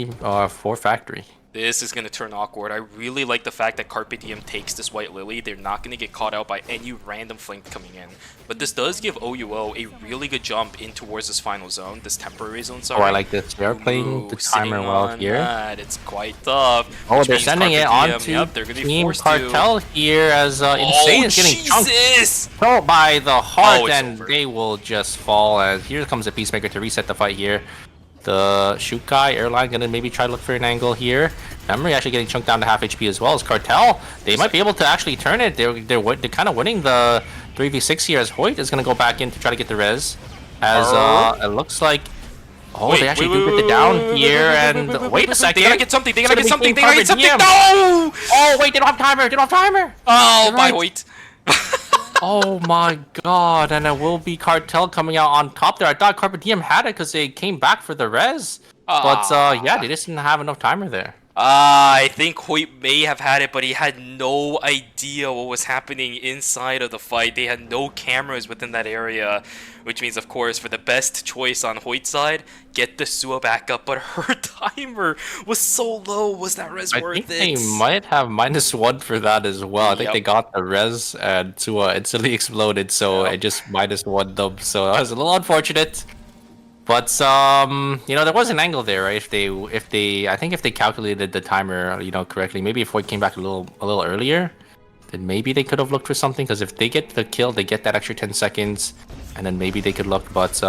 Factory. This is going to turn awkward. I really like the fact that Carpe Diem takes this White Lily. They're not going to get caught out by any random flank coming in. But this does give OUO a really good jump in towards this final zone, this temporary zone, sorry. Oh, I like this. They're playing the timer well here. It's quite tough. Oh, they're sending it onto Team Cartel here, as Insane is getting chunked by the heart, and they will just fall. And here comes the Peacemaker to reset the fight here. The Shukai Airline gonna maybe try to look for an angle here. Memory actually getting chunked down to half HP as well as Cartel. They might be able to actually turn it. They're kind of winning the 3v6 here, as Hoyt is gonna go back in to try to get the res. As it looks like, they actually do get the down here. And wait a second, they gotta get something. They gotta get something. No! Oh wait, they don't have timer. Oh, bye Hoyt. Oh my god, and it will be Cartel coming out on top there. I thought Carpe Diem had it because they came back for the res. But yeah, they just didn't have enough timer there. I think Hoyt may have had it, but he had no idea what was happening inside of the fight. They had no cameras within that area, which means, of course, for the best choice on Hoyt's side, get the Sua back up. But her timer was so low. Was that res worth it? I think they might have -1 for that as well. I think they got the res, and Sua instantly exploded, so it just -1 them. So that was a little unfortunate. But you know, there was an angle there, right? I think if they calculated the timer, you know, correctly, maybe if Hoyt came back a little earlier, then maybe they could have looked for something. Because if they get the kill, they get that extra 10 seconds, and then maybe they could look. But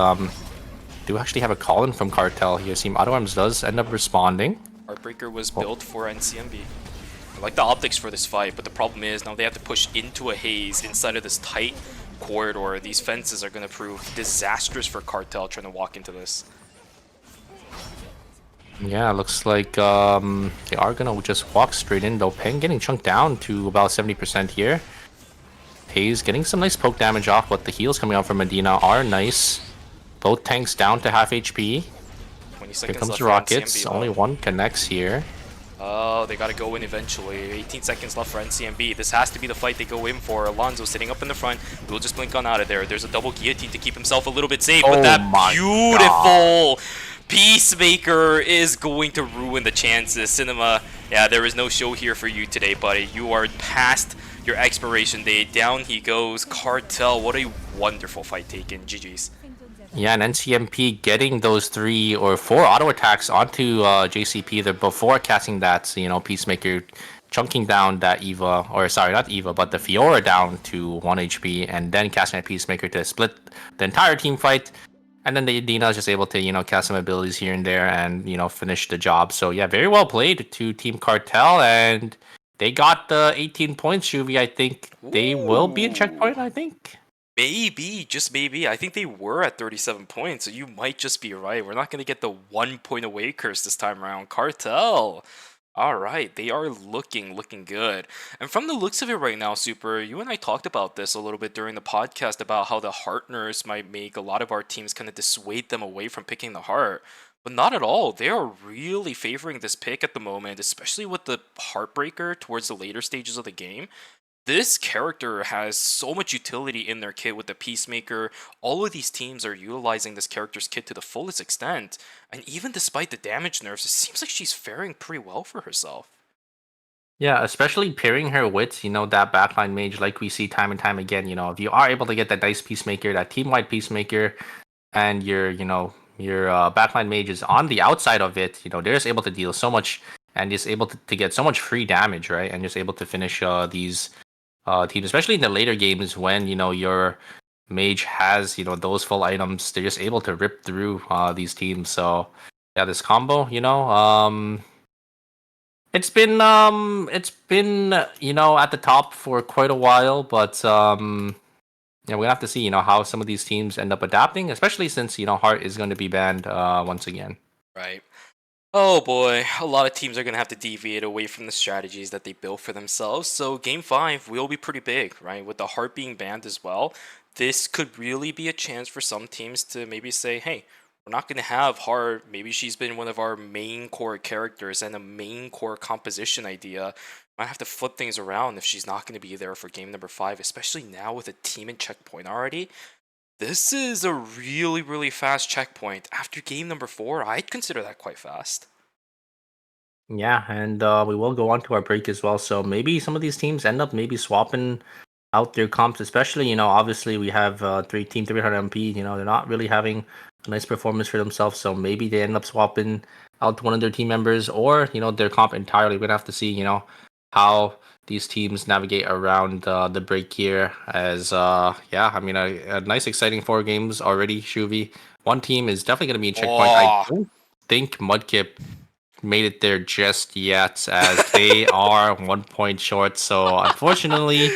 do actually have a call in from Cartel here. Team Auto Arms does end up responding. Heartbreaker was built for NCMB. like the optics for this fight, but the problem is now they have to push into a haze inside of this tight corridor. These fences are going to prove disastrous for Cartel trying to walk into this. Yeah, looks like they are gonna just walk straight in though. Peng getting chunked down to about 70% here. Hayes getting some nice poke damage off, but the heals coming out from Medina are nice. Both tanks down to half HP. 20 Here seconds comes left the for rockets. NCMB, Only though. one connects here. Oh, they gotta go in eventually. 18 seconds left for NCMB. This has to be the fight they go in for. Alonso sitting up in the front. Will just blink on out of there. There's a double guillotine to keep himself a little bit safe. But that beautiful Peacemaker is going to ruin the chances. Cinema, yeah, there is no show here for you today, buddy. You are past your expiration date. Down he goes. Cartel, what a wonderful fight taken. GG's. Yeah, and NCMP getting those 3 or 4 auto attacks onto JCP there before casting that, Peacemaker, chunking down that Eva, or sorry, not Eva, but the Fiora down to 1 HP, and then casting a Peacemaker to split the entire team fight. And then the Dina is just able to, cast some abilities here and there and, finish the job. So yeah, very well played to Team Cartel, and they got the 18 points, Shuvi. I think they will be in checkpoint, I think. Maybe, just maybe. I think they were at 37 points, so you might just be right. We're not going to get the 1 point away curse this time around. Cartel. All right, they are looking good. And from the looks of it right now, Super, you and I talked about this a little bit during the podcast about how the heart nurse might make a lot of our teams kind of dissuade them away from picking the heart. But not at all. They are really favoring this pick at the moment, especially with the Heartbreaker towards the later stages of the game. This character has so much utility in their kit with the Peacemaker. All of these teams are utilizing this character's kit to the fullest extent. And even despite the damage nerfs, it seems like she's faring pretty well for herself. Yeah, especially pairing her with, that backline mage like we see time and time again. If you are able to get that nice Peacemaker, that team-wide Peacemaker, and your backline mage is on the outside of it, they're just able to deal so much and just able to get so much free damage, right? And just able to finish these teams, especially in the later games when your mage has those full items. They're just able to rip through these teams. So yeah, this combo, it's been at the top for quite a while, but yeah, we're gonna have to see how some of these teams end up adapting, especially since Heart is going to be banned once again. Right. Oh boy, a lot of teams are going to have to deviate away from the strategies that they built for themselves. So Game 5 will be pretty big, right? With the Heart being banned as well, this could really be a chance for some teams to maybe say, hey, we're not going to have Heart. Maybe she's been one of our main core characters and a main core composition idea. Might have to flip things around if she's not going to be there for game number 5, especially now with a team in checkpoint already. This is a really fast checkpoint. After game number 4, I'd consider that quite fast. Yeah, and we will go on to our break as well. So maybe some of these teams end up maybe swapping out their comps, especially, obviously we have Team 300 MP, they're not really having a nice performance for themselves. So maybe they end up swapping out one of their team members or, their comp entirely. We're going to have to see, how these teams navigate around the break here as, yeah, I mean, a nice, exciting 4 games already, Shuvi. One team is definitely going to be in checkpoint. I don't think Mudkip made it there just yet, as they are 1 point short. So unfortunately,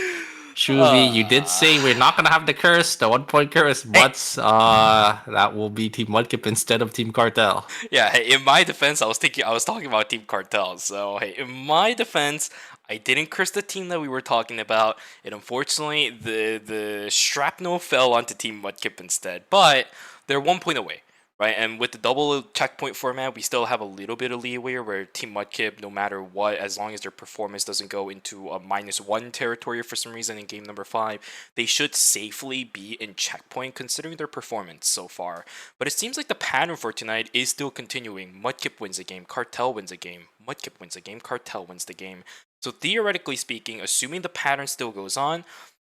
Shuvi, you did say we're not gonna have the curse, the 1 point curse, but that will be Team Mudkip instead of Team Cartel. Yeah, hey, in my defense, I was talking about Team Cartel. So hey, in my defense, I didn't curse the team that we were talking about. And unfortunately, the shrapnel fell onto Team Mudkip instead. But they're 1 point away. Right, and with the double checkpoint format, we still have a little bit of leeway where Team Mudkip, no matter what, as long as their performance doesn't go into a -1 territory for some reason in game number 5, they should safely be in checkpoint considering their performance so far. But it seems like the pattern for tonight is still continuing. Mudkip wins a game, Cartel wins a game, Mudkip wins a game, Cartel wins the game. So theoretically speaking, assuming the pattern still goes on,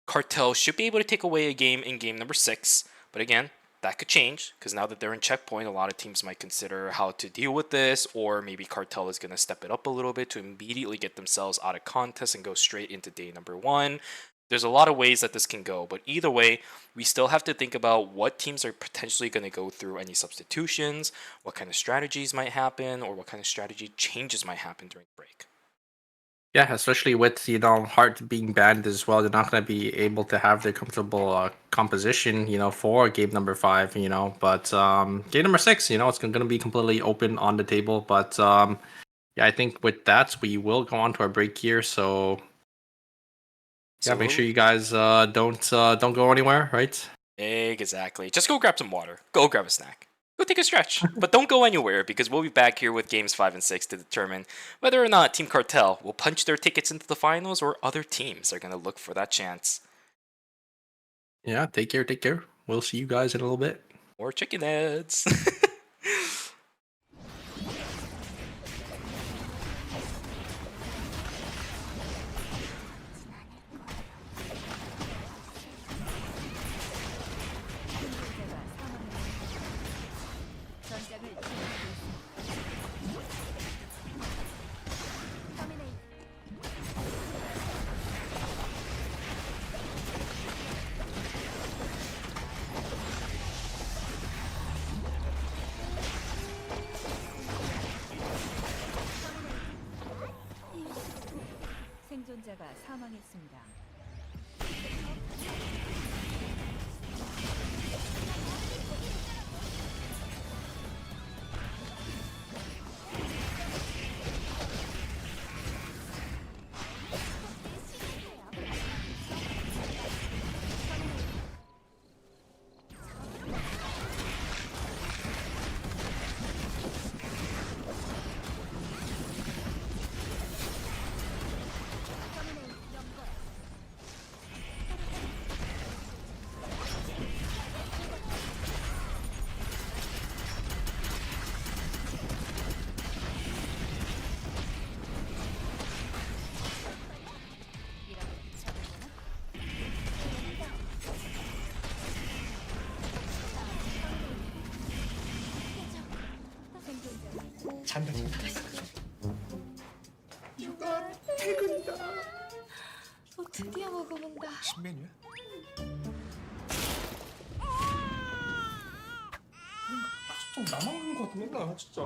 Cartel should be able to take away a game in game number 6. But again, that could change, because now that they're in checkpoint, a lot of teams might consider how to deal with this, or maybe Cartel is going to step it up a little bit to immediately get themselves out of contest and go straight into day number 1. There's a lot of ways that this can go, but either way, we still have to think about what teams are potentially going to go through any substitutions, what kind of strategies might happen, or what kind of strategy changes might happen during the break. Yeah, especially with Heart being banned as well, they're not going to be able to have their comfortable composition, for game number 5, But game number 6, it's going to be completely open on the table. But yeah, I think with that, we will go on to our break here. So yeah, make sure you guys don't go anywhere, right? Exactly. Just go grab some water. Go grab a snack. Go take a stretch. But don't go anywhere because we'll be back here with games 5 and 6 to determine whether or not Team Cartel will punch their tickets into the finals or other teams are going to look for that chance. Yeah, take care, take care. We'll see you guys in a little bit. More chicken heads. 생존자가 사망했습니다. 잔다 잔다. 휴가 퇴근이다. 드디어 먹어본다. 신메뉴야? 좀 나만 먹는 거 같아 맨날 진짜.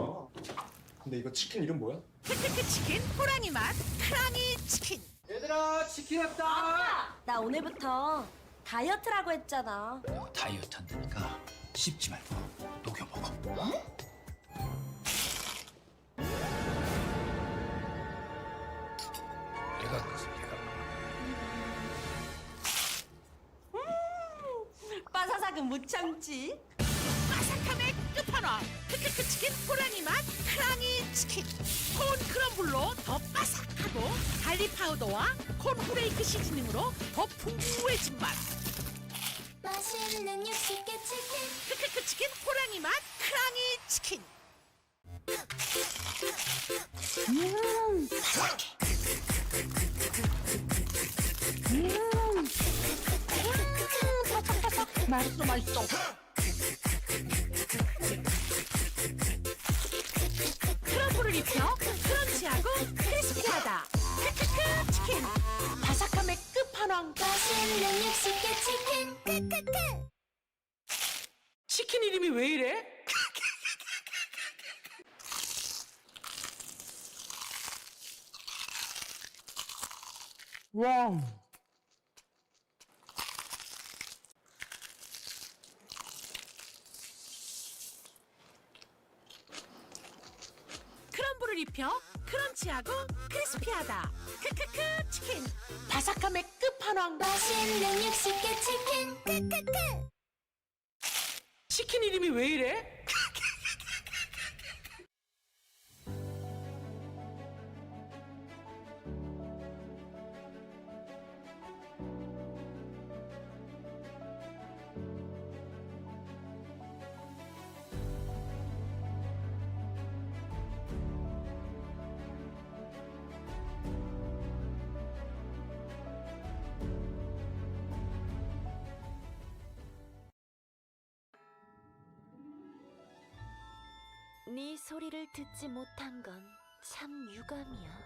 근데 이거 치킨 이름 뭐야? 크크크 치킨 호랑이 맛 크랑이 치킨. 얘들아 치킨 왔다. 나 오늘부터 다이어트라고 했잖아. 다이어트 한다니까 씹지 말고 녹여 먹어. 얘가 그래서 얘가. 빠사삭은 못 참지. 바삭함의 끝판왕 크크크 치킨 호랑이 맛 크랑이 치킨. 콘 크럼블로 더 바삭하고 갈릭 파우더와 콘 후레이크 시즈닝으로 더 풍부해진 맛. 맛있는 육식계 치킨. 크크크 치킨 호랑이 맛 크랑이 치킨. 맛있어 맛있어. 크럼블을 입혀 크런치하고 크리스피하다. 크크크 치킨. 바삭함의 끝판왕. 맛있는 육식계 치킨. 크크크. 치킨 이름이 왜 이래? 와. 크럼블을 입혀 크런치하고 크리스피하다. 크크크 치킨. 바삭함의 끝판왕. 맛있는 육식계 치킨. 크크크. 치킨 이름이 왜 이래? 네 소리를 듣지 못한 건 참 유감이야.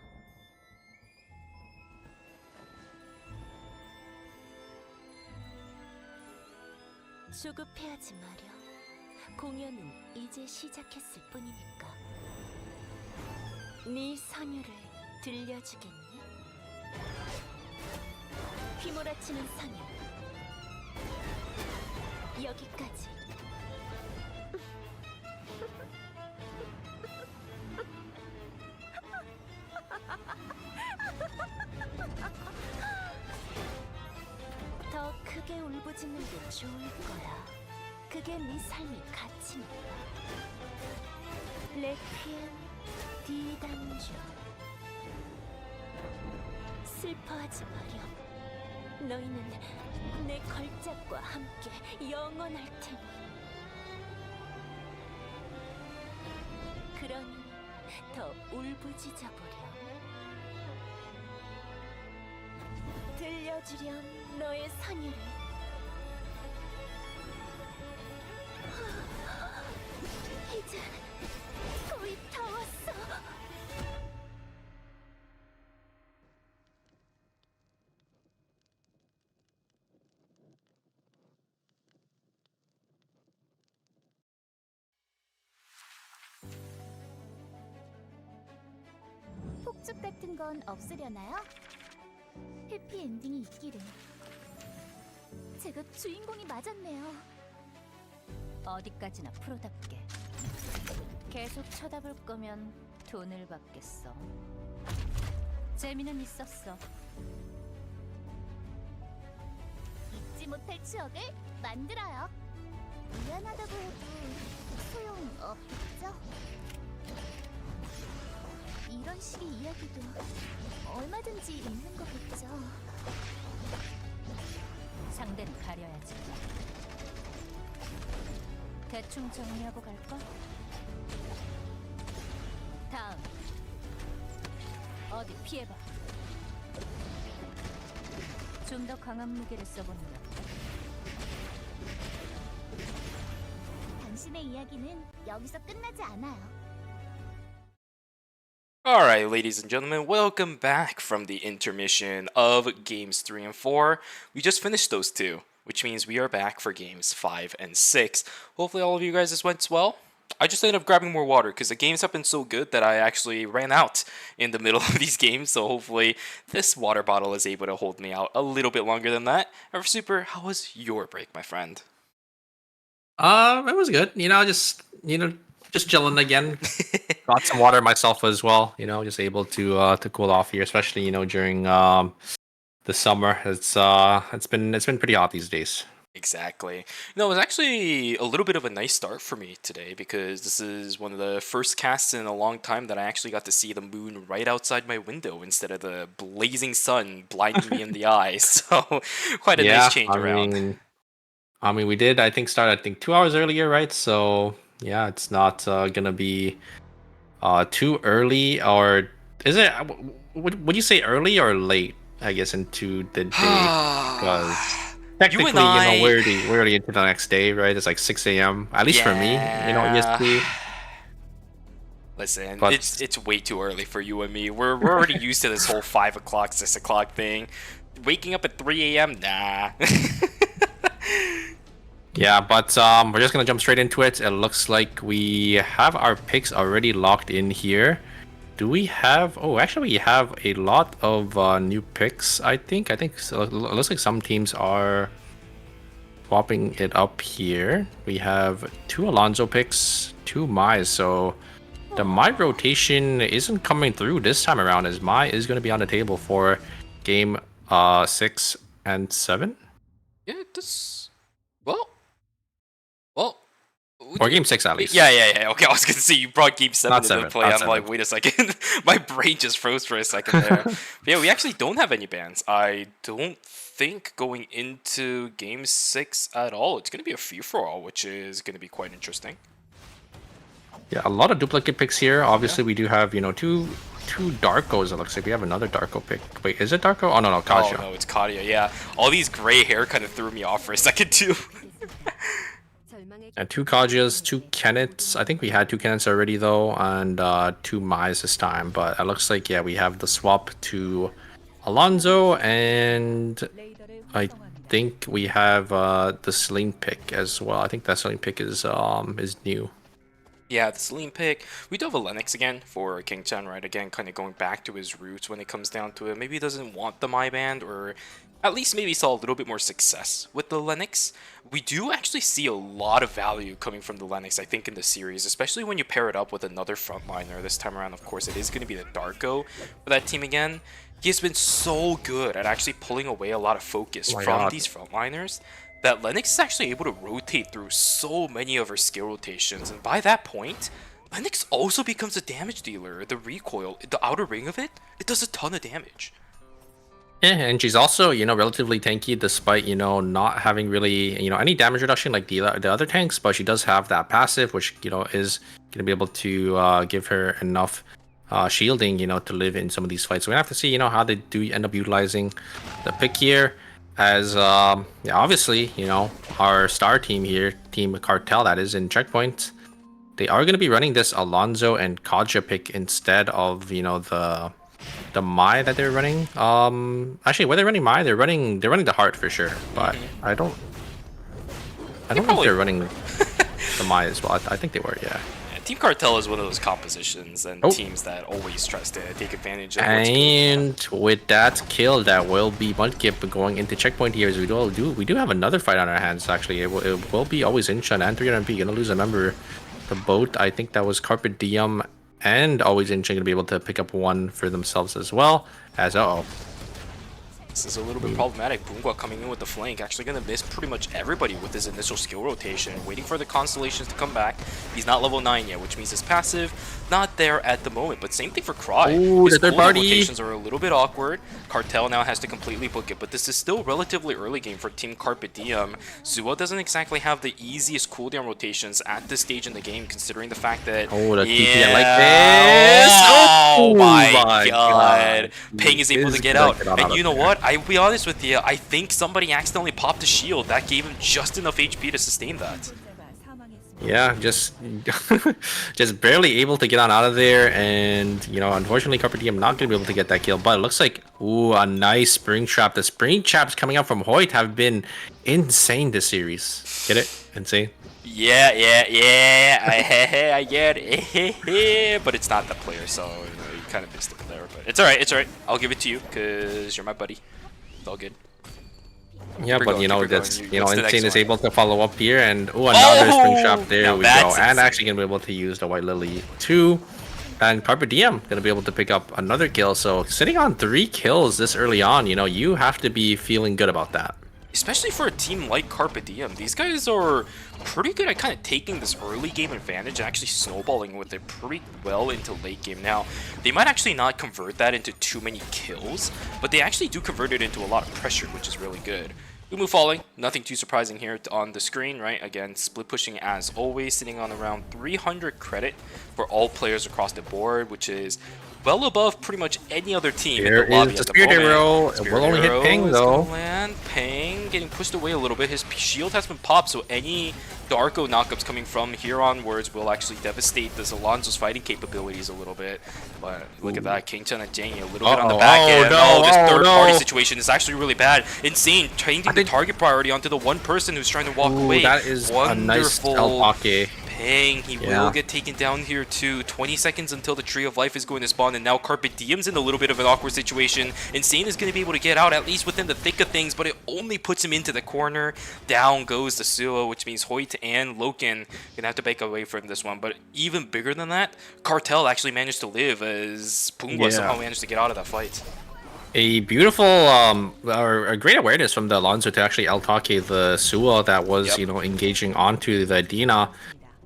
조급해하지 마렴. 공연은 이제 시작했을 뿐이니까. 네 선율을 들려주겠니? 휘몰아치는 상인. 여기까지. 더 크게 울부짖는 게 좋을 거야. 그게 네 삶의 가치니까. 레퀴엠 디단주. 슬퍼하지 마렴. 너희는 내 걸작과 함께 영원할 테니. 그러니 더 울부짖어 보렴. 들려주렴 너의 선율을. 이제 거의 다 왔어. 폭죽 같은 건 없으려나요? 해피엔딩이 있기를. 제가 주인공이 맞았네요. 어디까지나 프로답게. 계속 쳐다볼 거면 돈을 받겠어. 재미는 있었어. 잊지 못할 추억을 만들어요. 미안하다고 해도 소용없죠? 이런 식의 이야기도 얼마든지 있는 거겠죠. 상대는 가려야지. 대충 정리하고 갈까? 다음. 어디 피해봐. 좀 더 강한 무게를 써보는 거. 당신의 이야기는 여기서 끝나지 않아요. Alright, ladies and gentlemen, welcome back from the intermission of Games 3 and 4. We just finished those two, which means we are back for Games 5 and 6. Hopefully all of you guys just went well. I just ended up grabbing more water because the games have been so good that I actually ran out in the middle of these games, so hopefully this water bottle is able to hold me out a little bit longer than that. However, Super, how was your break, my friend? It was good. Just chilling again. Got some water myself as well. Just able to cool off here, especially during the summer. It's been pretty hot these days. Exactly. No, it was actually a little bit of a nice start for me today because this is one of the first casts in a long time that I actually got to see the moon right outside my window instead of the blazing sun blinding me in the eyes. So quite a nice change around. We did, I think, start 2 hours earlier, right? So yeah, it's not gonna be too early, or is it? Would you say early or late? I guess into the day, because technically, we're already into the next day, right? It's like 6 a.m. At least for me, EST. Listen, it's way too early for you and me. We're already used to this whole 5 o'clock, 6 o'clock thing. Waking up at 3 a.m. Nah. Yeah, but we're just gonna jump straight into it. It looks like we have our picks already locked in here. Do we have? Oh, actually, we have a lot of new picks. I think so. It looks like some teams are swapping it up here. We have 2 Alonso picks, 2 Mai. So the Mai rotation isn't coming through this time around, as Mai is going to be on the table for game 6 and 7. Yeah, this. Or game 6 at least. Yeah. Okay, I was gonna say you brought game 7 into play. I'm 7. like, wait a second. My brain just froze for a second there. But yeah, we actually don't have any bans. I don't think going into game 6 at all. It's gonna be a free-for-all, which is gonna be quite interesting. Yeah, a lot of duplicate picks here. Obviously, we do have, two Darkos. It looks like we have another Darko pick. Wait, is it Darko? Oh, no, Kaja. Oh, no, it's Kaja, yeah. All these gray hair kind of threw me off for a second, too. And 2 Kajas, 2 Kennets. I think we had 2 Kennets already, though, and 2 Mais this time. But it looks like, yeah, we have the swap to Alonso, and I think we have the Sling pick as well. I think that Sling pick is new. Yeah, the Celine pick. We do have a Lennox again for King Chen, right? Again, kind of going back to his roots when it comes down to it. Maybe he doesn't want the My Band, or at least maybe saw a little bit more success with the Lennox. We do actually see a lot of value coming from the Lennox, I think, in the series, especially when you pair it up with another frontliner. This time around, of course, it is going to be the Darko for that team again. He has been so good at actually pulling away a lot of focus from these frontliners that Lennox is actually able to rotate through so many of her skill rotations, and by that point, Lennox also becomes a damage dealer. The recoil, the outer ring of it, it does a ton of damage. Yeah, and she's also, relatively tanky despite, not having really, any damage reduction like the other tanks, but she does have that passive, which, is going to be able to give her enough shielding, to live in some of these fights. So we have to see, how they do end up utilizing the pick here. As obviously, our star team here, Team Cartel, that is in Checkpoint, they are going to be running this Alonzo and Kaja pick instead of the Mai that they're running. Actually, when they're running Mai, they're running the Heart for sure. But I don't know if they're running the Mai as well. I think they were, yeah. Team Cartel is one of those compositions and teams that always tries to take advantage of and with that kill, that will be Mudkip going into Checkpoint here. As we do have another fight on our hands. Actually, it will be always Inchan and 300p gonna lose a member. The boat, I think that was Carpe Diem and always Inchan gonna be able to pick up one for themselves as well. As this is a little bit problematic. Bungwa coming in with the flank, actually going to miss pretty much everybody with his initial skill rotation, waiting for the Constellations to come back. He's not level 9 yet, which means his passive not there at the moment. But same thing for Cry. His the third party rotations are a little bit awkward. Cartel now has to completely book it, but this is still relatively early game for Team Carpe Diem. Suwa doesn't exactly have the easiest cooldown rotations at this stage in the game, considering the fact that the TP like this. Oh my god. Ping is able to get out. And you know what? I'll be honest with you, I think somebody accidentally popped a shield. That gave him just enough HP to sustain that. Yeah, just barely able to get on out of there, and unfortunately Carpe Diem not gonna be able to get that kill. But it looks like a nice spring trap. The spring traps coming out from Hoyt have been insane this series. Get it? Insane. Yeah. I get it. But it's not the player, so you kind of missed it there. But it's alright. I'll give it to you because you're my buddy. It's all good. Yeah, but that's Insane is able to follow up here, and another spring trap. There we go, and actually gonna be able to use the White Lily too. And Carpe Diem gonna be able to pick up another kill. So sitting on 3 kills this early on, you have to be feeling good about that. Especially for a team like Carpe Diem, these guys are pretty good at kind of taking this early game advantage and actually snowballing with it pretty well into late game. Now, they might actually not convert that into too many kills, but they actually do convert it into a lot of pressure, which is really good. We move falling, nothing too surprising here on the screen, right? Again, split pushing as always, sitting on around 300 credit for all players across the board, which is well above pretty much any other team in the lobby at the moment. Arrow. It will only hit Ping though. Land. Ping getting pushed away a little bit. His shield has been popped, so any Darko knockups coming from here onwards will actually devastate this Alonso's fighting capabilities a little bit. But look at that, King Chen and Jang a little bit on the back end. This third party situation is actually really bad. Insane, changing the target priority onto the one person who's trying to walk away. That is wonderful. A nice Ping, he will get taken down here too. 20 seconds until the Tree of Life is going to spawn, and now Carpe Diem's in a little bit of an awkward situation. Insane is going to be able to get out, at least within the thick of things, but it only puts him into the corner. Down goes the Suo, which means Hoyt and Loken gonna have to break away from this one. But even bigger than that, Cartel actually managed to live as Pungwa somehow managed to get out of that fight. A beautiful or a great awareness from the Alonso to actually Altake the Suo that was engaging onto the Dina.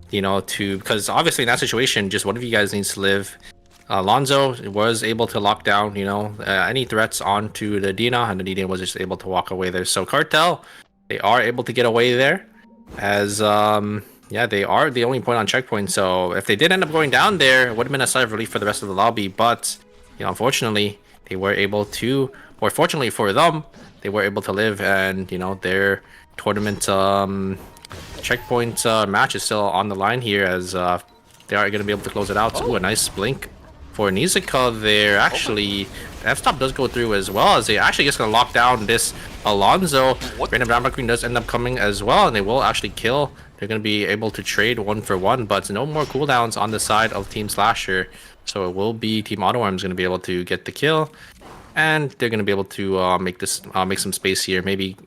Because obviously in that situation, just one of you guys needs to live. Alonso was able to lock down, any threats onto the Dina, and the Dina was just able to walk away there. So Cartel, they are able to get away there, as they are the only point on checkpoint. So if they did end up going down there, it would have been a sigh of relief for the rest of the lobby. But unfortunately, they were able to, or fortunately for them, they were able to live, and their tournament checkpoint match is still on the line here, as they are going to be able to close it out. Ooh, a nice blink for Nizuka there. Actually, F-stop does go through as well, as they actually just gonna lock down this Alonso. Random Vampire Queen does end up coming as well, and they will actually kill. They're gonna be able to trade 1-for-1, but no more cooldowns on the side of Team Slasher. So it will be Team Auto Arms gonna be able to get the kill, and they're gonna be able to make some space here. Maybe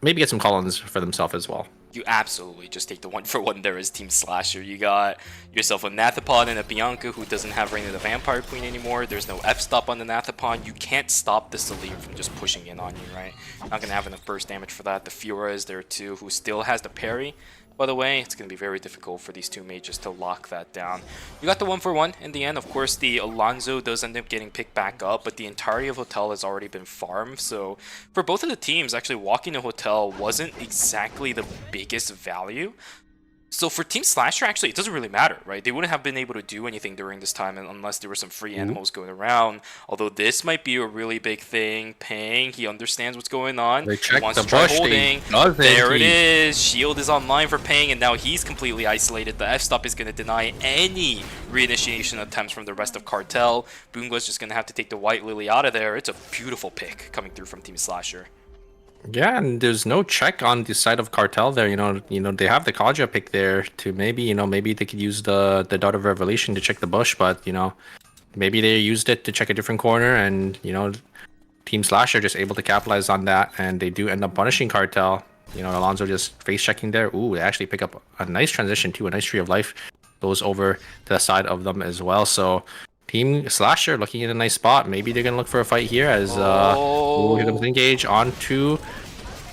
get some call-ins for themselves as well. You absolutely just take the 1-for-1 there as Team Slasher. You got yourself a Nathapon and a Bianca who doesn't have Reign of the Vampire Queen anymore. There's no F-stop on the Nathapon. You can't stop the Celine from just pushing in on you, right? Not going to have enough burst damage for that. The Fiora is there too, who still has the parry. By the way, it's going to be very difficult for these two mages to lock that down. You got the 1-for-1 in the end. Of course, the Alonso does end up getting picked back up, but the entirety of Hotel has already been farmed. So for both of the teams, actually walking to Hotel wasn't exactly the biggest value. So for Team Slasher, actually, it doesn't really matter, right? They wouldn't have been able to do anything during this time unless there were some free animals going around. Although this might be a really big thing. Pang, he understands what's going on. He wants to try holding. There it is. Shield is online for Pang, and now he's completely isolated. The F-stop is going to deny any reinitiation attempts from the rest of Cartel. Bunga's just going to have to take the White Lily out of there. It's a beautiful pick coming through from Team Slasher. Yeah, and there's no check on the side of Cartel there. You know they have the Kaja pick there to maybe they could use the Dart of Revelation to check the bush, but maybe they used it to check a different corner, and Team Slasher just able to capitalize on that, and they do end up punishing Cartel. Alonso just face checking there. Ooh, they actually pick up a nice transition too. A nice Tree of Life goes over to the side of them as well. So Team Slasher looking in a nice spot. Maybe they're gonna look for a fight here as here comes Engage onto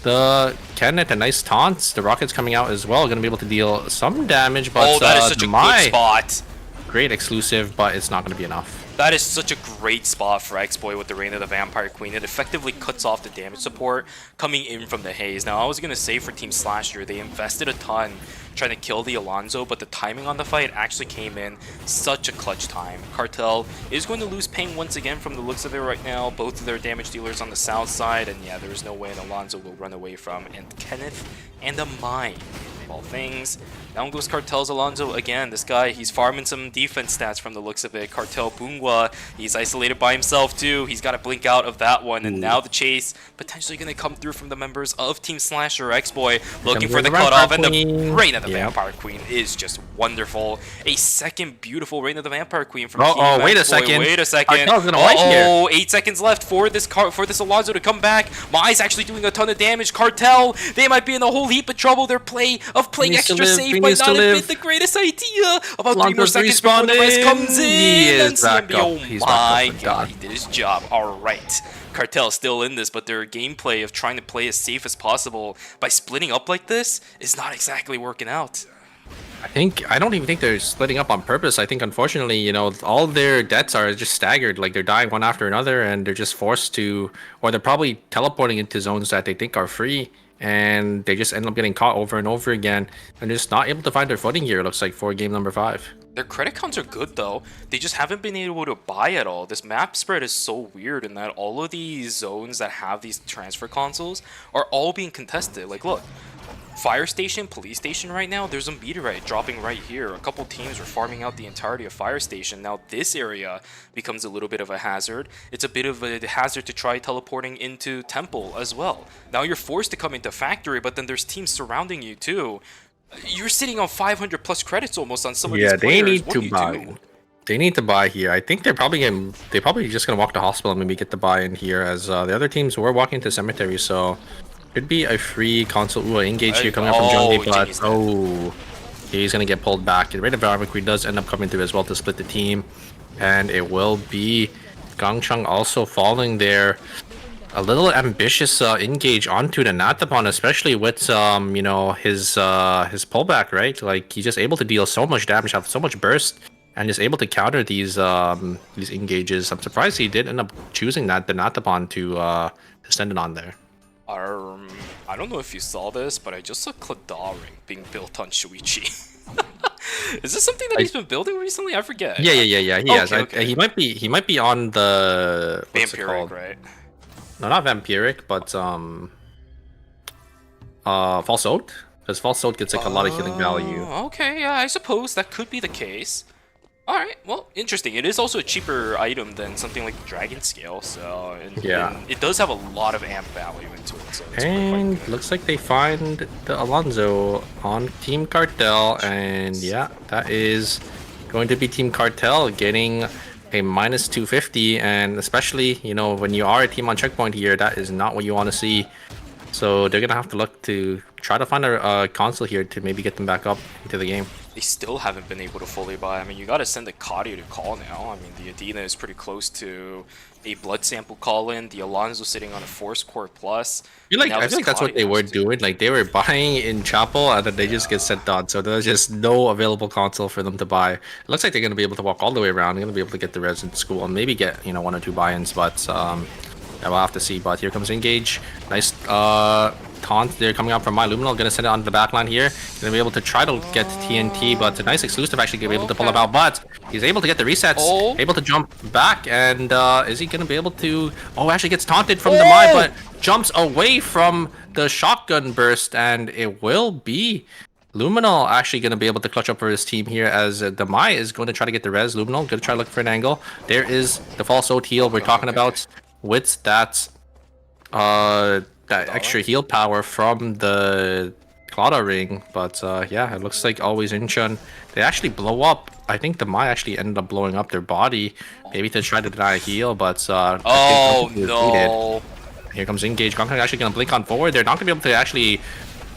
the Kenneth. A nice taunts. The Rocket's coming out as well. Gonna be able to deal some damage, but that is such a good spot. Great exclusive, but it's not gonna be enough. That is such a great spot for X-Boy with the Reign of the Vampire Queen. It effectively cuts off the damage support coming in from the haze. Now, I was going to say for Team Slasher, they invested a ton trying to kill the Alonso, but the timing on the fight actually came in such a clutch time. Cartel is going to lose Ping once again from the looks of it right now. Both of their damage dealers on the south side, and yeah, there is no way an Alonso will run away from. And Kenneth and the Mine, of all things. Down goes Cartel's Alonso again. This guy, he's farming some defense stats from the looks of it. Cartel Bungwa, he's isolated by himself too. He's got to blink out of that one. And now the chase potentially going to come through from the members of Team Slasher. X-Boy looking for the cutoff. And the Reign of the Vampire Queen is just wonderful. A second beautiful Reign of the Vampire Queen from Team X-Boy. Wait a second. Wait a second. Cartel's gonna wipe here. 8 seconds left for this Alonso to come back. Mai's actually doing a ton of damage. Cartel, they might be in a whole heap of trouble. Their playing extra safe might not have been the greatest idea. About 3 more seconds before the rest comes in. And CMB, oh my god, he did his job. Alright. Cartel still in this, but their gameplay of trying to play as safe as possible by splitting up like this is not exactly working out. I don't even think they're splitting up on purpose. I think unfortunately, all their deaths are just staggered. Like they're dying one after another, and they're just forced to, or they're probably teleporting into zones that they think are free, and they just end up getting caught over and over again, and just not able to find their footing here. It looks like for game number 5. Their credit counts are good though. They just haven't been able to buy at all. This map spread is so weird in that all of these zones that have these transfer consoles are all being contested. Like look, Fire Station, Police Station right now, there's a meteorite dropping right here. A couple teams are farming out the entirety of Fire Station. Now this area becomes a little bit of a hazard. It's a bit of a hazard to try teleporting into Temple as well. Now you're forced to come into Factory, but then there's teams surrounding you too. You're sitting on 500 plus credits almost on some of these players. Yeah, they need to buy. They need to buy here. I think they're probably just gonna walk to hospital and maybe get the buy in here, as the other teams were walking to cemetery. So could be a free console. Ooh, Engage here coming up from Jungle, but he's gonna get pulled back. The Raid of Vampire Queen does end up coming through as well to split the team, and it will be Gangchang also falling there. A little ambitious Engage onto the Nathapon, especially with his pullback, right? Like he's just able to deal so much damage, have so much burst, and is able to counter these engages. I'm surprised he did end up choosing the Nathapon to send it on there. I don't know if you saw this, but I just saw Cladaring being built on Shuichi. Is this something that he's been building recently? I forget. Yeah. He has. Okay. He might be on the Vampiric, right? No, not Vampiric, but False Oath, because False Oath gets like a lot of healing value. Okay, yeah, I suppose that could be the case. Alright, well, interesting. It is also a cheaper item than something like Dragon Scale, so Yeah. and it does have a lot of amp value into it. So it's And quite good. looks like they find the Alonso on Team Cartel, and yeah, that is going to be Team Cartel getting a minus 250, and especially, you know, when you are a team on checkpoint here, that is not what you want to see. So they're gonna have to look to try to find a console here to maybe get them back up into the game. They still haven't been able to fully buy. I mean, you gotta send the Cardio to call now. I mean, the Adina is pretty close to a blood sample call in. The Alonso sitting on a Force Core Plus. I feel like that's what they were doing. Like they were buying in Chapel and then they just get sent on. So there's just no available console for them to buy. It looks like they're gonna be able to walk all the way around. They're gonna be able to get the resident school and maybe get, you know, 1 or 2 buy-ins, but yeah, we'll have to see. But here comes Engage. Nice taunt there coming out from My Luminal. Gonna send it onto the backline here. Gonna be able to try to get TNT, but a nice exclusive actually gonna be able to pull him out. But he's able to get the resets, able to jump back, and is he gonna be able to? Oh, actually gets taunted from the Mai, but jumps away from the shotgun burst, and it will be Luminal actually going to be able to clutch up for his team here, as the Mai is going to try to get the res. Luminal going to try to look for an angle. There is the false ult heal we're talking about with that that extra heal power from the Claudia ring. But yeah, it looks like always Incheon, they actually blow up. I think the Mai actually ended up blowing up their body, maybe to try to deny a heal, but oh no. Here comes Engage. Gong actually going to blink on forward. They're not going to be able to actually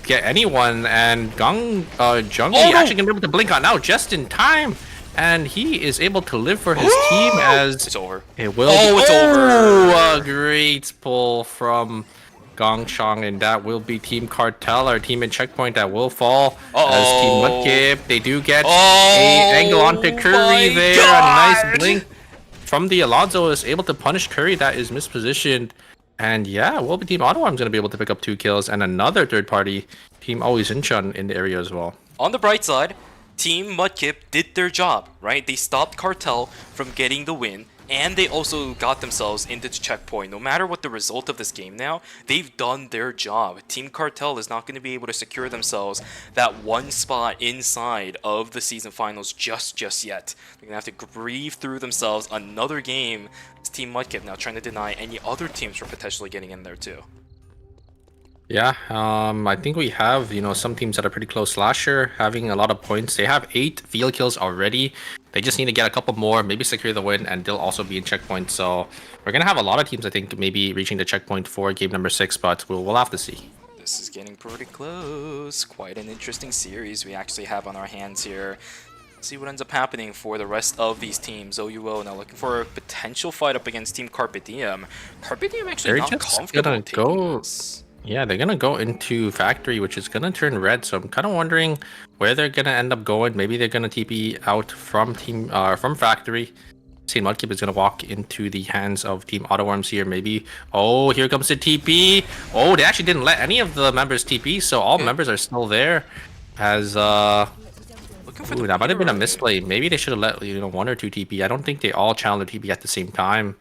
get anyone, and Jungi actually gonna be able to blink on now just in time, and he is able to live for his team as it's over. It will. It's over. A great pull from Gongchang, and that will be Team Cartel, our team in checkpoint, that will fall as Team Mudkip. They do get a angle onto Curry there. God. A nice blink from the Alonso is able to punish Curry that is mispositioned. And yeah, will be Team AutoArm's going to be able to pick up 2 kills, and another third party team always Incheon in the area as well. On the bright side, Team Mudkip did their job, right? They stopped Cartel from getting the win, and they also got themselves into the checkpoint. No matter what the result of this game now, they've done their job. Team Cartel is not going to be able to secure themselves that 1 spot inside of the season finals just yet. They're going to have to grieve through themselves another game. It's Team Mudkip now trying to deny any other teams from potentially getting in there too. Yeah, I think we have, you know, some teams that are pretty close. Slasher having a lot of points. They have 8 field kills already. They just need to get a couple more, maybe secure the win, and they'll also be in checkpoint. So we're gonna have a lot of teams, I think, maybe reaching the checkpoint for game number 6, but we'll have to see. This is getting pretty close. Quite an interesting series we actually have on our hands here. Let's see what ends up happening for the rest of these teams. OUO now looking for a potential fight up against Team Carpe Diem. Carpe Diem actually not comfortable taking this. Yeah, they're gonna go into Factory, which is gonna turn red. So I'm kind of wondering where they're gonna end up going. Maybe they're gonna TP out from from Factory. Team Mudkip is gonna walk into the hands of Team AutoArms here. Maybe. Oh, here comes the TP. Oh, they actually didn't let any of the members TP, so all members are still there. As ooh, that might have been a misplay. Maybe they should have let, you know, 1 or 2 TP. I don't think they all challenge TP at the same time.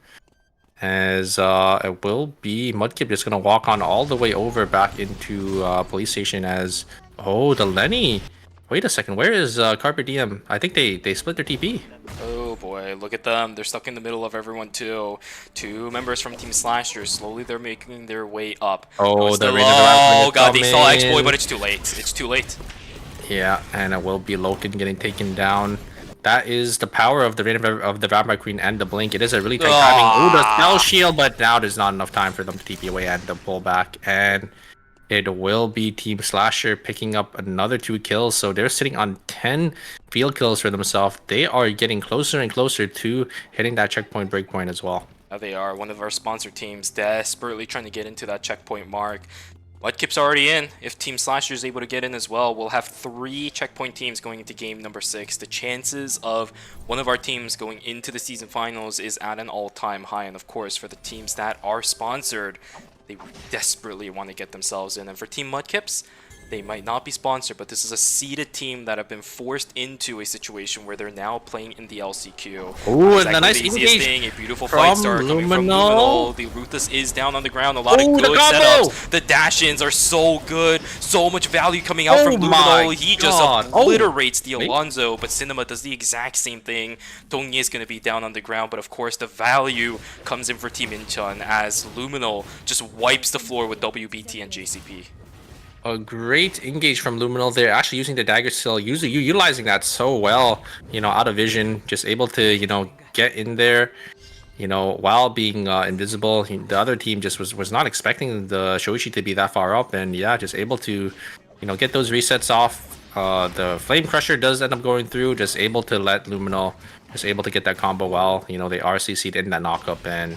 As it will be Mudkip just gonna walk on all the way over back into police station. As the Lenny, wait a second, where is Carpe Diem? I think they split their TP. Oh boy, look at them, they're stuck in the middle of everyone too. 2 members from Team Slasher, slowly they're making their way up. Oh god, they saw X-Boy, but it's too late. It's too late. Yeah, and it will be Loken getting taken down. That is the power of the Reign of the Vampire Queen and the Blink. It is a really tight timing. Ooh, the spell shield, but now there's not enough time for them to TP away and to pull back. And it will be Team Slasher picking up another 2 kills. So they're sitting on 10 field kills for themselves. They are getting closer and closer to hitting that checkpoint breakpoint as well. They are one of our sponsor teams desperately trying to get into that checkpoint mark. Mudkip's already in. If Team Slasher is able to get in as well, we'll have 3 checkpoint teams going into game number 6. The chances of one of our teams going into the season finals is at an all-time high. And of course, for the teams that are sponsored, they desperately want to get themselves in. And for Team Mudkips, They might not be sponsored, but this is a seeded team that have been forced into a situation where they're now playing in the LCQ. Ooh, Exactly and a nice the easiest engage thing, a beautiful from fight start coming from Luminal. Luminal. The Ruthless is down on the ground. A lot of Ooh, the good combo! setups. The dash-ins are so good. So much value coming out Oh from my Luminal. He just God. obliterates the Wait. Alonzo, but Cinema does the exact same thing. Dongye is going to be down on the ground, but of course the value comes in for Team Incheon as Luminal just wipes the floor with WBT and JCP. A great engage from Luminal. They're actually using the dagger still, utilizing that so well. You know, out of vision, just able to, you know, get in there, you know, while being invisible. The other team just was not expecting the Shoichi to be that far up, and yeah, just able to, you know, get those resets off. The Flame Crusher does end up going through, just able to let Luminal, just able to get that combo well. You know, they are CC'd in that knockup, and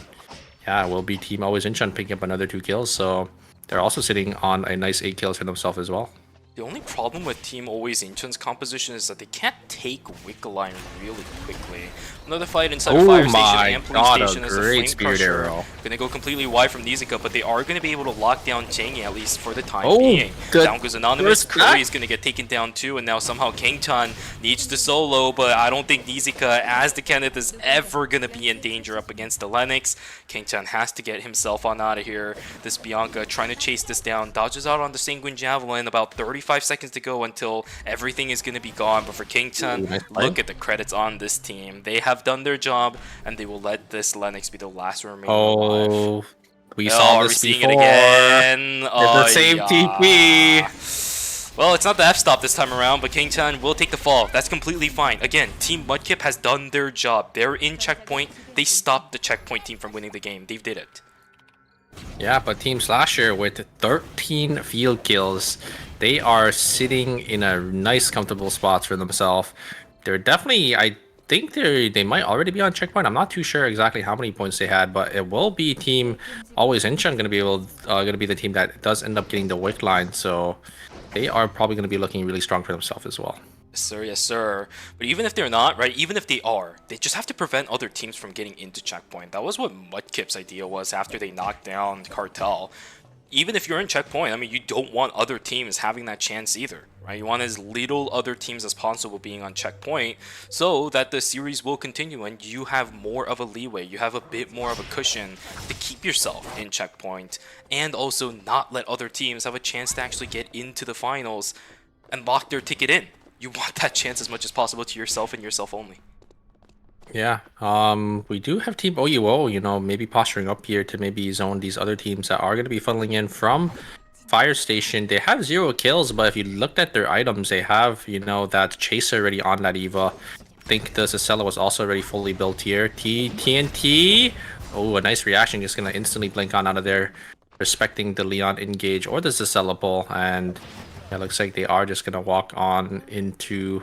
yeah, will be Team Always Incheon picking up another 2 kills, so they're also sitting on a nice 8 kills for themselves as well. The only problem with Team Always Incheon's composition is that they can't take Wick Line really quickly. Another fight inside the fire station and police station is a Flame Crusher. Gonna go completely wide from Nizuka, but they are gonna be able to lock down Chang'e at least for the time being. Down goes Anonymous, Curry is gonna get taken down too, and now somehow Kangchan needs to solo, but I don't think Nizuka, as the Kenneth, is ever gonna be in danger up against the Lennox. Kangchan has to get himself on out of here. This Bianca trying to chase this down, dodges out on the Sanguine Javelin, about 35 seconds to go until everything is gonna be gone, but for Kangchan, look at the credits on this team. They have done their job, and they will let this Lennox be the last remaining alive. We saw this seeing before. it again. It's the same TP. Well, it's not the F-stop this time around, but Kangchan will take the fall. That's completely fine. Again, Team Mudkip has done their job. They're in checkpoint. They stopped the checkpoint team from winning the game. They did it. Yeah, but Team Slasher with 13 field kills, they are sitting in a nice, comfortable spot for themselves. They're definitely, I think they might already be on checkpoint. I'm not too sure exactly how many points they had, but it will be Team Always Incheon going to be the team that does end up getting the wick line. So they are probably going to be looking really strong for themselves as well. Yes, sir. Yes, sir. But even if they're not, right? Even if they are, they just have to prevent other teams from getting into checkpoint. That was what Mudkip's idea was after they knocked down Cartel. Even if you're in checkpoint, I mean, you don't want other teams having that chance either, right? You want as little other teams as possible being on checkpoint so that the series will continue and you have more of a leeway. You have a bit more of a cushion to keep yourself in checkpoint and also not let other teams have a chance to actually get into the finals and lock their ticket in. You want that chance as much as possible to yourself and yourself only. Yeah, we do have Team OUO, you know, maybe posturing up here to maybe zone these other teams that are going to be funneling in from Fire Station. They have 0 kills, but if you looked at their items, they have, you know, that Chaser already on that Eva. I think the Cicella was also already fully built here. TNT. Oh, a nice reaction, just going to instantly blink on out of there, respecting the Leon engage or the Cicella pull, and it looks like they are just going to walk on into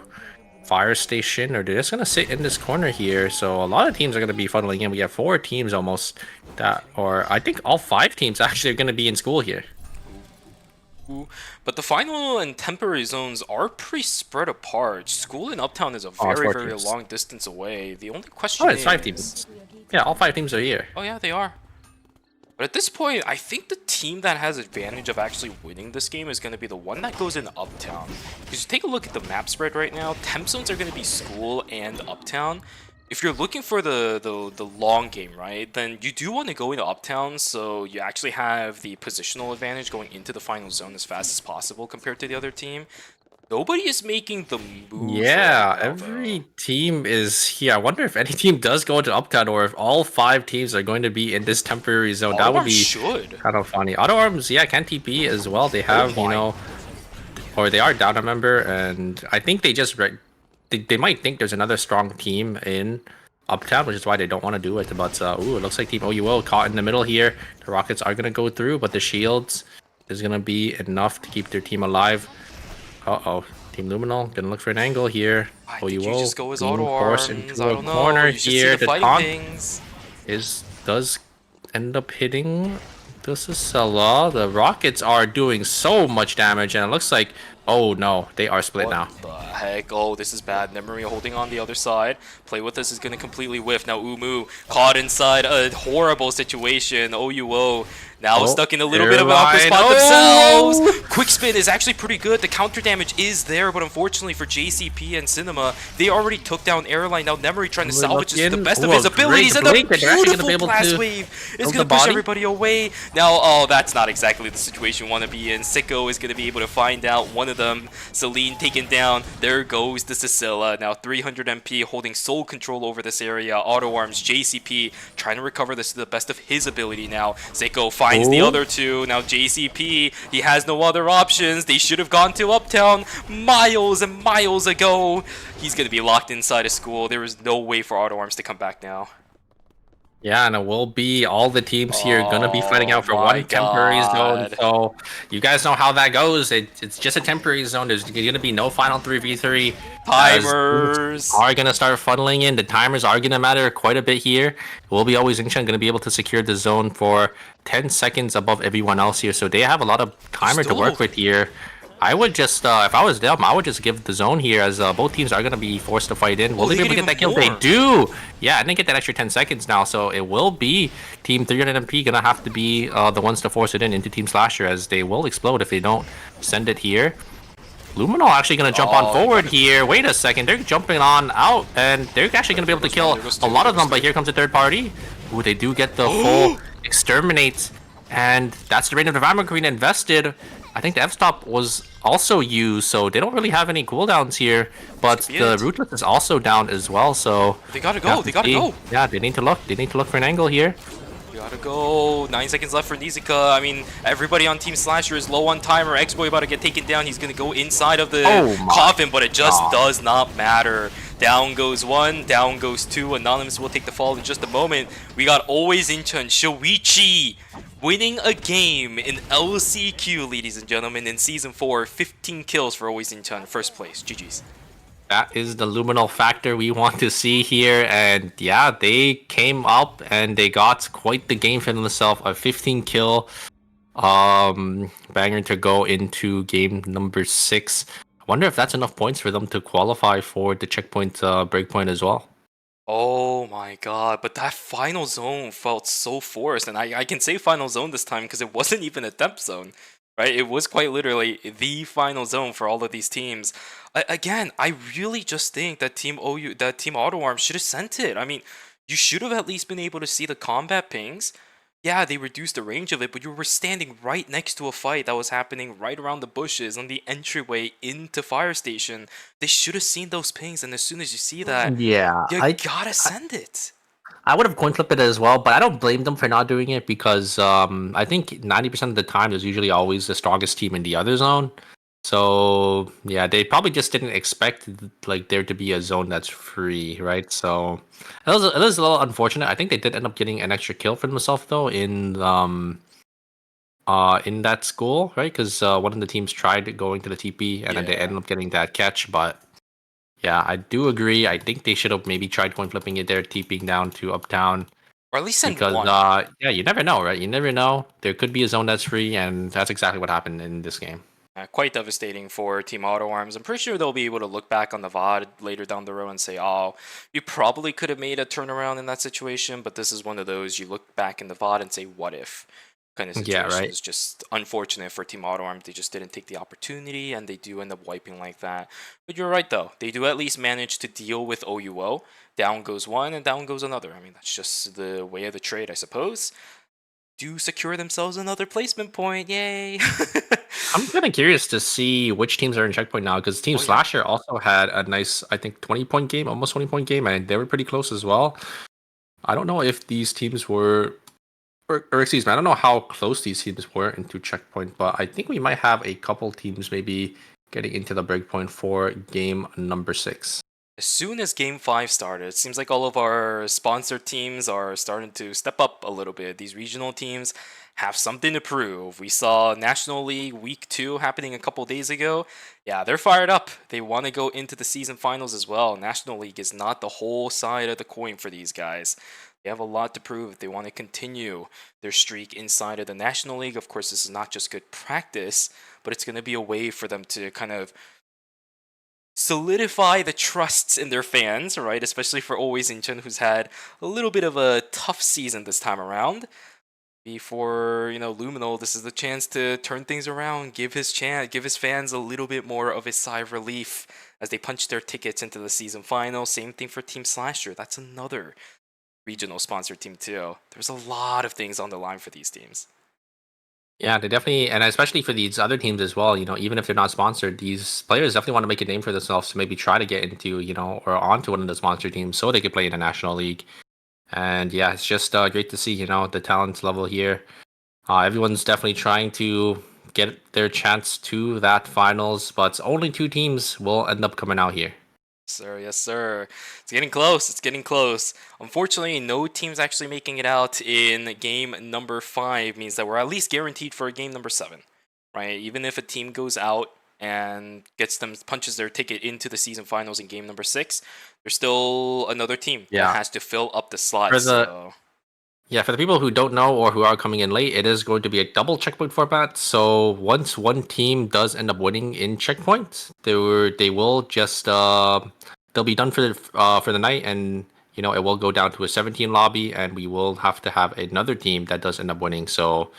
Fire Station, or they're just going to sit in this corner here. So a lot of teams are going to be funneling in. We have 4 teams almost that, or I think all 5 teams actually are going to be in school here. But the final and temporary zones are pretty spread apart. School in Uptown is a very long distance away. The only question it's 5 teams. Yeah, all 5 teams are here. Oh yeah, they are. But at this point, I think the team that has advantage of actually winning this game is going to be the one that goes in Uptown. Because you take a look at the map spread right now, temp zones are going to be School and Uptown. If you're looking for the long game, right, then you do want to go into Uptown, so you actually have the positional advantage going into the final zone as fast as possible compared to the other team. Nobody is making the move. Yeah, right now, every team is here. I wonder if any team does go into Uptown or if all 5 teams are going to be in this temporary zone. That would be kind of funny. Auto Arms, yeah, can TP as well. They have, you know, or they are down a member, and I think they just they might think there's another strong team in Uptown, which is why they don't want to do it. But ooh, it looks like Team OUO caught in the middle here. The Rockets are gonna go through, but the shields is gonna be enough to keep their team alive. Uh-oh, Team Luminal gonna look for an angle here. OUO just go as Auto Arms. into I a don't know. corner You should see here. the The fighting taunt does end up hitting the Cicella. The Rockets are doing so much damage, and it looks like Oh no, they are split What now. the heck? Oh, this is bad. Nemery holding on the other side. Play with us is going to completely whiff. Now Umu caught inside a horrible situation. OUO now stuck in a little bit of an awkward spot themselves. Quick spin is actually pretty good. The counter damage is there, but unfortunately for JCP and Cinema, they already took down Airline. Now Nemery trying to salvage this to the best of his abilities, and the beautiful blast wave is going to push everybody away. Now, oh, that's not exactly the situation you want to be in. Sicko is going to be able to find out one of them. Celine taken down. There goes the Cecilia. Now 300 MP holding sole control over this area. Auto Arms, JCP trying to recover this to the best of his ability now. Sicko finds the other two. Now JCP, he has no other options. They should have gone to Uptown miles and miles ago. He's going to be locked inside a school. There is no way for Auto Arms to come back now. Yeah, and it will be all the teams here gonna be fighting out for one temporary zone. So you guys know how that goes. It's just a temporary zone. There's gonna be no final 3v3. Timers are gonna start funneling in. The timers are gonna matter quite a bit here. Will be always Incheon gonna be able to secure the zone for 10 seconds above everyone else here. So they have a lot of timer to work with here. I would just, if I was them, I would just give the zone here, as both teams are going to be forced to fight in. Will they be able to get that kill? They do! Yeah, and they get that extra 10 seconds now, so it will be Team 300 MP going to have to be the ones to force it in into Team Slasher, as they will explode if they don't send it here. Luminol actually going to jump on forward here. Wait a second, they're jumping on out, and they're actually going to be able to kill a lot of them, but here comes the third party. Ooh, they do get the full exterminate, and that's the Reign of the Vampire invested. I think the F-stop was also used, so they don't really have any cooldowns here. But the Rootless is also down as well, so they gotta go. They gotta go. Yeah, they need to look. They need to look for an angle here. Gotta go. 9 seconds left for Nizuka. I mean, everybody on Team Slasher is low on timer. X-Boy about to get taken down. He's gonna go inside of the coffin, but it just does not matter. Down goes one, down goes two. Anonymous will take the fall in just a moment. We got Always Incheon, Shoichi winning a game in LCQ, ladies and gentlemen, in Season 4. 15 kills for Always Incheon, first place. GG's. That is the luminal factor we want to see here, and yeah, they came up and they got quite the game for themselves. A 15 kill banger to go into game number 6. I wonder if that's enough points for them to qualify for the checkpoint breakpoint as well. Oh my god, but that final zone felt so forced, and I can say final zone this time because it wasn't even a temp zone, right? It was quite literally the final zone for all of these teams. Again, I really just think that Team Auto Arms should have sent it. I mean, you should have at least been able to see the combat pings. Yeah, they reduced the range of it, but you were standing right next to a fight that was happening right around the bushes on the entryway into Fire Station. They should have seen those pings, and as soon as you see that, you gotta send it. I would have coin flipped it as well, but I don't blame them for not doing it because I think 90% of the time there's usually always the strongest team in the other zone. So yeah, they probably just didn't expect like there to be a zone that's free, right? So it was a little unfortunate. I think they did end up getting an extra kill for themselves though in that school, right? Because one of the teams tried going to the TP and then they ended up getting that catch. But yeah, I do agree. I think they should have maybe tried coin flipping it there, TPing down to Uptown. Or at least send because, one. Yeah, you never know, right? You never know. There could be a zone that's free, and that's exactly what happened in this game. Quite devastating for Team Auto Arms. I'm pretty sure they'll be able to look back on the VOD later down the road and say, oh, you probably could have made a turnaround in that situation, but this is one of those you look back in the VOD and say, what if? Kind of situation. Yeah, right. It's just unfortunate for Team Auto Arms. They just didn't take the opportunity, and they do end up wiping like that. But you're right, though. They do at least manage to deal with OUO. Down goes one, and down goes another. I mean, that's just the way of the trade, I suppose. Do secure themselves another placement point. Yay! I'm kind of curious to see which teams are in checkpoint now, because Team Slasher also had a nice, I think, 20-point game, almost 20-point game, and they were pretty close as well. I don't know if these teams were, or excuse me, I don't know how close these teams were into checkpoint, but I think we might have a couple teams maybe getting into the breakpoint for game number 6. As soon as Game 5 started, it seems like all of our sponsored teams are starting to step up a little bit. These regional teams have something to prove. We saw National League Week 2 happening a couple days ago. Yeah, they're fired up. They want to go into the season finals as well. National League is not the whole side of the coin for these guys. They have a lot to prove if they want to continue their streak inside of the National League. Of course, this is not just good practice, but it's going to be a way for them to kind of solidify the trusts in their fans, right? Especially for Always Incheon, who's had a little bit of a tough season this time around. Before, Luminal, this is the chance to turn things around, give his fans a little bit more of a sigh of relief as they punch their tickets into the season final. Same thing for Team Slasher. That's another regional sponsor team too. There's a lot of things on the line for these teams. Yeah, they definitely, and especially for these other teams as well, even if they're not sponsored, these players definitely want to make a name for themselves to maybe try to get into, or onto one of the sponsor teams so they could play in the National League. And yeah, it's just great to see, the talent level here. Everyone's definitely trying to get their chance to that finals, but only 2 teams will end up coming out here. Sir, yes, sir. It's getting close. It's getting close. Unfortunately, no teams actually making it out in game number 5 means that we're at least guaranteed for game number 7, right? Even if a team goes out and punches their ticket into the season finals in game number 6, there's still another team that has to fill up the slots. Yeah, for the people who don't know or who are coming in late, it is going to be a double checkpoint format. So once one team does end up winning in checkpoint, they will just they'll be done for the night, and it will go down to a 17 lobby, and we will have to have another team that does end up winning. So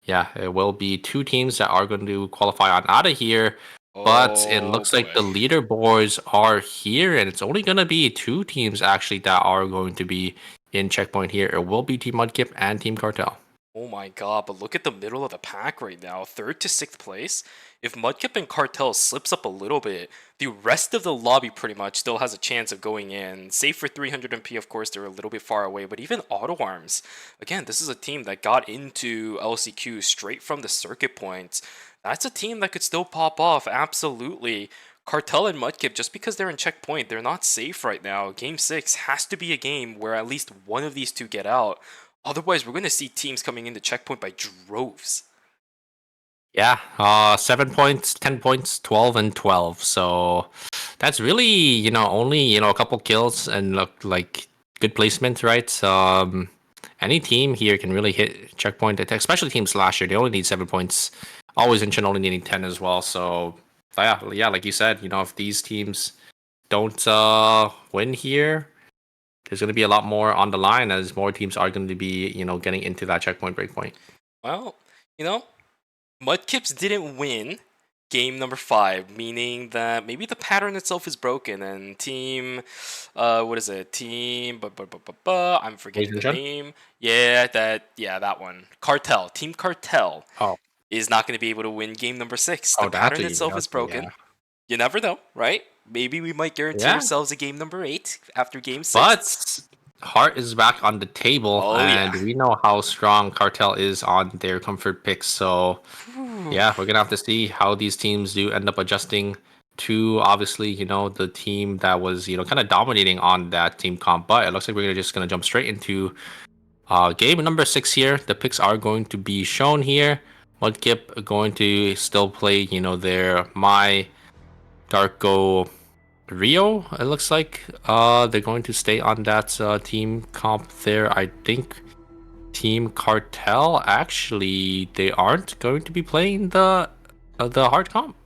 yeah, it will be 2 teams that are going to qualify on out of here. But it looks like the leaderboards are here, and it's only going to be 2 teams actually that are going to be in checkpoint here. It will be Team Mudkip and Team Cartel. Oh my god, but look at the middle of the pack right now. 3rd to 6th place. If Mudkip and Cartel slips up a little bit, the rest of the lobby pretty much still has a chance of going in. Save for 300 MP, of course, they're a little bit far away, but even Auto Arms. Again, this is a team that got into LCQ straight from the circuit points. That's a team that could still pop off, absolutely. Cartel and Mudkip, just because they're in checkpoint, they're not safe right now. Game 6 has to be a game where at least one of these 2 get out. Otherwise, we're going to see teams coming into checkpoint by droves. Yeah, 7 points, 10 points, 12, and 12. So that's really, only, a couple kills and look like good placement, right? Any team here can really hit checkpoint, especially Team Slasher. They only need 7 points. Always Incheon only needing 10 as well. So yeah, like you said, if these teams don't win here, there's going to be a lot more on the line as more teams are going to be, getting into that checkpoint breakpoint. Well, Mudkips didn't win game number 5, meaning that maybe the pattern itself is broken, and team, what is it? Team, I'm forgetting the name. Yeah, that one. Cartel. Team Cartel. Is not going to be able to win game number 6. The pattern itself is broken. Yeah. You never know, right? Maybe we might guarantee ourselves a game number 8 after game 6. But Heart is back on the table, and we know how strong Cartel is on their comfort picks. So, yeah, we're going to have to see how these teams do end up adjusting to, obviously, the team that was, kind of dominating on that team comp. But it looks like we're just going to jump straight into game number 6 here. The picks are going to be shown here. Mudkip going to still play, their My Darko Rio, it looks like. They're going to stay on that team comp there. I think Team Cartel, actually, they aren't going to be playing the hard comp.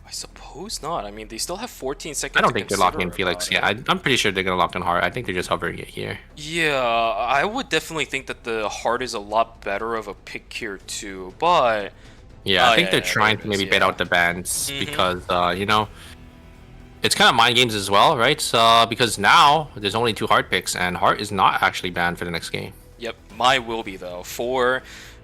I suppose not. I mean, they still have 14 seconds. I don't think they're locking in Felix. Yeah, I'm pretty sure they're going to lock in Heart. I think they're just hovering it here. Yeah, I would definitely think that the Heart is a lot better of a pick here too, but... Yeah, I think they're trying to maybe bait out the bans because, it's kind of mind games as well, right? Because now there's only 2 Heart picks, and Heart is not actually banned for the next game. Yep, Mai will be though. 4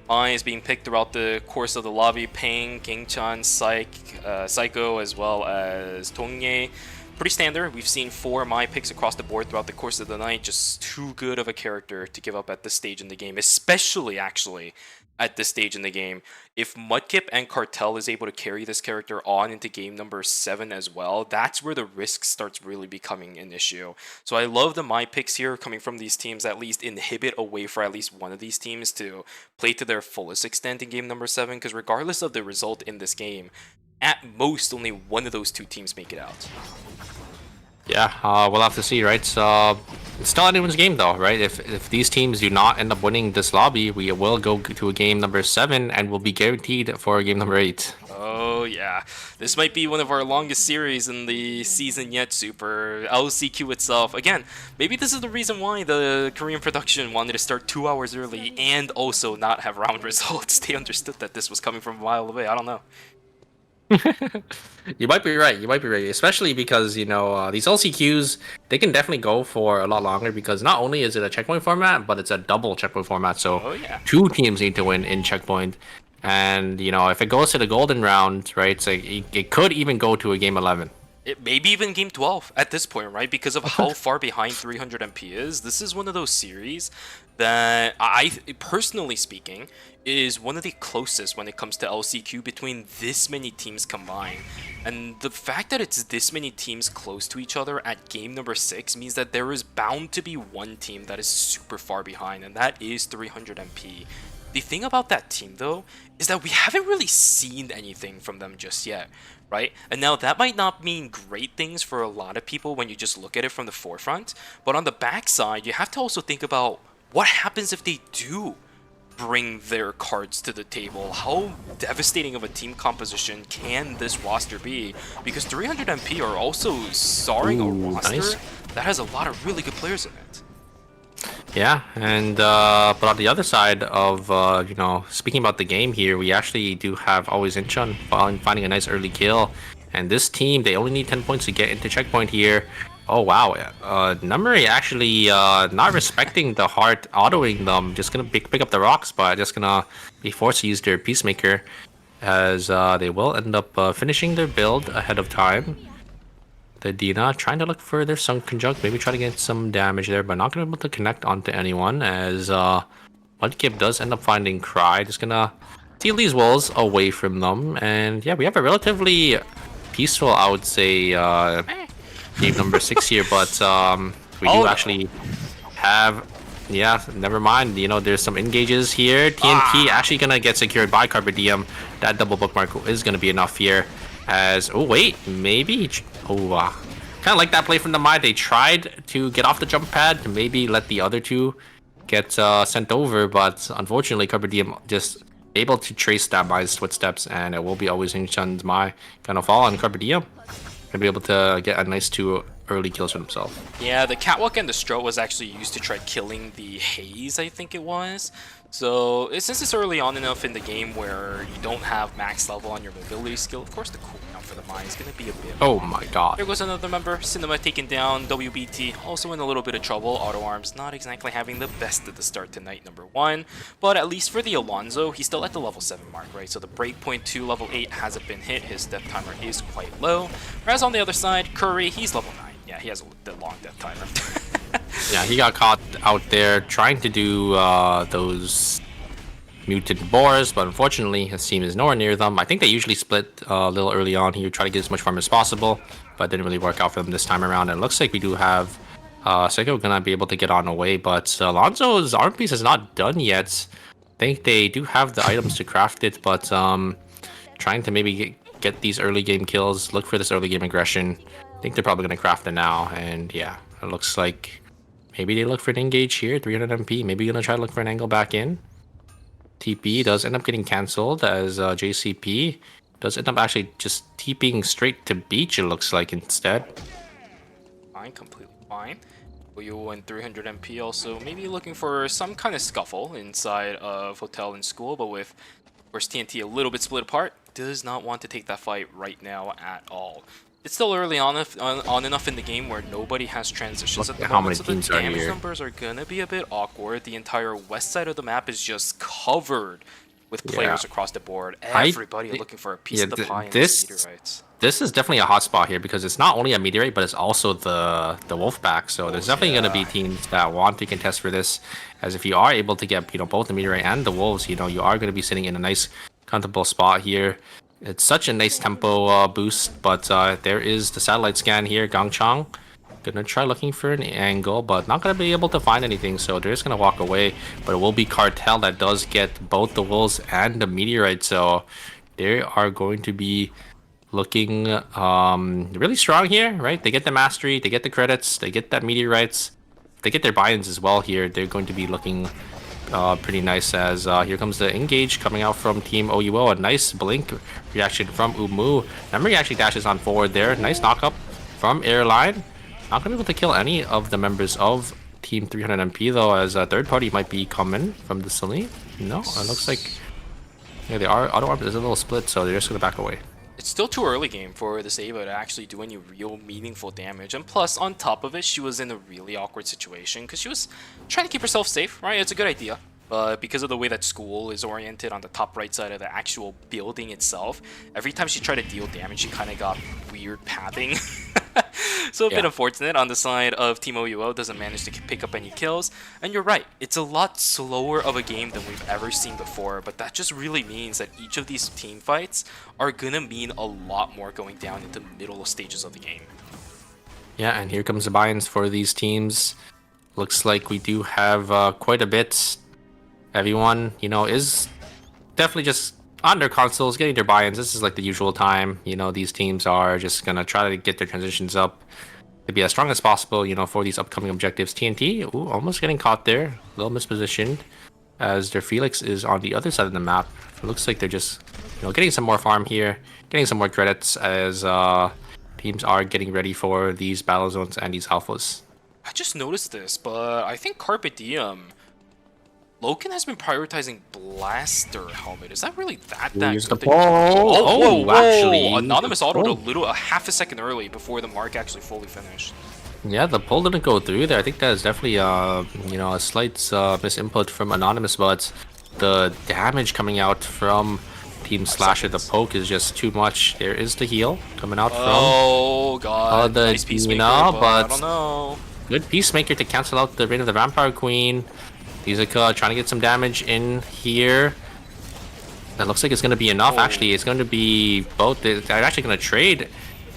Mai is being picked throughout the course of the lobby. Peng, Gingchan, Psycho, as well as Tongye. Pretty standard. We've seen 4 Mai picks across the board throughout the course of the night. Just too good of a character to give up at this stage in the game, especially actually at this stage in the game. If Mudkip and Cartel is able to carry this character on into game number 7 as well, that's where the risk starts really becoming an issue. So I love the My picks here coming from these teams, at least inhibit a way for at least one of these teams to play to their fullest extent in game number 7, because regardless of the result in this game, at most only one of those 2 teams make it out. Yeah, we'll have to see, right? it's still anyone's game though, right? If these teams do not end up winning this lobby, we will go to a game number 7 and will be guaranteed for a game number 8. Oh yeah, this might be one of our longest series in the season yet, Super. LCQ itself, again, maybe this is the reason why the Korean production wanted to start 2 hours early and also not have round results. They understood that this was coming from a mile away, I don't know. You might be right. You might be right, especially because these LCQs, they can definitely go for a lot longer because not only is it a checkpoint format, but it's a double checkpoint format. So Oh yeah. 2 teams need to win in checkpoint, and if it goes to the golden round, right? So it could even go to a game 11. It maybe even game 12 at this point, right? Because of how far behind 300 MP is. This is one of those series that I personally speaking is one of the closest when it comes to LCQ between this many teams combined. And the fact that it's this many teams close to each other at game number 6 means that there is bound to be one team that is super far behind, and that is 300 MP. The thing about that team though is that we haven't really seen anything from them just yet, right? And now that might not mean great things for a lot of people when you just look at it from the forefront, but on the backside you have to also think about what happens if they do bring their cards to the table. How devastating of a team composition can this roster be? Because 300 MP are also starring a roster nice. that has a lot of really good players in it. Yeah, and but on the other side of speaking about the game here, we actually do have Always Incheon finding a nice early kill, and this team, they only need 10 points to get into checkpoint here. Oh wow, Numeri actually not respecting the heart, autoing them, just gonna pick up the rocks, but just gonna be forced to use their Peacemaker, as they will end up finishing their build ahead of time. The Dina trying to look for their Sun Conjunct, maybe try to get some damage there, but not gonna be able to connect onto anyone, as Mudkip does end up finding Cry, just gonna steal these walls away from them. And yeah, we have a relatively peaceful, I would say, game number 6 here, but we do actually have, never mind, there's some engages here. TNT actually gonna get secured by Carpe Diem. That double bookmark is gonna be enough here, as, oh wait, maybe, kind of like that play from the Mai. They tried to get off the jump pad to maybe let the other two get sent over, but unfortunately Carpe Diem just able to trace that Mai's footsteps, and it will be Always Incheon's Mai gonna fall on Carpe Diem. Gonna be able to get a nice 2 early kills for himself. Yeah, the catwalk and the stroke was actually used to try killing the haze, I think it was. So since it's early on enough in the game where you don't have max level on your mobility skill, of course the cooldown for the Mai is going to be a bit. Oh my god. There goes another member. Cinema taken down. WBT also in a little bit of trouble. Auto Arms not exactly having the best at the start to night number 1. But at least for the Alonzo, he's still at the level 7 mark, right? So the breakpoint to level 8 hasn't been hit. His death timer is quite low. Whereas on the other side, Curry, he's level 9. Yeah, he has the long death timer. Yeah, he got caught out there trying to do those mutant boars, but unfortunately his team is nowhere near them. I think they usually split a little early on here, try to get as much farm as possible, but it didn't really work out for them this time around. And it looks like we do have Seiko gonna be able to get on away, but Alonso's arm piece is not done yet. I think they do have the items to craft it, but trying to maybe get these early game kills, look for this early game aggression. I think they're probably gonna craft it now, and yeah, it looks like maybe they look for an engage here, 300 MP, maybe gonna try to look for an angle back in. TP does end up getting cancelled, as JCP does end up actually just TPing straight to beach, it looks like, instead. Fine, completely fine. Oyo and 300 MP also maybe looking for some kind of scuffle inside of Hotel and School, but with, of course, TNT a little bit split apart, does not want to take that fight right now at all. It's still early on enough in the game where nobody has transitions at the moment, so the damage numbers are gonna be a bit awkward. The entire west side of the map is just covered with players across the board. Everybody looking for a piece of the pie in these meteorites. This is definitely a hot spot here because it's not only a meteorite, but it's also the Wolfpack. So there's definitely going to be teams that want to contest for this. As if you are able to get both the meteorite and the wolves, you are going to be sitting in a nice comfortable spot here. It's such a nice tempo boost, but there is the satellite scan here. Gangchang gonna try looking for an angle, but not gonna be able to find anything, so they're just gonna walk away. But it will be Cartel that does get both the wolves and the meteorite, so they are going to be looking really strong here, right? They get the mastery, they get the credits, they get that meteorites. they get their buy-ins as well here, they're going to be looking pretty nice as here comes the engage coming out from Team OUO. A nice blink reaction from Umu. Memory actually dashes on forward there. Nice knock up from Airline. Not gonna be able to kill any of the members of Team 300MP though, as a third party might be coming from the Celine. No, it looks like yeah, they are auto arm. There's a little split, so they're just gonna back away. It's still too early game for this Ava to actually do any real meaningful damage, and plus on top of it she was in a really awkward situation because she was trying to keep herself safe, right? It's a good idea, but because of the way that school is oriented on the top right side of the actual building itself, every time she tried to deal damage she kind of got weird pathing. So a bit unfortunate on the side of Team OUO, doesn't manage to pick up any kills. And you're right, it's a lot slower of a game than we've ever seen before, but that just really means that each of these team fights are gonna mean a lot more going down into the middle stages of the game. Yeah, and here comes the buy-ins for these teams. Looks like we do have quite a bit. Everyone, you know, is definitely just on their consoles getting their buy-ins. This is like the usual time. You know, these teams are just gonna try to get their transitions up to be as strong as possible, you know, for these upcoming objectives. TNT, ooh, almost getting caught there. A little mispositioned as their Felix is on the other side of the map. It looks like they're just, you know, getting some more farm here, getting some more credits as teams are getting ready for these battle zones and these alphas. I just noticed this, but I think Carpe Diem, Loken has been prioritizing Blaster Helmet. Is that really that Use good? the ball. Oh, whoa. Actually, Anonymous autoed a half a second early before the mark actually fully finished. Yeah, the pull didn't go through there. I think that is definitely you know, a slight misinput from Anonymous, but the damage coming out from Team Slasher, the poke is just too much. There is the heal coming out from god, the nice Peacemaker, Dina, but I don't know. Good Peacemaker to cancel out the Reign of the Vampire Queen. Izuka trying to get some damage in here. That looks like it's going to be enough. Actually, it's going to be both. They're actually going to trade.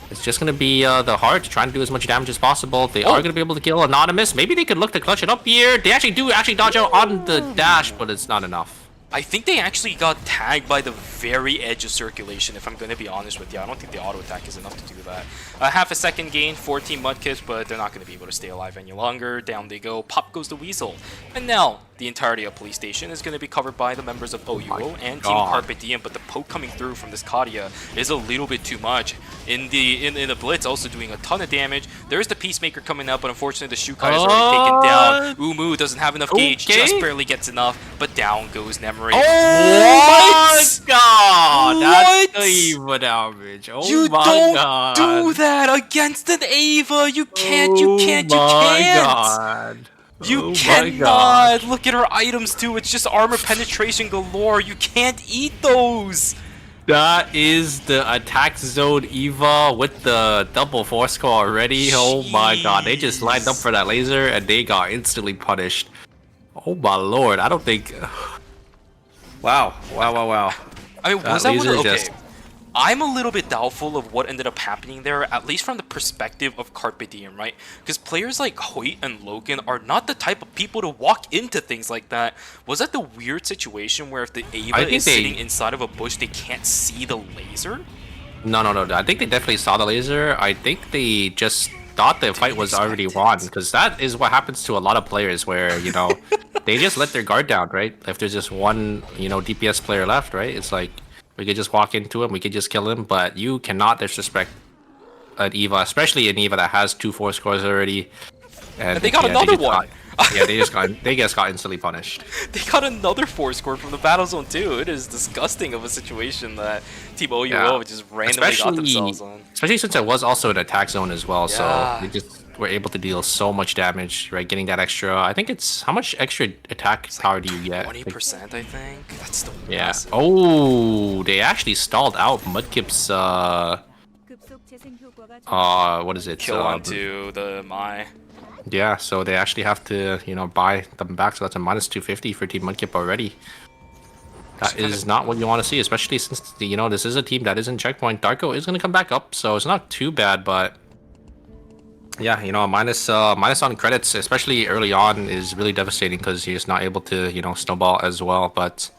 It's just going to be the Heart trying to do as much damage as possible. They are going to be able to kill Anonymous. Maybe they could look to clutch it up here. They actually do dodge out on the dash, but it's not enough. I think they actually got tagged by the very edge of circulation, if I'm going to be honest with you. I don't think the auto attack is enough to do that. Half a second gain, 14 Mudkips, but they're not going to be able to stay alive any longer. Down they go. Pop goes the Weasel. And now the entirety of Police Station is going to be covered by the members of OUO and Team Carpe Diem, but the poke coming through from this Kadia is a little bit too much. In the Blitz, also doing a ton of damage. There's the Peacemaker coming up, but unfortunately the Shukai is already taken down. Umu doesn't have enough gauge, just barely gets enough, but down goes Nemery. Oh my god! That's the Eva damage. Oh you my don't do that against an Ava! You can't, you can't, you can't! You cannot! Look at her items too, it's just armor penetration galore. You can't eat those! That is the attack zone Eva with the double 4-score already. Oh my god, they just lined up for that laser and they got instantly punished. Oh my lord, I don't think... Wow. I mean, was that one? Okay. I'm a little bit doubtful of what ended up happening there, at least from the perspective of Carpe Diem, right? Because players like Hoyt and Logan are not the type of people to walk into things like that. Was that the weird situation where if the Ava is sitting inside of a bush, they can't see the laser? No. I think they definitely saw the laser. I think they just thought the fight was already won, because that is what happens to a lot of players where, you know, they just let their guard down, right? If there's just one, you know, DPS player left, right? It's like, we could just walk into him, we could just kill him, but you cannot disrespect an Eva, especially an Eva that has 2 4-scores already. And they got another one! They just got instantly punished. They got another 4-score from the battle zone too. It is disgusting of a situation that Team OUO just randomly got themselves on. Especially since it was also an attack zone as well, so they just were able to deal so much damage, right? Getting that extra, I think it's, how much extra attack power do you get? 20%, I think. That's still massive. Oh, they actually stalled out Mudkip's, what is it? Kill onto the Mai. Yeah, so they actually have to, you know, buy them back, so that's a minus 250 for Team Mudkip already. That is not what you want to see, especially since, you know, this is a team that is in checkpoint. Darko is going to come back up, so it's not too bad, but yeah, you know, minus on credits, especially early on, is really devastating because you're just not able to, you know, snowball as well. But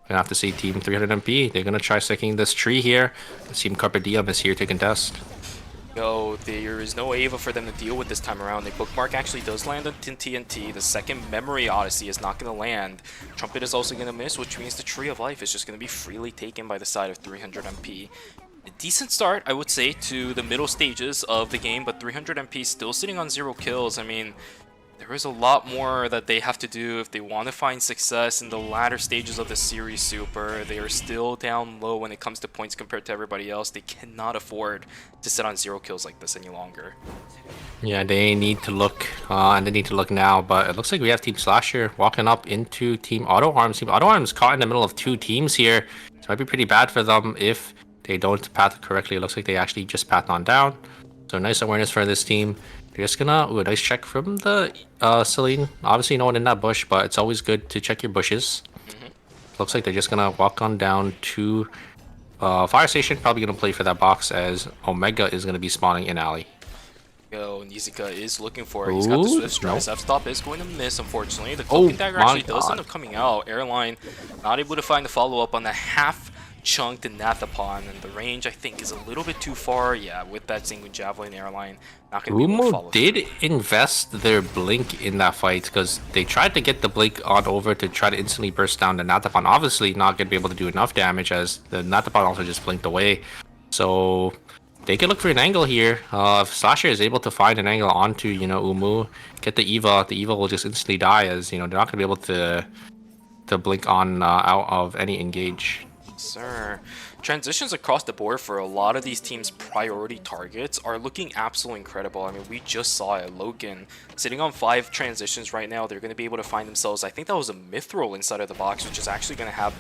we're gonna have to see Team 300MP. They're gonna try sticking this tree here. Team Carpe Diem is here to contest. Yo, there is no Ava for them to deal with this time around. The bookmark actually does land on TNT. The second Memory Odyssey is not going to land. Trumpet is also going to miss, which means the Tree of Life is just going to be freely taken by the side of 300 MP. A decent start, I would say, to the middle stages of the game, but 300 MP still sitting on 0 kills. I mean, there is a lot more that they have to do if they want to find success in the latter stages of the series, Super. They are still down low when it comes to points compared to everybody else. They cannot afford to sit on 0 kills like this any longer. Yeah, they need to look, and they need to look now, but it looks like we have Team Slasher walking up into Team Auto Arms. Team Auto Arms caught in the middle of 2 teams here, so it might be pretty bad for them if they don't path correctly. It looks like they actually just path on down, so nice awareness for this team. They're just gonna, ooh, a nice check from the Celine. Obviously no one in that bush, but it's always good to check your bushes. Looks like they're just gonna walk on down to Fire Station, probably gonna play for that box as Omega is gonna be spawning in alley. Yo, Nizuka is looking for it. He's got the Swift Strike. F-Stop is going to miss, unfortunately. The Cloaking Dagger actually does end up coming out. Airline not able to find the follow-up on the half-chunked Nathapon, and the range, I think, is a little bit too far. Yeah, with that single Javelin, Airline not going to be able to follow did invest their Blink in that fight, because they tried to get the Blink on over to try to instantly burst down the Nathapon. Obviously not going to be able to do enough damage, as the Nathapon also just blinked away. So they could look for an angle here. If Slasher is able to find an angle onto, you know, Umu, get the Eva will just instantly die, as, you know, they're not going to be able to blink on out of any engage. Sir, transitions across the board for a lot of these teams' priority targets are looking absolutely incredible. I mean, we just saw it. Logan sitting on 5 transitions right now. They're going to be able to find themselves, I think that was a Mithril inside of the box, which is actually going to have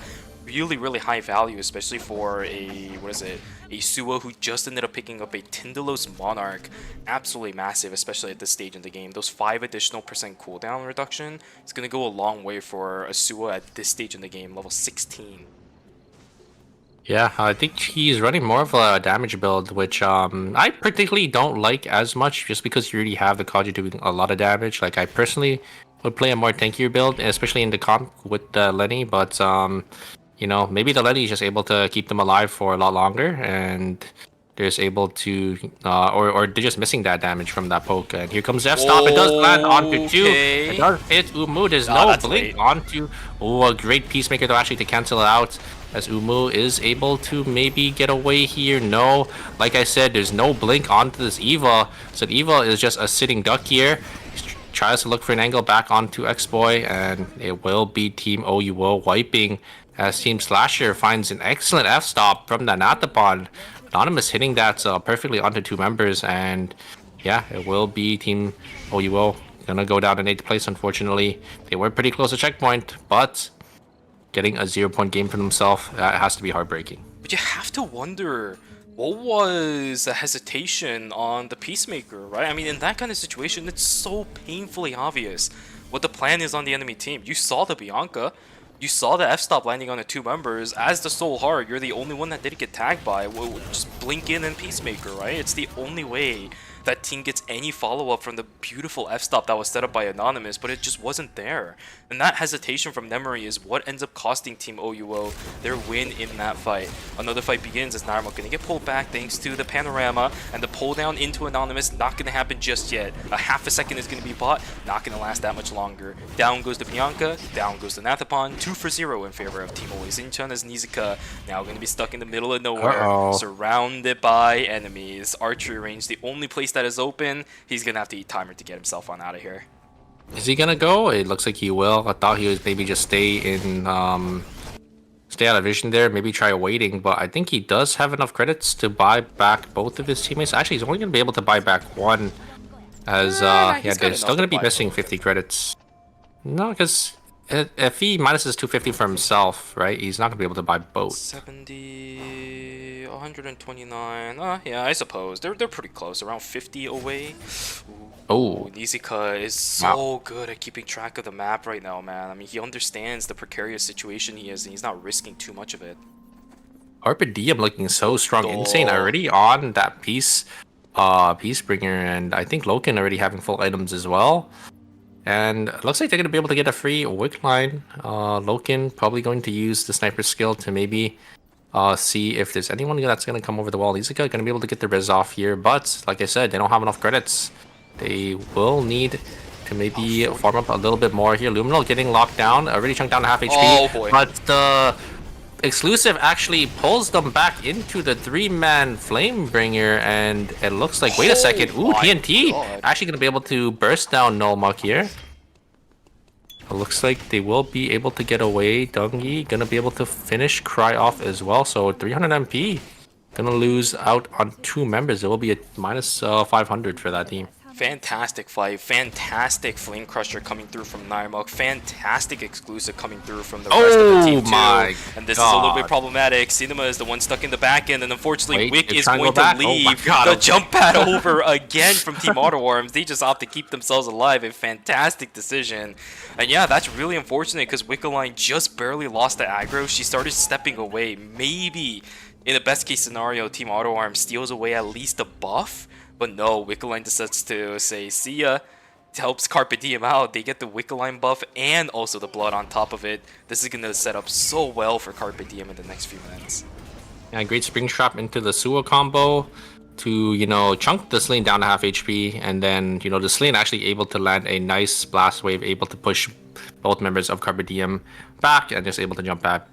really high value, especially for a, a Suwa who just ended up picking up a Tindalos Monarch. Absolutely massive, especially at this stage in the game. Those 5 additional % cooldown reduction is going to go a long way for a Suwa at this stage in the game, level 16. Yeah, I think he's running more of a damage build, which I particularly don't like as much, just because you already have the Kaji doing a lot of damage. Like, I personally would play a more tankier build, especially in the comp with Lenny, but you know, maybe the Lenny is just able to keep them alive for a lot longer, and they're just able to, or they're just missing that damage from that poke. And here comes F-Stop. It does land onto 2. It does hit Umu. There's no blink onto. Oh, a great Peacemaker though, actually, to cancel it out, as Umu is able to maybe get away here. No, like I said, there's no blink onto this Eva, so Eva is just a sitting duck here. He tries to look for an angle back onto X-Boy, and it will be Team OUO wiping, as Team Slasher finds an excellent F-Stop from the Nathapon. Anonymous hitting that perfectly onto 2 members, and yeah, it will be Team OUO gonna go down in 8th place, unfortunately. They were pretty close to checkpoint, but getting a 0-point game for themselves, that has to be heartbreaking. But you have to wonder, what was the hesitation on the Peacemaker, right? I mean, in that kind of situation, it's so painfully obvious what the plan is on the enemy team. You saw the Bianca, you saw the F-Stop landing on the 2 members. As the Soul Heart, you're the only one that didn't get tagged by. Well, just blink in and Peacemaker, right? It's the only way that team gets any follow-up from the beautiful F-Stop that was set up by Anonymous, but it just wasn't there. And that hesitation from memory is what ends up costing Team OUO their win in that fight. Another fight begins as Narmo going to get pulled back thanks to the panorama, and the pull down into Anonymous not going to happen just yet. A half a second is going to be bought, not going to last that much longer. Down goes the Bianca, down goes the Nathapon, 2 for 0 in favor of Team Oizinchan, as Nizuka now going to be stuck in the middle of nowhere, surrounded by enemies. Archery range, the only place that is open. He's going to have to eat timer to get himself on out of here. Is he gonna go? It looks like he will. I thought he was maybe just stay out of vision there, maybe try waiting, but I think he does have enough credits to buy back both of his teammates. Actually, he's only gonna be able to buy back 1, as yeah, they're still gonna be missing 50 credits. No, because if he minuses 250 for himself, right, he's not gonna be able to buy both. 70, 129. Yeah, I suppose they're pretty close, around 50 away. Oh, Nizuka is so good at keeping track of the map right now, man. I mean, he understands the precarious situation he is, and he's not risking too much of it. Carpe Diem looking so strong. Insane already on that Peacebringer, and I think Loken already having full items as well. And it looks like they're going to be able to get a free wick line. Loken probably going to use the sniper skill to maybe see if there's anyone that's going to come over the wall. These are going to be able to get the res off here, but like I said, they don't have enough credits. They will need to maybe farm up a little bit more here. Luminal getting locked down, already chunked down to half HP. Oh, boy. But the exclusive actually pulls them back into the 3-man Flamebringer, and it looks like, wait a second, ooh, TNT God. actually going to be able to burst down Nullmuck here. It looks like they will be able to get away. Dungy gonna be able to finish Cry off as well. So 300 MP. Gonna lose out on 2 members. It will be a minus 500 for that team. Fantastic fight, fantastic Flame Crusher coming through from Niremok, fantastic exclusive coming through from the rest of the team too. My and this is a little bit problematic. Cinema is the one stuck in the back end, and unfortunately Wick is going to leave the jump pad over again from Team Autoworms. They just opt to keep themselves alive. A fantastic decision. And yeah, that's really unfortunate because Wickaline just barely lost the aggro. She started stepping away. Maybe in the best case scenario, Team Autoworms steals away at least a buff. But no, Wickaline decides to say, see ya. It helps Carpe Diem out. They get the Wickaline buff and also the blood on top of it. This is going to set up so well for Carpe Diem in the next few minutes. Yeah, great Spring Trap into the Suo combo to, you know, chunk the Slain down to half HP. And then, you know, the Slain actually able to land a nice blast wave, able to push both members of Carpe Diem back and just able to jump back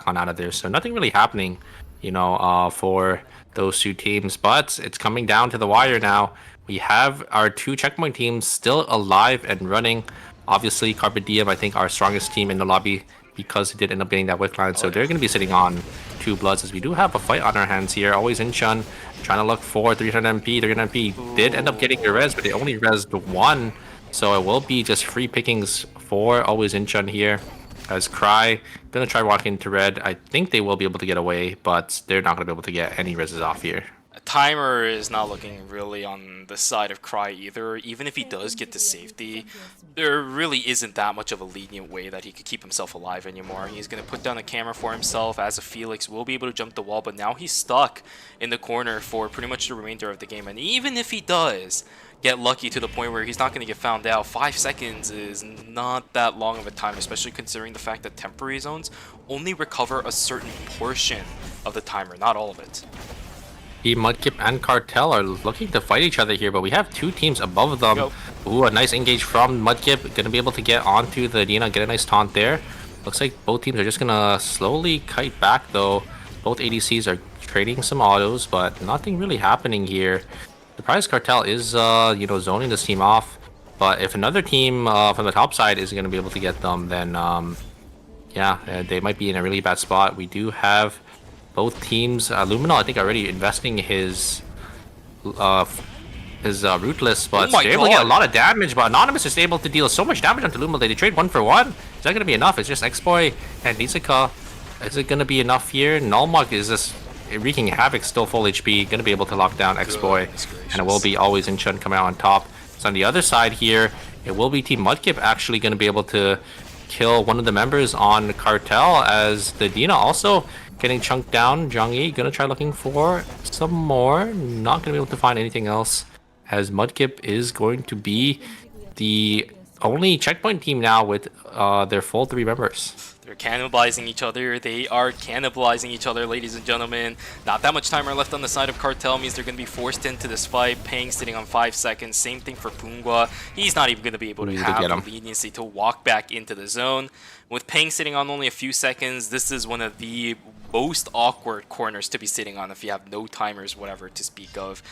on out of there. So nothing really happening, you know, for those 2 teams, but it's coming down to the wire now. We have our 2 checkpoint teams still alive and running. Obviously, Carpe Diem, I think, our strongest team in the lobby because they did end up getting that Wick line, so they're going to be sitting on 2 bloods as we do have a fight on our hands here. Always in Chun, trying to look for 300 MP. 300 MP did end up getting the res, but they only resed 1, so it will be just free pickings for Always in Chun here. As Cry gonna try walking into red. I think they will be able to get away, but they're not gonna be able to get any reses off here. Timer is not looking really on the side of Cry either. Even if he does get to safety, there really isn't that much of a lenient way that he could keep himself alive anymore. He's going to put down a camera for himself as a Felix will be able to jump the wall, but now he's stuck in the corner for pretty much the remainder of the game. And even if he does get lucky to the point where he's not going to get found out, 5 seconds is not that long of a time, especially considering the fact that temporary zones only recover a certain portion of the timer, not all of it. Mudkip and Cartel are looking to fight each other here, but we have 2 teams above them. Ooh, a nice engage from Mudkip. Gonna be able to get onto the Dina, get a nice taunt there. Looks like both teams are just gonna slowly kite back though. Both ADCs are trading some autos, but nothing really happening here. Surprise Cartel is, you know, zoning this team off. But if another team from the top side is gonna be able to get them, then yeah, they might be in a really bad spot. We do have both teams. Luminal, I think, already investing his Rootless, but they're able to get a lot of damage. But Anonymous is able to deal so much damage onto Luminal. They trade 1 for 1. Is that going to be enough? It's just X-Boy and Nizuka. Is it going to be enough here? Nullmuck is just wreaking havoc, still full HP. Going to be able to lock down X-Boy. And it will be Always in Chun coming out on top. So on the other side here, it will be Team Mudkip actually going to be able to kill one of the members on Cartel, as the Dina also getting chunked down. Zhang gonna try looking for some more. Not gonna be able to find anything else, as Mudkip is going to be the only checkpoint team now with their full 3 members. They're cannibalizing each other. They are cannibalizing each other, ladies and gentlemen. Not that much timer left on the side of Cartel means they're going to be forced into this fight. Peng sitting on 5 seconds. Same thing for Pungwa. He's not even going to be able to have the leniency to walk back into the zone. With Peng sitting on only a few seconds, this is one of the most awkward corners to be sitting on if you have no timers, whatever, to speak of.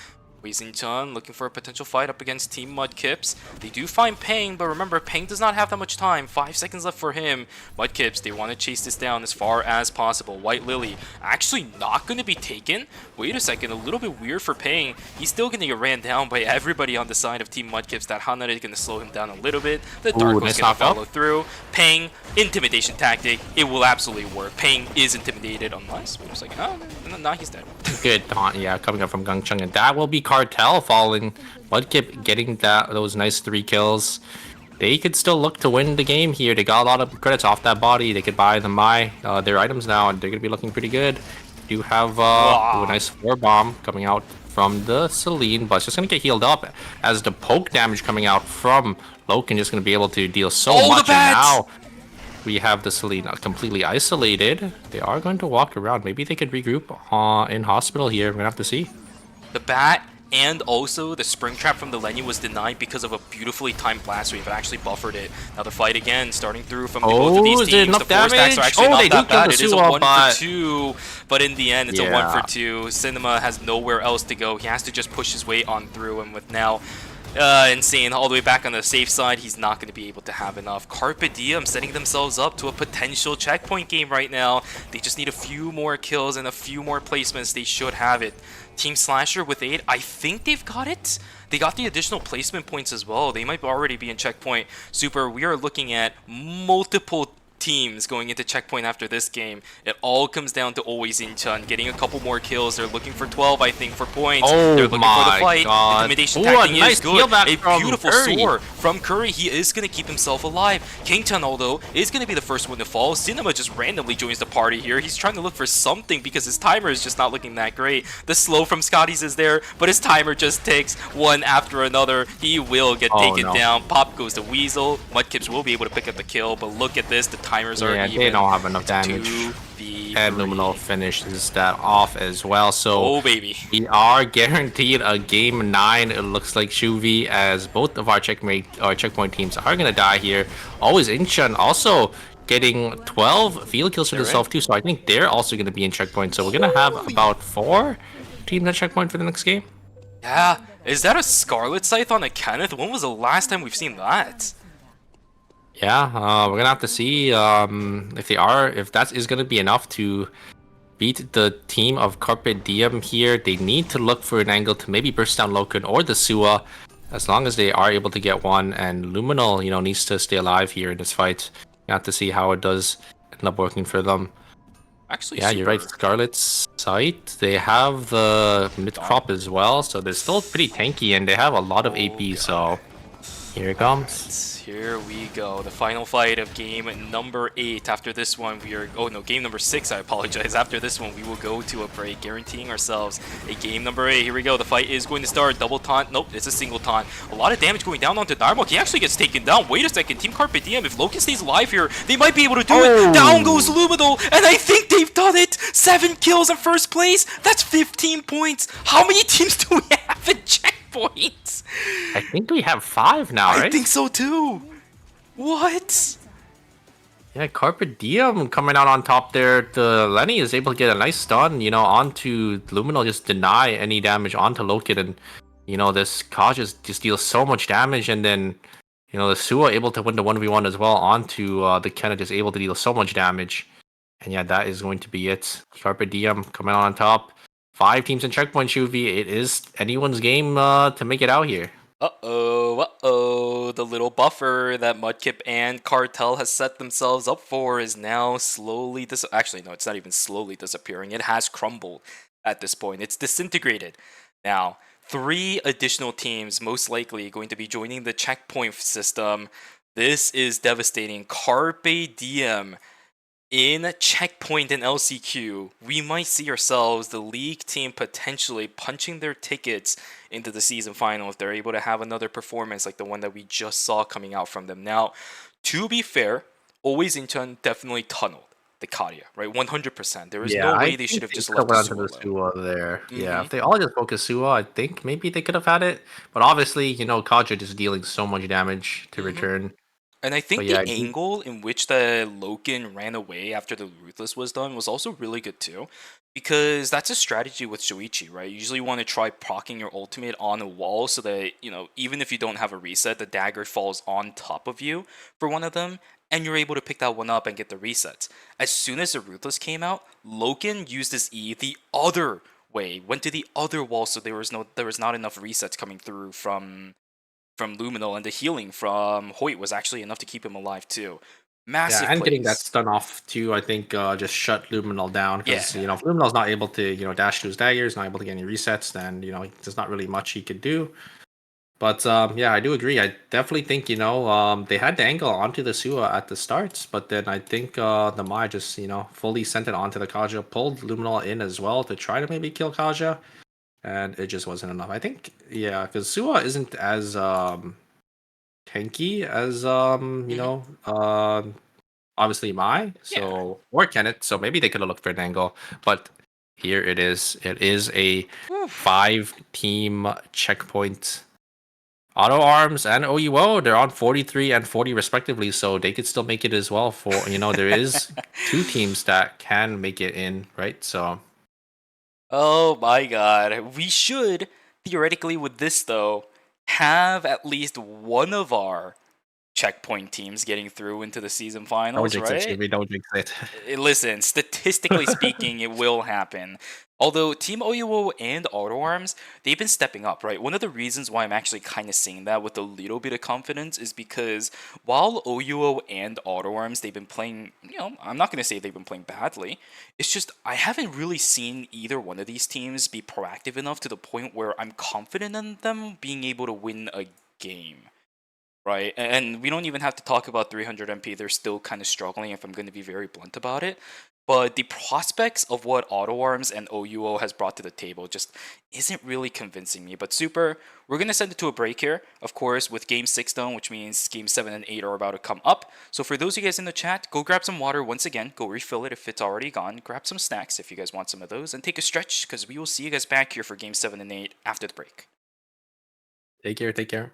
Wei-Xin-Chun looking for a potential fight up against Team Mudkips. They do find Peng, but remember, Peng does not have that much time. 5 seconds left for him. Mudkips, they want to chase this down as far as possible. White Lily actually not going to be taken. Wait a second, a little bit weird for Peng. He's still going to get ran down by everybody on the side of Team Mudkips. That Hanare is going to slow him down a little bit. The Dark was going to follow through. Peng, intimidation tactic. It will absolutely work. Peng is intimidated unless, wait a second, no, he's dead. Good taunt, yeah, coming up from Gangchung, and that will be Cartel falling. Mudkip getting those nice 3 kills. They could still look to win the game here. They got a lot of credits off that body. They could buy their items now, and they're gonna be looking pretty good. Do have a nice 4 bomb coming out from the Celine, but it's just gonna get healed up as the poke damage coming out from Loken just gonna be able to deal so much. And now we have the Selena completely isolated. They are going to walk around. Maybe they could regroup in hospital here. We're gonna have to see. The bat and also the spring trap from the Lenny was denied because of a beautifully timed blast wave. It actually buffered it. Now the fight again, starting through from both of these is it teams. enough The four stacks damage? are actually Oh, not they that do kill bad. the It is a Suwa, 1 but- for 2, but in the end, it's a 1 Yeah. for 2. Cinema has nowhere else to go. He has to just push his way on through, and with now Insane all the way back on the safe side, he's not going to be able to have enough. Carpe Diem setting themselves up to a potential checkpoint game right now. They just need a few more kills and a few more placements. They should have it. Team Slasher with 8, I think they've got it. They got the additional placement points as well. They might already be in checkpoint. Super, we are looking at multiple teams going into checkpoint after this game. It all comes down to always Incheon getting a couple more kills. They're looking for 12, I think, for points. Oh, They're looking for the fight. God. Intimidation Ooh, tactic a nice is good. steal back A from beautiful Curry. soar from Curry. He is going to keep himself alive. Kington, although, is going to be the first one to fall. Cinema just randomly joins the party here. He's trying to look for something because his timer is just not looking that great. The slow from Scotty's is there, but his timer just takes one after another. He will get taken down. Pop goes to Weasel. Mudkips will be able to pick up the kill, but look at this. The timers are Yeah, even. they don't have enough damage. 2v3. And Luminal finishes that off as well. So Oh, baby. we are guaranteed a game 9. It looks like Shuvi, as both of our checkpoint teams are gonna die here. Always Incheon also getting 12 field kills for themselves too. So I think they're also gonna be in checkpoint. So we're gonna have about 4 teams at checkpoint for the next game. Yeah. Is that a Scarlet Scythe on a Kenneth? When was the last time we've seen that? Yeah, we're gonna have to see if that is gonna be enough to beat the team of Carpe Diem here. They need to look for an angle to maybe burst down Loken or the Suwa, as long as they are able to get one. And Luminal, needs to stay alive here in this fight. You have to see how it does end up working for them. Actually, Yeah, you're right. Scarlet's site. They have the mid crop as well, so they're still pretty tanky, and they have a lot of AP. So here it comes. Here we go. The final fight of game number 8. After this one, game number 6, I apologize. After this one, we will go to a break, guaranteeing ourselves a game number 8. Here we go. The fight is going to start. Double taunt. Nope, it's a single taunt. A lot of damage going down onto Darmok. He actually gets taken down. Wait a second. Team Carpe Diem, if Loken stays alive here, they might be able to do it. Down goes Luminal, and I think they've done it. 7 kills in first place. That's 15 points. How many teams do we have in checkpoints? I think we have 5 now, right? I think so too. What? Yeah, Carpe Diem coming out on top there. The Lenny is able to get a nice stun, onto Luminal, just deny any damage onto Loken, and this Kaj just deals so much damage, and then the Suwa able to win the 1v1 as well onto the Kenneth, is able to deal so much damage. And yeah, that is going to be it. Carpe Diem coming out on top. 5 teams in checkpoint, Shuvi. It is anyone's game to make it out here. Uh-oh. The little buffer that Mudkip and Cartel has set themselves up for is now slowly actually, no, it's not even slowly disappearing. It has crumbled at this point. It's disintegrated. Now, 3 additional teams most likely going to be joining the checkpoint system. This is devastating. Carpe Diem in checkpoint and LCQ. We might see ourselves, the league team, potentially punching their tickets into the season final if they're able to have another performance like the one that we just saw coming out from them. Now, to be fair, Always Incheon definitely tunneled the Karia, right? 100%. There is no way they should have just left the Suwa there. Yeah, if they all just focus Suwa, I think maybe they could have had it. But obviously, Kaja just dealing so much damage to return. And I think the angle in which the Loken ran away after the Ruthless was done was also really good too. Because that's a strategy with Shoichi, right? You usually want to try proccing your ultimate on a wall so that, even if you don't have a reset, the dagger falls on top of you for one of them, and you're able to pick that one up and get the resets. As soon as the Ruthless came out, Loken used his E the other way, went to the other wall, so there was not enough resets coming through from Luminal, and the healing from Hoyt was actually enough to keep him alive too. Massive and plays. getting that stun off too, I think just shut Luminal down. Because if Luminal's not able to dash to his daggers, not able to get any resets, then there's not really much he could do. But yeah, I do agree. I definitely think they had the angle onto the Suwa at the start, but then I think the Mai just fully sent it onto the Kaja, pulled Luminal in as well to try to maybe kill Kaja. And it just wasn't enough. I think, because Suwa isn't as tanky as obviously Mai, so or Kenneth, so maybe they could have looked for an angle. But here it is. It is a 5-team checkpoint. Auto Arms and OUO, they're on 43 and 40 respectively, so they could still make it as well. For there is 2 teams that can make it in, right? So Oh my god. We should, theoretically with this though, have at least one of our checkpoint teams getting through into the season finals, don't jinx it, right? Jimmy, don't jinx it. Listen, statistically speaking, it will happen. Although Team OUO and Auto Arms, they've been stepping up, right? One of the reasons why I'm actually kind of saying that with a little bit of confidence is because while OUO and Auto Arms, they've been playing, I'm not going to say they've been playing badly. It's just I haven't really seen either one of these teams be proactive enough to the point where I'm confident in them being able to win a game. Right, and we don't even have to talk about 300 MP. They're still kind of struggling, if I'm going to be very blunt about it. But the prospects of what Auto Arms and OUO has brought to the table just isn't really convincing me. But Super, we're going to send it to a break here, of course, with Game 6 done, which means Game 7 and 8 are about to come up. So for those of you guys in the chat, go grab some water once again. Go refill it if it's already gone. Grab some snacks if you guys want some of those. And take a stretch, because we will see you guys back here for Game 7 and 8 after the break. Take care, take care.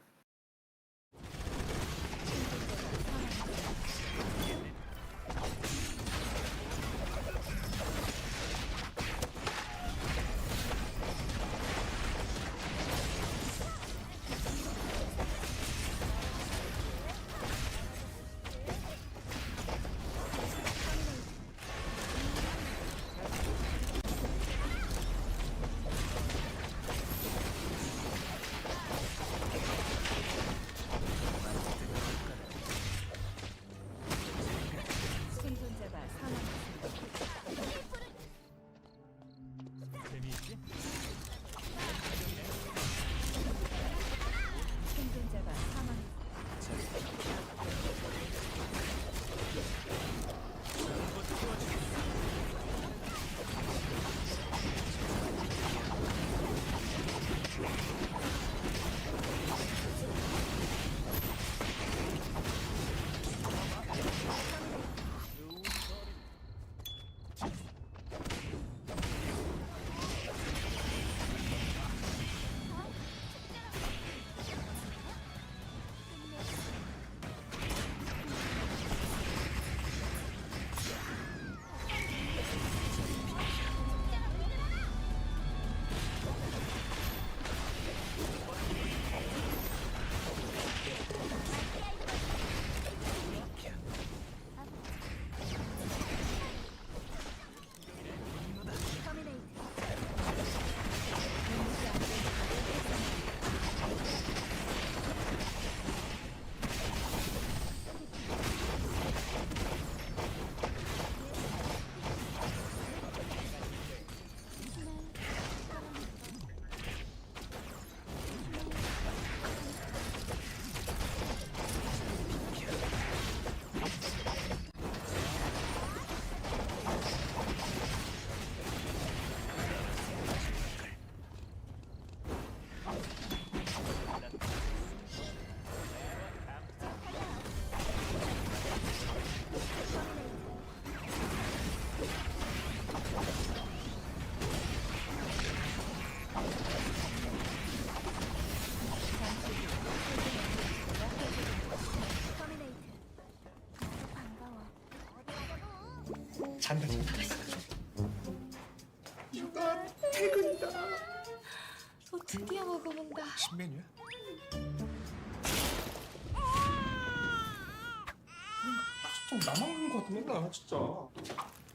잔다 잔다. 휴가 퇴근이다. 드디어 먹어본다. 신메뉴야? 좀 나만 먹는 거 같아 맨날 진짜.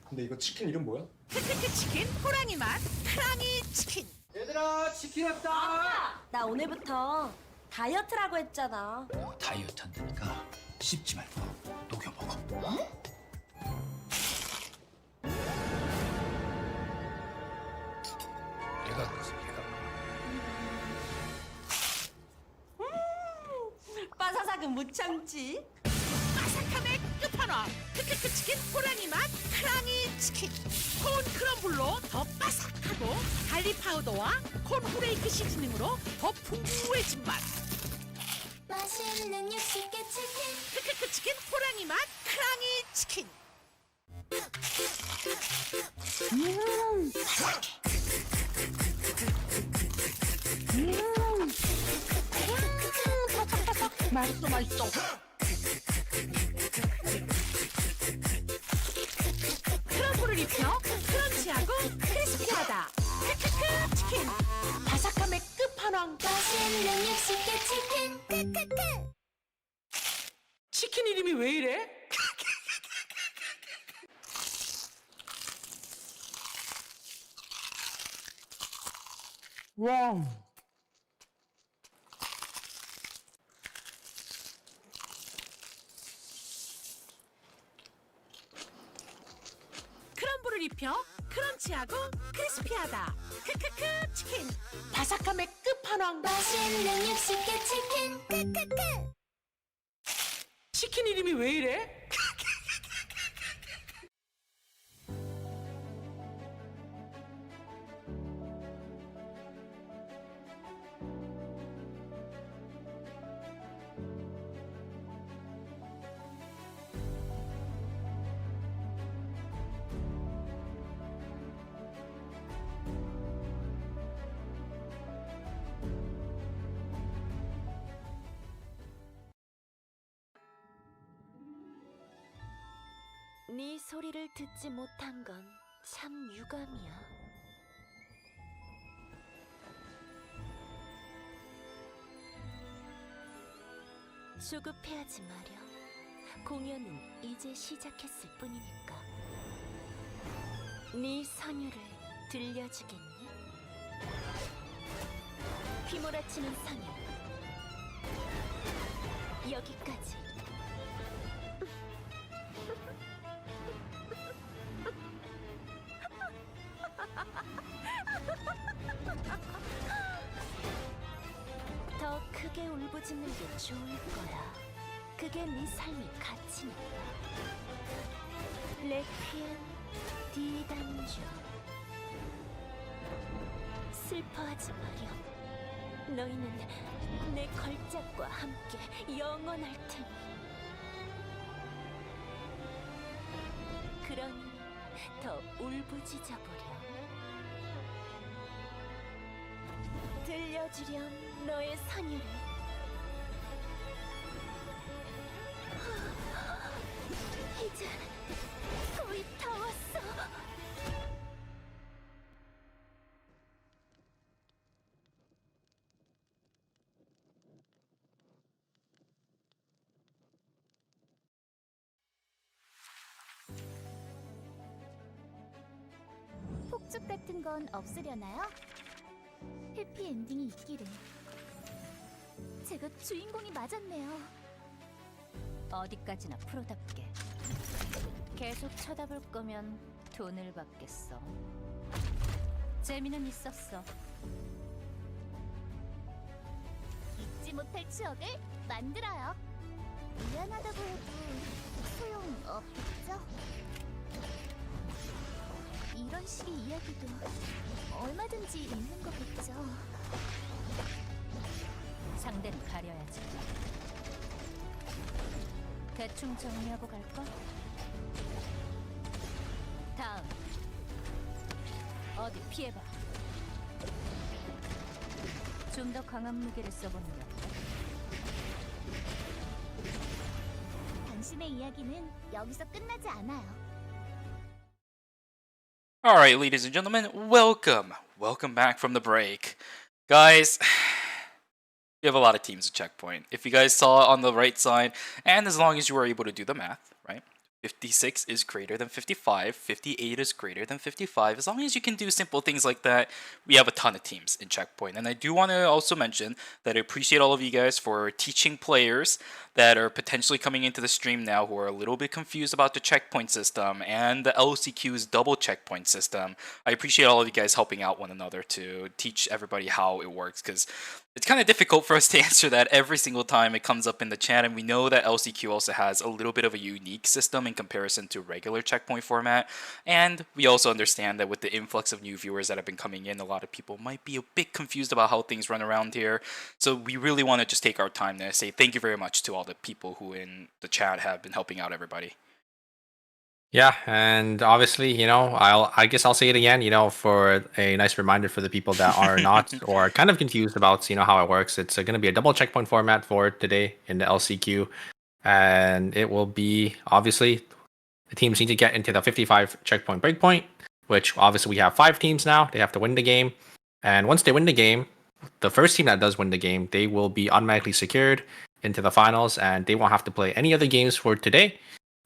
근데 이거 치킨 이름 뭐야? 크크크 치킨 호랑이 맛 크랑이 치킨. 얘들아 치킨 왔다. 나 오늘부터 다이어트라고 했잖아. 다이어트 한다니까 씹지 말고 녹여 먹어. 얘가 그래서 얘가 빠사삭은 못 참지. 바삭함의 끝판왕 크크크 치킨 호랑이 맛 크랑이 치킨. 콘 크럼블로 더 바삭하고 갈릭 파우더와 콘 후레이크 시즈닝으로 더 풍부해진 맛. 맛있는 육식계 치킨. 크크크 치킨 호랑이 맛 크랑이 치킨. 맛있어, 맛있어. 크럼블을 입혀 크런치하고 크리스피하다. 크크크 치킨. 바삭함의 끝판왕. 맛있는 육식계 치킨 크크크. 치킨 이름이 왜 이래? 와. 크럼블을 입혀 크런치하고 크리스피하다. 크크크 치킨. 바삭함의 끝판왕. 맛있는 육식계 치킨 크크크. 치킨 이름이 왜 이래? 네 소리를 듣지 못한 건 참 유감이야. 조급해하지 마렴. 공연은 이제 시작했을 뿐이니까. 네 선율을 들려주겠니? 휘몰아치는 선율. 여기까지. 더 크게 울부짖는 게 좋을 거야. 그게 네 삶의 가치니까. 레퀴엠 디단주. 슬퍼하지 마렴. 너희는 내 걸작과 함께 영원할 테니. 그러니 더 울부짖어 보렴. 들려주렴 너의 선율을. 이제 거의 다 왔어. 폭죽 같은 건 없으려나요? 해피엔딩이 있기를. 제가 주인공이 맞았네요. 어디까지나 프로답게. 계속 쳐다볼 거면 돈을 받겠어. 재미는 있었어. 잊지 못할 추억을 만들어요. 미안하다고 해도 소용없죠? 이런 식의 이야기도 얼마든지 있는 거겠죠. 상대는 가려야지. 대충 정리하고 갈까? 다음. 어디 피해봐. 좀 더 강한 무게를 써보는 거. 당신의 이야기는 여기서 끝나지 않아요. Alright, ladies and gentlemen, welcome back from the break. Guys, you have a lot of teams at Checkpoint. If you guys saw on the right side, and as long as you were able to do the math, right? 56 is greater than 55, 58 is greater than 55. As long as you can do simple things like that, we have a ton of teams in Checkpoint. And I do want to also mention that I appreciate all of you guys for teaching players that are potentially coming into the stream now who are a little bit confused about the checkpoint system and the LCQ's double checkpoint system. I appreciate all of you guys helping out one another to teach everybody how it works, because it's kind of difficult for us to answer that every single time it comes up in the chat, and we know that LCQ also has a little bit of a unique system in comparison to regular checkpoint format. And we also understand that with the influx of new viewers that have been coming in, a lot of people might be a bit confused about how things run around here. So we really want to just take our time to say thank you very much to all the people who in the chat have been helping out everybody. Yeah, and obviously, I guess I'll say it again, for a nice reminder for the people that are not or kind of confused about, how it works. It's going to be a double checkpoint format for today in the LCQ, and it will be obviously the teams need to get into the 55 checkpoint breakpoint, which obviously we have 5 teams now. They have to win the game, and once they win the game, the first team that does win the game, they will be automatically secured into the finals, and they won't have to play any other games for today.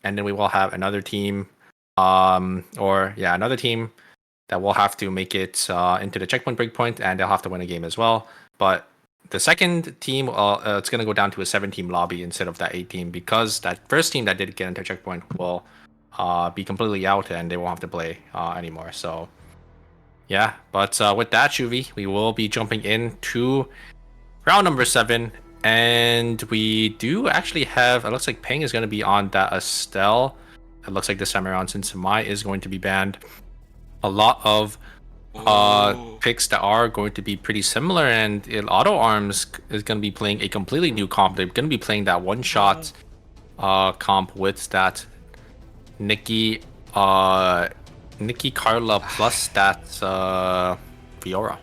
And then we will have another team, another team that will have to make it into the checkpoint breakpoint, and they'll have to win a game as well. But the second team, it's going to go down to a 7-team lobby instead of that 8-team, because that first team that did get into checkpoint will be completely out, and they won't have to play anymore. So, yeah. But with that, Shuvi, we will be jumping into round number 7. And we do actually have, it looks like Peng is going to be on that Estelle. It looks like this time around, since Mai is going to be banned. A lot of picks that are going to be pretty similar, and Auto Arms is going to be playing a completely new comp. They're going to be playing that one-shot comp with that Nikki Carla plus that Fiora.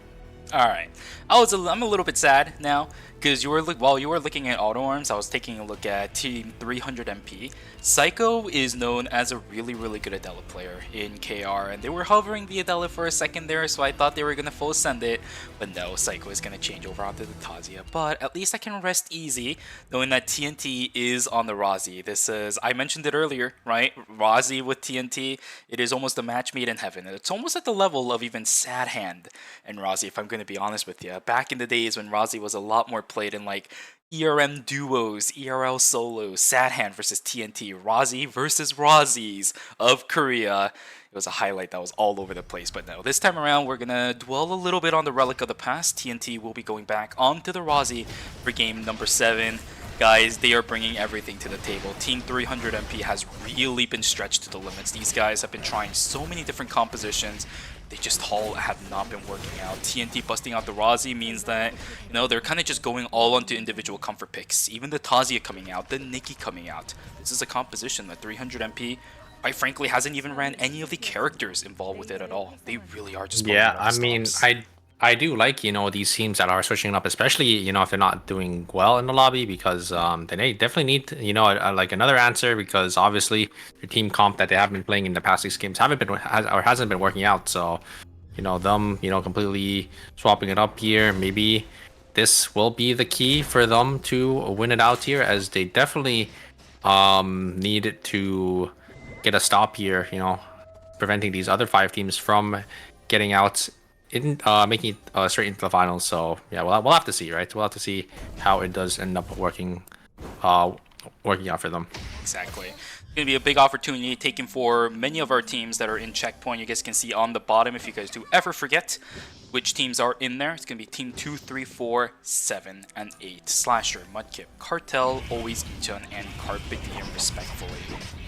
All right, I'm a little bit sad now. Because while you were looking at Auto Arms, I was taking a look at Team 300 MP. Psycho is known as a really, really good Adela player in KR, and they were hovering the Adela for a second there, so I thought they were going to full send it, but no, Psycho is going to change over onto the Tazia. But at least I can rest easy knowing that TNT is on the Razi. This is, I mentioned it earlier, right? Razi with TNT, it is almost a match made in heaven. It's almost at the level of even Sad Hand and Razi, if I'm going to be honest with you. Back in the days when Razi was a lot more played in like ERM duos, ERL solos, Sad Hand versus TNT, Razi versus Razis of Korea. It was a highlight that was all over the place, but no, this time around we're gonna dwell a little bit on the relic of the past. TNT will be going back onto the Razi for game number 7. Guys, they are bringing everything to the table. Team 300 MP has really been stretched to the limits. These guys have been trying so many different compositions. They just all have not been working out. TNT busting out the Razi means that, they're kind of just going all onto individual comfort picks. Even the Tazia coming out, the Nikki coming out. This is a composition that 300 MP, quite frankly, hasn't even ran any of the characters involved with it at all. They really are just going out of stops. I do like, these teams that are switching up, especially, if they're not doing well in the lobby, because they definitely need, like another answer, because obviously the team comp that they have been playing in the past 6 games hasn't been working out. So, them, completely swapping it up here, maybe this will be the key for them to win it out here, as they definitely need to get a stop here, preventing these other 5 teams from getting out in making it straight into the finals. So yeah, we'll have to see, right? We'll have to see how it does end up working out for them. Exactly. It's going to be a big opportunity taken for many of our teams that are in checkpoint. You guys can see on the bottom, if you guys do ever forget which teams are in there, it's going to be Team 2, 3, 4, 7, and 8. Slasher, Mudkip, Cartel, Always Ichun, and Carpe Diem, respectfully.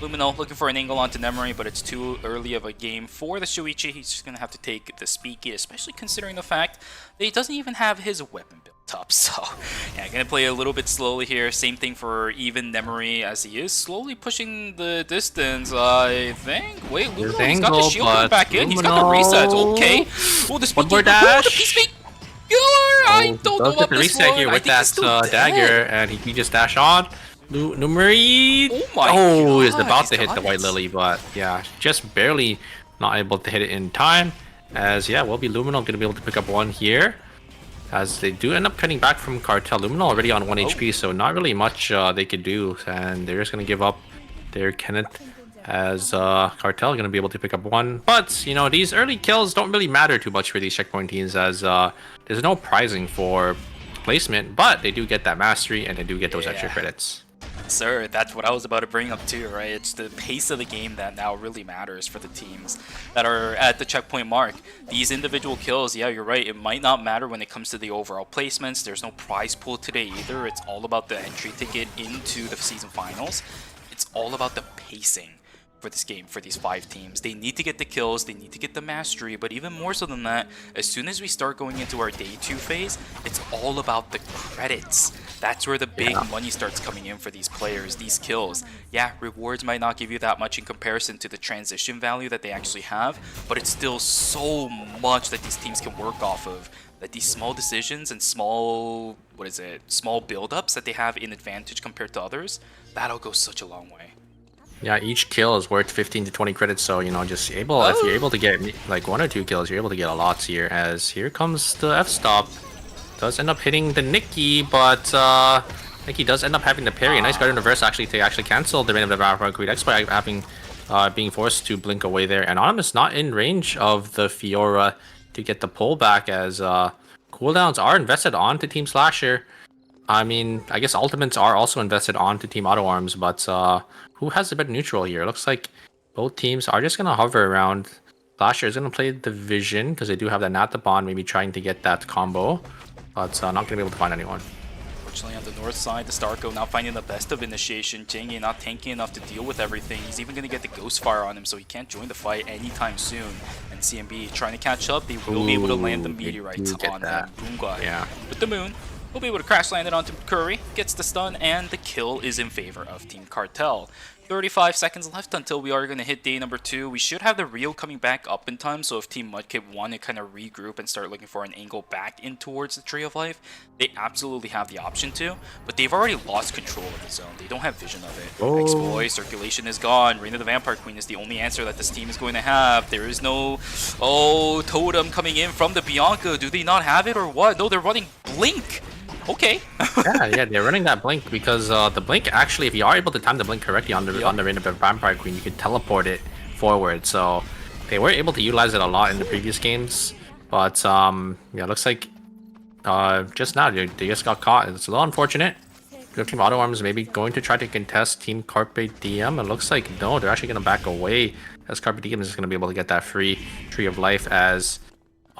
Lumino looking for an angle onto Nemery, but it's too early of a game for the Shuichi. He's just going to have to take the Speaky, especially considering the fact that he doesn't even have his weapon built up. So, yeah, going to play a little bit slowly here. Same thing for even Nemery, as he is slowly pushing the distance, I think. Wait, Lumino, he's got the shield coming back in. He's got the resets. Okay. Oh, the Speaky. Dash. I don't know what the this reset one. here with that dagger, and he just dash on. Numeri. Oh my god. Is about to hit the White Lily, but yeah, just barely not able to hit it in time. As yeah, will be Luminal gonna be able to pick up one here, as they do end up cutting back from Cartel. Luminal already on 1 HP, so not really much they could do, and they're just gonna give up their Kenneth, as Cartel gonna be able to pick up one. But these early kills don't really matter too much for these checkpoint teams, as there's no prizing for placement, but they do get that mastery and they do get those extra credits. Sir, that's what I was about to bring up too, right? It's the pace of the game that now really matters for the teams that are at the checkpoint mark. These individual kills, yeah, you're right, it might not matter when it comes to the overall placements. There's no prize pool today either. It's all about the entry ticket into the season finals. It's all about the pacing for this game, for these 5 teams. They need to get the kills, they need to get the mastery, but even more so than that, as soon as we start going into our day 2 phase, it's all about the credits. That's where the big money starts coming in for these players, these kills. Yeah, rewards might not give you that much in comparison to the transition value that they actually have, but it's still so much that these teams can work off of. That these small decisions and small build-ups that they have in advantage compared to others, that'll go such a long way. Yeah, each kill is worth 15 to 20 credits, so if you're able to get like 1 or 2 kills, you're able to get a lot here. As here comes the F-stop, does end up hitting the Nikki, but Nikki does end up having the parry. Nice guard in reverse to cancel the Rain of the Vampire Queen X by being forced to blink away there. Anonymous not in range of the Fiora to get the pullback, as cooldowns are invested onto Team Slasher. I mean, I guess ultimates are also invested onto Team Auto Arms, but who has the better neutral here? Looks like both teams are just gonna hover around. Slasher is gonna play the Vision because they do have that Natabon, maybe trying to get that combo, but not gonna be able to find anyone. Unfortunately, on the north side, the Starco not finding the best of initiation. Jingyi not tanky enough to deal with everything. He's even gonna get the Ghost Fire on him, so he can't join the fight anytime soon. And CMB trying to catch up. They will be able to land the meteorites on them. Boomguy with the Moon. We'll be able to crash land it onto Curry, gets the stun, and the kill is in favor of Team Cartel. 35 seconds left until we are going to hit day number 2. We should have the Rio coming back up in time, so if Team Mudkip want to kind of regroup and start looking for an angle back in towards the Tree of Life, they absolutely have the option to, but they've already lost control of the zone. They don't have vision of it. Exploit, circulation is gone. Reign of the Vampire Queen is the only answer that this team is going to have. There is no, Totem coming in from the Bianca. Do they not have it or what? No, they're running Blink. Okay. yeah, they're running that blink because the blink actually, if you are able to time the blink correctly on the Reign of the Vampire Queen, you can teleport it forward. So they were able to utilize it a lot in the previous games, but yeah, looks like just now they just got caught. It's a little unfortunate. Team Auto Arms maybe going to try to contest Team Carpe Diem. It looks like no, they're actually going to back away, as Carpe Diem is just going to be able to get that free Tree of Life, as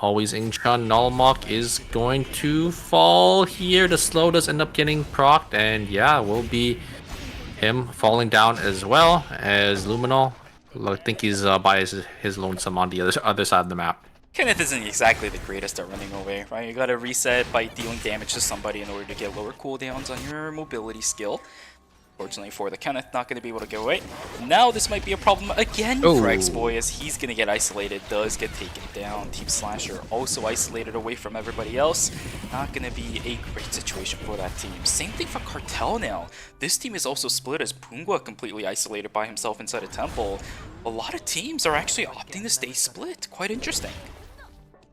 always Incheon Nullmock is going to fall here. The slow does end up getting procced, and yeah, will be him falling down as well as Luminol. I think he's by his lonesome on the other side of the map. Kenneth isn't exactly the greatest at running away, right? You gotta reset by dealing damage to somebody in order to get lower cooldowns on your mobility skill. Fortunately for the Kenneth, not going to be able to get away. Now this might be a problem again for X-Boy, as he's going to get isolated, does get taken down. Team Slasher also isolated away from everybody else. Not going to be a great situation for that team. Same thing for Cartel now. This team is also split, as Pungwa completely isolated by himself inside a temple. A lot of teams are actually opting to stay split. Quite interesting.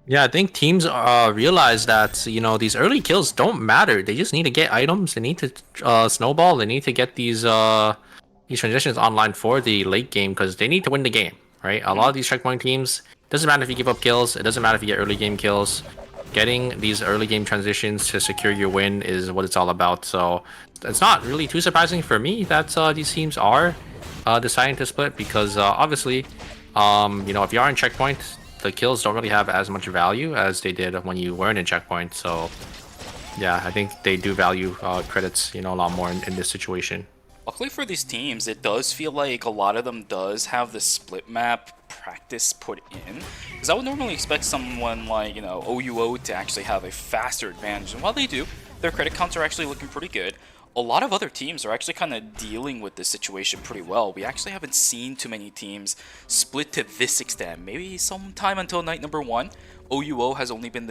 Yeah, I think teams realize that, these early kills don't matter. They just need to get items. They need to snowball. They need to get these transitions online for the late game, because they need to win the game, right? A lot of these checkpoint teams, doesn't matter if you give up kills. It doesn't matter if you get early game kills. Getting these early game transitions to secure your win is what it's all about. So it's not really too surprising for me that these teams are deciding to split, because obviously, if you are in checkpoint, the kills don't really have as much value as they did when you weren't in checkpoint. So yeah, I think they do value credits a lot more in this situation. Luckily for these teams, it does feel like a lot of them does have the split map practice put in, because I would normally expect someone like OUO to actually have a faster advantage, and while they do, their credit counts are actually looking pretty good. A lot of other teams are actually kind of dealing with this situation pretty well. We actually haven't seen too many teams split to this extent. Maybe sometime until night number 1, OUO has been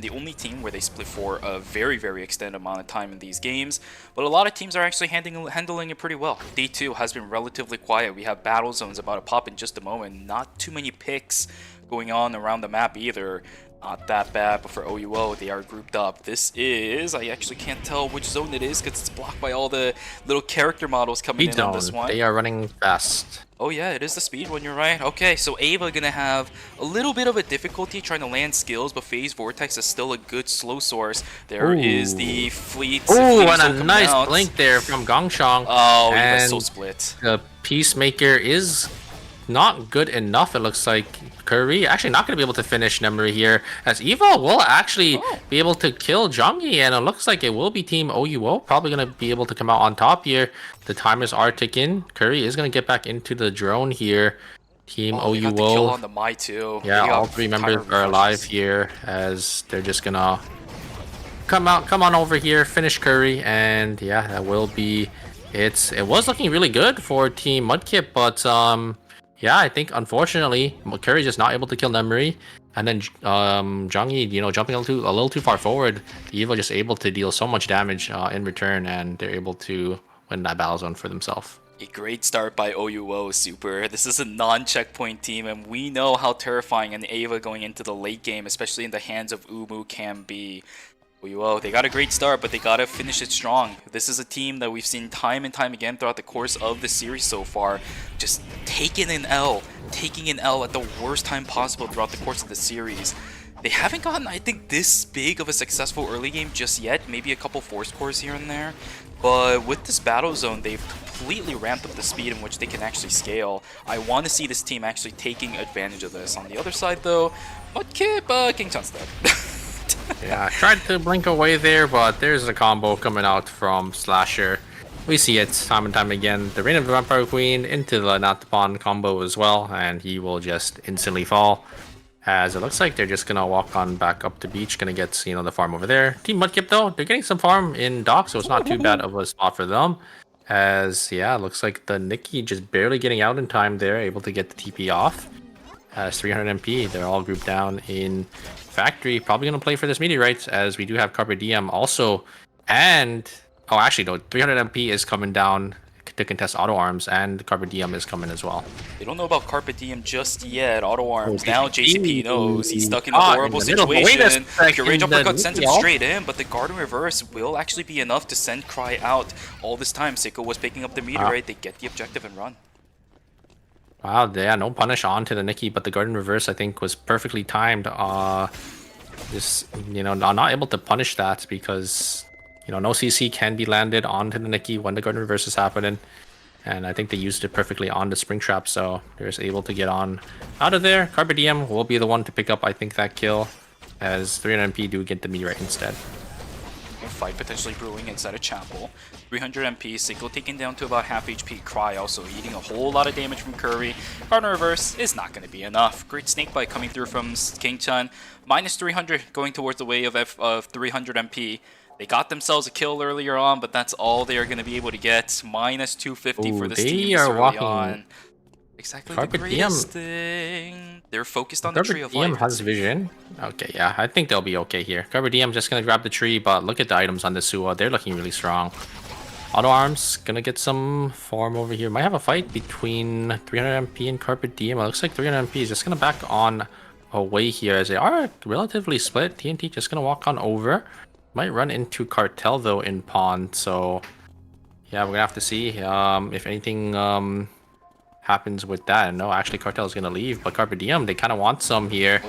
the only team where they split for a very, very extended amount of time in these games. But a lot of teams are actually handling it pretty well. Day 2 has been relatively quiet. We have battle zones about to pop in just a moment. Not too many picks going on around the map either. Not that bad, but for OUO, they are grouped up. This is, I actually can't tell which zone it is because it's blocked by all the little character models coming in on this one. They are running fast. Oh yeah, it is the speed one, you're right. Okay, so Ava gonna have a little bit of a difficulty trying to land skills, but Phase Vortex is still a good slow source. There is the fleet. And a nice blink there from Gongchang. Oh, he was so split. The Peacemaker is not good enough. It looks like Curry actually not going to be able to finish Nemri here, as Evo will actually be able to kill Jongi, and it looks like it will be Team OUO probably going to be able to come out on top here. The timers are ticking. Curry is going to get back into the drone here. Team They OUO. got the kill on the Mai too. Yeah, They got all 3 members timer are alive refreshes. here, as they're just gonna come on over here, finish Curry, and yeah, that will be it. It was looking really good for Team Mudkip, but yeah, I think unfortunately Curry's just not able to kill Nemri, and then Jongi, jumping a little too far forward, the Evo just able to deal so much damage in return, and they're able to win that battle zone for themselves. A great start by OUO, Super. This is a non-checkpoint team, and we know how terrifying an Ava going into the late game, especially in the hands of Umu, can be. OUO, they got a great start, but they gotta finish it strong. This is a team that we've seen time and time again throughout the course of the series so far, just taking an L at the worst time possible throughout the course of the series. They haven't gotten, I think, this big of a successful early game just yet, maybe a couple force cores here and there. But with this battle zone, they've completely ramped up the speed in which they can actually scale. I want to see this team actually taking advantage of this. On the other side, though, Mudkip, King Chan's dead. Yeah, I tried to blink away there, but there's a combo coming out from Slasher. We see it time and time again. The Reign of the Vampire Queen into the Natapon combo as well, and he will just instantly fall. As it looks like they're just gonna walk on back up the beach, gonna get the farm over there. Team Mudkip though, they're getting some farm in dock, so it's not too bad of a spot for them. As yeah, it looks like the Nikki just barely getting out in time there, able to get the TP off. As 300 MP, they're all grouped down in factory. Probably gonna play for this meteorite, as we do have Carpe Diem also, and oh actually no, 300 MP is coming down to contest auto arms, and Carpe Diem is coming as well. They don't know about Carpe Diem just yet. Auto arms. Now JCP knows he's stuck in a horrible situation. Your rage uppercut sends him straight in, but the guard in reverse will actually be enough to send Cry out. All this time, Sicko was picking up the meteorite. They get the objective and run. Wow, yeah, no punish onto the Nikki, but the guard in reverse I think was perfectly timed. Just not able to punish that because no CC can be landed onto the Nikki when the guard in reverse is happening. And I think they used it perfectly on the Springtrap, so they're just able to get on out of there. Carpe Diem will be the one to pick up, I think, that kill, as 300 MP do get the meteorite instead. A fight potentially brewing inside a chapel. 300 MP, Sicko taken down to about half HP. Cry also eating a whole lot of damage from Curry. Guard in reverse is not going to be enough. Great snake bite coming through from King Chun. Minus 300 going towards the way of 300 MP. They got themselves a kill earlier on, but that's all they are going to be able to get. Minus 250 for this team this early on. Exactly the greatest thing. They're focused on the tree of life. Carpe Diem has vision. Okay, yeah, I think they'll be okay here. Carpe Diem just going to grab the tree, but look at the items on the Suwa. They're looking really strong. Auto Arms going to get some farm over here. Might have a fight between 300 MP and Carpe Diem. It looks like 300 MP is just going to back on away here, as they are relatively split. TNT just going to walk on over. Might run into Cartel though in Pond, so yeah, we're gonna have to see if anything happens with that. No, actually Cartel is gonna leave, but Carpe Diem, they kind of want some here.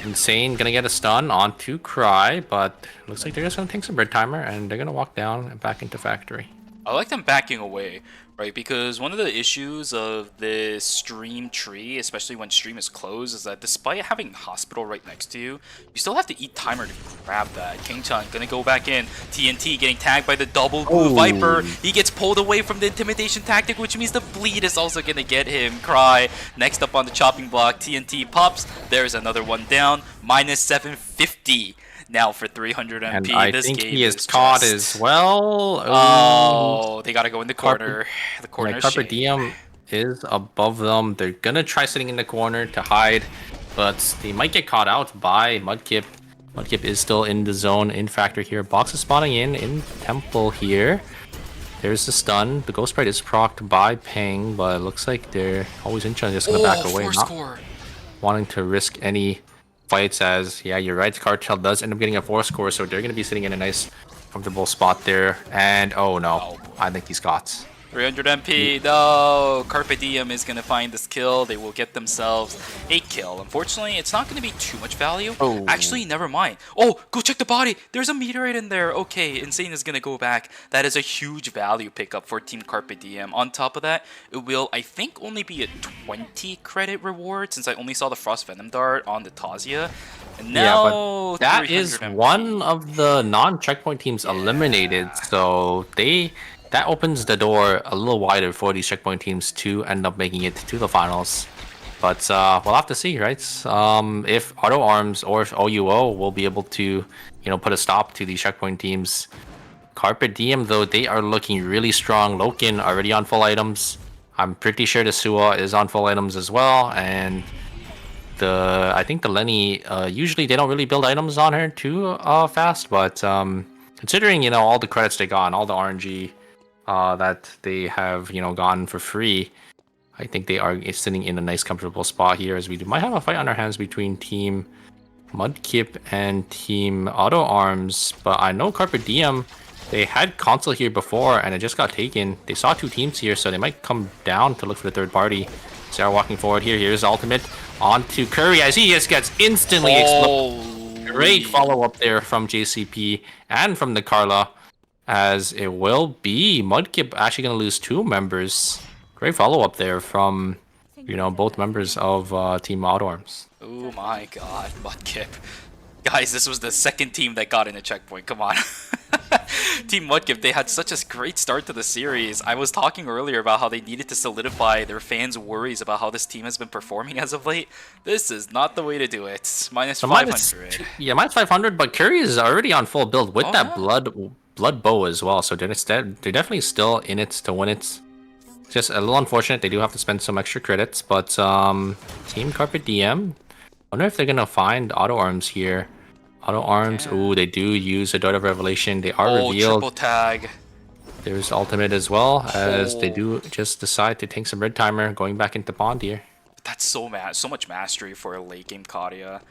Insane gonna get a stun onto Cry, but looks like they're just gonna take some bread timer and they're gonna walk down and back into factory. I like them backing away, right? Because one of the issues of this stream tree, especially when stream is closed, is that despite having hospital right next to you, you still have to eat timer to grab that. King Chun gonna go back in. TNT getting tagged by the double blue Viper. He gets pulled away from the intimidation tactic, which means the bleed is also gonna get him. Cry next up on the chopping block. TNT pops. There's another one down. Minus 750. Now for 300 MP, and I this think game he is caught as well. Oh, they gotta go in the corner. The corner. Carpe Diem is above them. They're gonna try sitting in the corner to hide, but they might get caught out by Mudkip. Mudkip is still in the zone in factory here. Box is spawning in temple here. There's the stun. The Ghost Sprite is procced by Peng, but it looks like they're always in just gonna back away, not wanting to risk any fights, as yeah, you're right, Cartel does end up getting a 4 score, so they're going to be sitting in a nice comfortable spot there. And oh no, I think he's got 300 MP. No, Carpe Diem is gonna find this kill. They will get themselves a kill. Unfortunately, it's not gonna be too much value. Oh. Actually, never mind. Oh, go check the body. There's a meteorite in there. Okay, Insane is gonna go back. That is a huge value pickup for Team Carpe Diem. On top of that, it will, I think, only be a 20 credit reward since I only saw the Frost Venom Dart on the Tazia. And now that is 300 MP. one of the non-checkpoint teams eliminated, so that opens the door a little wider for these checkpoint teams to end up making it to the finals. But we'll have to see, right? If Auto Arms or if OUO will be able to, put a stop to these checkpoint teams. Carpe Diem, though, they are looking really strong. Loken already on full items. I'm pretty sure the Suwa is on full items as well, and I think the Lenny, usually they don't really build items on her too fast, but considering all the credits they got and all the RNG that they have gotten for free, I think they are sitting in a nice comfortable spot here, as we might have a fight on our hands between Team Mudkip and Team Auto Arms. But I know Carpe Diem, they had console here before and it just got taken. They saw two teams here, so they might come down to look for the third party. Sarah walking forward here. Here's ultimate onto Curry as he just gets instantly exploded. Great follow-up there from JCP and from the Carla, as it will be Mudkip actually going to lose two members. Great follow-up there from, both members of Team Auto Arms. Oh my god, Mudkip. Guys, this was the second team that got in a checkpoint. Come on. Team Mudkip, they had such a great start to the series. I was talking earlier about how they needed to solidify their fans' worries about how this team has been performing as of late. This is not the way to do it. Minus 500. Minus 500, but Curry is already on full build with that blood bow as well. So they're definitely still in it to win it. Just a little unfortunate. They do have to spend some extra credits, but Team Carpe Diem, I wonder if they're gonna find Auto Arms here. Auto Arms, ooh, they do use a Dart of Revelation. They are revealed. Triple tag. There's ultimate as well, as they do just decide to take some red timer, going back into Pond here. That's so much mastery for a late game Katia.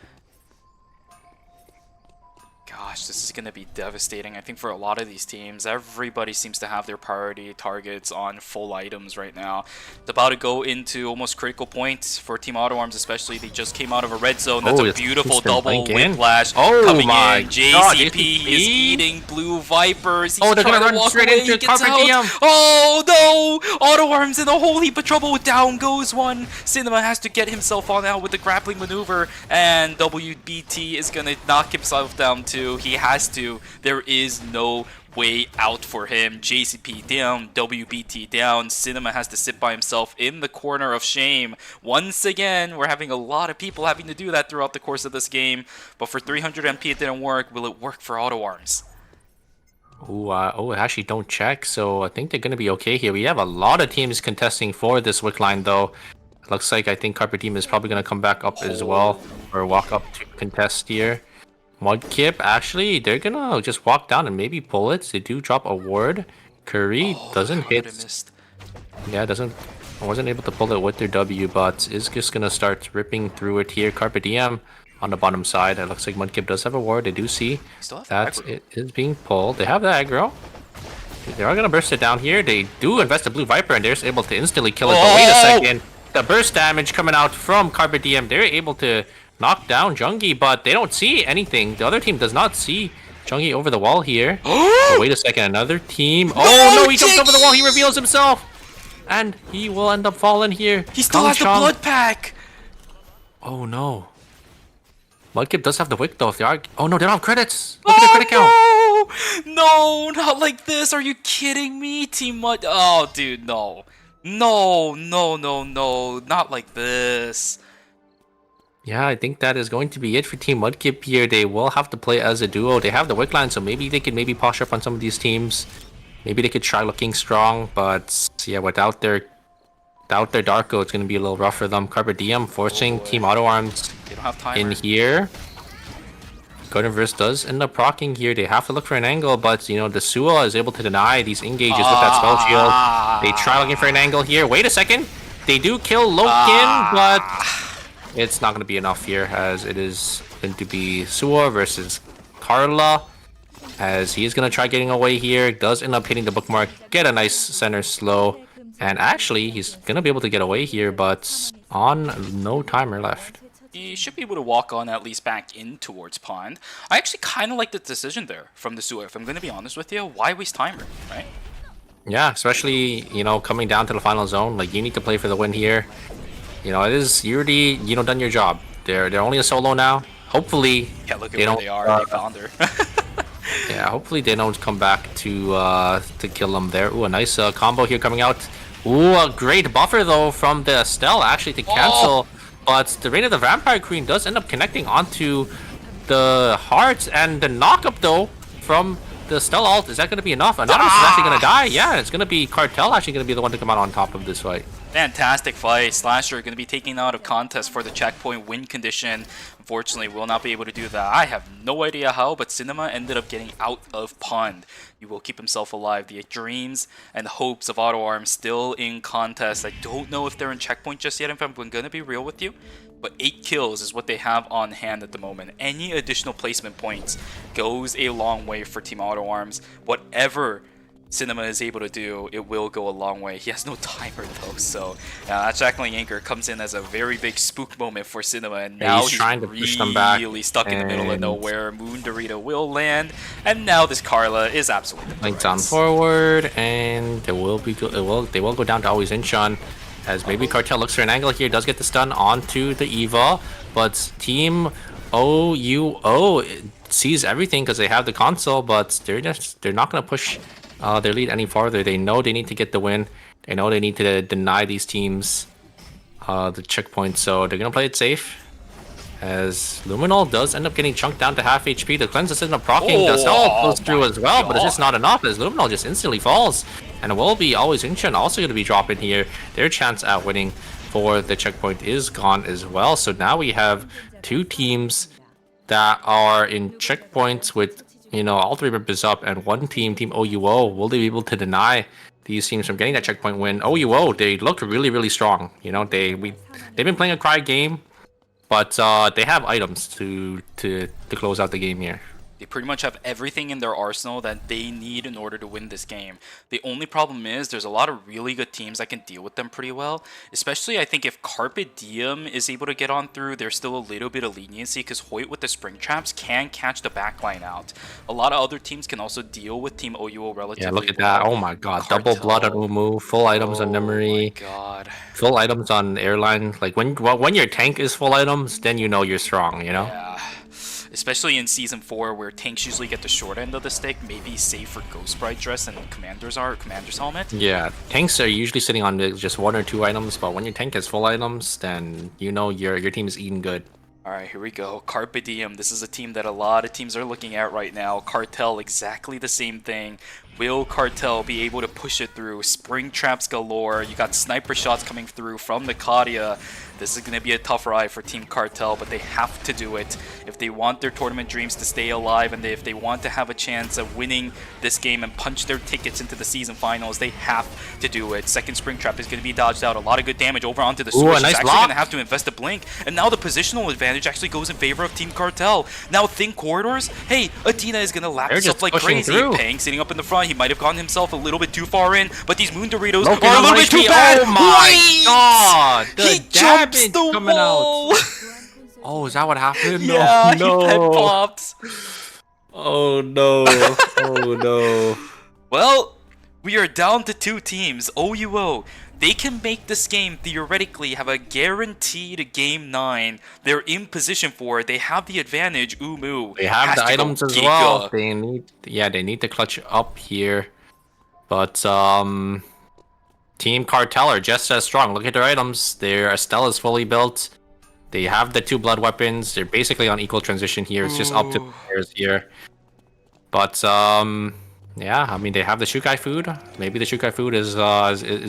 Gosh, this is going to be devastating. I think for a lot of these teams, everybody seems to have their priority targets on full items right now. It's about to go into almost critical points for Team Auto Arms, especially. They just came out of a red zone. That's a beautiful double whiplash coming in. JCP is eating blue Vipers. He's they're going to run straight into Carpe Diem. Oh, no! Auto Arms in a whole heap of trouble. Down goes one. Cinema has to get himself on out with the grappling maneuver, and WBT is going to knock himself down too. He has to. There is no way out for him. JCP down, WBT down. Cinema has to sit by himself in the corner of shame. Once again, we're having a lot of people having to do that throughout the course of this game. But for 300 MP, it didn't work. Will it work for Auto Arms? Actually don't check, so I think they're going to be okay here. We have a lot of teams contesting for this wick line, though. It looks like I think Carpe Diem is probably going to come back up as well, or walk up to contest here. Mudkip, actually, they're gonna just walk down and maybe pull it. They do drop a ward. Curry doesn't hit. Yeah, wasn't able to pull it with their W, but is just gonna start ripping through it here. Carpe Diem on the bottom side. It looks like Mudkip does have a ward. They do see that it is being pulled. They have the aggro. They are gonna burst it down here. They do invest a blue Viper, and they're just able to instantly kill it. But wait a second. The burst damage coming out from Carpe Diem. They're able to knock down Jungi, but they don't see anything. The other team does not see Jungi over the wall here. But wait a second, another team. Oh no, he jumps over the wall. He reveals himself, and he will end up falling here. He still has the blood pack. Oh no. Mudkip does have the wick though. If they are, oh no, they don't have credits. Look at their credit count. No, not like this. Are you kidding me, Team Mud? Oh, dude, no, not like this. Yeah, I think that is going to be it for Team Mudkip here. They will have to play as a duo. They have the wick line, so maybe they could posh up on some of these teams. Maybe they could try looking strong, but yeah, without their Darko, it's going to be a little rough for them. Carpe Diem forcing Team Auto Arms in here. Gardenverse does end up proccing here. They have to look for an angle, but the Suwa is able to deny these engages with that spell shield. They try looking for an angle here. Wait a second. They do kill Loken, but it's not going to be enough here, as it is going to be Suwa versus Carla. as he is going to try getting away here. Does end up hitting the bookmark, get a nice center slow, and actually he's going to be able to get away here, but on no timer left. He should be able to walk on at least back in towards Pond. I actually kind of like the decision there from the Suo. If I'm going to be honest with you, why waste timer, right? Yeah, especially, you know, coming down to the final zone, like you need to play for the win here. You know, it is, you already, you know, done your job. They're only a solo now. Hopefully, yeah, look at where they are. They found her. Yeah, hopefully they don't come back to kill them there. Ooh, a nice combo here coming out. Ooh, a great buffer though from the Estelle actually to cancel. But the Reign of the Vampire Queen does end up connecting onto the hearts, and the knockup though from the Estelle ult, is that going to be enough? Anonymous is actually going to die. Yeah, it's going to be Cartel actually going to be the one to come out on top of this fight. Fantastic fight. Slasher going to be taken out of contest for the checkpoint win condition. Unfortunately, will not be able to do that. I have no idea how, but Cinema ended up getting out of Pond. He will keep himself alive. The dreams and hopes of AutoArm still in contest. I don't know if they're in checkpoint just yet, if I'm going to be real with you. But 8 kills is what they have on hand at the moment. Any additional placement points goes a long way for Team AutoArms. Whatever Cinema is able to do, it will go a long way. He has no timer though, so that Jackling Anchor comes in as a very big spook moment for Cinema, and now he's trying to push them back, really stuck in the middle of nowhere. Moon Dorito will land, and now this Carla is absolutely Link down forward, and they will go down to always Incheon, as maybe Cartel looks for an angle here, does get the stun onto the Eva, but Team OUO sees everything because they have the console, but they're not going to push their lead any farther. They know they need to get the win. They know they need to deny these teams the checkpoint, so they're gonna play it safe. As Luminol does end up getting chunked down to half HP, the cleanse doesn't end up proccing. The cell goes through as well, but it's just not enough as Luminol just instantly falls. And it will be always Incheon also going to be dropping here. Their chance at winning for the checkpoint is gone as well. So now we have 2 teams that are in checkpoints with, you know, all 3 members up, and one team, Team OUO, will they be able to deny these teams from getting that checkpoint win? OUO, they look really, really strong. You know, they've been playing a cry game, but they have items to close out the game here. They pretty much have everything in their arsenal that they need in order to win this game. The only problem is there's a lot of really good teams that can deal with them pretty well. Especially, I think, if Carpe Diem is able to get on through, there's still a little bit of leniency because Hoyt with the spring traps can catch the backline out. A lot of other teams can also deal with Team OUO relatively well. Yeah, look at that. Oh my god. Cartel. Double blood on Umu, full items on Memory. Oh my god. Full items on Airline. Like, when your tank is full items, then you know you're strong, you know? Yeah. Especially in Season 4, where tanks usually get the short end of the stick, maybe save for Ghost Bride Dress and Commander's Helmet. Yeah, tanks are usually sitting on just 1 or 2 items, but when your tank has full items, then you know your team is eating good. Alright, here we go. Carpe Diem. This is a team that a lot of teams are looking at right now. Cartel, exactly the same thing. Will Cartel be able to push it through? Spring traps galore. You got sniper shots coming through from the Kadia. This is going to be a tough ride for Team Cartel, but they have to do it if they want their tournament dreams to stay alive, and if they want to have a chance of winning this game and punch their tickets into the season finals. They have to do it. Second spring trap is going to be dodged out. A lot of good damage over onto the switch. Nice actually going to have to invest a blink, and now the positional advantage actually goes in favor of Team Cartel. Now thin corridors. Hey, Athena is going to lap this up like crazy. Pang sitting up in the front. He might have gotten himself a little bit too far in, but these Moon Doritos are a little bit too bad. Oh my god! He jumps the coming wall. Out. Oh, is that what happened? Yeah, no. He head popped. Oh no! Oh no! Well, we are down to 2 teams. OUO. They can make this game theoretically have a guaranteed game 9. They're in position for it. They have the advantage. Umu. They have the items as well. They need to clutch up here. But Team Cartel are just as strong. Look at their items. Their Estelle is fully built. They have the 2 blood weapons. They're basically on equal transition here. It's just up to players here. But yeah, I mean, they have the Shukai food. Maybe the Shukai food is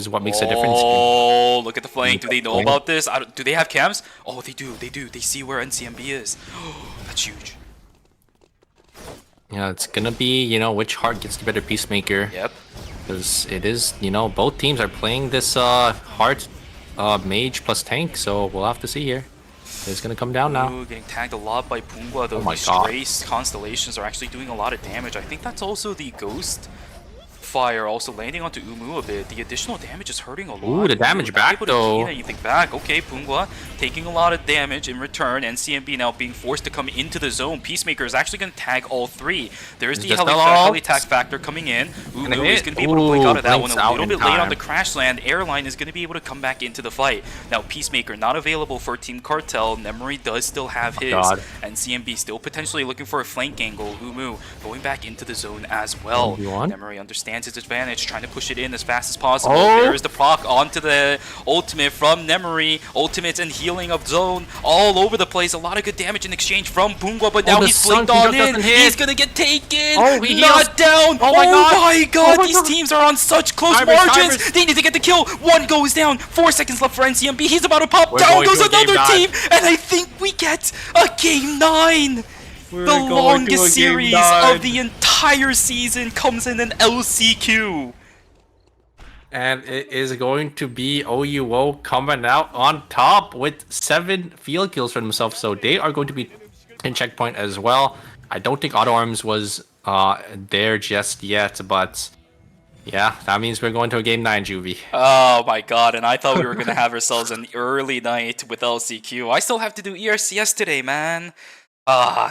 what makes the difference. Oh, look at the flank. Do they know about this? Do they have cams? Oh, they do. They do. They see where NCMB is. That's huge. Yeah, it's gonna be, you know, which heart gets the better peacemaker. Yep. Because it is, you know, both teams are playing this heart mage plus tank, so we'll have to see here. It's gonna come down now. Ooh, getting tagged a lot by Pungwa, though. Oh my These God. Trace constellations are actually doing a lot of damage. I think that's also the Ghost Fire also landing onto Umu a bit. The additional damage is hurting a lot. Ooh, the damage Not back, able to though. gain anything back. Okay, Pungwa taking a lot of damage in return. NCMB now being forced to come into the zone. Peacemaker is actually going to tag all three. There's the Just heli tag factor coming in. Umu is going to be able to blink out of that one blinks a out little in bit late on time. the crash land. Airline is going to be able to come back into the fight. Now, Peacemaker not available for Team Cartel. Nemery does still have his. God. NCMB still potentially looking for a flank angle. Umu going back into the zone as well. 1v1. Nemery understands his advantage, trying to push it in as fast as possible. Oh. There is the proc onto the ultimate from Nemery. Ultimates and healing of zone all over the place. A lot of good damage in exchange from Pungwa, but now the he's blinked Sun on King in. doesn't hit. He's gonna get taken. Oh, he not heals. down. Oh my God. Oh my These God. teams are on such close Timers, margins. timers. They need to get the kill. One goes down. 4 seconds left for NCMB. He's about to pop. We're Down going goes to a game another 9. team, and I think we get a game 9. We're The going to a longest game series 9. of the entire season comes in an LCQ. And it is going to be OUO coming out on top with 7 field kills for themselves. So they are going to be in checkpoint as well. I don't think Auto Arms was there just yet, but yeah, that means we're going to a game 9, Juvie. Oh my god, and I thought we were going to have ourselves an early night with LCQ. I still have to do ERCS today, man.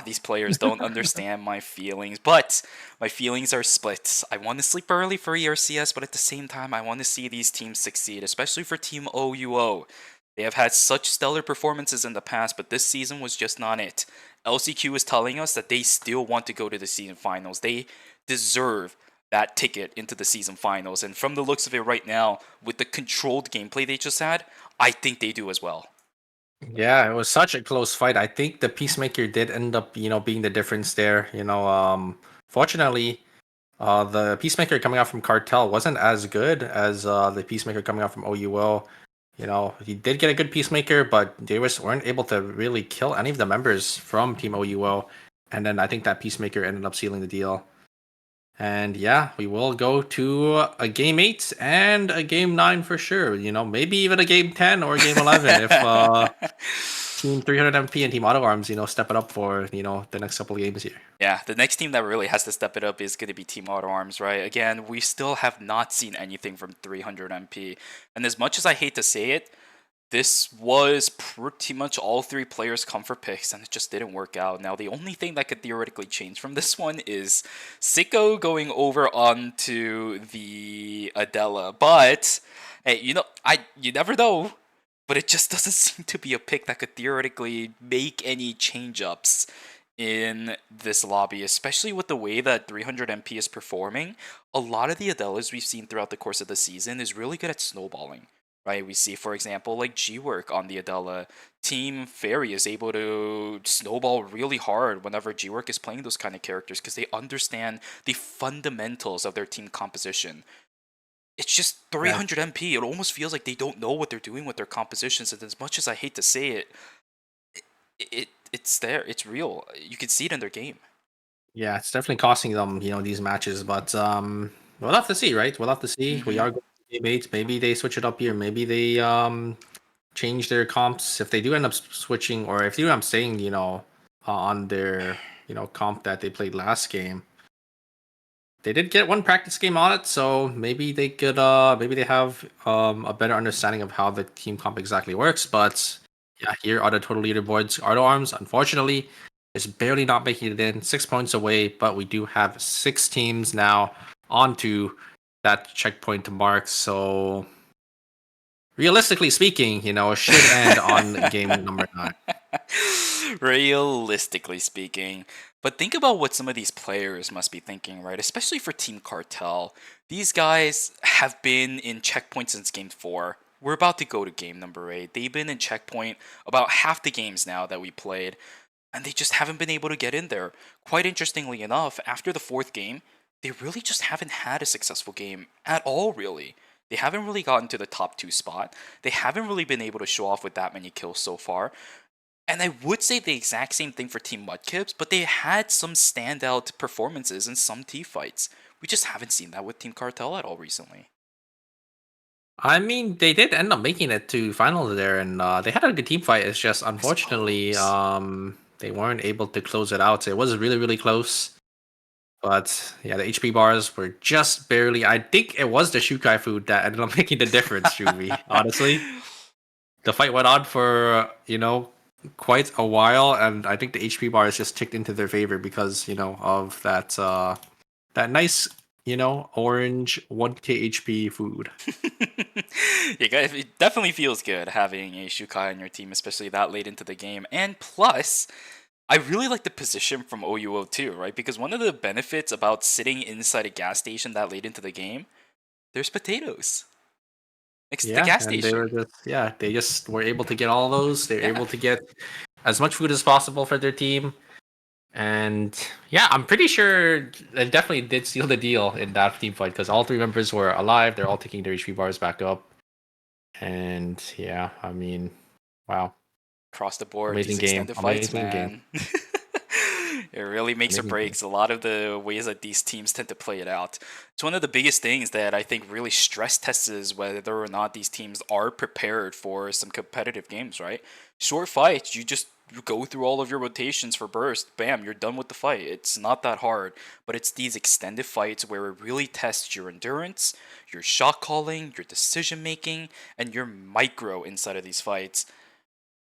These players don't understand my feelings, but my feelings are split. I want to sleep early for ERCS, but at the same time, I want to see these teams succeed, especially for Team OUO. They have had such stellar performances in the past, but this season was just not it. LCQ is telling us that they still want to go to the season finals. They deserve that ticket into the season finals, and from the looks of it right now, with the controlled gameplay they just had, I think they do as well. Yeah, it was such a close fight. I think the Peacemaker did end up, being the difference there. Fortunately, the Peacemaker coming out from Cartel wasn't as good as the Peacemaker coming out from OUO. He did get a good Peacemaker, but they weren't able to really kill any of the members from Team OUO. And then I think that Peacemaker ended up sealing the deal. And yeah, we will go to a game 8 and a game 9 for sure. Maybe even a game 10 or a game 11 if Team 300MP and Team Auto Arms, step it up for, the next couple of games here. Yeah, the next team that really has to step it up is going to be Team Auto Arms, right? Again, we still have not seen anything from 300MP. And as much as I hate to say it, this was pretty much all 3 players' comfort picks, and it just didn't work out. Now, the only thing that could theoretically change from this one is Sicko going over onto the Adela. But, hey, you never know. But it just doesn't seem to be a pick that could theoretically make any change-ups in this lobby, especially with the way that 300MP is performing. A lot of the Adelas we've seen throughout the course of the season is really good at snowballing. Right, we see, for example, like G-Work on the Adela. Team Fairy is able to snowball really hard whenever G-Work is playing those kind of characters because they understand the fundamentals of their team composition. It's just 300MP. It almost feels like they don't know what they're doing with their compositions, and as much as I hate to say it, it's there. It's real. You can see it in their game. Yeah, it's definitely costing them, these matches, but we'll have to see, right? We'll have to see. We are going to game 8. Maybe they switch it up here. Maybe they change their comps. If they do end up switching, or if they do end up staying, on their, comp that they played last game. They did get one practice game on it, so maybe they could, maybe they have a better understanding of how the team comp exactly works. But yeah, here are the total leaderboards. Auto Arms, unfortunately, is barely not making it in, 6 points away, but we do have 6 teams now onto that checkpoint mark. So realistically speaking, it should end on game number 9. Realistically speaking. But think about what some of these players must be thinking, right? Especially for Team Cartel. These guys have been in checkpoint since game 4. We're about to go to game number 8. They've been in checkpoint about half the games now that we played, and they just haven't been able to get in there. Quite interestingly enough, after the 4th game, they really just haven't had a successful game at all, really. They haven't really gotten to the top 2 spot. They haven't really been able to show off with that many kills so far. And I would say the exact same thing for Team Mudkips, but they had some standout performances in some T-fights. We just haven't seen that with Team Cartel at all recently. I mean, they did end up making it to finals there, and they had a good team fight. It's just unfortunately, they weren't able to close it out. It was really, really close. But yeah, the HP bars were just barely. I think it was the Shukai food that ended up making the difference, Shuvi. Honestly, the fight went on for quite a while, and I think the HP bars just ticked into their favor because of that nice orange 1k HP food. Yeah, guys, it definitely feels good having a Shukai on your team, especially that late into the game. And plus, I really like the position from OUO too, right? Because one of the benefits about sitting inside a gas station that late into the game, there's potatoes next to the gas and station. they just were able to get all those. They were able to get as much food as possible for their team. And yeah, I'm pretty sure they definitely did seal the deal in that team fight because all 3 members were alive. They're all taking their HP bars back up. And yeah, I mean, wow. Across the board, Amazing these game. extended fights, Amazing man. It really makes or Amazing breaks a lot of the ways that these teams tend to play it out. It's one of the biggest things that I think really stress tests whether or not these teams are prepared for some competitive games, right? Short fights, you go through all of your rotations for burst, bam, you're done with the fight. It's not that hard, but it's these extended fights where it really tests your endurance, your shot calling, your decision making, and your micro inside of these fights.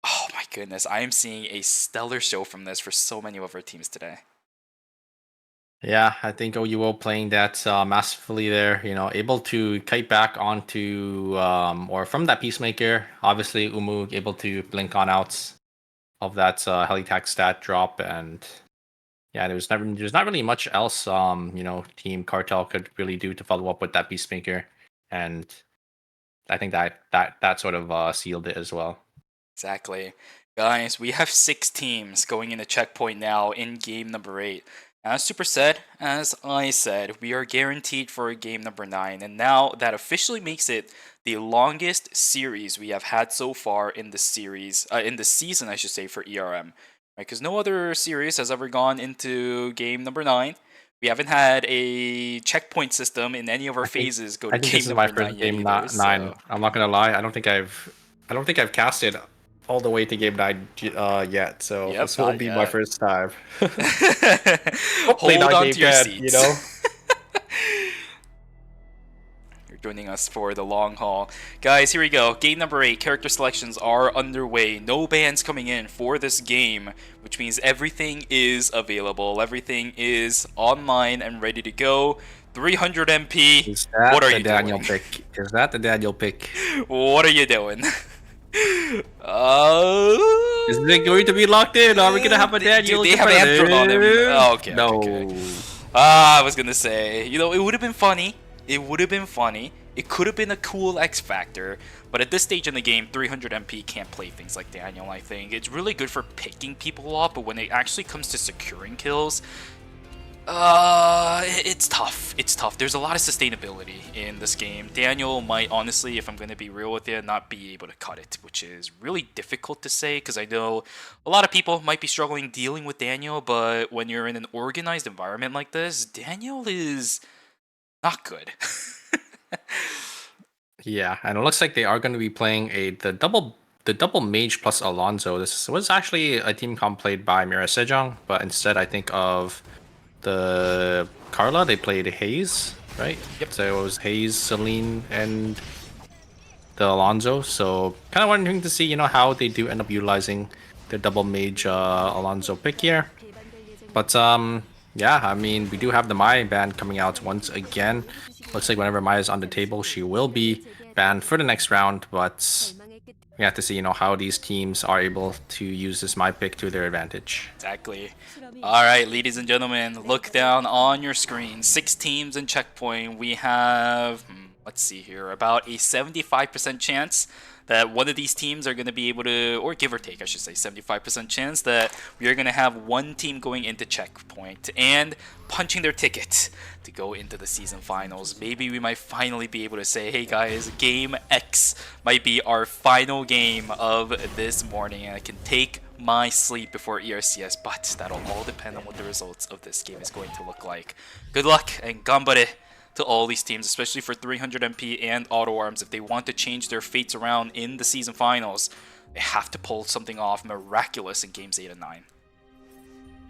Oh my goodness, I am seeing a stellar show from this for so many of our teams today. Yeah, I think OUO playing that masterfully there, able to kite back onto or from that Peacemaker. Obviously, Umu able to blink on out of that Helitac stat drop, and yeah, there's not really much else Team Cartel could really do to follow up with that Peacemaker, and I think that sort of sealed it as well. Exactly. Guys, we have 6 teams going into checkpoint now in game number 8. As Super said, as I said, we are guaranteed for game number 9, and now that officially makes it the longest series we have had so far in the season, I should say, for ERM. Right? Because no other series has ever gone into game number 9. We haven't had a checkpoint system in any of our phases go to I think game this is my number first 9 game yet either, 9. so. I'm not gonna lie. I don't think I've casted all the way to game 9 yet. So Yep, this will not be yet. my first time. Hold not on game to your 10, seats. You're joining us for the long haul. Guys, here we go. Game number 8. Character selections are underway. No bans coming in for this game, which means everything is available. Everything is online and ready to go. 300 MP. Is that What are the you Daniel doing? pick? Is that the Daniel pick? What are you doing? Is it going to be locked in? Are we gonna have a Daniel? They have Antron on him. Oh, okay. No. Okay. I was gonna say, it would have been funny. It would have been funny. It could have been a cool X factor, but at this stage in the game, 300 MP can't play things like Daniel, I think. It's really good for picking people off, but when it actually comes to securing kills, it's tough. It's tough. There's a lot of sustainability in this game. Daniel might, honestly, if I'm going to be real with you, not be able to cut it, which is really difficult to say because I know a lot of people might be struggling dealing with Daniel, but when you're in an organized environment like this, Daniel is not good. Yeah, and it looks like they are going to be playing the double mage plus Alonzo. This was actually a team comp played by Mira Sejong, but instead I think of the Carla, they played Hayes, right? Yep. So it was Hayes, Celine, and the Alonzo. So kind of wondering to see, how they do end up utilizing their double mage Alonzo pick here. But yeah, I mean, we do have the Maya ban coming out once again. Looks like whenever Maya's on the table, she will be banned for the next round. But we have to see, how these teams are able to use this Maya pick to their advantage. Exactly. All right, ladies and gentlemen, look down on your screen. 6 teams in checkpoint. We have, let's see here, about a 75% chance that one of these teams are going to be able to, or give or take, I should say, 75% chance that we are going to have one team going into checkpoint and punching their ticket to go into the season finals. Maybe we might finally be able to say, hey guys, game X might be our final game of this morning, and I can take my sleep before ERCS, but that'll all depend on what the results of this game is going to look like. Good luck and ganbare to all these teams, especially for 300 MP and Auto Arms. If they want to change their fates around in the season finals, they have to pull something off miraculous in games 8 and 9.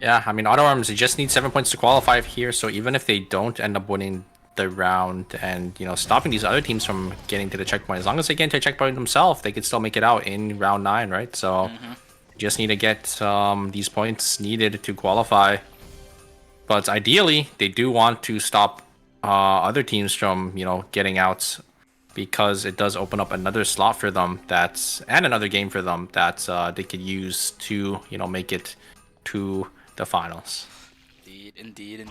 Yeah, I mean, Auto Arms, they just need 7 points to qualify here, so even if they don't end up winning the round and, you know, stopping these other teams from getting to the checkpoint, as long as they get into a checkpoint themselves, they could still make it out in round 9, right? So just need to get these points needed to qualify. But ideally, they do want to stop other teams from, you know, getting out, because it does open up another slot for them and another game for them that they could use to, you know, make it to the finals. Indeed.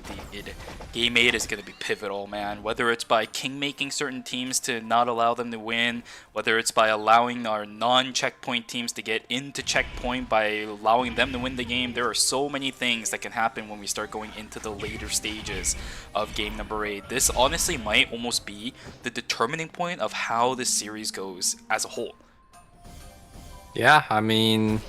Game 8 is going to be pivotal, man. Whether it's by king-making certain teams to not allow them to win, whether it's by allowing our non-checkpoint teams to get into checkpoint by allowing them to win the game, there are so many things that can happen when we start going into the later stages of game number 8. This honestly might almost be the determining point of how this series goes as a whole. Yeah, I mean,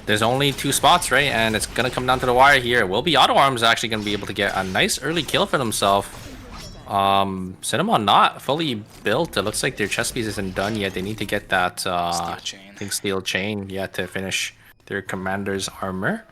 there's only 2 spots, right? And it's going to come down to the wire here. It will be Auto Arms actually going to be able to get a nice early kill for themselves. Cinnamon not fully built. It looks like their chest piece isn't done yet. They need to get that steel chain to finish their commander's armor.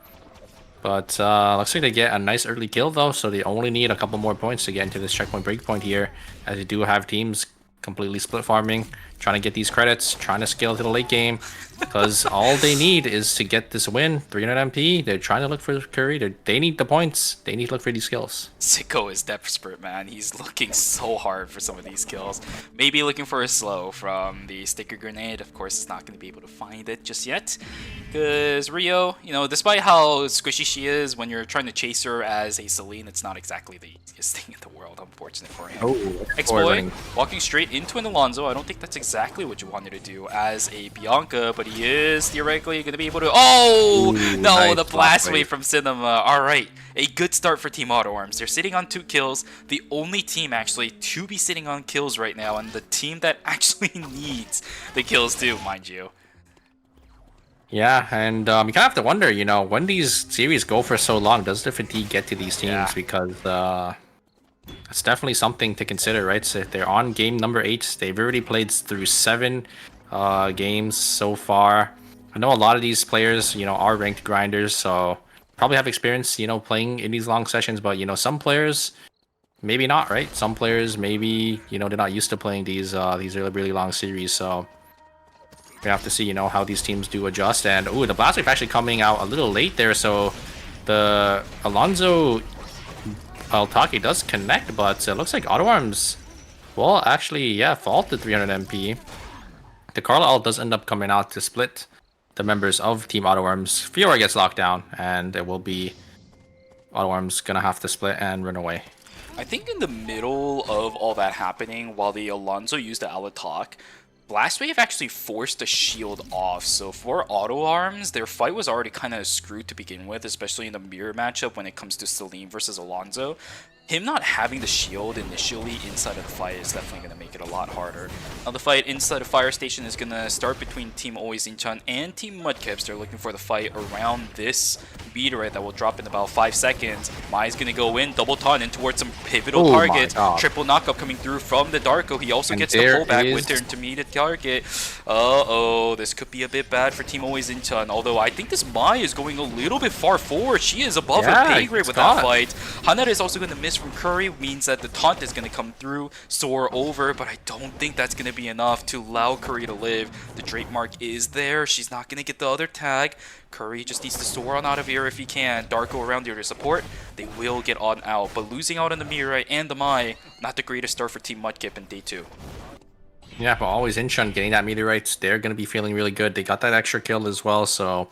But looks like they get a nice early kill though, so they only need a couple more points to get into this checkpoint breakpoint here, as they do have teams completely split farming, trying to get these credits, trying to scale to the late game, because all they need is to get this win. 300 MP, they're trying to look for Curry. They need the points. They need to look for these kills. Sicko is desperate, man. He's looking so hard for some of these kills. Maybe looking for a slow from the sticker grenade. Of course, it's not going to be able to find it just yet, because Rio, you know, despite how squishy she is, when you're trying to chase her as a Celine, it's not exactly the easiest thing in the world. Unfortunate for him. Oh, X-Boy walking straight into an Alonzo. I don't think that's exactly what you wanted to do as a Bianca, but he is theoretically going to be able to... Oh! Ooh, no, nice the blast wave from Cinema. Alright, a good start for Team Auto Arms. They're sitting on 2 kills. The only team actually to be sitting on kills right now, and the team that actually needs the kills too, mind you. Yeah, and you kind of have to wonder, you know, when these series go for so long, does the fatigue get to these teams? Yeah. Because it's definitely something to consider, right? So they're on game number 8. They've already played through 7 games so far. I know a lot of these players, you know, are ranked grinders, so probably have experience, you know, playing in these long sessions. But, you know, some players maybe not, right? Some players maybe, you know, they're not used to playing these really long series. So we have to see, you know, how these teams do adjust. And ooh, the blast wave actually coming out a little late there. So the Alonzo Altaki does connect, but it looks like Auto Arms will actually, fall to 300 MP. The Carlisle does end up coming out to split the members of Team Auto Arms. Fiora gets locked down, and it will be Auto Arms gonna have to split and run away. I think in the middle of all that happening, while the Alonzo used the Alatak, Blast Wave actually forced the shield off, so for Auto Arms, their fight was already kind of screwed to begin with, especially in the mirror matchup when it comes to Celine versus Alonzo. Him not having the shield initially inside of the fight is definitely going to make it a lot harder. Now the fight inside of Fire Station is going to start between Team Always Inchan and Team Mudkips. They're looking for the fight around this meteorite that will drop in about 5 seconds. Mai's going to go in, double taunt in towards some pivotal targets. Triple knockup coming through from the Darko. He also gets the pullback with their intermediate target. Uh-oh, this could be a bit bad for Team Always Inchan. Although I think this Mai is going a little bit far forward. She is above her pay grade with that fight. Hanada is also going to miss from Curry, means that the taunt is going to come through, soar over, but I don't think that's going to be enough to allow Curry to live. The Drake mark is there. She's not going to get the other tag. Curry just needs to soar on out of here if he can. Darko around here to support. They will get on out, but losing out on the Mirai and the Mai, not the greatest start for Team Mudkip in day 2. Yeah, but Always Inchan getting that meteorites, they're going to be feeling really good. They got that extra kill as well, so...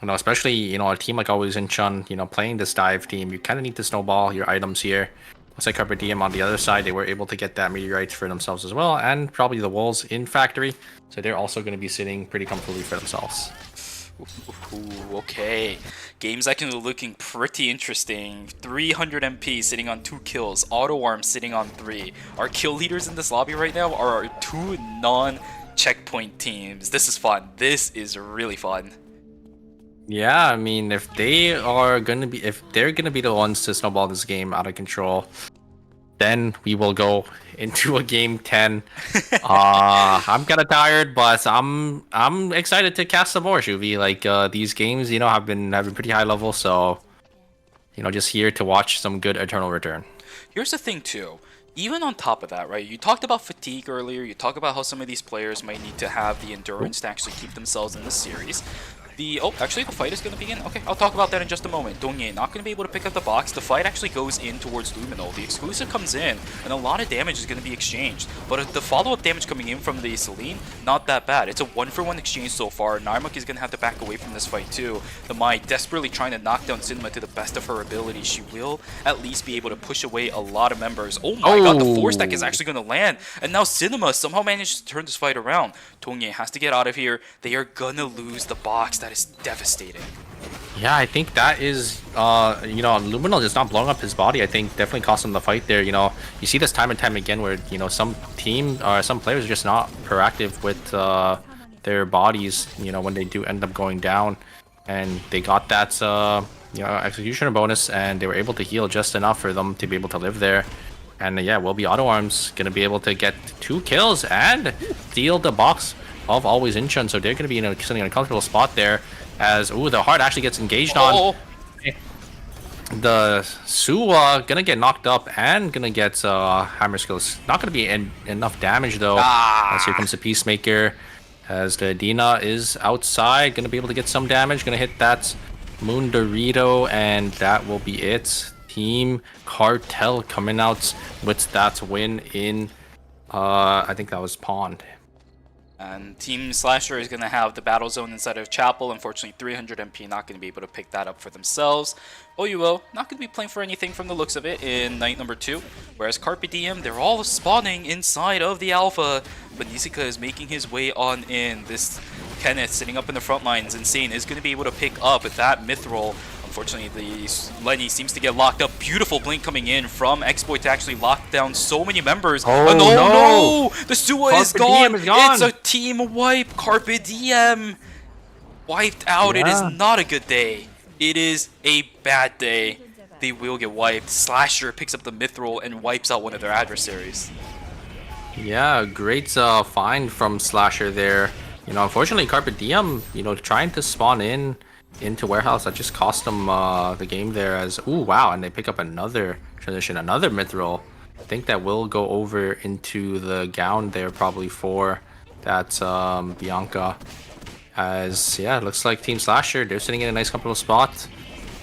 You know, especially, you know, a team like Always Inchan, you know, playing this dive team, you kind of need to snowball your items here. Looks like Carpe Diem on the other side, they were able to get that meteorites for themselves as well, and probably the walls in factory, so they're also going to be sitting pretty comfortably for themselves. Ooh, okay. Game's actually looking pretty interesting. 300 MP sitting on 2 kills, Auto Arms sitting on 3. Our kill leaders in this lobby right now are our 2 non-checkpoint teams. This is fun. This is really fun. Yeah, I mean, if they're gonna be the ones to snowball this game out of control, then we will go into a game 10. I'm kind of tired, but I'm excited to cast some more, Shuvi. Like these games, have been pretty high level, so just here to watch some good Eternal Return. Here's the thing too. Even on top of that, right, you talked about fatigue earlier, you talk about how some of these players might need to have the endurance to actually keep themselves in the series. Actually, the fight is going to begin. Okay, I'll talk about that in just a moment. Dongye not going to be able to pick up the box. The fight actually goes in towards Luminol. The exclusive comes in, and a lot of damage is going to be exchanged. But the follow-up damage coming in from the Celine, not that bad. It's a 1-for-1 exchange so far. Narmuk is going to have to back away from this fight too. The Mai desperately trying to knock down Cinema to the best of her ability. She will at least be able to push away a lot of members. Oh my god, the force stack is actually going to land. And now Cinema somehow managed to turn this fight around. Dongye has to get out of here. They are going to lose the box. That is devastating. Yeah, I think that is, Luminol just not blowing up his body. I think definitely cost him the fight there. You see this time and time again where, some players are just not proactive with their bodies, when they do end up going down. And they got that, executioner bonus, and they were able to heal just enough for them to be able to live there. And yeah, will be Auto Arms going to be able to get 2 kills and steal the box of Always Incheon. So they're going to be sitting in a comfortable spot there. As the heart actually gets engaged on. The Suwa gonna get knocked up and gonna get hammer skills. Not gonna be enough damage though. As here comes the Peacemaker. As the Dina is outside, gonna be able to get some damage. Gonna hit that Moon Dorito, and that will be it. Team Cartel coming out with that win in I think that was Pond. And Team Slasher is going to have the battle zone inside of Chapel. Unfortunately, 300 MP not going to be able to pick that up for themselves. OUO not going to be playing for anything from the looks of it in night number 2. Whereas Carpe Diem, they're all spawning inside of the Alpha. But Nisika is making his way on in. This Kenneth sitting up in the front lines, Insane, is going to be able to pick up that Mithril. Unfortunately, the Lenny seems to get locked up. Beautiful blink coming in from Exploit to actually lock down so many members. Oh, no! The Suwa is gone. Is gone! It's a team wipe. Carpe Diem wiped out. Yeah. It is not a good day. It is a bad day. They will get wiped. Slasher picks up the Mithril and wipes out one of their adversaries. Yeah, great find from Slasher there. Unfortunately, Carpe Diem, trying to spawn into Warehouse, that just cost them the game there. As wow, and they pick up another transition, another Mithril. I think that will go over into the gown there probably for that Bianca. As yeah, it looks like Team Slasher, they're sitting in a nice comfortable spot.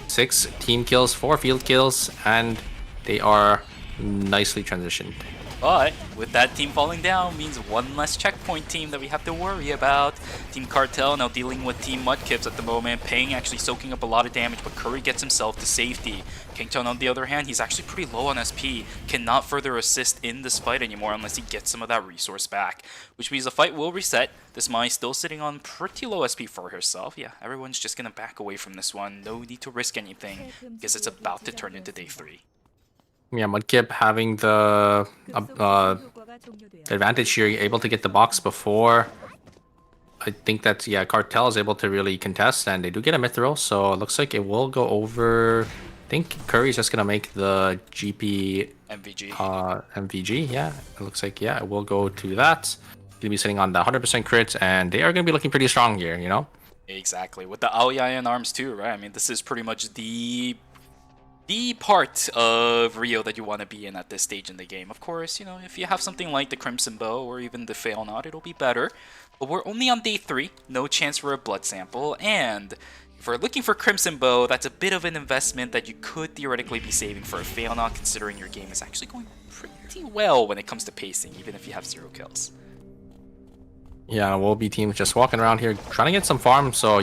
6 team kills, 4 field kills, and they are nicely transitioned. But with that team falling down means one less checkpoint team that we have to worry about. Team Cartel now dealing with Team Mudkips at the moment. Peng actually soaking up a lot of damage, but Curry gets himself to safety. Kington on the other hand, he's actually pretty low on SP. Cannot further assist in this fight anymore unless he gets some of that resource back. Which means the fight will reset. This Mai still sitting on pretty low SP for herself. Yeah, everyone's just gonna back away from this one. No need to risk anything because it's about to turn into day 3. Yeah, Mudkip having the advantage here, able to get the box before. I think that, yeah, Cartel is able to really contest, and they do get a Mithril, so it looks like it will go over. I think Curry's just going to make the GP MVG, yeah. It looks like, yeah, it will go to that. Going to be sitting on the 100% crit, and they are going to be looking pretty strong here, Exactly, with the Aoyayan arms too, right? I mean, this is pretty much the part of Rio that you want to be in at this stage in the game. Of course, if you have something like the Crimson Bow or even the Fail Not, it'll be better. But we're only on day 3, no chance for a blood sample, and if we're looking for Crimson Bow, that's a bit of an investment that you could theoretically be saving for a Fail Not, considering your game is actually going pretty well when it comes to pacing, even if you have 0 kills. Yeah, we'll be teams just walking around here trying to get some farm, so,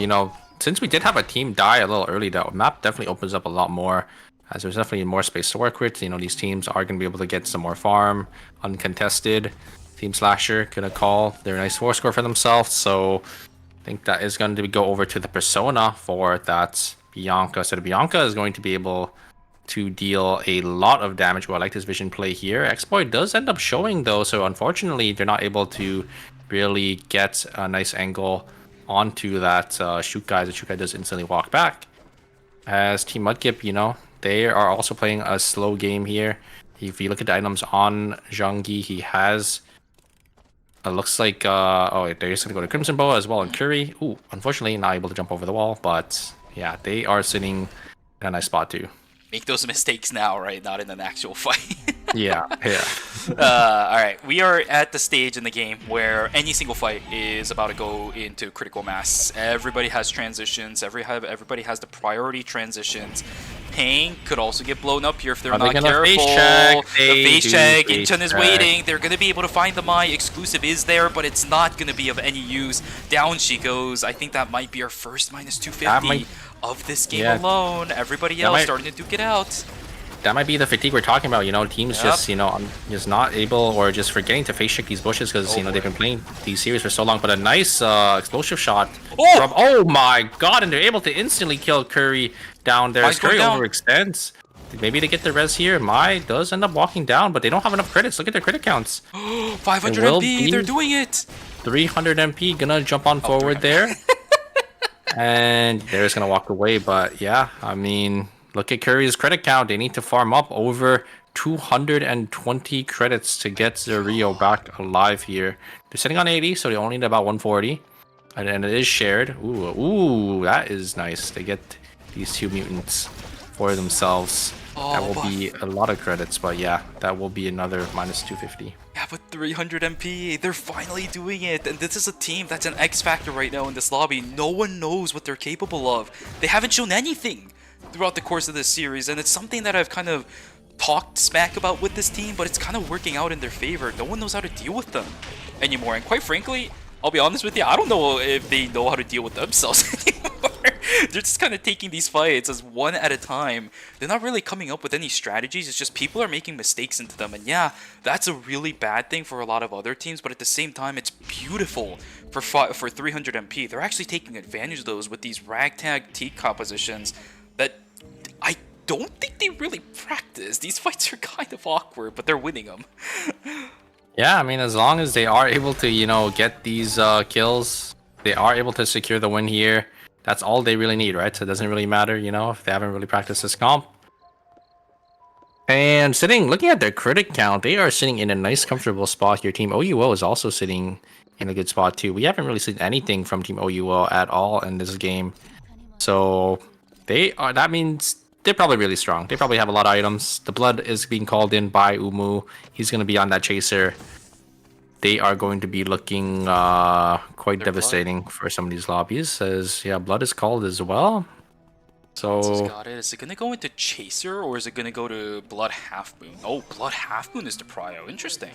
since we did have a team die a little early, the map definitely opens up a lot more. As there's definitely more space to work with. These teams are going to be able to get some more farm, uncontested. Team Slasher going to call their nice 4 score for themselves. So I think that is going to go over to the Persona for that Bianca. So the Bianca is going to be able to deal a lot of damage. Well, I like this vision play here. Exploit does end up showing though. So unfortunately, they're not able to really get a nice angle onto that shoot guy. The shoot guy does instantly walk back. As Team Mudkip, they are also playing a slow game here. If you look at the items on Zhangyi, he has. It looks like oh, they're just gonna go to Crimson Boa as well and Curry. Ooh, unfortunately not able to jump over the wall, but yeah, they are sitting in a nice spot too. Make those mistakes now, right? Not in an actual fight. Yeah. All right, we are at the stage in the game where any single fight is about to go into critical mass. Everybody has transitions. Everybody has the priority transitions. Ping could also get blown up here if they're not careful. The face check. Incheon is waiting. They're going to be able to find the Mai. Exclusive is there, but it's not going to be of any use. Down she goes. I think that might be our first minus 250 of this game alone. Everybody else starting to duke it out. That might be the fatigue we're talking about. You know, teams just, you know, just not able or just forgetting to face check these bushes because, you know, they've been playing these series for so long. But a nice explosive shot from, oh my god, and they're able to instantly kill Curry down there. Curry overextends. Maybe they get the res here. Mai does end up walking down, but they don't have enough credits. Look at their credit counts. 500 MP, they're doing it. 300 MP, gonna jump on forward there. And they're just gonna walk away. But yeah, I mean, look at Curry's credit count. They need to farm up over 220 credits to get their Rio back alive here. They're sitting on 80, so they only need about 140. And it is shared. Ooh, that is nice. They get these 2 mutants for themselves. That will be a lot of credits, but yeah, that will be another minus 250. Yeah, but 300 MP, they're finally doing it. And this is a team that's an X factor right now in this lobby. No one knows what they're capable of. They haven't shown anything throughout the course of this series, and it's something that I've kind of talked smack about with this team, but it's kind of working out in their favor. No one knows how to deal with them anymore, and quite frankly, I'll be honest with you, I don't know if they know how to deal with themselves anymore. They're just kind of taking these fights as one at a time. They're not really coming up with any strategies. It's just people are making mistakes into them. And yeah, that's a really bad thing for a lot of other teams, but at the same time, it's beautiful for 300 MP. They're actually taking advantage of those with these ragtag team compositions that I don't think they really practice. These fights are kind of awkward, but they're winning them. Yeah, I mean, as long as they are able to, you know, get these kills, they are able to secure the win here. That's all they really need, right? So it doesn't really matter, you know, if they haven't really practiced this comp. And looking at their critic count, they are sitting in a nice, comfortable spot here. Team OUO is also sitting in a good spot too. We haven't really seen anything from Team OUO at all in this game. So that means they're probably really strong. They probably have a lot of items. The blood is being called in by Umu. He's going to be on that chaser. They are going to be looking quite devastating for some of these lobbies, as yeah, blood is called as well. So got it. Is it going to go into chaser, or is it going to go to blood half moon? Oh, blood half moon is the prio. Interesting.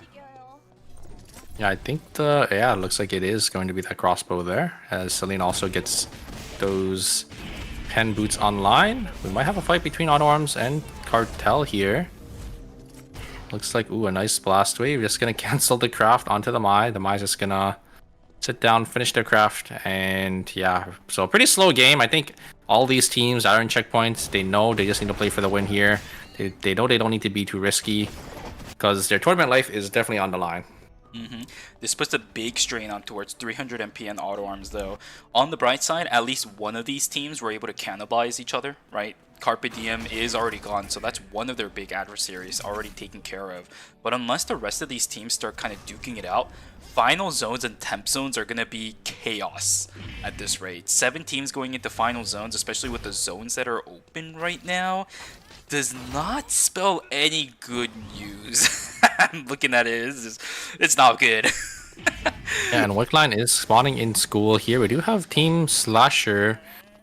Yeah, I think it looks like it is going to be that crossbow there, as Celine also gets those pen boots online. We might have a fight between Auto Arms and Cartel here. Looks like, ooh, a nice blast wave. Just gonna cancel the craft onto the Mai. The Mai's just gonna sit down, finish their craft, and yeah. So pretty slow game. I think all these teams are in checkpoints. They know they just need to play for the win here. They know they don't need to be too risky because their tournament life is definitely on the line. This puts a big strain on towards 300 MP and Auto Arms, though. On the bright side, at least one of these teams were able to cannibalize each other, right? Carpe Diem is already gone, so that's one of their big adversaries already taken care of. But unless the rest of these teams start kind of duking it out, final zones and temp zones are going to be chaos at this rate. 7 teams going into final zones, especially with the zones that are open right now, does not spell any good news. I'm looking at it, it's not good. Yeah, and Wickline is spawning in school here. We do have Team Slasher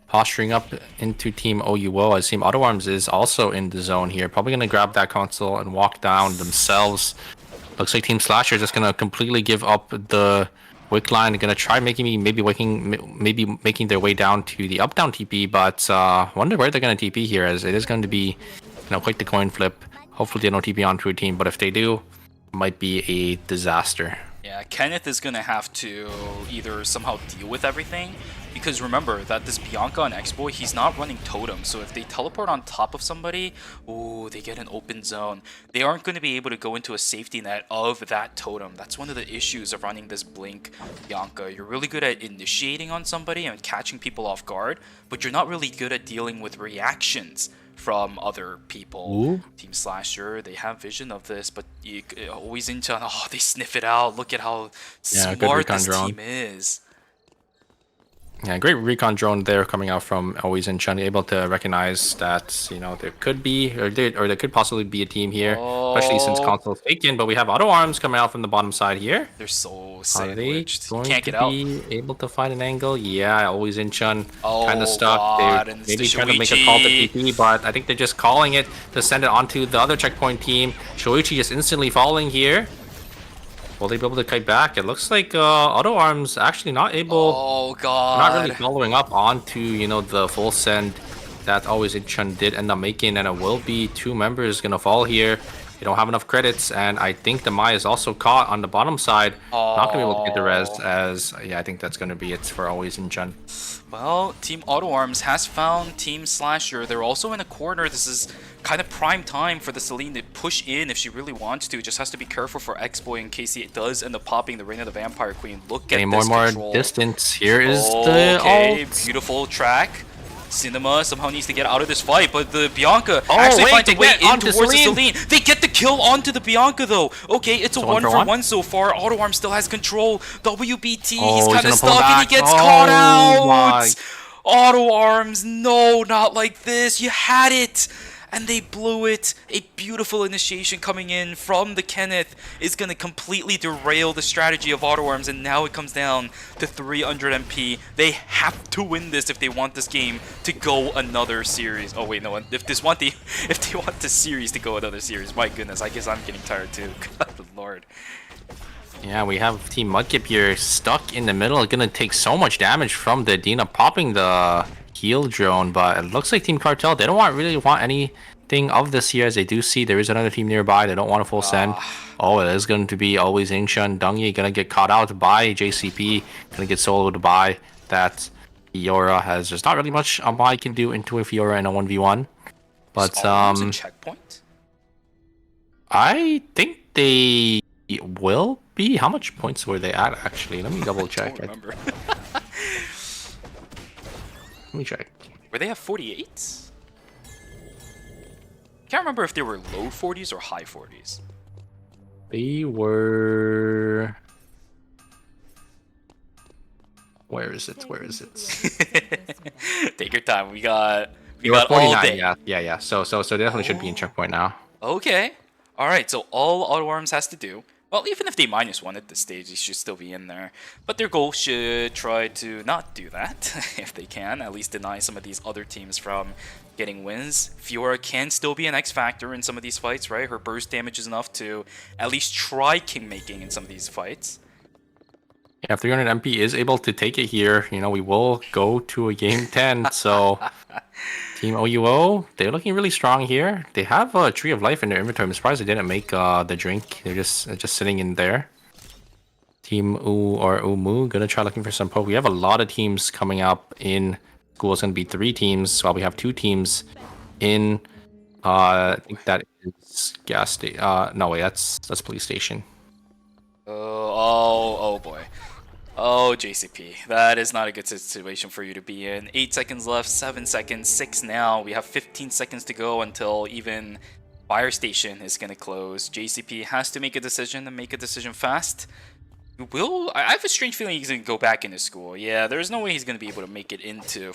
posturing up into Team OUO, as Team Auto Arms is also in the zone here. Probably going to grab that console and walk down themselves. Looks like Team Slasher is just going to completely give up the Wickline. They're going to try maybe making their way down to the up-down TP, but wonder where they're going to TP here, as it is going to be, you know, quite the coin flip. Hopefully they don't TP onto a team, but if they do, it might be a disaster. Yeah, Kenneth is going to have to either somehow deal with everything, because remember that this Bianca and X-Boy, he's not running totem, so if they teleport on top of somebody, ooh, they get an open zone. They aren't going to be able to go into a safety net of that totem. That's one of the issues of running this Blink Bianca. You're really good at initiating on somebody and catching people off guard, but you're not really good at dealing with reactions from other people. Ooh. Team Slasher, they have vision of this, but always into they sniff it out. Look at how Yeah, good smart recon this drone. team is. Yeah, great recon drone there coming out from Always in Chun, able to recognize that, you know, there could be, or there could possibly be a team here, especially since console's taken, but we have auto arms coming out from the bottom side here. They're so Are they sandwiched. You going can't to get out. be able to find an angle? Yeah, Always in Chun, Oh, kind of stuck. God, They and it's maybe the trying to make a call to Shuichi. TP, but I think they're just calling it to send it onto the other checkpoint team. Shoichi just instantly falling here. Will they be able to kite back? It looks like auto arms actually not able. Oh god. Not really following up onto, you know, the full send that Always in Chun did end up making, and it will be 2 members gonna fall here. They don't have enough credits, and I think the Mai is also caught on the bottom side. Not gonna be able to get the res, as yeah, I think that's gonna be it for Always in Chun. Well, Team Auto Arms has found Team Slasher. They're also in a corner. This is kind of prime time for the Celine to push in if she really wants to. Just has to be careful for X-Boy in case he does end up popping the Reign of the Vampire Queen. Look at Getting this more and control. more distance. Here is the Okay, ult. beautiful track. Cinema somehow needs to get out of this fight, but the Bianca Oh, actually wait, finds a they way get in onto towards the Celine. Celine. They get the kill onto the Bianca though. Okay, it's a So one one for for one? one so far. Auto Arm still has control. WBT, Oh, he's he's kind gonna of pull stuck and he back. gets Oh, caught out. my. Auto Arms, no, not like this. You had it. And they blew it. A beautiful initiation coming in from the Kenneth is going to completely derail the strategy of Auto Arms, and now it comes down to 300 MP. They have to win this if they want this game to go another series. Oh wait, no, if they want the series to go another series, my goodness, I guess I'm getting tired too. God lord. Yeah, we have Team Mudkip here stuck in the middle. Gonna take so much damage from the Dina popping the heal drone, but it looks like Team Cartel, they don't really want anything of this here, as they do see there is another team nearby. They don't want a full send. Oh, it is going to be Always Incheon. Dongyi gonna get caught out by JCP, gonna get soloed by that. Fiora has just not really much Amai can do into a Fiora in a 1v1. But A checkpoint? I think they will be. How much points were they at actually? Let me double check. I don't remember. Let me check. Were they at 48? Can't remember if they were low 40s or high 40s. They were. Where is it? Where is it? Take your time. We got They were all 49, day. Yeah. So they definitely should be in checkpoint now. Okay. All right. So all Auto Arms has to do. Well, even if they -1 at this stage, they should still be in there. But their goal should try to not do that if they can. At least deny some of these other teams from getting wins. Fiora can still be an X factor in some of these fights, right? Her burst damage is enough to at least try king making in some of these fights. Yeah, if 300 MP is able to take it here, you know, we will go to a game 10. So Team OUO, they're looking really strong here. They have a Tree of Life in their inventory. I'm surprised they didn't make the drink. They're just sitting in there. Team Umu gonna try looking for some poke. We have a lot of teams coming up in school. It's gonna be 3 teams, while we have 2 teams in I think that is gas station. No wait, that's police station. Oh boy. Oh, JCP. That is not a good situation for you to be in. 8 seconds left, 7 seconds, 6 now. We have 15 seconds to go until even Fire Station is going to close. JCP has to make a decision and make a decision fast. I have a strange feeling he's going to go back into school. Yeah, there's no way he's going to be able to make it into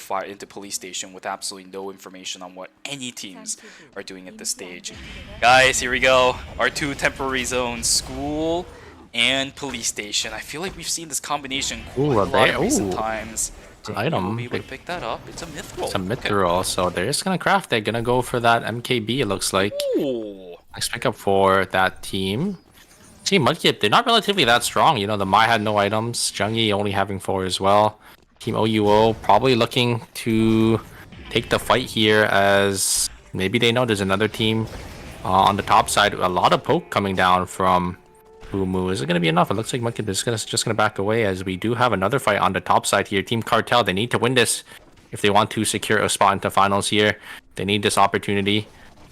Police Station with absolutely no information on what any teams are doing at this stage. Guys, here we go. Our 2 temporary zones, school and police station. I feel like we've seen this combination quite a lot in recent times. Item. We'll be able to pick that up. It's a mythril. It's a mythril, so they're just gonna craft. They're gonna go for that MKB. It looks like. Ooh. Nice pickup for that team. Team Mudkip, they're not relatively that strong. You know, the Mai had no items. Jungyi only having 4 as well. Team OUO probably looking to take the fight here, as maybe they know there's another team on the top side. A lot of poke coming down from Umu. Is it going to be enough? It looks like Mudkip is just going to back away, as we do have another fight on the top side here. Team Cartel, they need to win this if they want to secure a spot into finals here. They need this opportunity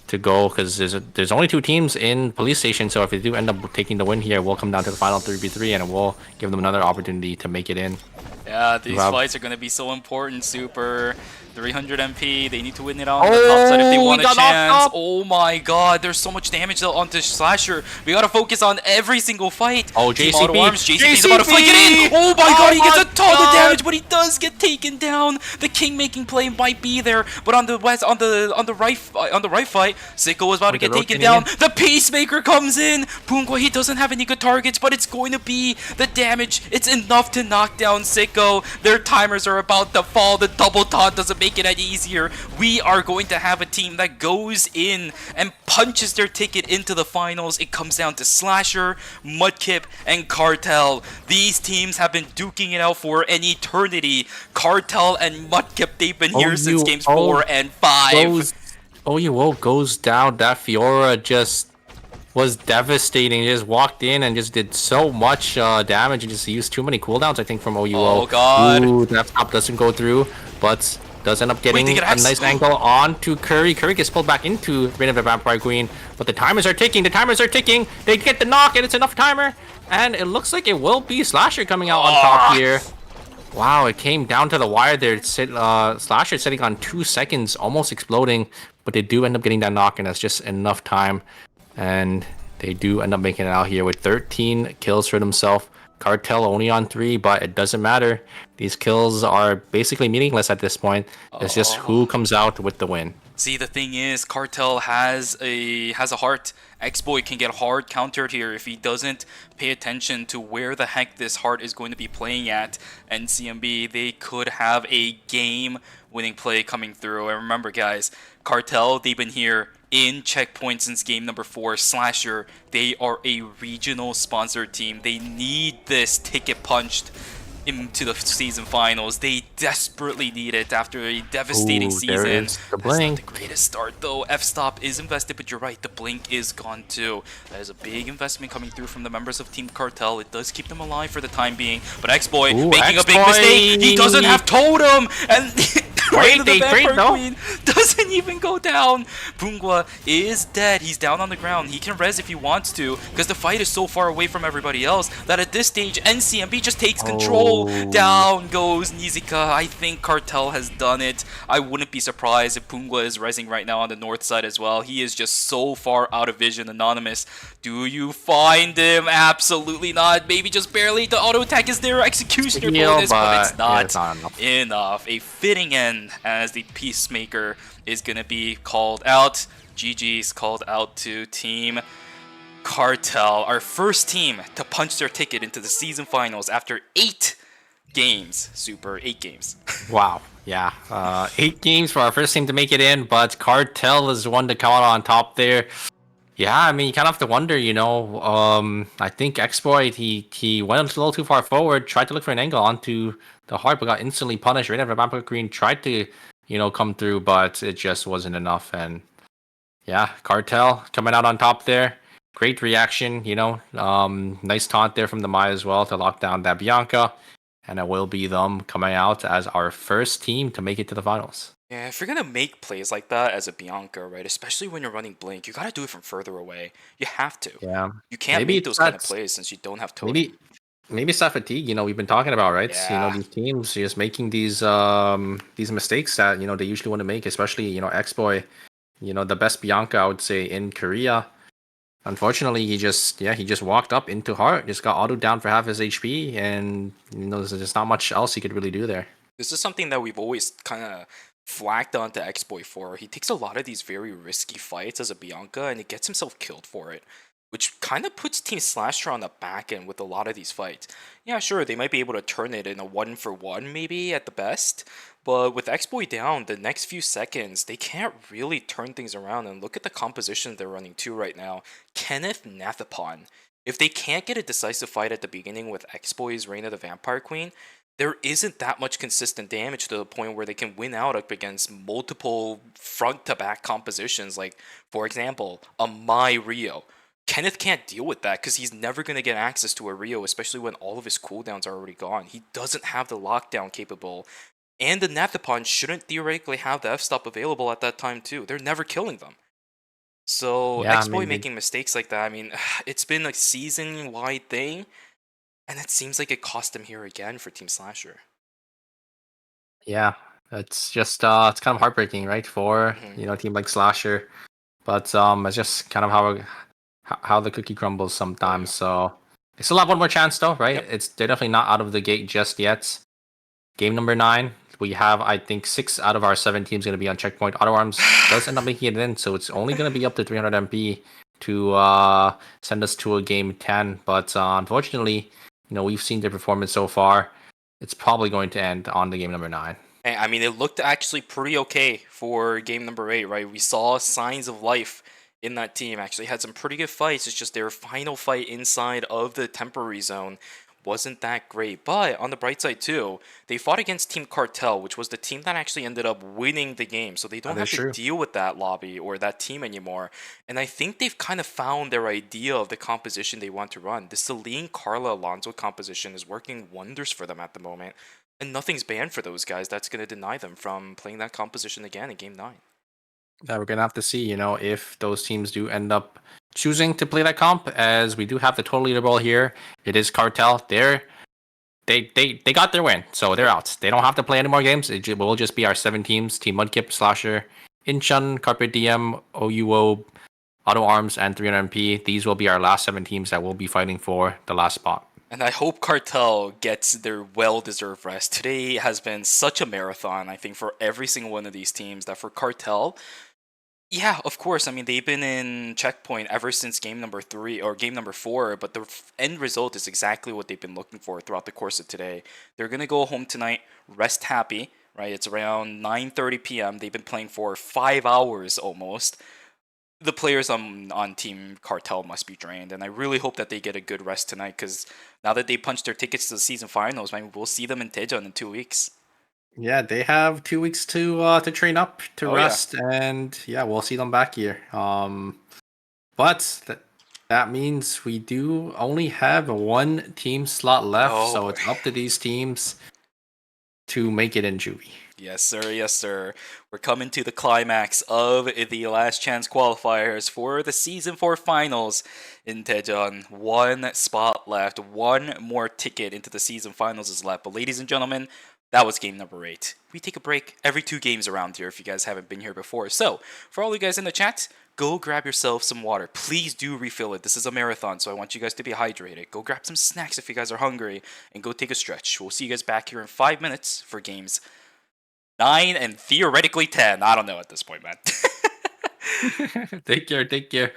to go, because there's only 2 teams in police station, so if they do end up taking the win here, we'll come down to the final 3v3 and it will give them another opportunity to make it in. Yeah, these fights are going to be so important, Super. 300 MP. They need to win it on the top side if they want a chance. Oh my god, there's so much damage though onto Slasher. We gotta focus on every single fight. Oh, Team JCB. Auto Arms. JCB's about to flick it in. Oh my god, he gets a ton of damage, but he does get taken down. The king making play might be there, but on the right fight, Sicko was about to get taken down. The Peacemaker comes in. Pungwa, he doesn't have any good targets, but it's going to be the damage. It's enough to knock down Sicko. Their timers are about to fall. The double taunt doesn't make it any easier. We are going to have a team that goes in and punches their ticket into the finals. It comes down to Slasher, Mudkip, and Cartel. These teams have been duking it out for an eternity. Cartel and Mudkip, they've been here since games 4 and 5. OUO goes down. That Fiora just was devastating. He just walked in and just did so much damage and just used too many cooldowns, I think, from OUO. Oh god. Ooh, that stop doesn't go through, but does end up getting a nice angle onto Curry. Curry gets pulled back into Reign of the Vampire Queen, but the timers are ticking. The timers are ticking. They get the knock, and it's enough timer. And it looks like it will be Slasher coming out on top here. Wow, it came down to the wire there. Slasher sitting on 2 seconds, almost exploding, but they do end up getting that knock, and that's just enough time. And they do end up making it out here with 13 kills for themselves. Cartel only on 3, but it doesn't matter. These kills are basically meaningless at this point. It's just who comes out with the win. See, the thing is, Cartel has a heart. X-Boy can get hard countered here if he doesn't pay attention to where the heck this heart is going to be playing at. And CMB, they could have a game-winning play coming through. And remember, guys, Cartel, they've been here in checkpoint since game number 4. Slasher, they are a regional sponsored team. They need this ticket punched into the season finals. They desperately need it after a devastating season. There's the blink. That's not the greatest start though. F-Stop is invested, but you're right, the blink is gone too. That is a big investment coming through from the members of Team Cartel. It does keep them alive for the time being, but X-Boy making a big mistake. He doesn't have Totem, and Wait, the Vampire Queen doesn't even go down. Pungwa is dead. He's down on the ground. He can res if he wants to, because the fight is so far away from everybody else that at this stage, NCMB just takes control. Down goes Nizica. I think Cartel has done it. I wouldn't be surprised if Pungwa is resing right now on the north side as well. He is just so far out of vision. Anonymous, do you find him? Absolutely not. Maybe just barely. The auto attack is there. Executioner bonus, but it's not enough. A fitting end as the Peacemaker is going to be called out. GG's called out to Team Cartel, our first team to punch their ticket into the season finals after 8 games. Super, 8 games. Wow, yeah. 8 games for our first team to make it in, but Cartel is one to come out on top there. Yeah, I mean, you kind of have to wonder, you know. I think X-Boy, he went a little too far forward, tried to look for an angle onto the heart, but got instantly punished. Right after Vampire Green tried to, you know, come through, but it just wasn't enough. And yeah, Cartel coming out on top there. Great reaction, you know. Nice taunt there from the Maya as well to lock down that Bianca. And it will be them coming out as our first team to make it to the finals. Yeah, if you're gonna make plays like that as a Bianca, right, especially when you're running Blink, you gotta do it from further away. You have to. Yeah. You can't make those kind of plays since you don't have totem. Maybe it's that fatigue, you know, we've been talking about, right? Yeah. You know, these teams just making these mistakes that, you know, they usually want to make, especially, you know, X-Boy, you know, the best Bianca, I would say, in Korea. Unfortunately, he just walked up into heart, just got auto down for half his HP, and, you know, there's just not much else he could really do there. This is something that we've always kind of flagged onto X-Boy for. He takes a lot of these very risky fights as a Bianca, and he gets himself killed for it, which kind of puts Team Slasher on the back end with a lot of these fights. Yeah, sure, they might be able to turn it in a 1-for-1 maybe at the best, but with X-Boy down, the next few seconds, they can't really turn things around. And look at the composition they're running too right now. Kenneth Nathapon. If they can't get a decisive fight at the beginning with X-Boy's Reign of the Vampire Queen, there isn't that much consistent damage to the point where they can win out up against multiple front-to-back compositions. Like, for example, a My Rio. Kenneth can't deal with that because he's never going to get access to a Rio, especially when all of his cooldowns are already gone. He doesn't have the lockdown capable. And the Nathapon shouldn't theoretically have the F-Stop available at that time too. They're never killing them. So Yeah, X-Boy making mistakes like that, I mean, it's been a season-wide thing. And it seems like it cost them here again for Team Slasher. Yeah, It's just it's kind of heartbreaking, right, for a team like Slasher. But it's just kind of how the cookie crumbles sometimes. So they still have one more chance, though, right? Yep. They're definitely not out of the gate just yet. Game number 9, we have, I think, 6 out of our 7 teams going to be on checkpoint. Auto Arms does end up making it in, so it's only going to be up to 300 MP to send us to a game 10. But unfortunately, we've seen their performance so far. It's probably going to end on the game number 9. I mean, it looked actually pretty okay for game number 8, right? We saw signs of life in that team. Actually had some pretty good fights. It's just their final fight inside of the temporary zone wasn't that great. But on the bright side too, they fought against Team Cartel, which was the team that actually ended up winning the game. So they don't have to deal with that lobby or that team anymore. And I think they've kind of found their idea of the composition they want to run. The Celine, Carla, Alonso composition is working wonders for them at the moment. And nothing's banned for those guys that's going to deny them from playing that composition again in Game 9. Yeah, we're going to have to see, if those teams do end up choosing to play that comp, as we do have the total leaderboard here. It is Cartel. They got their win, so they're out. They don't have to play any more games. It will just be our 7 teams: Team Mudkip, Slasher, Incheon, Carpe Diem, OUO, Auto Arms, and 300MP. These will be our last 7 teams that will be fighting for the last spot. And I hope Cartel gets their well-deserved rest. Today has been such a marathon, I think, for every single one of these teams, that for Cartel, yeah, of course, I mean, they've been in checkpoint ever since game number 3 or game number 4, but the end result is exactly what they've been looking for throughout the course of today. They're going to go home tonight, rest happy, right? It's around 9:30 p.m. They've been playing for 5 hours almost. The players on Team Cartel must be drained, and I really hope that they get a good rest tonight, because now that they punched their tickets to the season finals, I mean, we'll see them in Daejeon in 2 weeks. Yeah, they have 2 weeks to train up, to rest, and yeah, we'll see them back here. But that means we do only have 1 team slot left, so it's up to these teams to make it in Juvie. Yes, sir. Yes, sir. We're coming to the climax of the last chance qualifiers for the Season 4 Finals in Daejeon. 1 spot left. 1 more ticket into the Season Finals is left. But ladies and gentlemen, that was game number 8. We take a break every 2 games around here if you guys haven't been here before. So, for all you guys in the chat, go grab yourself some water. Please do refill it. This is a marathon, so I want you guys to be hydrated. Go grab some snacks if you guys are hungry, and go take a stretch. We'll see you guys back here in 5 minutes for games 9 and theoretically 10. I don't know at this point, man. Take care.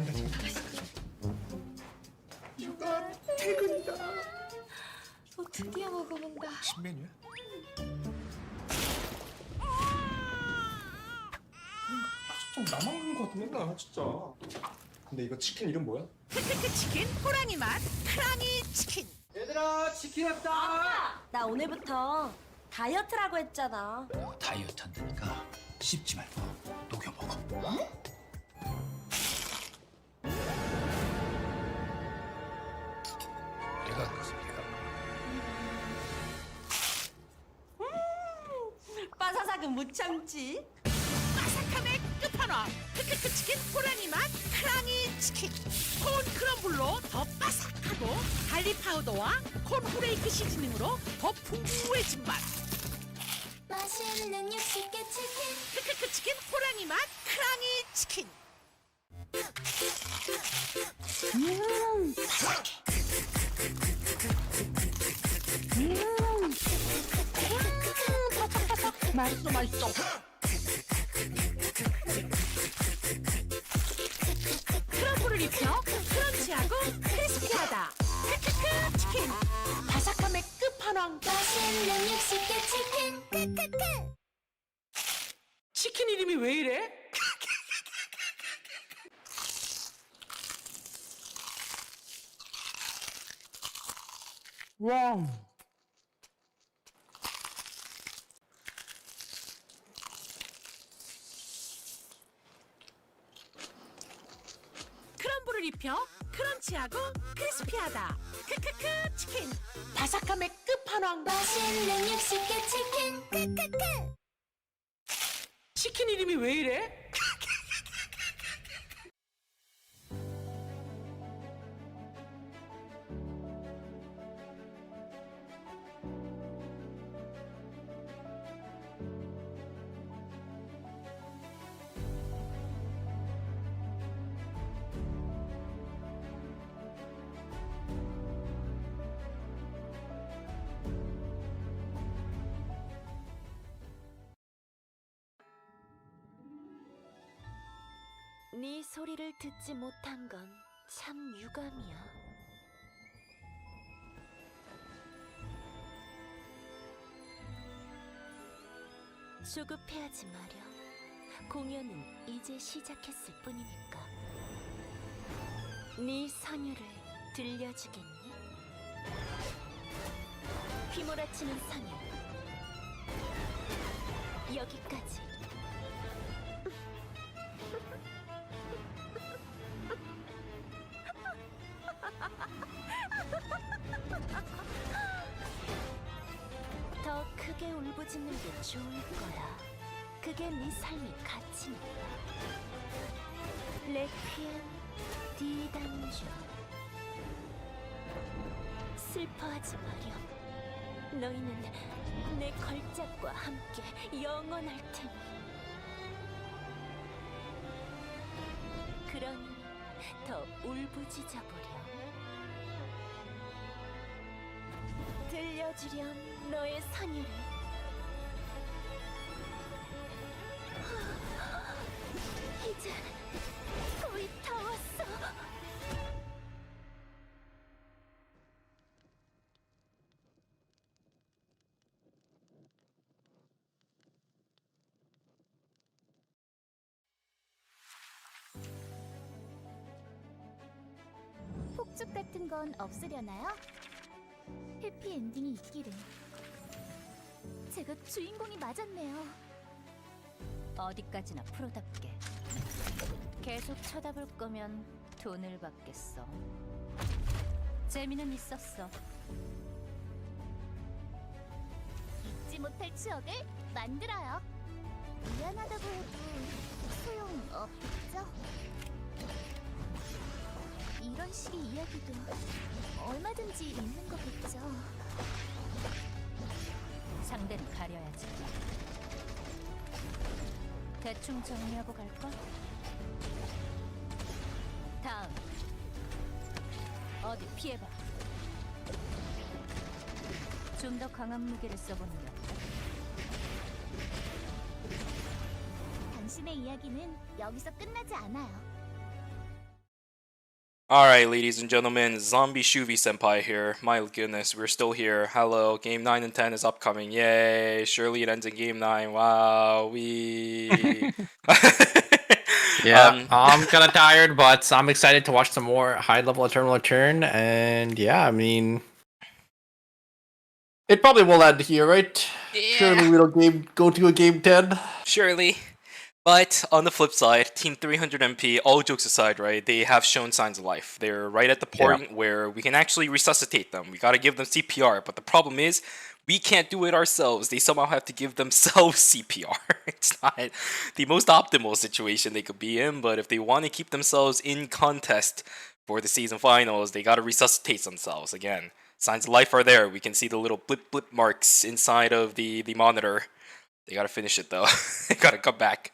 잔다. 휴가 퇴근이다. 드디어 먹어본다. 신메뉴야? 좀 나만 것 같은 맨날 진짜. 근데 이거 치킨 이름 뭐야? 크크크 치킨 호랑이 맛 크랑이 치킨. 얘들아 치킨 왔다. 나 오늘부터 다이어트라고 했잖아. 다이어트 한다니까 씹지 말고 녹여 먹어. 내가 그랬습니다. 빠사삭은 못 참지. 바삭함의 끝판왕 크크크 치킨 호랑이 맛 크랑이 치킨. 콘 크럼블로 더 바삭하고 갈릭 파우더와 콘 후레이크 시즈닝으로 더 풍부해진 맛. 맛있는 육식계 치킨. 크크크 치킨 호랑이 맛 크랑이 치킨. 맛있어 맛있어. 크럼블을 입혀 크런치하고 크리스피하다. 크크크 치킨. 바삭함의 끝판왕. 맛있는 육식계 치킨. 크크크. 치킨 이름이 왜 이래? 크럼블을 입혀 크런치하고 크리스피하다. 크크크 치킨. 바삭함의 끝판왕. 맛있는 육식계 치킨. 크크크. 치킨 이름이 왜 이래? 네 소리를 듣지 못한 건 참 유감이야. 조급해하지 마렴. 공연은 이제 시작했을 뿐이니까. 네 선율을 들려주겠니? 휘몰아치는 선율. 여기까지. 더 크게 울부짖는 게 좋을 거야. 그게 네 삶의 가치니까. 레퀴엠 디단주. 슬퍼하지 마렴. 너희는 내 걸작과 함께 영원할 테니. 그러니 더 울부짖어 보렴. 들려주렴 너의 선율을. 이제 거의 다 왔어. 폭죽 같은 건 없으려나요? 해피엔딩이 있기를. 제가 주인공이 맞았네요. 어디까지나 프로답게. 계속 쳐다볼 거면 돈을 받겠어. 재미는 있었어. 잊지 못할 추억을 만들어요. 미안하다고 해도 소용없겠죠? 이런 식의 이야기도 얼마든지 있는 거겠죠. 상대는 가려야지. 대충 정리하고 갈까? 다음. 어디 피해봐. 좀 더 강한 무게를 써보는 게 어때? 당신의 이야기는 여기서 끝나지 않아요. Alright, ladies and gentlemen, Zombie Shuvi Senpai here. My goodness, we're still here. Hello, game 9 and 10 is upcoming. Yay! Surely it ends in game 9. Wow, we. Yeah, I'm kind of tired, but I'm excited to watch some more high-level Eternal Return. And yeah, I mean, it probably will end here, right? Yeah. Surely we don't go to a game 10. Surely. But on the flip side, Team 300 MP, all jokes aside, right, they have shown signs of life. They're right at the point where we can actually resuscitate them. We gotta give them CPR, but the problem is, we can't do it ourselves. They somehow have to give themselves CPR. It's not the most optimal situation they could be in, but if they want to keep themselves in contest for the season finals, they gotta resuscitate themselves. Again, signs of life are there. We can see the little blip marks inside of the monitor. They gotta finish it though. They gotta come back.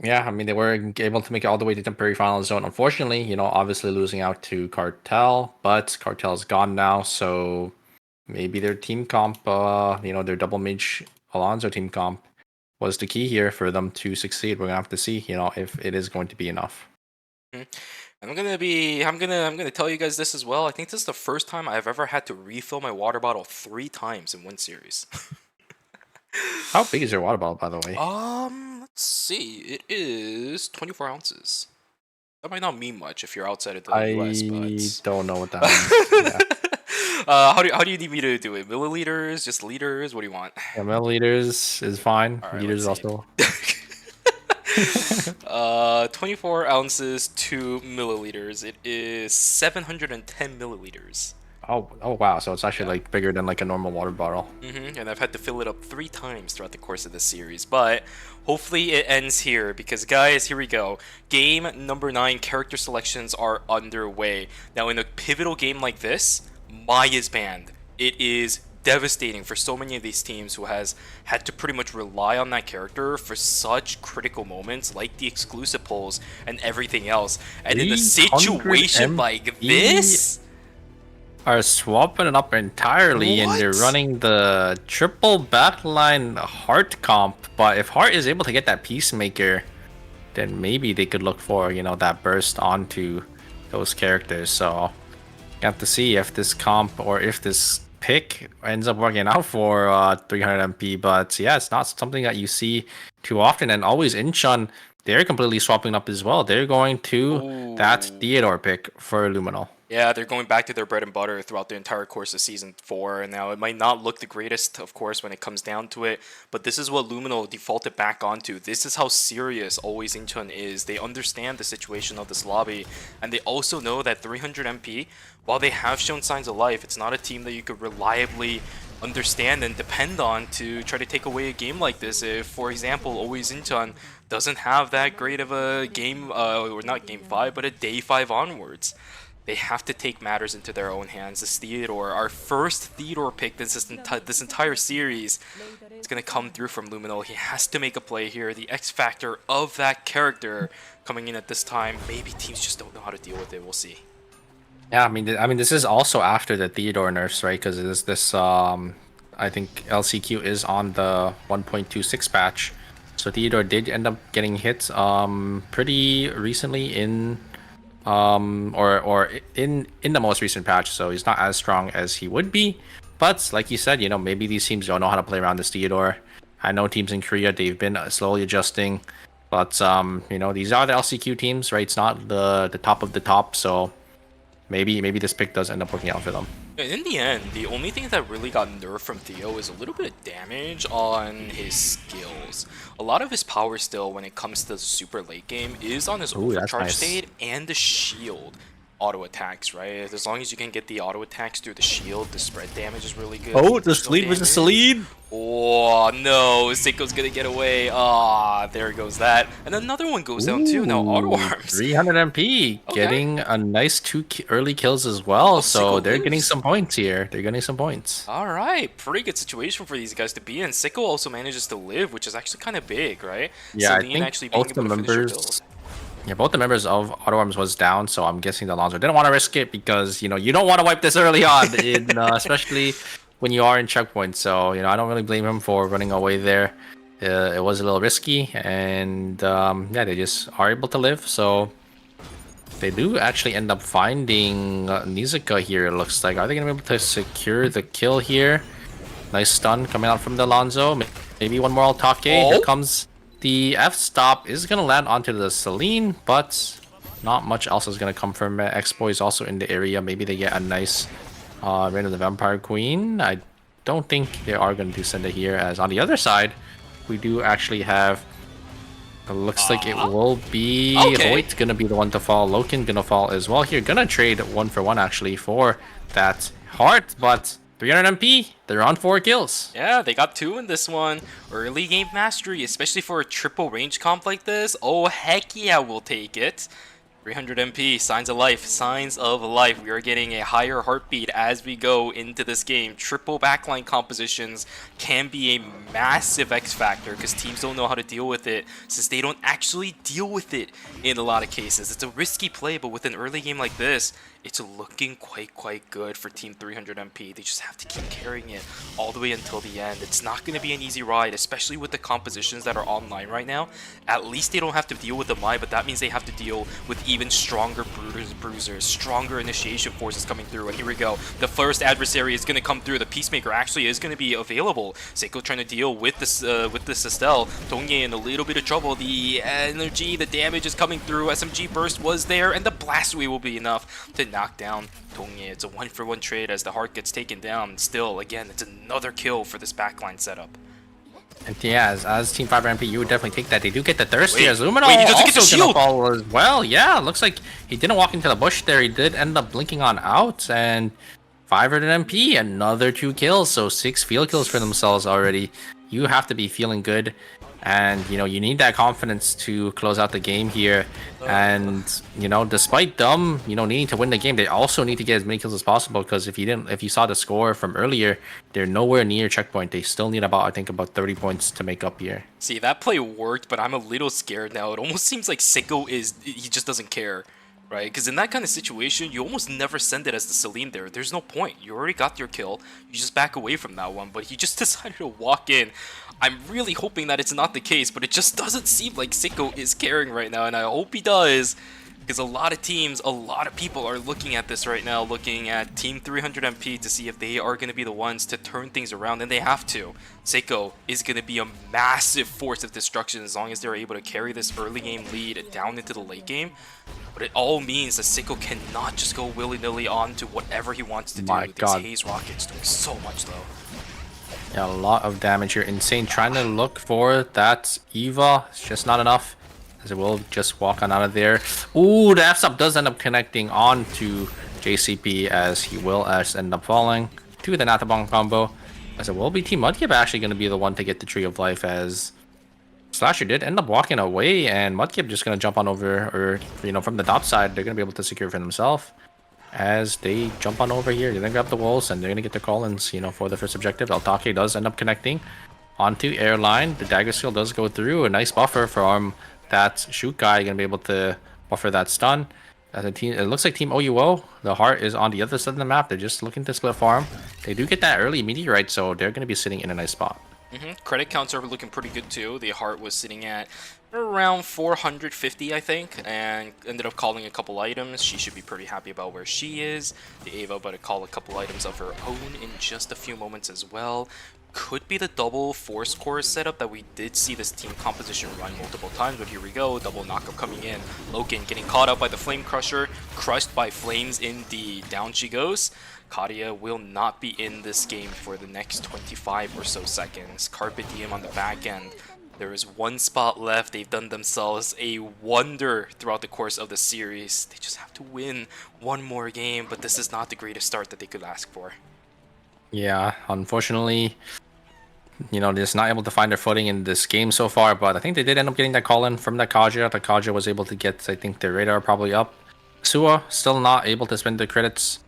Yeah, I mean, they were able to make it all the way to temporary final zone. Unfortunately, obviously losing out to Cartel, but Cartel's gone now, so maybe their team comp, their double mage Alonzo team comp was the key here for them to succeed. We're gonna have to see, if it is going to be enough. And I'm gonna tell you guys this as well. I think this is the first time I've ever had to refill my water bottle 3 times in one series. How big is your water bottle, by the way? Let's see. It is 24 ounces. That might not mean much if you're outside of the US, but I don't know what that means. Yeah. How do you need me to do it? Milliliters, just liters? What do you want? Yeah, milliliters is fine. Right, Liters also. 24 ounces, 2 milliliters. It is 710 milliliters. Oh wow! So it's actually like bigger than like a normal water bottle. And I've had to fill it up 3 times throughout the course of this series, but hopefully it ends here because guys, here we go. Game number 9 character selections are underway. Now in a pivotal game like this, Mai is banned. It is devastating for so many of these teams who has had to pretty much rely on that character for such critical moments like the exclusive polls and everything else. And in a situation like this, are swapping it up entirely, and they're running the triple backline Heart comp. But if Heart is able to get that Peacemaker, then maybe they could look for that burst onto those characters. So you have to see if this comp or if this pick ends up working out for 300 MP. But yeah, it's not something that you see too often. And always Incheon, they're completely swapping up as well. They're going to that Theodore pick for Luminal. Yeah, they're going back to their bread and butter throughout the entire course of Season 4, and now it might not look the greatest, of course, when it comes down to it, but this is what Luminal defaulted back onto. This is how serious Always Incheon is. They understand the situation of this lobby, and they also know that 300 MP, while they have shown signs of life, it's not a team that you could reliably understand and depend on to try to take away a game like this. If, for example, Always Incheon doesn't have that great of a game, or not game 5, but a day 5 onwards. They have to take matters into their own hands. This Theodore, our first Theodore pick this entire series, is going to come through from Luminal. He has to make a play here. The X factor of that character coming in at this time. Maybe teams just don't know how to deal with it. We'll see. Yeah, I mean, this is also after the Theodore nerfs, right? Because this I think LCQ is on the 1.26 patch, so Theodore did end up getting hit pretty recently in or in the most recent patch, so he's not as strong as he would be. But like you said, maybe these teams don't know how to play around this Theodore. I know teams in Korea, they've been slowly adjusting, but these are the LCQ teams, right? It's not the top of the top, so maybe this pick does end up working out for them. In the end, the only thing that really got nerfed from Theo is a little bit of damage on his skills. A lot of his power still, when it comes to the super late game, is on his overcharge state and the shield auto attacks, right? As long as you can get the auto attacks through the shield, the spread damage is really good. Oh, the lead was just a lead. Oh no, Seiko's gonna get away. Ah, there goes that. And another one goes down too. Now auto arms. 300 MP, getting a nice 2 early kills as well. So they're getting some points here. They're getting some points. All right, pretty good situation for these guys to be in. Seiko also manages to live, which is actually kind of big, right? Yeah, Celine I think both the members. Yeah, both the members of Auto Arms was down, so I'm guessing the Alonso didn't want to risk it because you don't want to wipe this early on, especially when you are in checkpoint. So I don't really blame him for running away there. It was a little risky, and yeah, they just are able to live. So They do actually end up finding Nizuka here, it looks like. Are they going to be able to secure the kill here? Nice stun coming out from the Alonzo. Maybe one more Altake. Here comes the F-stop. Is going to land onto the Celine, but not much else is going to come from it. X-Boy is also in the area. Maybe they get a nice Reign of the Vampire Queen. I don't think they are going to do send it here, as on the other side, we do actually have... It looks like it will be Hoyt gonna be the one to fall. Loken gonna fall as well here. Gonna trade 1-for-1 actually for that heart, but 300 MP, they're on 4 kills. Yeah, they got 2 in this one. Early game mastery, especially for a triple range comp like this. Oh, heck yeah, we'll take it. 300 MP, signs of life, signs of life. We are getting a higher heartbeat as we go into this game. Triple backline compositions can be a massive X factor because teams don't know how to deal with it since they don't actually deal with it in a lot of cases. It's a risky play, but with an early game like this, it's looking quite good for Team 300 MP. They just have to keep carrying it all the way until the end. It's not going to be an easy ride, especially with the compositions that are online right now. At least they don't have to deal with the Mai, but that means they have to deal with even stronger bruisers, stronger initiation forces coming through. And here we go. The first adversary is going to come through. The Peacemaker actually is going to be available. Seiko trying to deal with this Estelle. Dongye in a little bit of trouble. The energy, the damage is coming through. SMG burst was there, and the blast wave will be enough to knock down Dongye. It's a 1-for-1 trade as the heart gets taken down. Still, again, it's another kill for this backline setup. And yeah, as Team 5 MP, you would definitely take that. They do get the thirst here. Luminol he doesn't get the also shield. Gonna fall as well. Yeah, looks like he didn't walk into the bush there. He did end up blinking on out, and 500 MP, another 2 kills. So 6 field kills for themselves already. You have to be feeling good. And, you know, you need that confidence to close out the game here. And, you know, despite them, you know, needing to win the game, they also need to get as many kills as possible. Because if you saw the score from earlier, they're nowhere near checkpoint. They still need about 30 points to make up here. See, that play worked, but I'm a little scared now. It almost seems like Seiko he just doesn't care. Right? Because in that kind of situation, you almost never send it as the Celine there. There's no point. You already got your kill. You just back away from that one. But he just decided to walk in. I'm really hoping that it's not the case, but it just doesn't seem like Seiko is caring right now. And I hope he does. Because a lot of teams, a lot of people are looking at this right now, looking at Team 300 MP to see if they are going to be the ones to turn things around, and they have to. Seiko is going to be a massive force of destruction as long as they're able to carry this early game lead down into the late game. But it all means that Seiko cannot just go willy-nilly on to whatever he wants to do. These Haze Rockets doing so much though. Yeah, a lot of damage here. Insane trying to look for that Eva. It's just not enough, as it will just walk on out of there. Ooh, the F-stop does end up connecting on to JCP, as he will end up falling to the Natabong combo. As it will be Team Mudkip actually going to be the one to get the Tree of Life, as Slasher did end up walking away, and Mudkip just going to jump on over, or, you know, from the top side, they're going to be able to secure for themselves. As they jump on over here, they're going to grab the walls, and they're going to get the call-ins, you know, for the first objective. Altake does end up connecting onto Airline. The dagger skill does go through. A nice buffer from that shoot guy, going to be able to buffer that stun. As a team, it looks like Team OUO, the heart is on the other side of the map. They're just looking to split farm. They do get that early meteorite, so they're going to be sitting in a nice spot. Credit counts are looking pretty good too. The heart was sitting at around 450, I think, and ended up calling a couple items. She should be pretty happy about where she is. The Ava about to call a couple items of her own in just a few moments as well. Could be the double force core setup that we did see this team composition run multiple times, but here we go. Double knockup coming in. Loken getting caught up by the Flame Crusher, crushed by flames indeed. Down she goes. Kadia will not be in this game for the next 25 or so seconds. Carpe Diem on the back end. There is one spot left. They've done themselves a wonder throughout the course of the series. They just have to win one more game, but this is not the greatest start that they could ask for. Yeah, unfortunately, you know, they're just not able to find their footing in this game so far, but I think they did end up getting that call in from the Kaja. The Kaja was able to get, I think, their radar probably up. Sua still not able to spend the credits.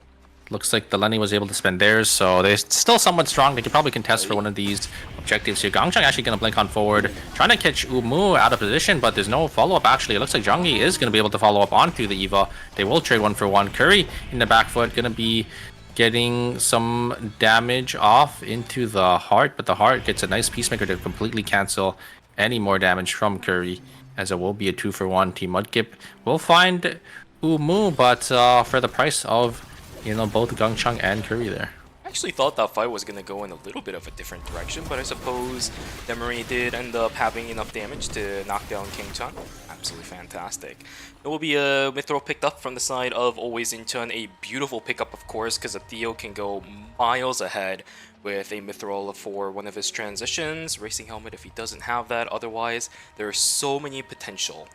Looks like the Lenny was able to spend theirs, so they're still somewhat strong. They could probably contest for one of these objectives here. Gangchang actually going to blink on forward, trying to catch Umu out of position, but there's no follow-up actually. It looks like Zhangyi is going to be able to follow up onto the Eva. They will trade 1-for-1. Curry in the back foot, going to be getting some damage off into the heart, but the heart gets a nice Peacemaker to completely cancel any more damage from Curry, as it will be a 2-for-1. Team Mudkip will find Umu, but for the price of, you know, both Gangchang and Curry there. I actually thought that fight was going to go in a little bit of a different direction, but I suppose Demery did end up having enough damage to knock down King Chun. Absolutely fantastic. There will be a Mithril picked up from the side of Always Incheon. A beautiful pickup, of course, because a Theo can go miles ahead with a Mithril for one of his transitions. Racing Helmet if he doesn't have that. Otherwise, there are so many potential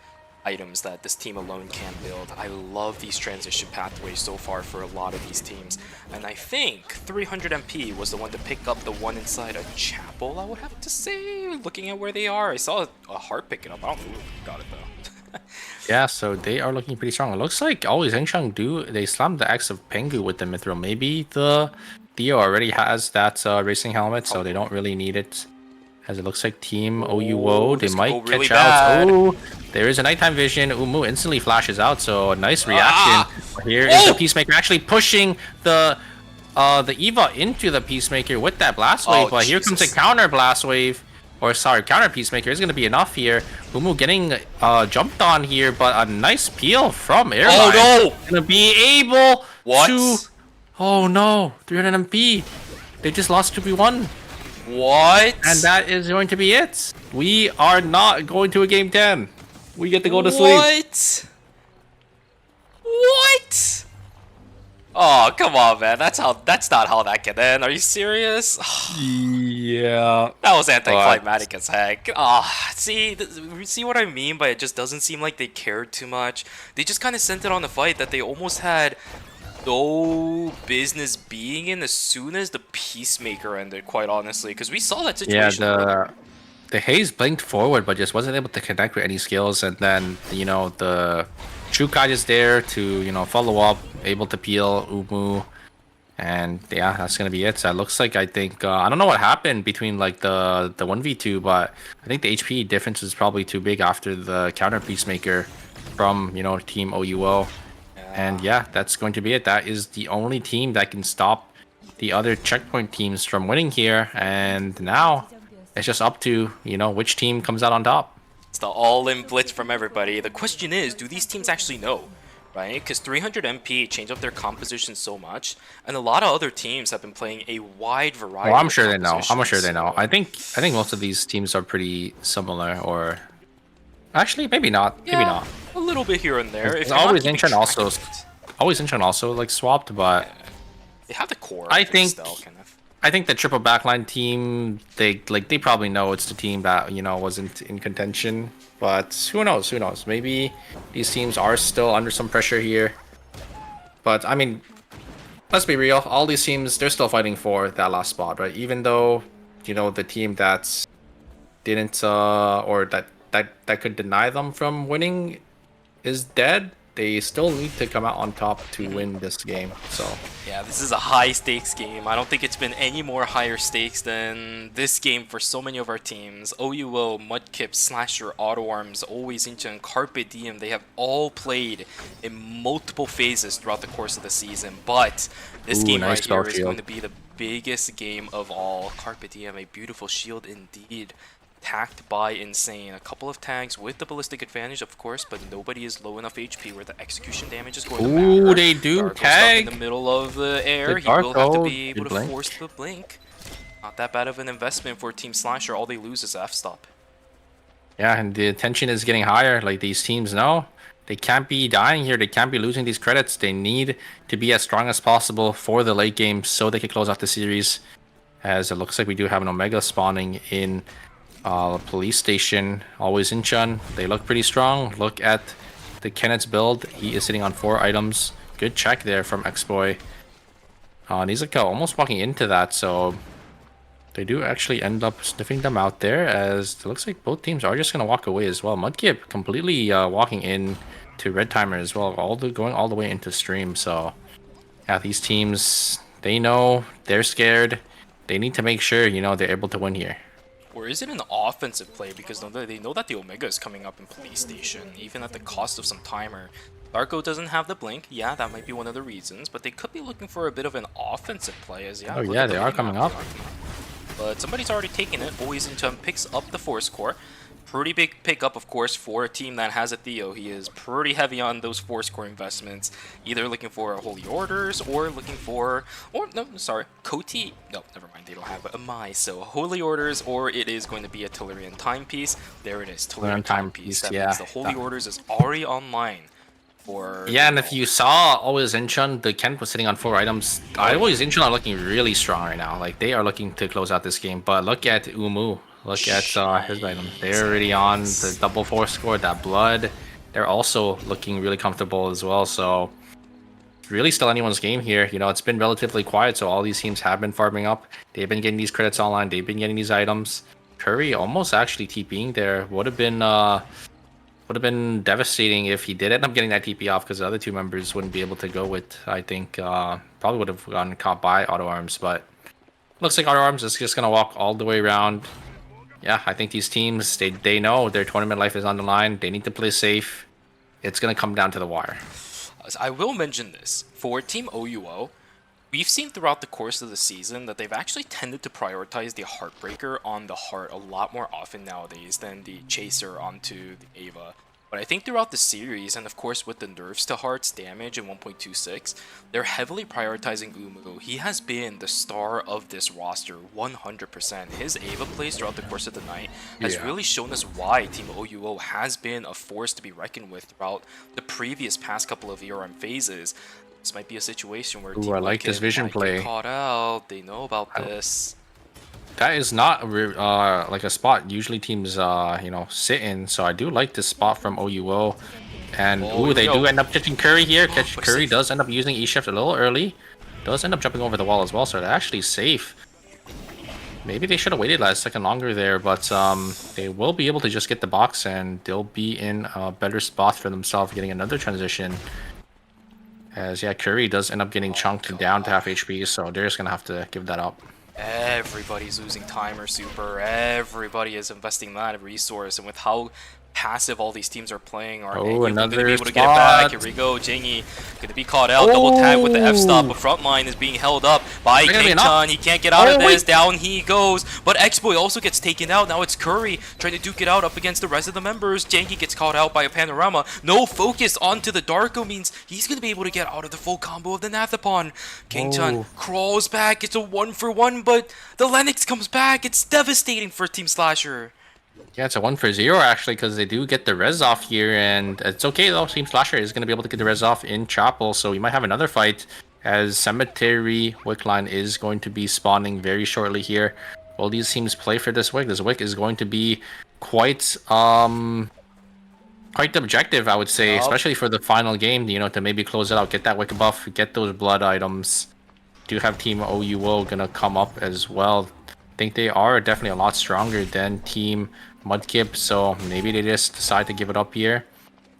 items that this team alone can build. I love these transition pathways so far for a lot of these teams. And I think 300 MP was the one to pick up the one inside a chapel, I would have to say, looking at where they are. I saw a heart pick it up. I don't know who got it though. Yeah, so they are looking pretty strong. It looks like Always Incheon they slammed the X of Pengu with the Mithril. Maybe the Theo already has that Racing Helmet, so they don't really need it. As it looks like Team OUO, they might catch out. Oh, there is a nighttime vision. Umu instantly flashes out, so a nice reaction. Here is the Peacemaker actually pushing the Eva into the Peacemaker with that Blast Wave. But here comes a counter Blast Wave. Or sorry, counter Peacemaker is going to be enough here. Umu getting jumped on here, but a nice peel from Airline. Oh no! Going to be able What? to... Oh no, 300 MP. They just lost 2v1. What? And that is going to be it. We are not going to a game 10. We get to go to sleep. What? What? Oh, come on, man. That's not how that can end. Are you serious? Yeah. That was anticlimactic as heck. See what I mean by it just doesn't seem like they cared too much. They just kind of sent it on the fight that they almost had no business being in as soon as the Peacemaker ended, quite honestly, because we saw that situation. Yeah, the Haze blinked forward, but just wasn't able to connect with any skills, and then, you know, the Chukai is there to, you know, follow up, able to peel Umu, and yeah, that's gonna be it. So it looks like, I think, I don't know what happened between, like, the 1v2, but I think the HP difference is probably too big after the counter Peacemaker from, you know, Team OUO. And yeah, that's going to be it. That is the only team that can stop the other checkpoint teams from winning here. And now it's just up to, you know, which team comes out on top. It's the all-in blitz from everybody. The question is, do these teams actually know? Right? Because 300 MP changed up their composition so much, and a lot of other teams have been playing a wide variety. Well, I'm sure they know. I'm sure they know. I think most of these teams are pretty similar, or actually maybe not. Yeah, maybe not. A little bit here and there. If Always Incheon also like swapped, but they have the core. I think the triple backline team, they probably know it's the team that, you know, wasn't in contention. But who knows? Who knows? Maybe these teams are still under some pressure here. But I mean, let's be real. All these teams, they're still fighting for that last spot, right? Even though, you know, the team that didn't or that could deny them from winning is dead, they still need to come out on top to win this game. So yeah, this is a high stakes game. I don't think it's been any more higher stakes than this game for so many of our teams. OUO, Mudkip, Slasher, Auto Arms, Always Incheon, Carpe Diem, they have all played in multiple phases throughout the course of the season, but this game right here is going to be the biggest game of all. Carpe Diem, a beautiful shield indeed. Tagged by Insane. A couple of tags with the ballistic advantage, of course, but nobody is low enough HP where the execution damage is going to matter. Ooh, they do Darko's tag stuck in the middle of the air. He will have to be able to force the blink. Not that bad of an investment for Team Slasher. All they lose is F-stop. yeah, and the tension is getting higher. Like, these teams know they can't be dying here. They can't be losing these credits. They need to be as strong as possible for the late game so they can close out the series. As it looks like we do have an Omega spawning in police station. Always Incheon. They look pretty strong. Look at the Kenneth's build. He is sitting on 4 items. Good check there from X-Boy. Nizuka almost walking into that, so they do actually end up sniffing them out there, as it looks like both teams are just going to walk away as well. Mudkip completely walking in to Red Timer as well, going all the way into stream. So yeah, these teams, they know, they're scared. They need to make sure, you know, they're able to win here. Or is it an offensive play because they know that the Omega is coming up in police station, even at the cost of some timer? Darko doesn't have the blink. Yeah, that might be one of the reasons, but they could be looking for a bit of an offensive play, as yeah. Oh yeah, they are coming up. But somebody's already taken it. Always Incheon picks up the Force Core. pretty big pickup, of course, for a team that has a Theo. He is pretty heavy on those 4-score investments, either looking for Holy Orders or looking for, Koti. No, never mind, they don't have a Mai. So Holy Orders, or it is going to be a Tellurian Timepiece. There it is, Tellurian Timepiece. That means the Holy Orders is already online. Yeah, and if you saw Always Incheon, the Kent was sitting on 4 items. Always Incheon are looking really strong right now. Like, they are looking to close out this game. But look at Umu. Look at his items. They're already on the double 4-score, that blood. They're also looking really comfortable as well. So, really still anyone's game here. You know, it's been relatively quiet, so all these teams have been farming up. They've been getting these credits online. They've been getting these items. Curry almost actually TPing there. Would have been devastating if he did end up getting that TP off, because the other 2 members wouldn't be able to go with, I think, probably would have gotten caught by Auto Arms, but looks like Auto Arms is just going to walk all the way around. Yeah, I think these teams, they know their tournament life is on the line. They need to play safe. It's going to come down to the wire. I will mention this. For Team OUO, we've seen throughout the course of the season that they've actually tended to prioritize the Heartbreaker on the Heart a lot more often nowadays than the Chaser onto the Ava. But I think throughout the series, and of course with the nerfs to Heart's damage in 1.26, they're heavily prioritizing Umu. He has been the star of this roster 100%. His Ava plays throughout the course of the night has really shown us why Team OUO has been a force to be reckoned with throughout the previous past couple of ERM phases. This might be a situation where I like this vision play. Get caught out. They know about this. That is not like a spot usually teams you know, sit in. So I do like this spot from OUO. And they do end up catching Curry here. Curry does end up using E-Shift a little early. Does end up jumping over the wall as well, so they're actually safe. Maybe they should have waited a second longer there, but they will be able to just get the box, and they'll be in a better spot for themselves, getting another transition. As Curry does end up getting chunked down to half HP, so they're just gonna have to give that up. Everybody's losing timer super. Everybody is investing that resource, and with how passive all these teams are playing, are going to be able to get it back. Here we go, Jingy going to be caught out. Double tag with the F-stop, but frontline is being held up by King-chan. He can't get out of this. Down he goes, but X-Boy also gets taken out. Now it's Curry trying to duke it out up against the rest of the members. Janky gets caught out by a Panorama. No focus onto the Darko means he's going to be able to get out of the full combo of the Nathapon. King-chan crawls back. It's a 1-for-1, but the Lennox comes back. It's devastating for Team Slasher. Yeah, it's a 1-for-0 actually, because they do get the res off here, and it's okay though. Team Slasher is going to be able to get the res off in Chapel, so we might have another fight as Cemetery Wickline is going to be spawning very shortly here. Will these teams play for this Wick? This Wick is going to be quite objective, I would say, especially for the final game, you know, to maybe close it out, get that Wick buff, get those blood items. Do have Team OUO going to come up as well. I think they are definitely a lot stronger than Team Mudkip, so maybe they just decide to give it up here.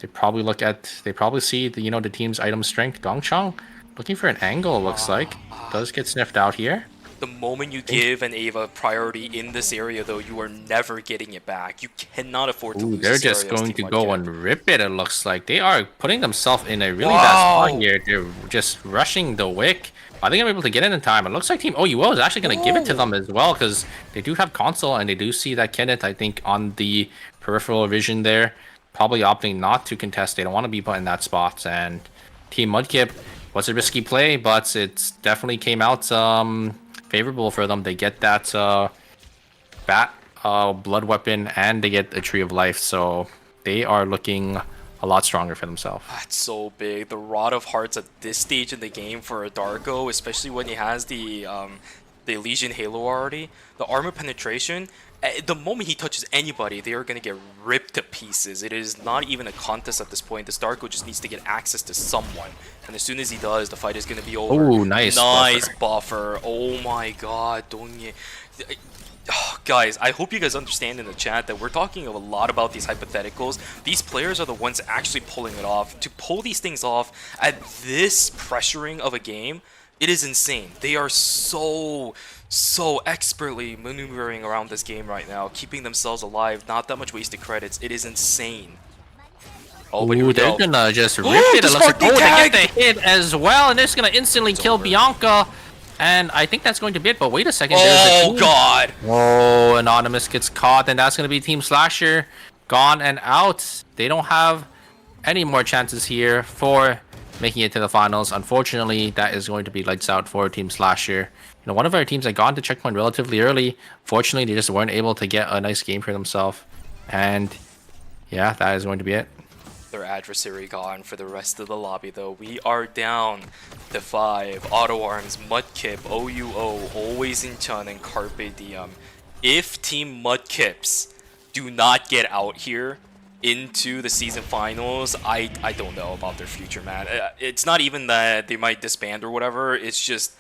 They probably see the, you know, the team's item strength. Gongchang looking for an angle, looks like. Does get sniffed out here. The moment you give an Ava priority in this area, though, you are never getting it back. You cannot afford to lose they're this just area going to go and rip it, it looks like. They are putting themselves in a really bad spot here. They're just rushing the Wick. I think I'm able to get in time. It looks like Team OUO is actually going to give it to them as well, because they do have console and they do see that Kenneth, I think, on the peripheral vision there. Probably opting not to contest. They don't want to be put in that spot. And Team Mudkip was a risky play, but it definitely came out favorable for them. They get that bat blood weapon, and they get a Tree of Life. So they are looking a lot stronger for themselves. That's so big. The Rod of Hearts at this stage in the game for a Darko, especially when he has the Elysian Halo already, the armor penetration, the moment he touches anybody, they are going to get ripped to pieces. It is not even a contest at this point. This Darko just needs to get access to someone, and as soon as he does, the fight is going to be over. Oh, nice buffer. Oh my god, Dongye. Guys, I hope you guys understand in the chat that we're talking a lot about these hypotheticals. These players are the ones actually pulling it off. To pull these things off at this pressuring of a game, it is insane. They are so expertly maneuvering around this game right now, keeping themselves alive, not that much wasted credits. It is insane. Oh, but they're gonna just rip it. It looks like, they get the hit as well, and it's gonna instantly kill Bianca. And I think that's going to be it. But wait a second. There's a Oh god! Oh, Anonymous gets caught, and that's going to be Team Slasher gone and out. They don't have any more chances here for making it to the finals. Unfortunately, that is going to be lights out for Team Slasher. You know, one of our teams had gone to checkpoint relatively early. Fortunately, they just weren't able to get a nice game for themselves. And yeah, that is going to be it. Their adversary gone for the rest of the lobby though. We are down to 5. Auto Arms, Mudkip, OUO, Always in Chun, and Carpe Diem. If Team Mudkips do not get out here into the season finals, I don't know about their future, man. It's not even that they might disband or whatever. It's just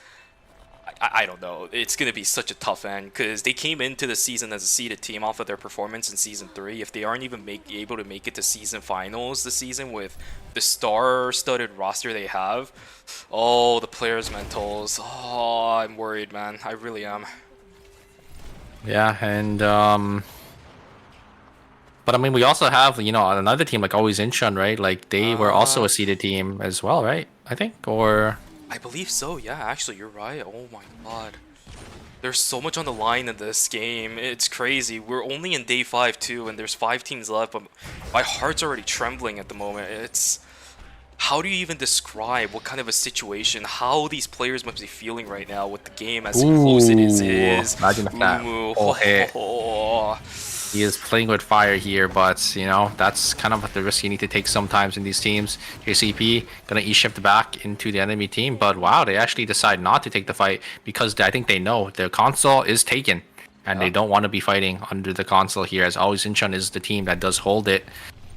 I don't know. It's going to be such a tough end because they came into the season as a seeded team off of their performance in Season 3. If they aren't even able to make it to season finals this season with the star-studded roster they have, oh, the players' mentals. Oh, I'm worried, man. I really am. Yeah, and but I mean, we also have, you know, another team like Always Incheon, right? Like they were also a seeded team as well, right? I think, or I believe so, yeah, actually, you're right. Oh my god. There's so much on the line in this game. It's crazy. We're only in day 5 too, and there's 5 teams left, but my heart's already trembling at the moment. It's... How do you even describe what kind of a situation, how these players must be feeling right now with the game as close it is? Imagine if that whole hit. He is playing with fire here, but you know, that's kind of the risk you need to take sometimes in these teams. JCP gonna E-shift back into the enemy team, but wow, they actually decide not to take the fight because I think they know their console is taken and they don't want to be fighting under the console here, as Always Incheon is the team that does hold it.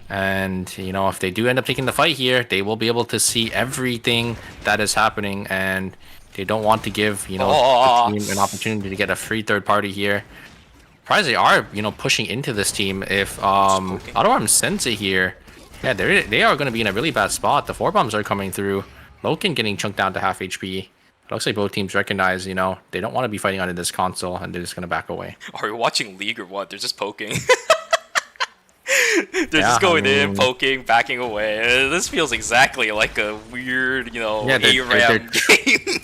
And you know, if they do end up taking the fight here, they will be able to see everything that is happening, and they don't want to give, you know, the team an opportunity to get a free third party here. Surprised they are, you know, pushing into this team. If Auto Arms sends it here, yeah, they are going to be in a really bad spot. The 4 bombs are coming through. Loken getting chunked down to half HP. It looks like both teams recognize, you know, they don't want to be fighting under this console, and they're just going to back away. Are we watching League or what? They're just poking. They're just going in, poking, backing away. This feels exactly like a weird, you know, ERM game.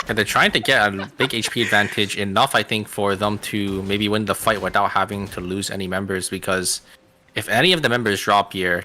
And they're trying to get a big HP advantage enough, I think, for them to maybe win the fight without having to lose any members, because if any of the members drop here,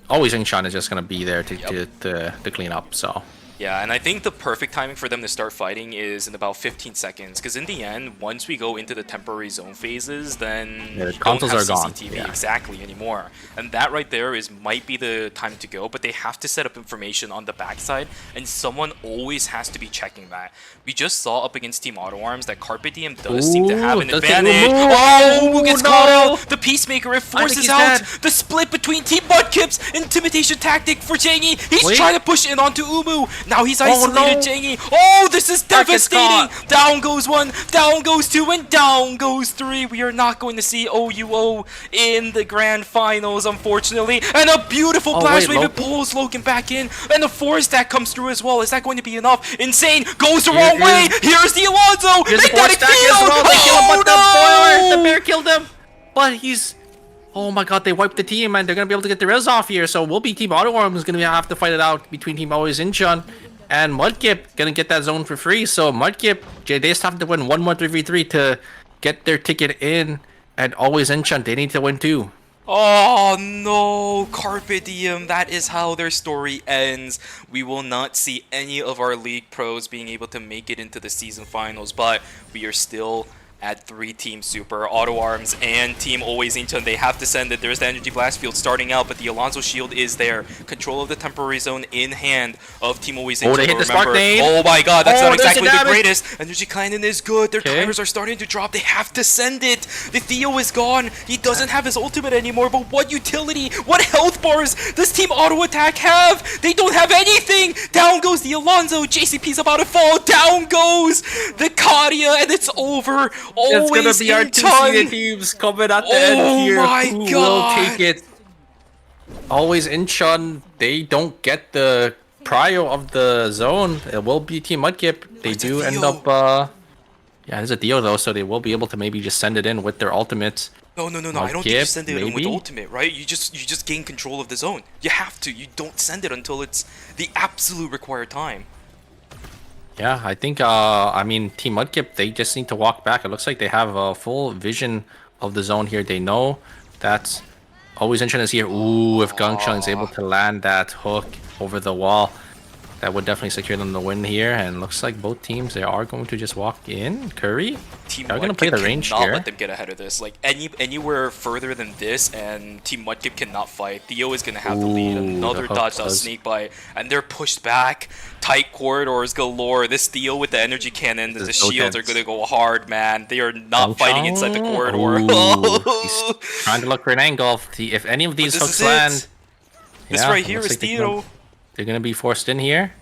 Always Incheon is just going to be there to clean up, so... Yeah, and I think the perfect timing for them to start fighting is in about 15 seconds, because in the end, once we go into the temporary zone phases, then the consoles are gone. CCTV exactly anymore. And that right there might be the time to go, but they have to set up information on the backside, and someone always has to be checking that. We just saw up against Team Auto Arms that Carpe Diem does seem to have an advantage. Oh, Umu gets caught out! The Peacemaker, it forces out the split between Team Mudkips. Intimidation tactic for Jangy. He's trying to push in onto Umu. Now he's isolated Jangy. Oh, this is devastating. Down goes 1, down goes 2, and down goes 3. We are not going to see OUO in the grand finals, unfortunately. And a beautiful blast wave that pulls Logan back in. And the force stack comes through as well. Is that going to be enough? Insane goes the wrong way. Here's the Alonzo. Magnetic field. Oh, no! The bear killed him. But he's... Oh my god, they wiped the team, and they're going to be able to get the res off here. So will be Team Auto Arms going to have to fight it out between Team Always Incheon and Mudkip. Going to get that zone for free. So Mudkip, they just have to win 1 more 3v3 to get their ticket in. And Always Incheon, they need to win too. Oh no, Carpe Diem, that is how their story ends. We will not see any of our league pros being able to make it into the season finals, but we are still at 3 Team Super. Auto Arms and Team Always Incheon, they have to send it. There's the Energy Blast Field starting out, but the Alonzo Shield is there. Control of the temporary zone in hand of Team Always Incheon. Oh, they hit the spark nade. Oh my god, that's not exactly the greatest. Energy Cannon is good. Their timers are starting to drop. They have to send it. The Theo is gone. He doesn't have his ultimate anymore, but what utility, what health bars does Team Auto Attack have? They don't have anything. Down goes the Alonzo. JCP's about to fall. Down goes the Kadia, and it's over. It's gonna be our 2 seeded teams coming at the end here. Who will take it? Always Incheon, they don't get the prio of the zone. It will be Team Mudkip. They do end up yeah, there's a Theo though, so they will be able to maybe just send it in with their ultimates. No, I don't think you send it in with ultimate, right? You just gain control of the zone. You have to. You don't send it until it's the absolute required time. Yeah, I think, I mean, Team Mudkip, they just need to walk back. It looks like they have a full vision of the zone here. They know that's always interesting to see here. Ooh, if Gangchung is able to land that hook over the wall, that would definitely secure them the win here. And looks like both teams, they are going to just walk in. Curry, Team they're going to play the Mudkip range cannot here. let them get ahead of this. Like anywhere further than this, and Team Mudkip cannot fight. Theo is gonna have the lead. Another the hook dodge out does- sneak by, and they're pushed back. Tight corridors galore. This Theo with the energy cannon, the This is so shields are tense. gonna go hard, man. They are not fighting inside the corridor. Ooh, he's trying to look for an angle. If any of these this hooks is it. land, This yeah, right it here looks is like Theo. they're gonna be forced in here.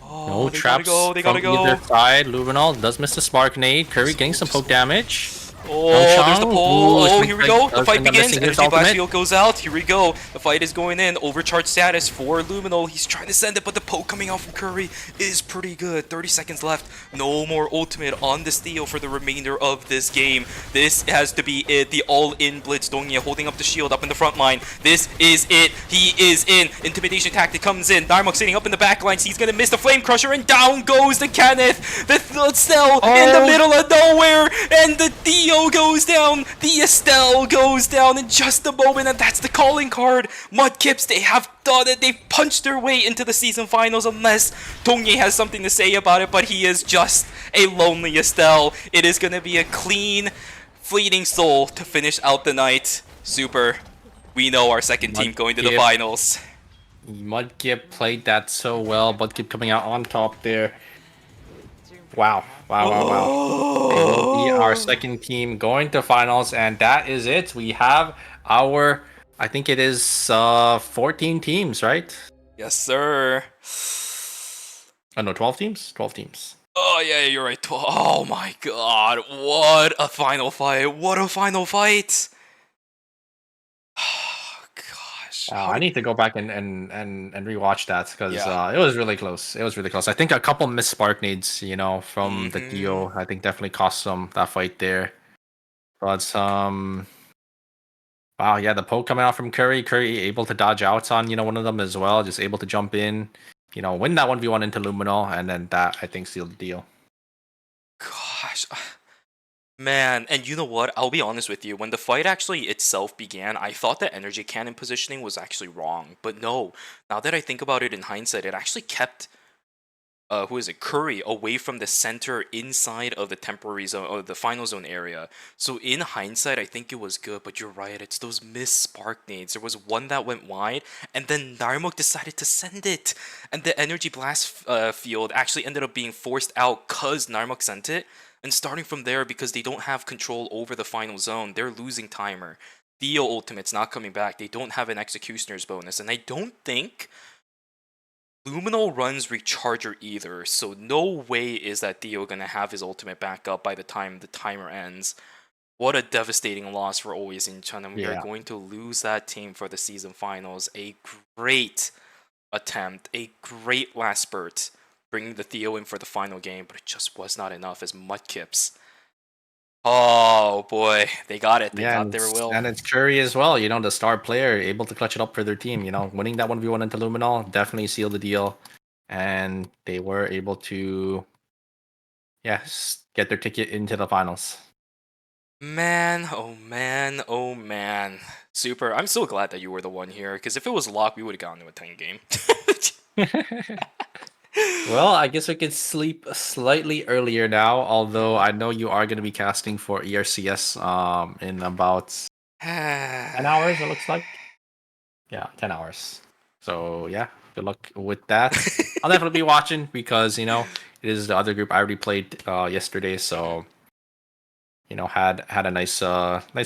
Oh, No they traps gotta go. They gotta from go. either side. Luminol does miss the spark nade. Curry getting some poke damage. Oh, there's the pole. Ooh, Oh, it's here we like- go. The fight end up begins. missing his Energy blast ultimate. field goes out. Here we go. The fight is going in. Overcharge status for Luminol. He's trying to send it, but the poke coming out from Curry is pretty good. 30 seconds left. No more ultimate on this Theo for the remainder of this game. This has to be it. The all-in blitz. Dongye holding up the shield up in the front line. This is it. He is in. Intimidation tactic comes in. Narmok sitting up in the back lines. He's gonna miss the flame crusher, and down goes the Kenneth. The cell in the middle of nowhere, and the Theo goes down. The Estelle goes down in just a moment, and that's the calling card. Mudkips, they have done it. They've punched their way into the season finals, unless Dongye has something to say about it, but he is just a lonely Estelle. It is going to be a clean, fleeting soul to finish out the night. Super. We know our second team going to the Mudkip. finals. Mudkip played that so well. Mudkip coming out on top there. Wow. Wow, wow, wow. They will be our second team going to finals, and that is it. We have our, I think it is 14 teams, right? Yes, sir. Oh, no, 12 teams? 12 teams. Oh, yeah, you're right. Oh, my God. What a final fight. What a final fight. Gosh. I need to go back and rewatch that because Yeah. it was really close. It was really close. I think a couple missed spark nades, you know, from the Theo, I think definitely cost them that fight there. But wow, yeah, the poke coming out from Curry. Curry able to dodge out on, you know, one of them as well, just able to jump in, you know, win that 1v1 into Luminol, and then that I think sealed the deal. Gosh. Man, and you know what? I'll be honest with you. When the fight actually itself began, I thought the energy cannon positioning was actually wrong. But no, now that I think about it in hindsight, it actually kept Curry away from the center inside of the temporary zone or the final zone area. So in hindsight, I think it was good, but you're right, it's those missed spark nades. There was one that went wide, and then Narmok decided to send it. And the energy blast field actually ended up being forced out because Narmok sent it. And starting from there, because they don't have control over the final zone, they're losing timer. Theo ultimate's not coming back. They don't have an executioner's bonus, and I don't think Luminol runs Recharger either, so no way is that Theo gonna have his ultimate back up by the time the timer ends. What a devastating loss for Always in Chun, and we are going to lose that team for the season finals. A great attempt, a great last spurt, bringing the Theo in for the final game, but it just was not enough as Mudkips. Oh boy, they got it. They got their will. And it's Curry as well, you know, the star player, able to clutch it up for their team, you know, winning that 1v1 into Luminol definitely sealed the deal. And they were able to, get their ticket into the finals. Man, oh man, oh man. Super, I'm so glad that you were the one here, because if it was Locke, we would have gotten to a 10 game. Well, I guess we could sleep slightly earlier now, although I know you are going to be casting for ERCS in about 10 hours, it looks like. Yeah, 10 hours. So, yeah, good luck with that. I'll definitely be watching because, you know, it is the other group I already played yesterday, so, you know, had a nice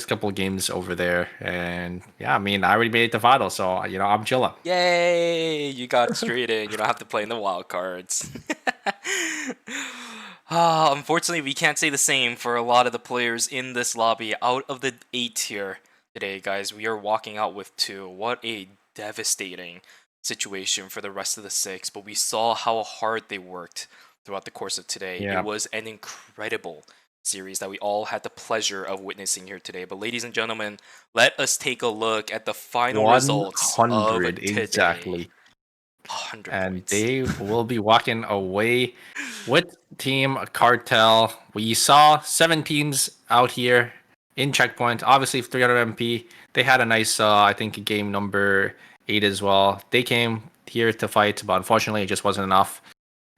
couple of games over there. And, yeah, I mean, I already made it to finals, so, you know, I'm chilling. Yay! You got straight in. You don't have to play in the wild cards. Unfortunately, we can't say the same for a lot of the players in this lobby. Out of the 8 here today, guys, we are walking out with 2. What a devastating situation for the rest of the 6. But we saw how hard they worked throughout the course of today. Yeah. It was an incredible series that we all had the pleasure of witnessing here today. But ladies and gentlemen, let us take a look at the final results of 100, today. exactly. 100 and points. they will be walking away with Team Cartel. We saw 7 teams out here in Checkpoint. Obviously, 300 MP. They had a nice, I think, game number 8 as well. They came here to fight, but unfortunately, it just wasn't enough.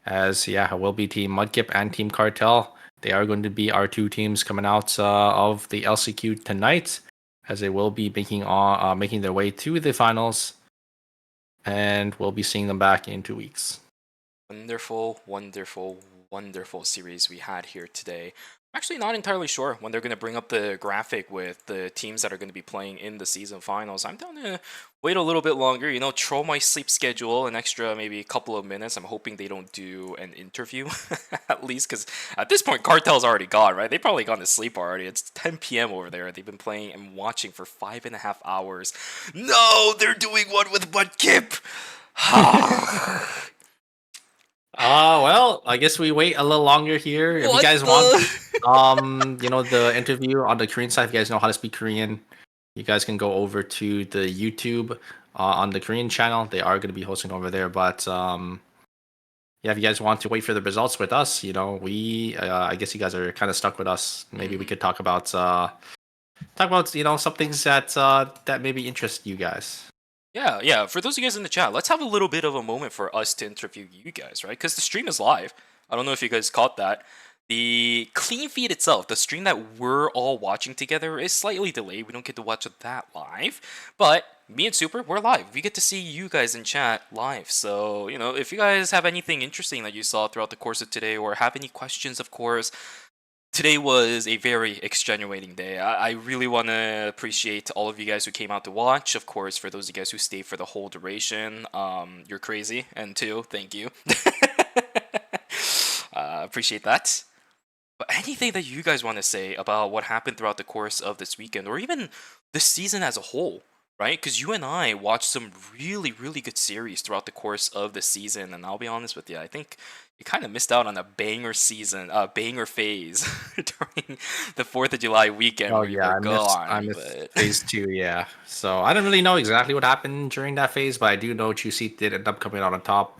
As yeah, it will be Team Mudkip and Team Cartel. They are going to be our 2 teams coming out of the LCQ tonight, as they will be making their way to the finals, and we'll be seeing them back in 2 weeks. Wonderful, wonderful, wonderful series we had here today. I'm actually not entirely sure when they're going to bring up the graphic with the teams that are going to be playing in the season finals. I'm going to wait a little bit longer, you know, troll my sleep schedule an extra maybe a couple of minutes. I'm hoping they don't do an interview at least, because at this point, Cartel's already gone, right? They've probably gone to sleep already. It's 10 p.m. over there. They've been playing and watching for 5.5 hours. No, they're doing one with Mudkip. Well, I guess we wait a little longer here. If you guys want, you know, the interview on the Korean side, if you guys know how to speak Korean, you guys can go over to the YouTube on the Korean channel. They are going to be hosting over there. But yeah, if you guys want to wait for the results with us, you know, I guess you guys are kind of stuck with us. Maybe we could talk about you know, some things that that maybe interest you guys. Yeah. For those of you guys in the chat, let's have a little bit of a moment for us to interview you guys, right? Because the stream is live. I don't know if you guys caught that. The clean feed itself, the stream that we're all watching together, is slightly delayed. We don't get to watch that live. But me and Super, we're live. We get to see you guys in chat live. So, you know, if you guys have anything interesting that you saw throughout the course of today, or have any questions, of course, today was a very extenuating day. I really want to appreciate all of you guys who came out to watch. Of course, for those of you guys who stayed for the whole duration, you're crazy. And 2, thank you. Appreciate that. But anything that you guys want to say about what happened throughout the course of this weekend, or even the season as a whole, right? Because you and I watched some really, really good series throughout the course of the season, and I'll be honest with you, I think you kind of missed out on a banger phase during the 4th of July weekend where you were gone. I missed phase 2, yeah. So I don't really know exactly what happened during that phase, but I do know Chusi did end up coming out on top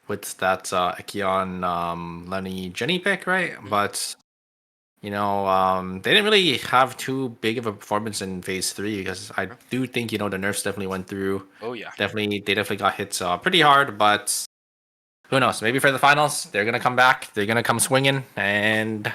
with that Ekion, Lenny, Jenny pick, right? But you know, they didn't really have too big of a performance in phase 3, because I do think, you know, the nerfs definitely went through. Oh yeah, they definitely got hit pretty hard, but who knows? Maybe for the finals, they're gonna come back. They're gonna come swinging, and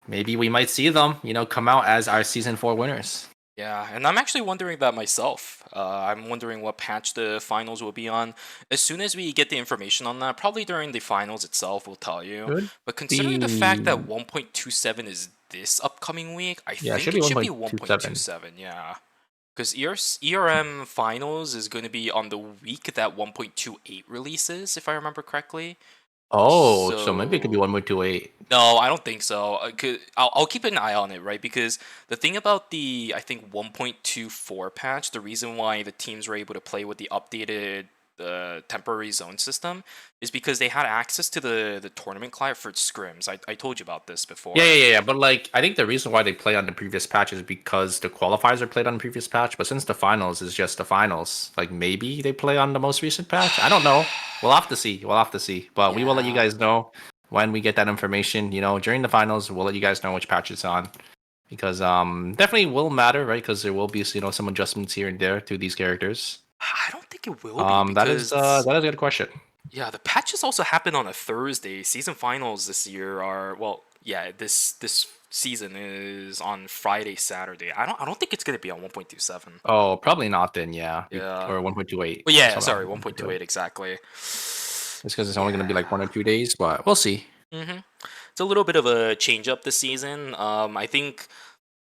maybe we might see them, you know, come out as our season 4 winners. Yeah, and I'm actually wondering that myself. I'm wondering what patch the finals will be on. As soon as we get the information on that, probably during the finals itself, we'll tell you. But considering the fact that 1.27 is this upcoming week, I think it should be 1.27. Yeah, because ERM finals is going to be on the week that 1.28 releases, if I remember correctly. Oh, so maybe it could be 1.28. No, I don't think so. I'll keep an eye on it, right? Because the thing about the, I think, 1.24 patch, the reason why the teams were able to play with the updated temporary zone system is because they had access to the tournament client for scrims. I told you about this before. Yeah. But like, I think the reason why they play on the previous patch is because the qualifiers are played on the previous patch. But since the finals is just the finals, like maybe they play on the most recent patch. I don't know. We'll have to see. But we will let you guys know when we get that information. You know, during the finals, we'll let you guys know which patch it's on, because definitely will matter, right? Because there will be, you know, some adjustments here and there to these characters. I don't think it will be, that is a good question. Yeah, the patches also happen on a Thursday. Season finals this year are, well, yeah, this season is on Friday, Saturday. I don't think it's gonna be on 1.27. Oh, probably not then. Yeah. Yeah. Or 1.28. Well, yeah, sorry, 1.28 exactly. It's because it's only gonna be like 1 or 2 days, but we'll see. It's a little bit of a change up this season. I think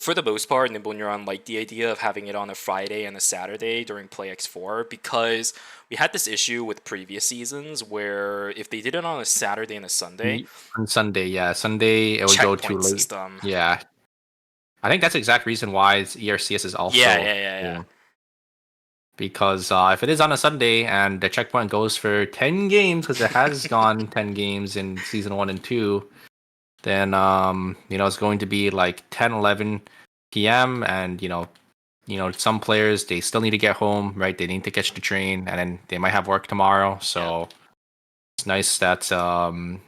for the most part, Nimbuneuron liked the idea of having it on a Friday and a Saturday during Play X4, because we had this issue with previous seasons where if they did it on a Saturday and a Sunday... On Sunday, yeah. Sunday, it would go too late. System. Yeah. I think that's the exact reason why ERCS is also... Yeah. Because if it is on a Sunday and the checkpoint goes for 10 games, because it has gone 10 games in Season 1 and 2, then, you know, it's going to be like 10, 11 p.m. and, you know, some players, they still need to get home, right? They need to catch the train, and then they might have work tomorrow. So it's nice that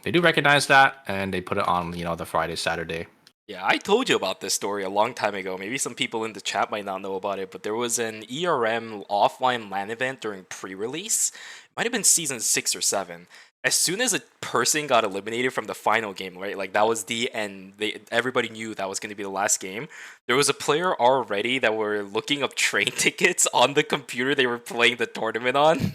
they do recognize that, and they put it on, the Friday, Saturday. Yeah, I told you about this story a long time ago. Maybe some people in the chat might not know about it, but there was an ERM offline LAN event during pre-release. It might have been season 6 or 7. As soon as a person got eliminated from the final game, right? Like that was the end. Everybody knew that was going to be the last game. There was a player already that were looking up train tickets on the computer they were playing the tournament on.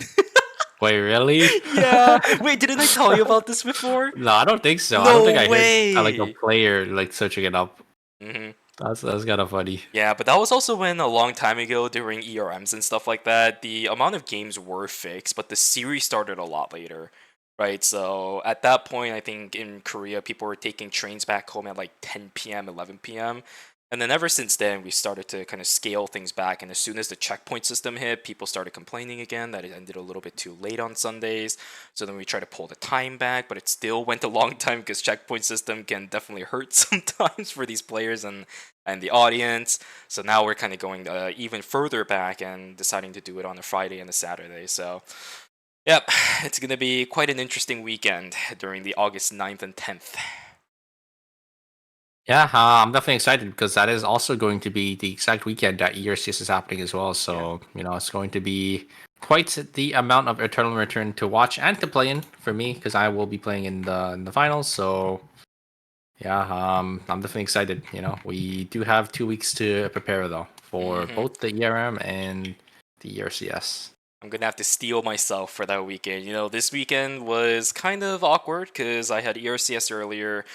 Wait, really? Yeah. Wait, didn't I tell you about this before? No, I don't think so. I No don't think I way. heard like a player like searching it up. Mm-hmm. That's kind of funny. Yeah, but that was also when a long time ago during ERMs and stuff like that, the amount of games were fixed, but the series started a lot later, right? So at that point, I think in Korea, people were taking trains back home at like 10 p.m., 11 p.m. And then ever since then, we started to kind of scale things back. And as soon as the checkpoint system hit, people started complaining again that it ended a little bit too late on Sundays. So then we tried to pull the time back, but it still went a long time because checkpoint system can definitely hurt sometimes for these players and the audience. So now we're kind of going even further back and deciding to do it on a Friday and a Saturday. So, yep, it's going to be quite an interesting weekend during the August 9th and 10th. Yeah, I'm definitely excited because that is also going to be the exact weekend that ERCS is happening as well. So, it's going to be quite the amount of Eternal Return to watch and to play in for me because I will be playing in the finals. So, yeah, I'm definitely excited. We do have 2 weeks to prepare though for both the ERM and the ERCS. I'm gonna have to steel myself for that weekend. This weekend was kind of awkward because I had ERCS earlier.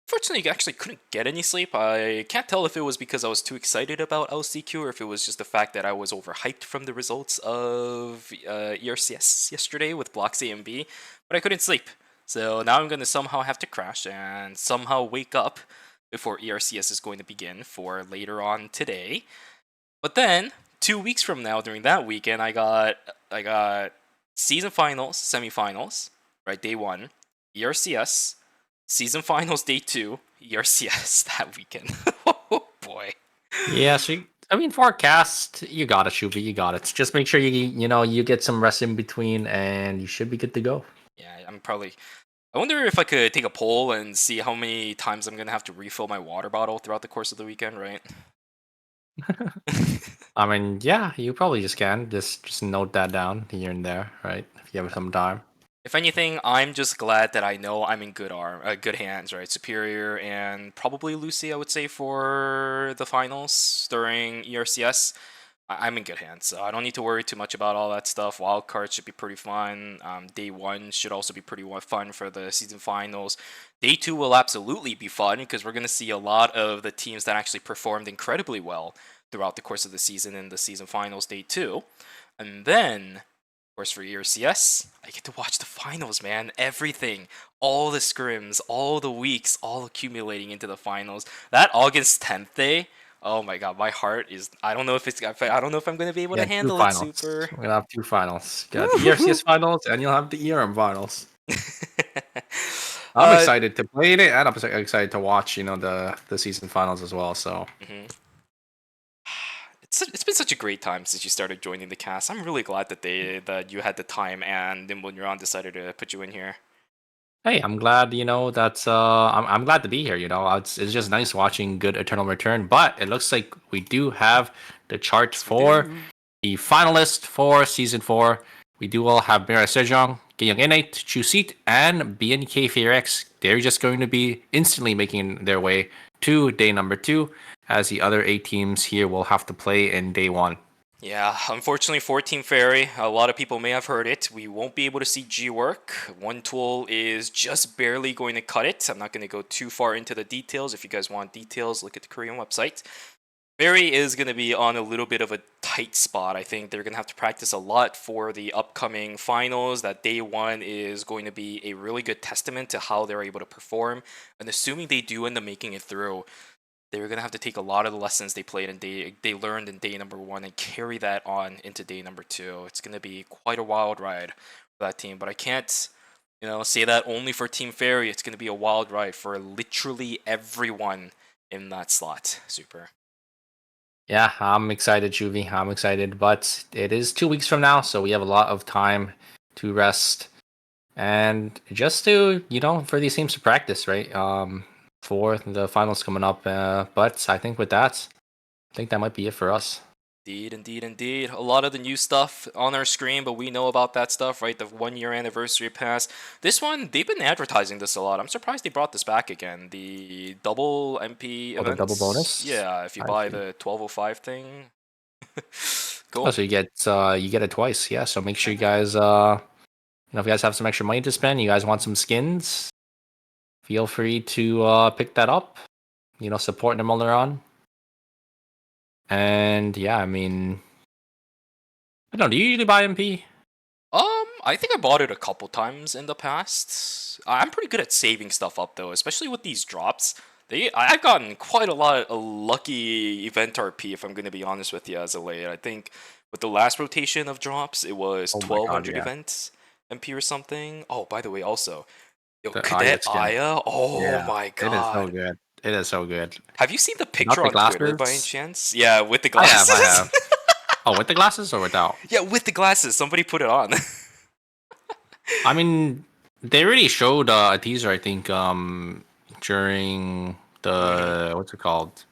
Fortunately, I actually couldn't get any sleep. I can't tell if it was because I was too excited about LCQ or if it was just the fact that I was overhyped from the results of ERCS yesterday with blocks A and B, but I couldn't sleep. So now I'm going to somehow have to crash and somehow wake up before ERCS is going to begin for later on today. But then, 2 weeks from now during that weekend, I got season finals, semifinals, right, day 1, ERCS, season finals day 2, ERCS that weekend. Oh boy. Yeah, so forecast, you got it, Shubi, you got it. Just make sure you get some rest in between, and you should be good to go. Yeah, I wonder if I could take a poll and see how many times I'm gonna have to refill my water bottle throughout the course of the weekend, right? Yeah, you probably just can. Just note that down here and there, right? If you have some time. If anything, I'm just glad that I know I'm in good hands, right? Superior and probably Lucy, I would say, for the finals during ERCS. I'm in good hands, so I don't need to worry too much about all that stuff. Wildcard should be pretty fun. Day 1 should also be pretty fun for the season finals. Day 2 will absolutely be fun because we're going to see a lot of the teams that actually performed incredibly well throughout the course of the season in the season finals day 2. And then, of course, for ERCS, I get to watch the finals, man. Everything, all the scrims, all the weeks, all accumulating into the finals. That August 10th day, oh my god, my heart is. I don't know if I'm gonna be able to handle it. Super. We're gonna have 2 finals. You got the ERCS finals, and you'll have the ERM finals. I'm excited to play it, and I'm excited to watch. The season finals as well. So. It's been such a great time since you started joining the cast. I'm really glad that you had the time and then when you're on decided to put you in here. Hey, I'm glad, that's I'm glad to be here, It's just nice watching good Eternal Return, but it looks like we do have the chart for the finalists for season 4. We do all have Mira Sejong, Gyeong Innate, Chuseat, and BNK Fearx. They're just going to be instantly making their way to day number 2, as the other 8 teams here will have to play in day 1. Yeah, unfortunately for Team Fairy, a lot of people may have heard it. We won't be able to see G work. One tool is just barely going to cut it. I'm not going to go too far into the details. If you guys want details, look at the Korean website. Fairy is going to be on a little bit of a tight spot. I think they're going to have to practice a lot for the upcoming finals. That day 1 is going to be a really good testament to how they're able to perform. And assuming they do end up making it through, they're gonna have to take a lot of the lessons they learned in day number 1 and carry that on into day number 2. It's gonna be quite a wild ride for that team, but I can't, say that only for Team Fairy. It's gonna be a wild ride for literally everyone in that slot. Super. Yeah, I'm excited, Juvie. I'm excited, but it is 2 weeks from now, so we have a lot of time to rest and just to, for these teams to practice, right? For the finals coming up. But I think with that, I think that might be it for us. Indeed. A lot of the new stuff on our screen, but we know about that stuff, right? The 1 year anniversary pass. This one, they've been advertising this a lot. I'm surprised they brought this back again. The double MP Oh, the events. double bonus? Yeah, if you I buy see. the 1205 thing. Cool. Oh, so you get it twice, yeah. So make sure you guys if you guys have some extra money to spend, you guys want some skins, feel free to pick that up. Support Nimulneron. And yeah, I mean, I don't know. Do you usually buy MP? I think I bought it a couple times in the past. I'm pretty good at saving stuff up though, especially with these drops. I've gotten quite a lot of lucky event RP, if I'm going to be honest with you, as of late. I think with the last rotation of drops, it was Oh my God, 1200 yeah. events MP or something. Oh, by the way, also, The Cadet skin. Aya. Oh Yeah, my It is so god. good. It is so good. Have you seen the picture the on Twitter by any glasses? chance? Yeah, with the I glasses. have. Oh, with the glasses or without? Yeah, with the glasses. Somebody put it on. I mean, they already showed a teaser, I think, during the what's it called?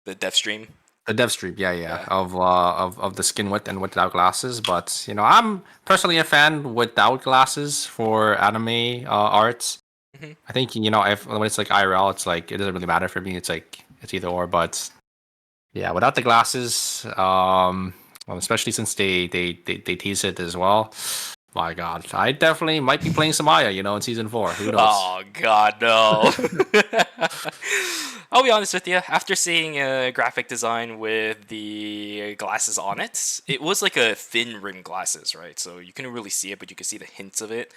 The dev stream. The dev stream, yeah, Yeah. of the skin with and without glasses. But I'm personally a fan without glasses for anime arts. Mhm. I think when it's like IRL, it's like it doesn't really matter for me. It's like it's either or. But yeah, without the glasses, especially since they tease it as well. My God, I definitely might be playing some Aya, in season 4. Who knows? Oh god, no. I'll be honest with you. After seeing graphic design with the glasses on it, it was like a thin rim glasses, right? So you couldn't really see it, but you could see the hints of it.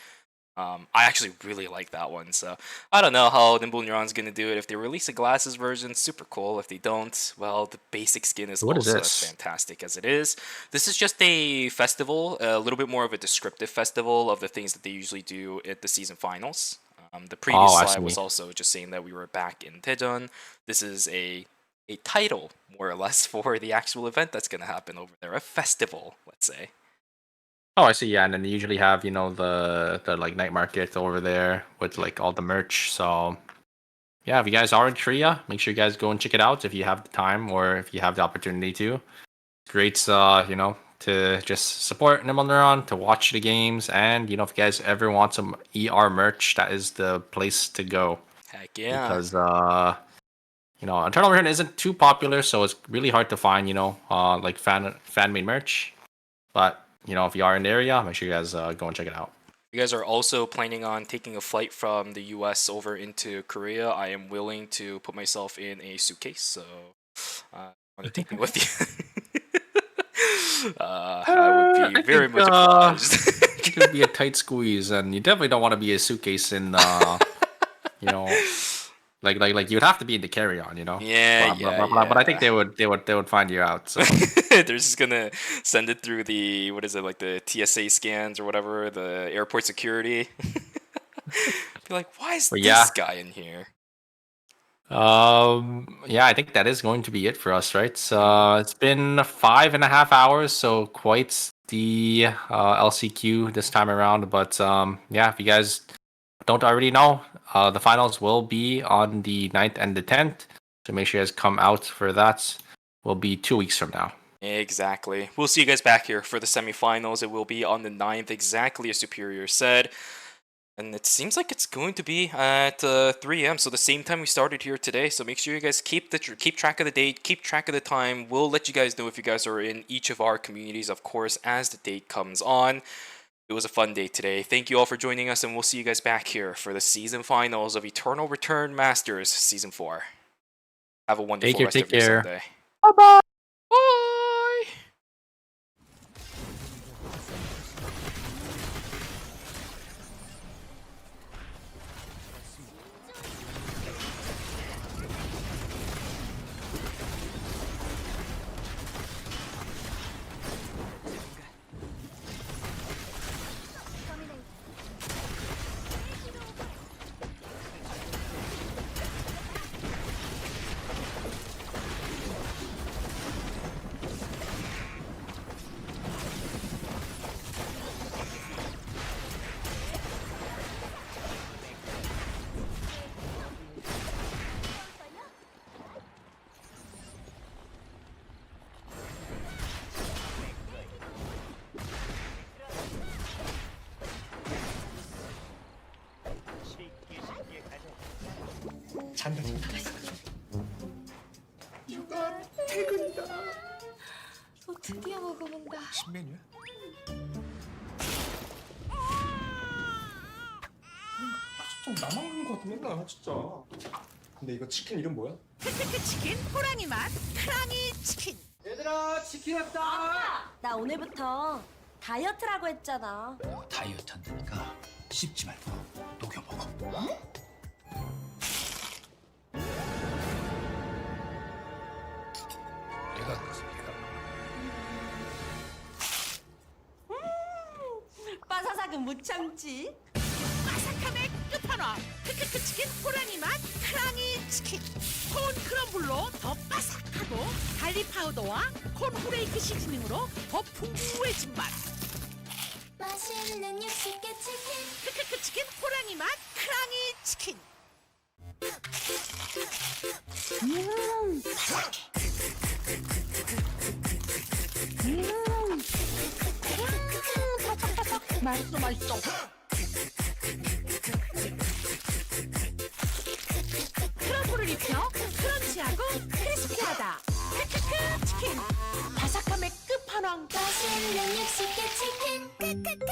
I actually really like that one. So I don't know how Nimble Neuron's gonna do it. If they release a glasses version, super cool. If they don't, well, the basic skin is What is also this? as fantastic as it is. This is just a festival, a little bit more of a descriptive festival of the things that they usually do at the season finals. The previous I slide was see. also just saying that we were back in Daejeon. This is a title, more or less, for the actual event that's gonna happen over there. A festival, let's say. Oh, I see. Yeah, and then they usually have the like night market over there with like all the merch. So yeah, if you guys are in Korea, make sure you guys go and check it out if you have the time or if you have the opportunity to. It's great, to just support Nimble Neuron, to watch the games, and if you guys ever want some ER merch, that is the place to go. Heck yeah. Because Eternal Return isn't too popular, so it's really hard to find like fan made merch. But if you are in the area, make sure you guys go and check it out. You guys are also planning on taking a flight from the US over into Korea. I am willing to put myself in a suitcase, so want to take me with you. I would be very much obliged. It could be a tight squeeze, and you definitely don't want to be a suitcase in, like you'd have to be in the carry-on, Yeah, But I think they would find you out. So They're just gonna send it through the like the TSA scans or whatever, the airport security. Be like, why is this guy in here? Yeah, I think that is going to be it for us, right? It's been 5.5 hours, so quite the LCQ this time around. But yeah, if you guys don't already know, the finals will be on the 9th and the 10th, so make sure you guys come out for that. Will be 2 weeks from now. Exactly. We'll see you guys back here for the semifinals. It will be on the 9th, exactly as Superior said. And it seems like it's going to be at 3 a.m. So the same time we started here today. So make sure you guys keep track of the date, keep track of the time. We'll let you guys know if you guys are in each of our communities, of course, as the date comes on. It was a fun day today. Thank you all for joining us, and we'll see you guys back here for the season finals of Eternal Return Masters Season 4. Have a wonderful rest of your Sunday. Bye-bye. Bye! 잔다. 육아 퇴근이다. 드디어 먹어본다. 신메뉴야? 좀 나만 먹는 거 같아 맨날 진짜. 근데 이거 치킨 이름 뭐야? 크크크 치킨 호랑이 맛 크랑이 치킨. 얘들아 치킨 왔다. 나 오늘부터 다이어트라고 했잖아. 다이어트 한다니까 씹지 말고 녹여 먹어. 내가 그래서 얘가 빠사삭은 못 참지. 바삭함의 끝판왕 크크크 치킨 호랑이 맛 크랑이 치킨. 콘 크럼블로 더 바삭하고 갈릭 파우더와 콘 후레이크 시즈닝으로 더 풍부해진 맛. 맛있는 육식계 치킨. 크크크 치킨 호랑이 맛 크랑이 치킨. 맛있어 맛있어. 크럼블을 입혀 크런치하고 크리스피하다. 크크크 치킨. 바삭함의 끝판왕. 맛있는 육식계 치킨. 크크크.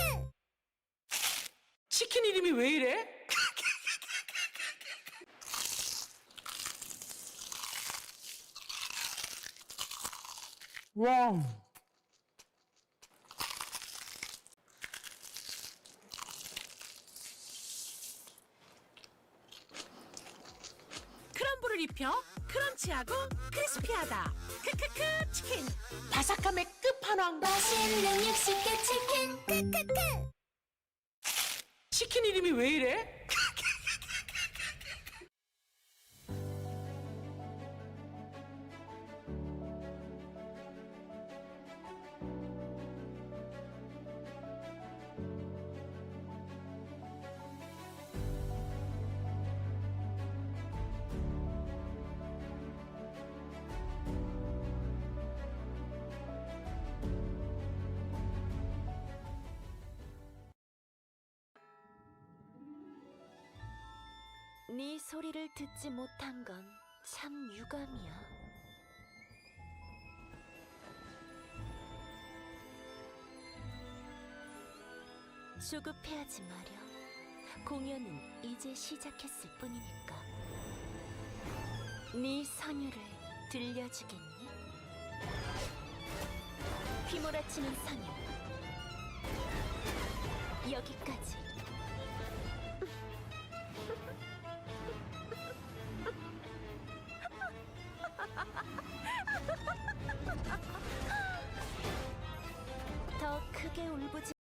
치킨 이름이 왜 이래? 와. 크럼블을 입혀 크런치하고 크리스피하다. 크크크 치킨. 바삭함의 끝판왕. 맛있는 육식계 치킨. 크크크. 치킨 이름이 왜 이래? 네 소리를 듣지 못한 건 참 유감이야. 조급해하지 마렴. 공연은 이제 시작했을 뿐이니까. 네 선율을 들려주겠니? 휘몰아치는 선율. 여기까지. 더 크게 울부짖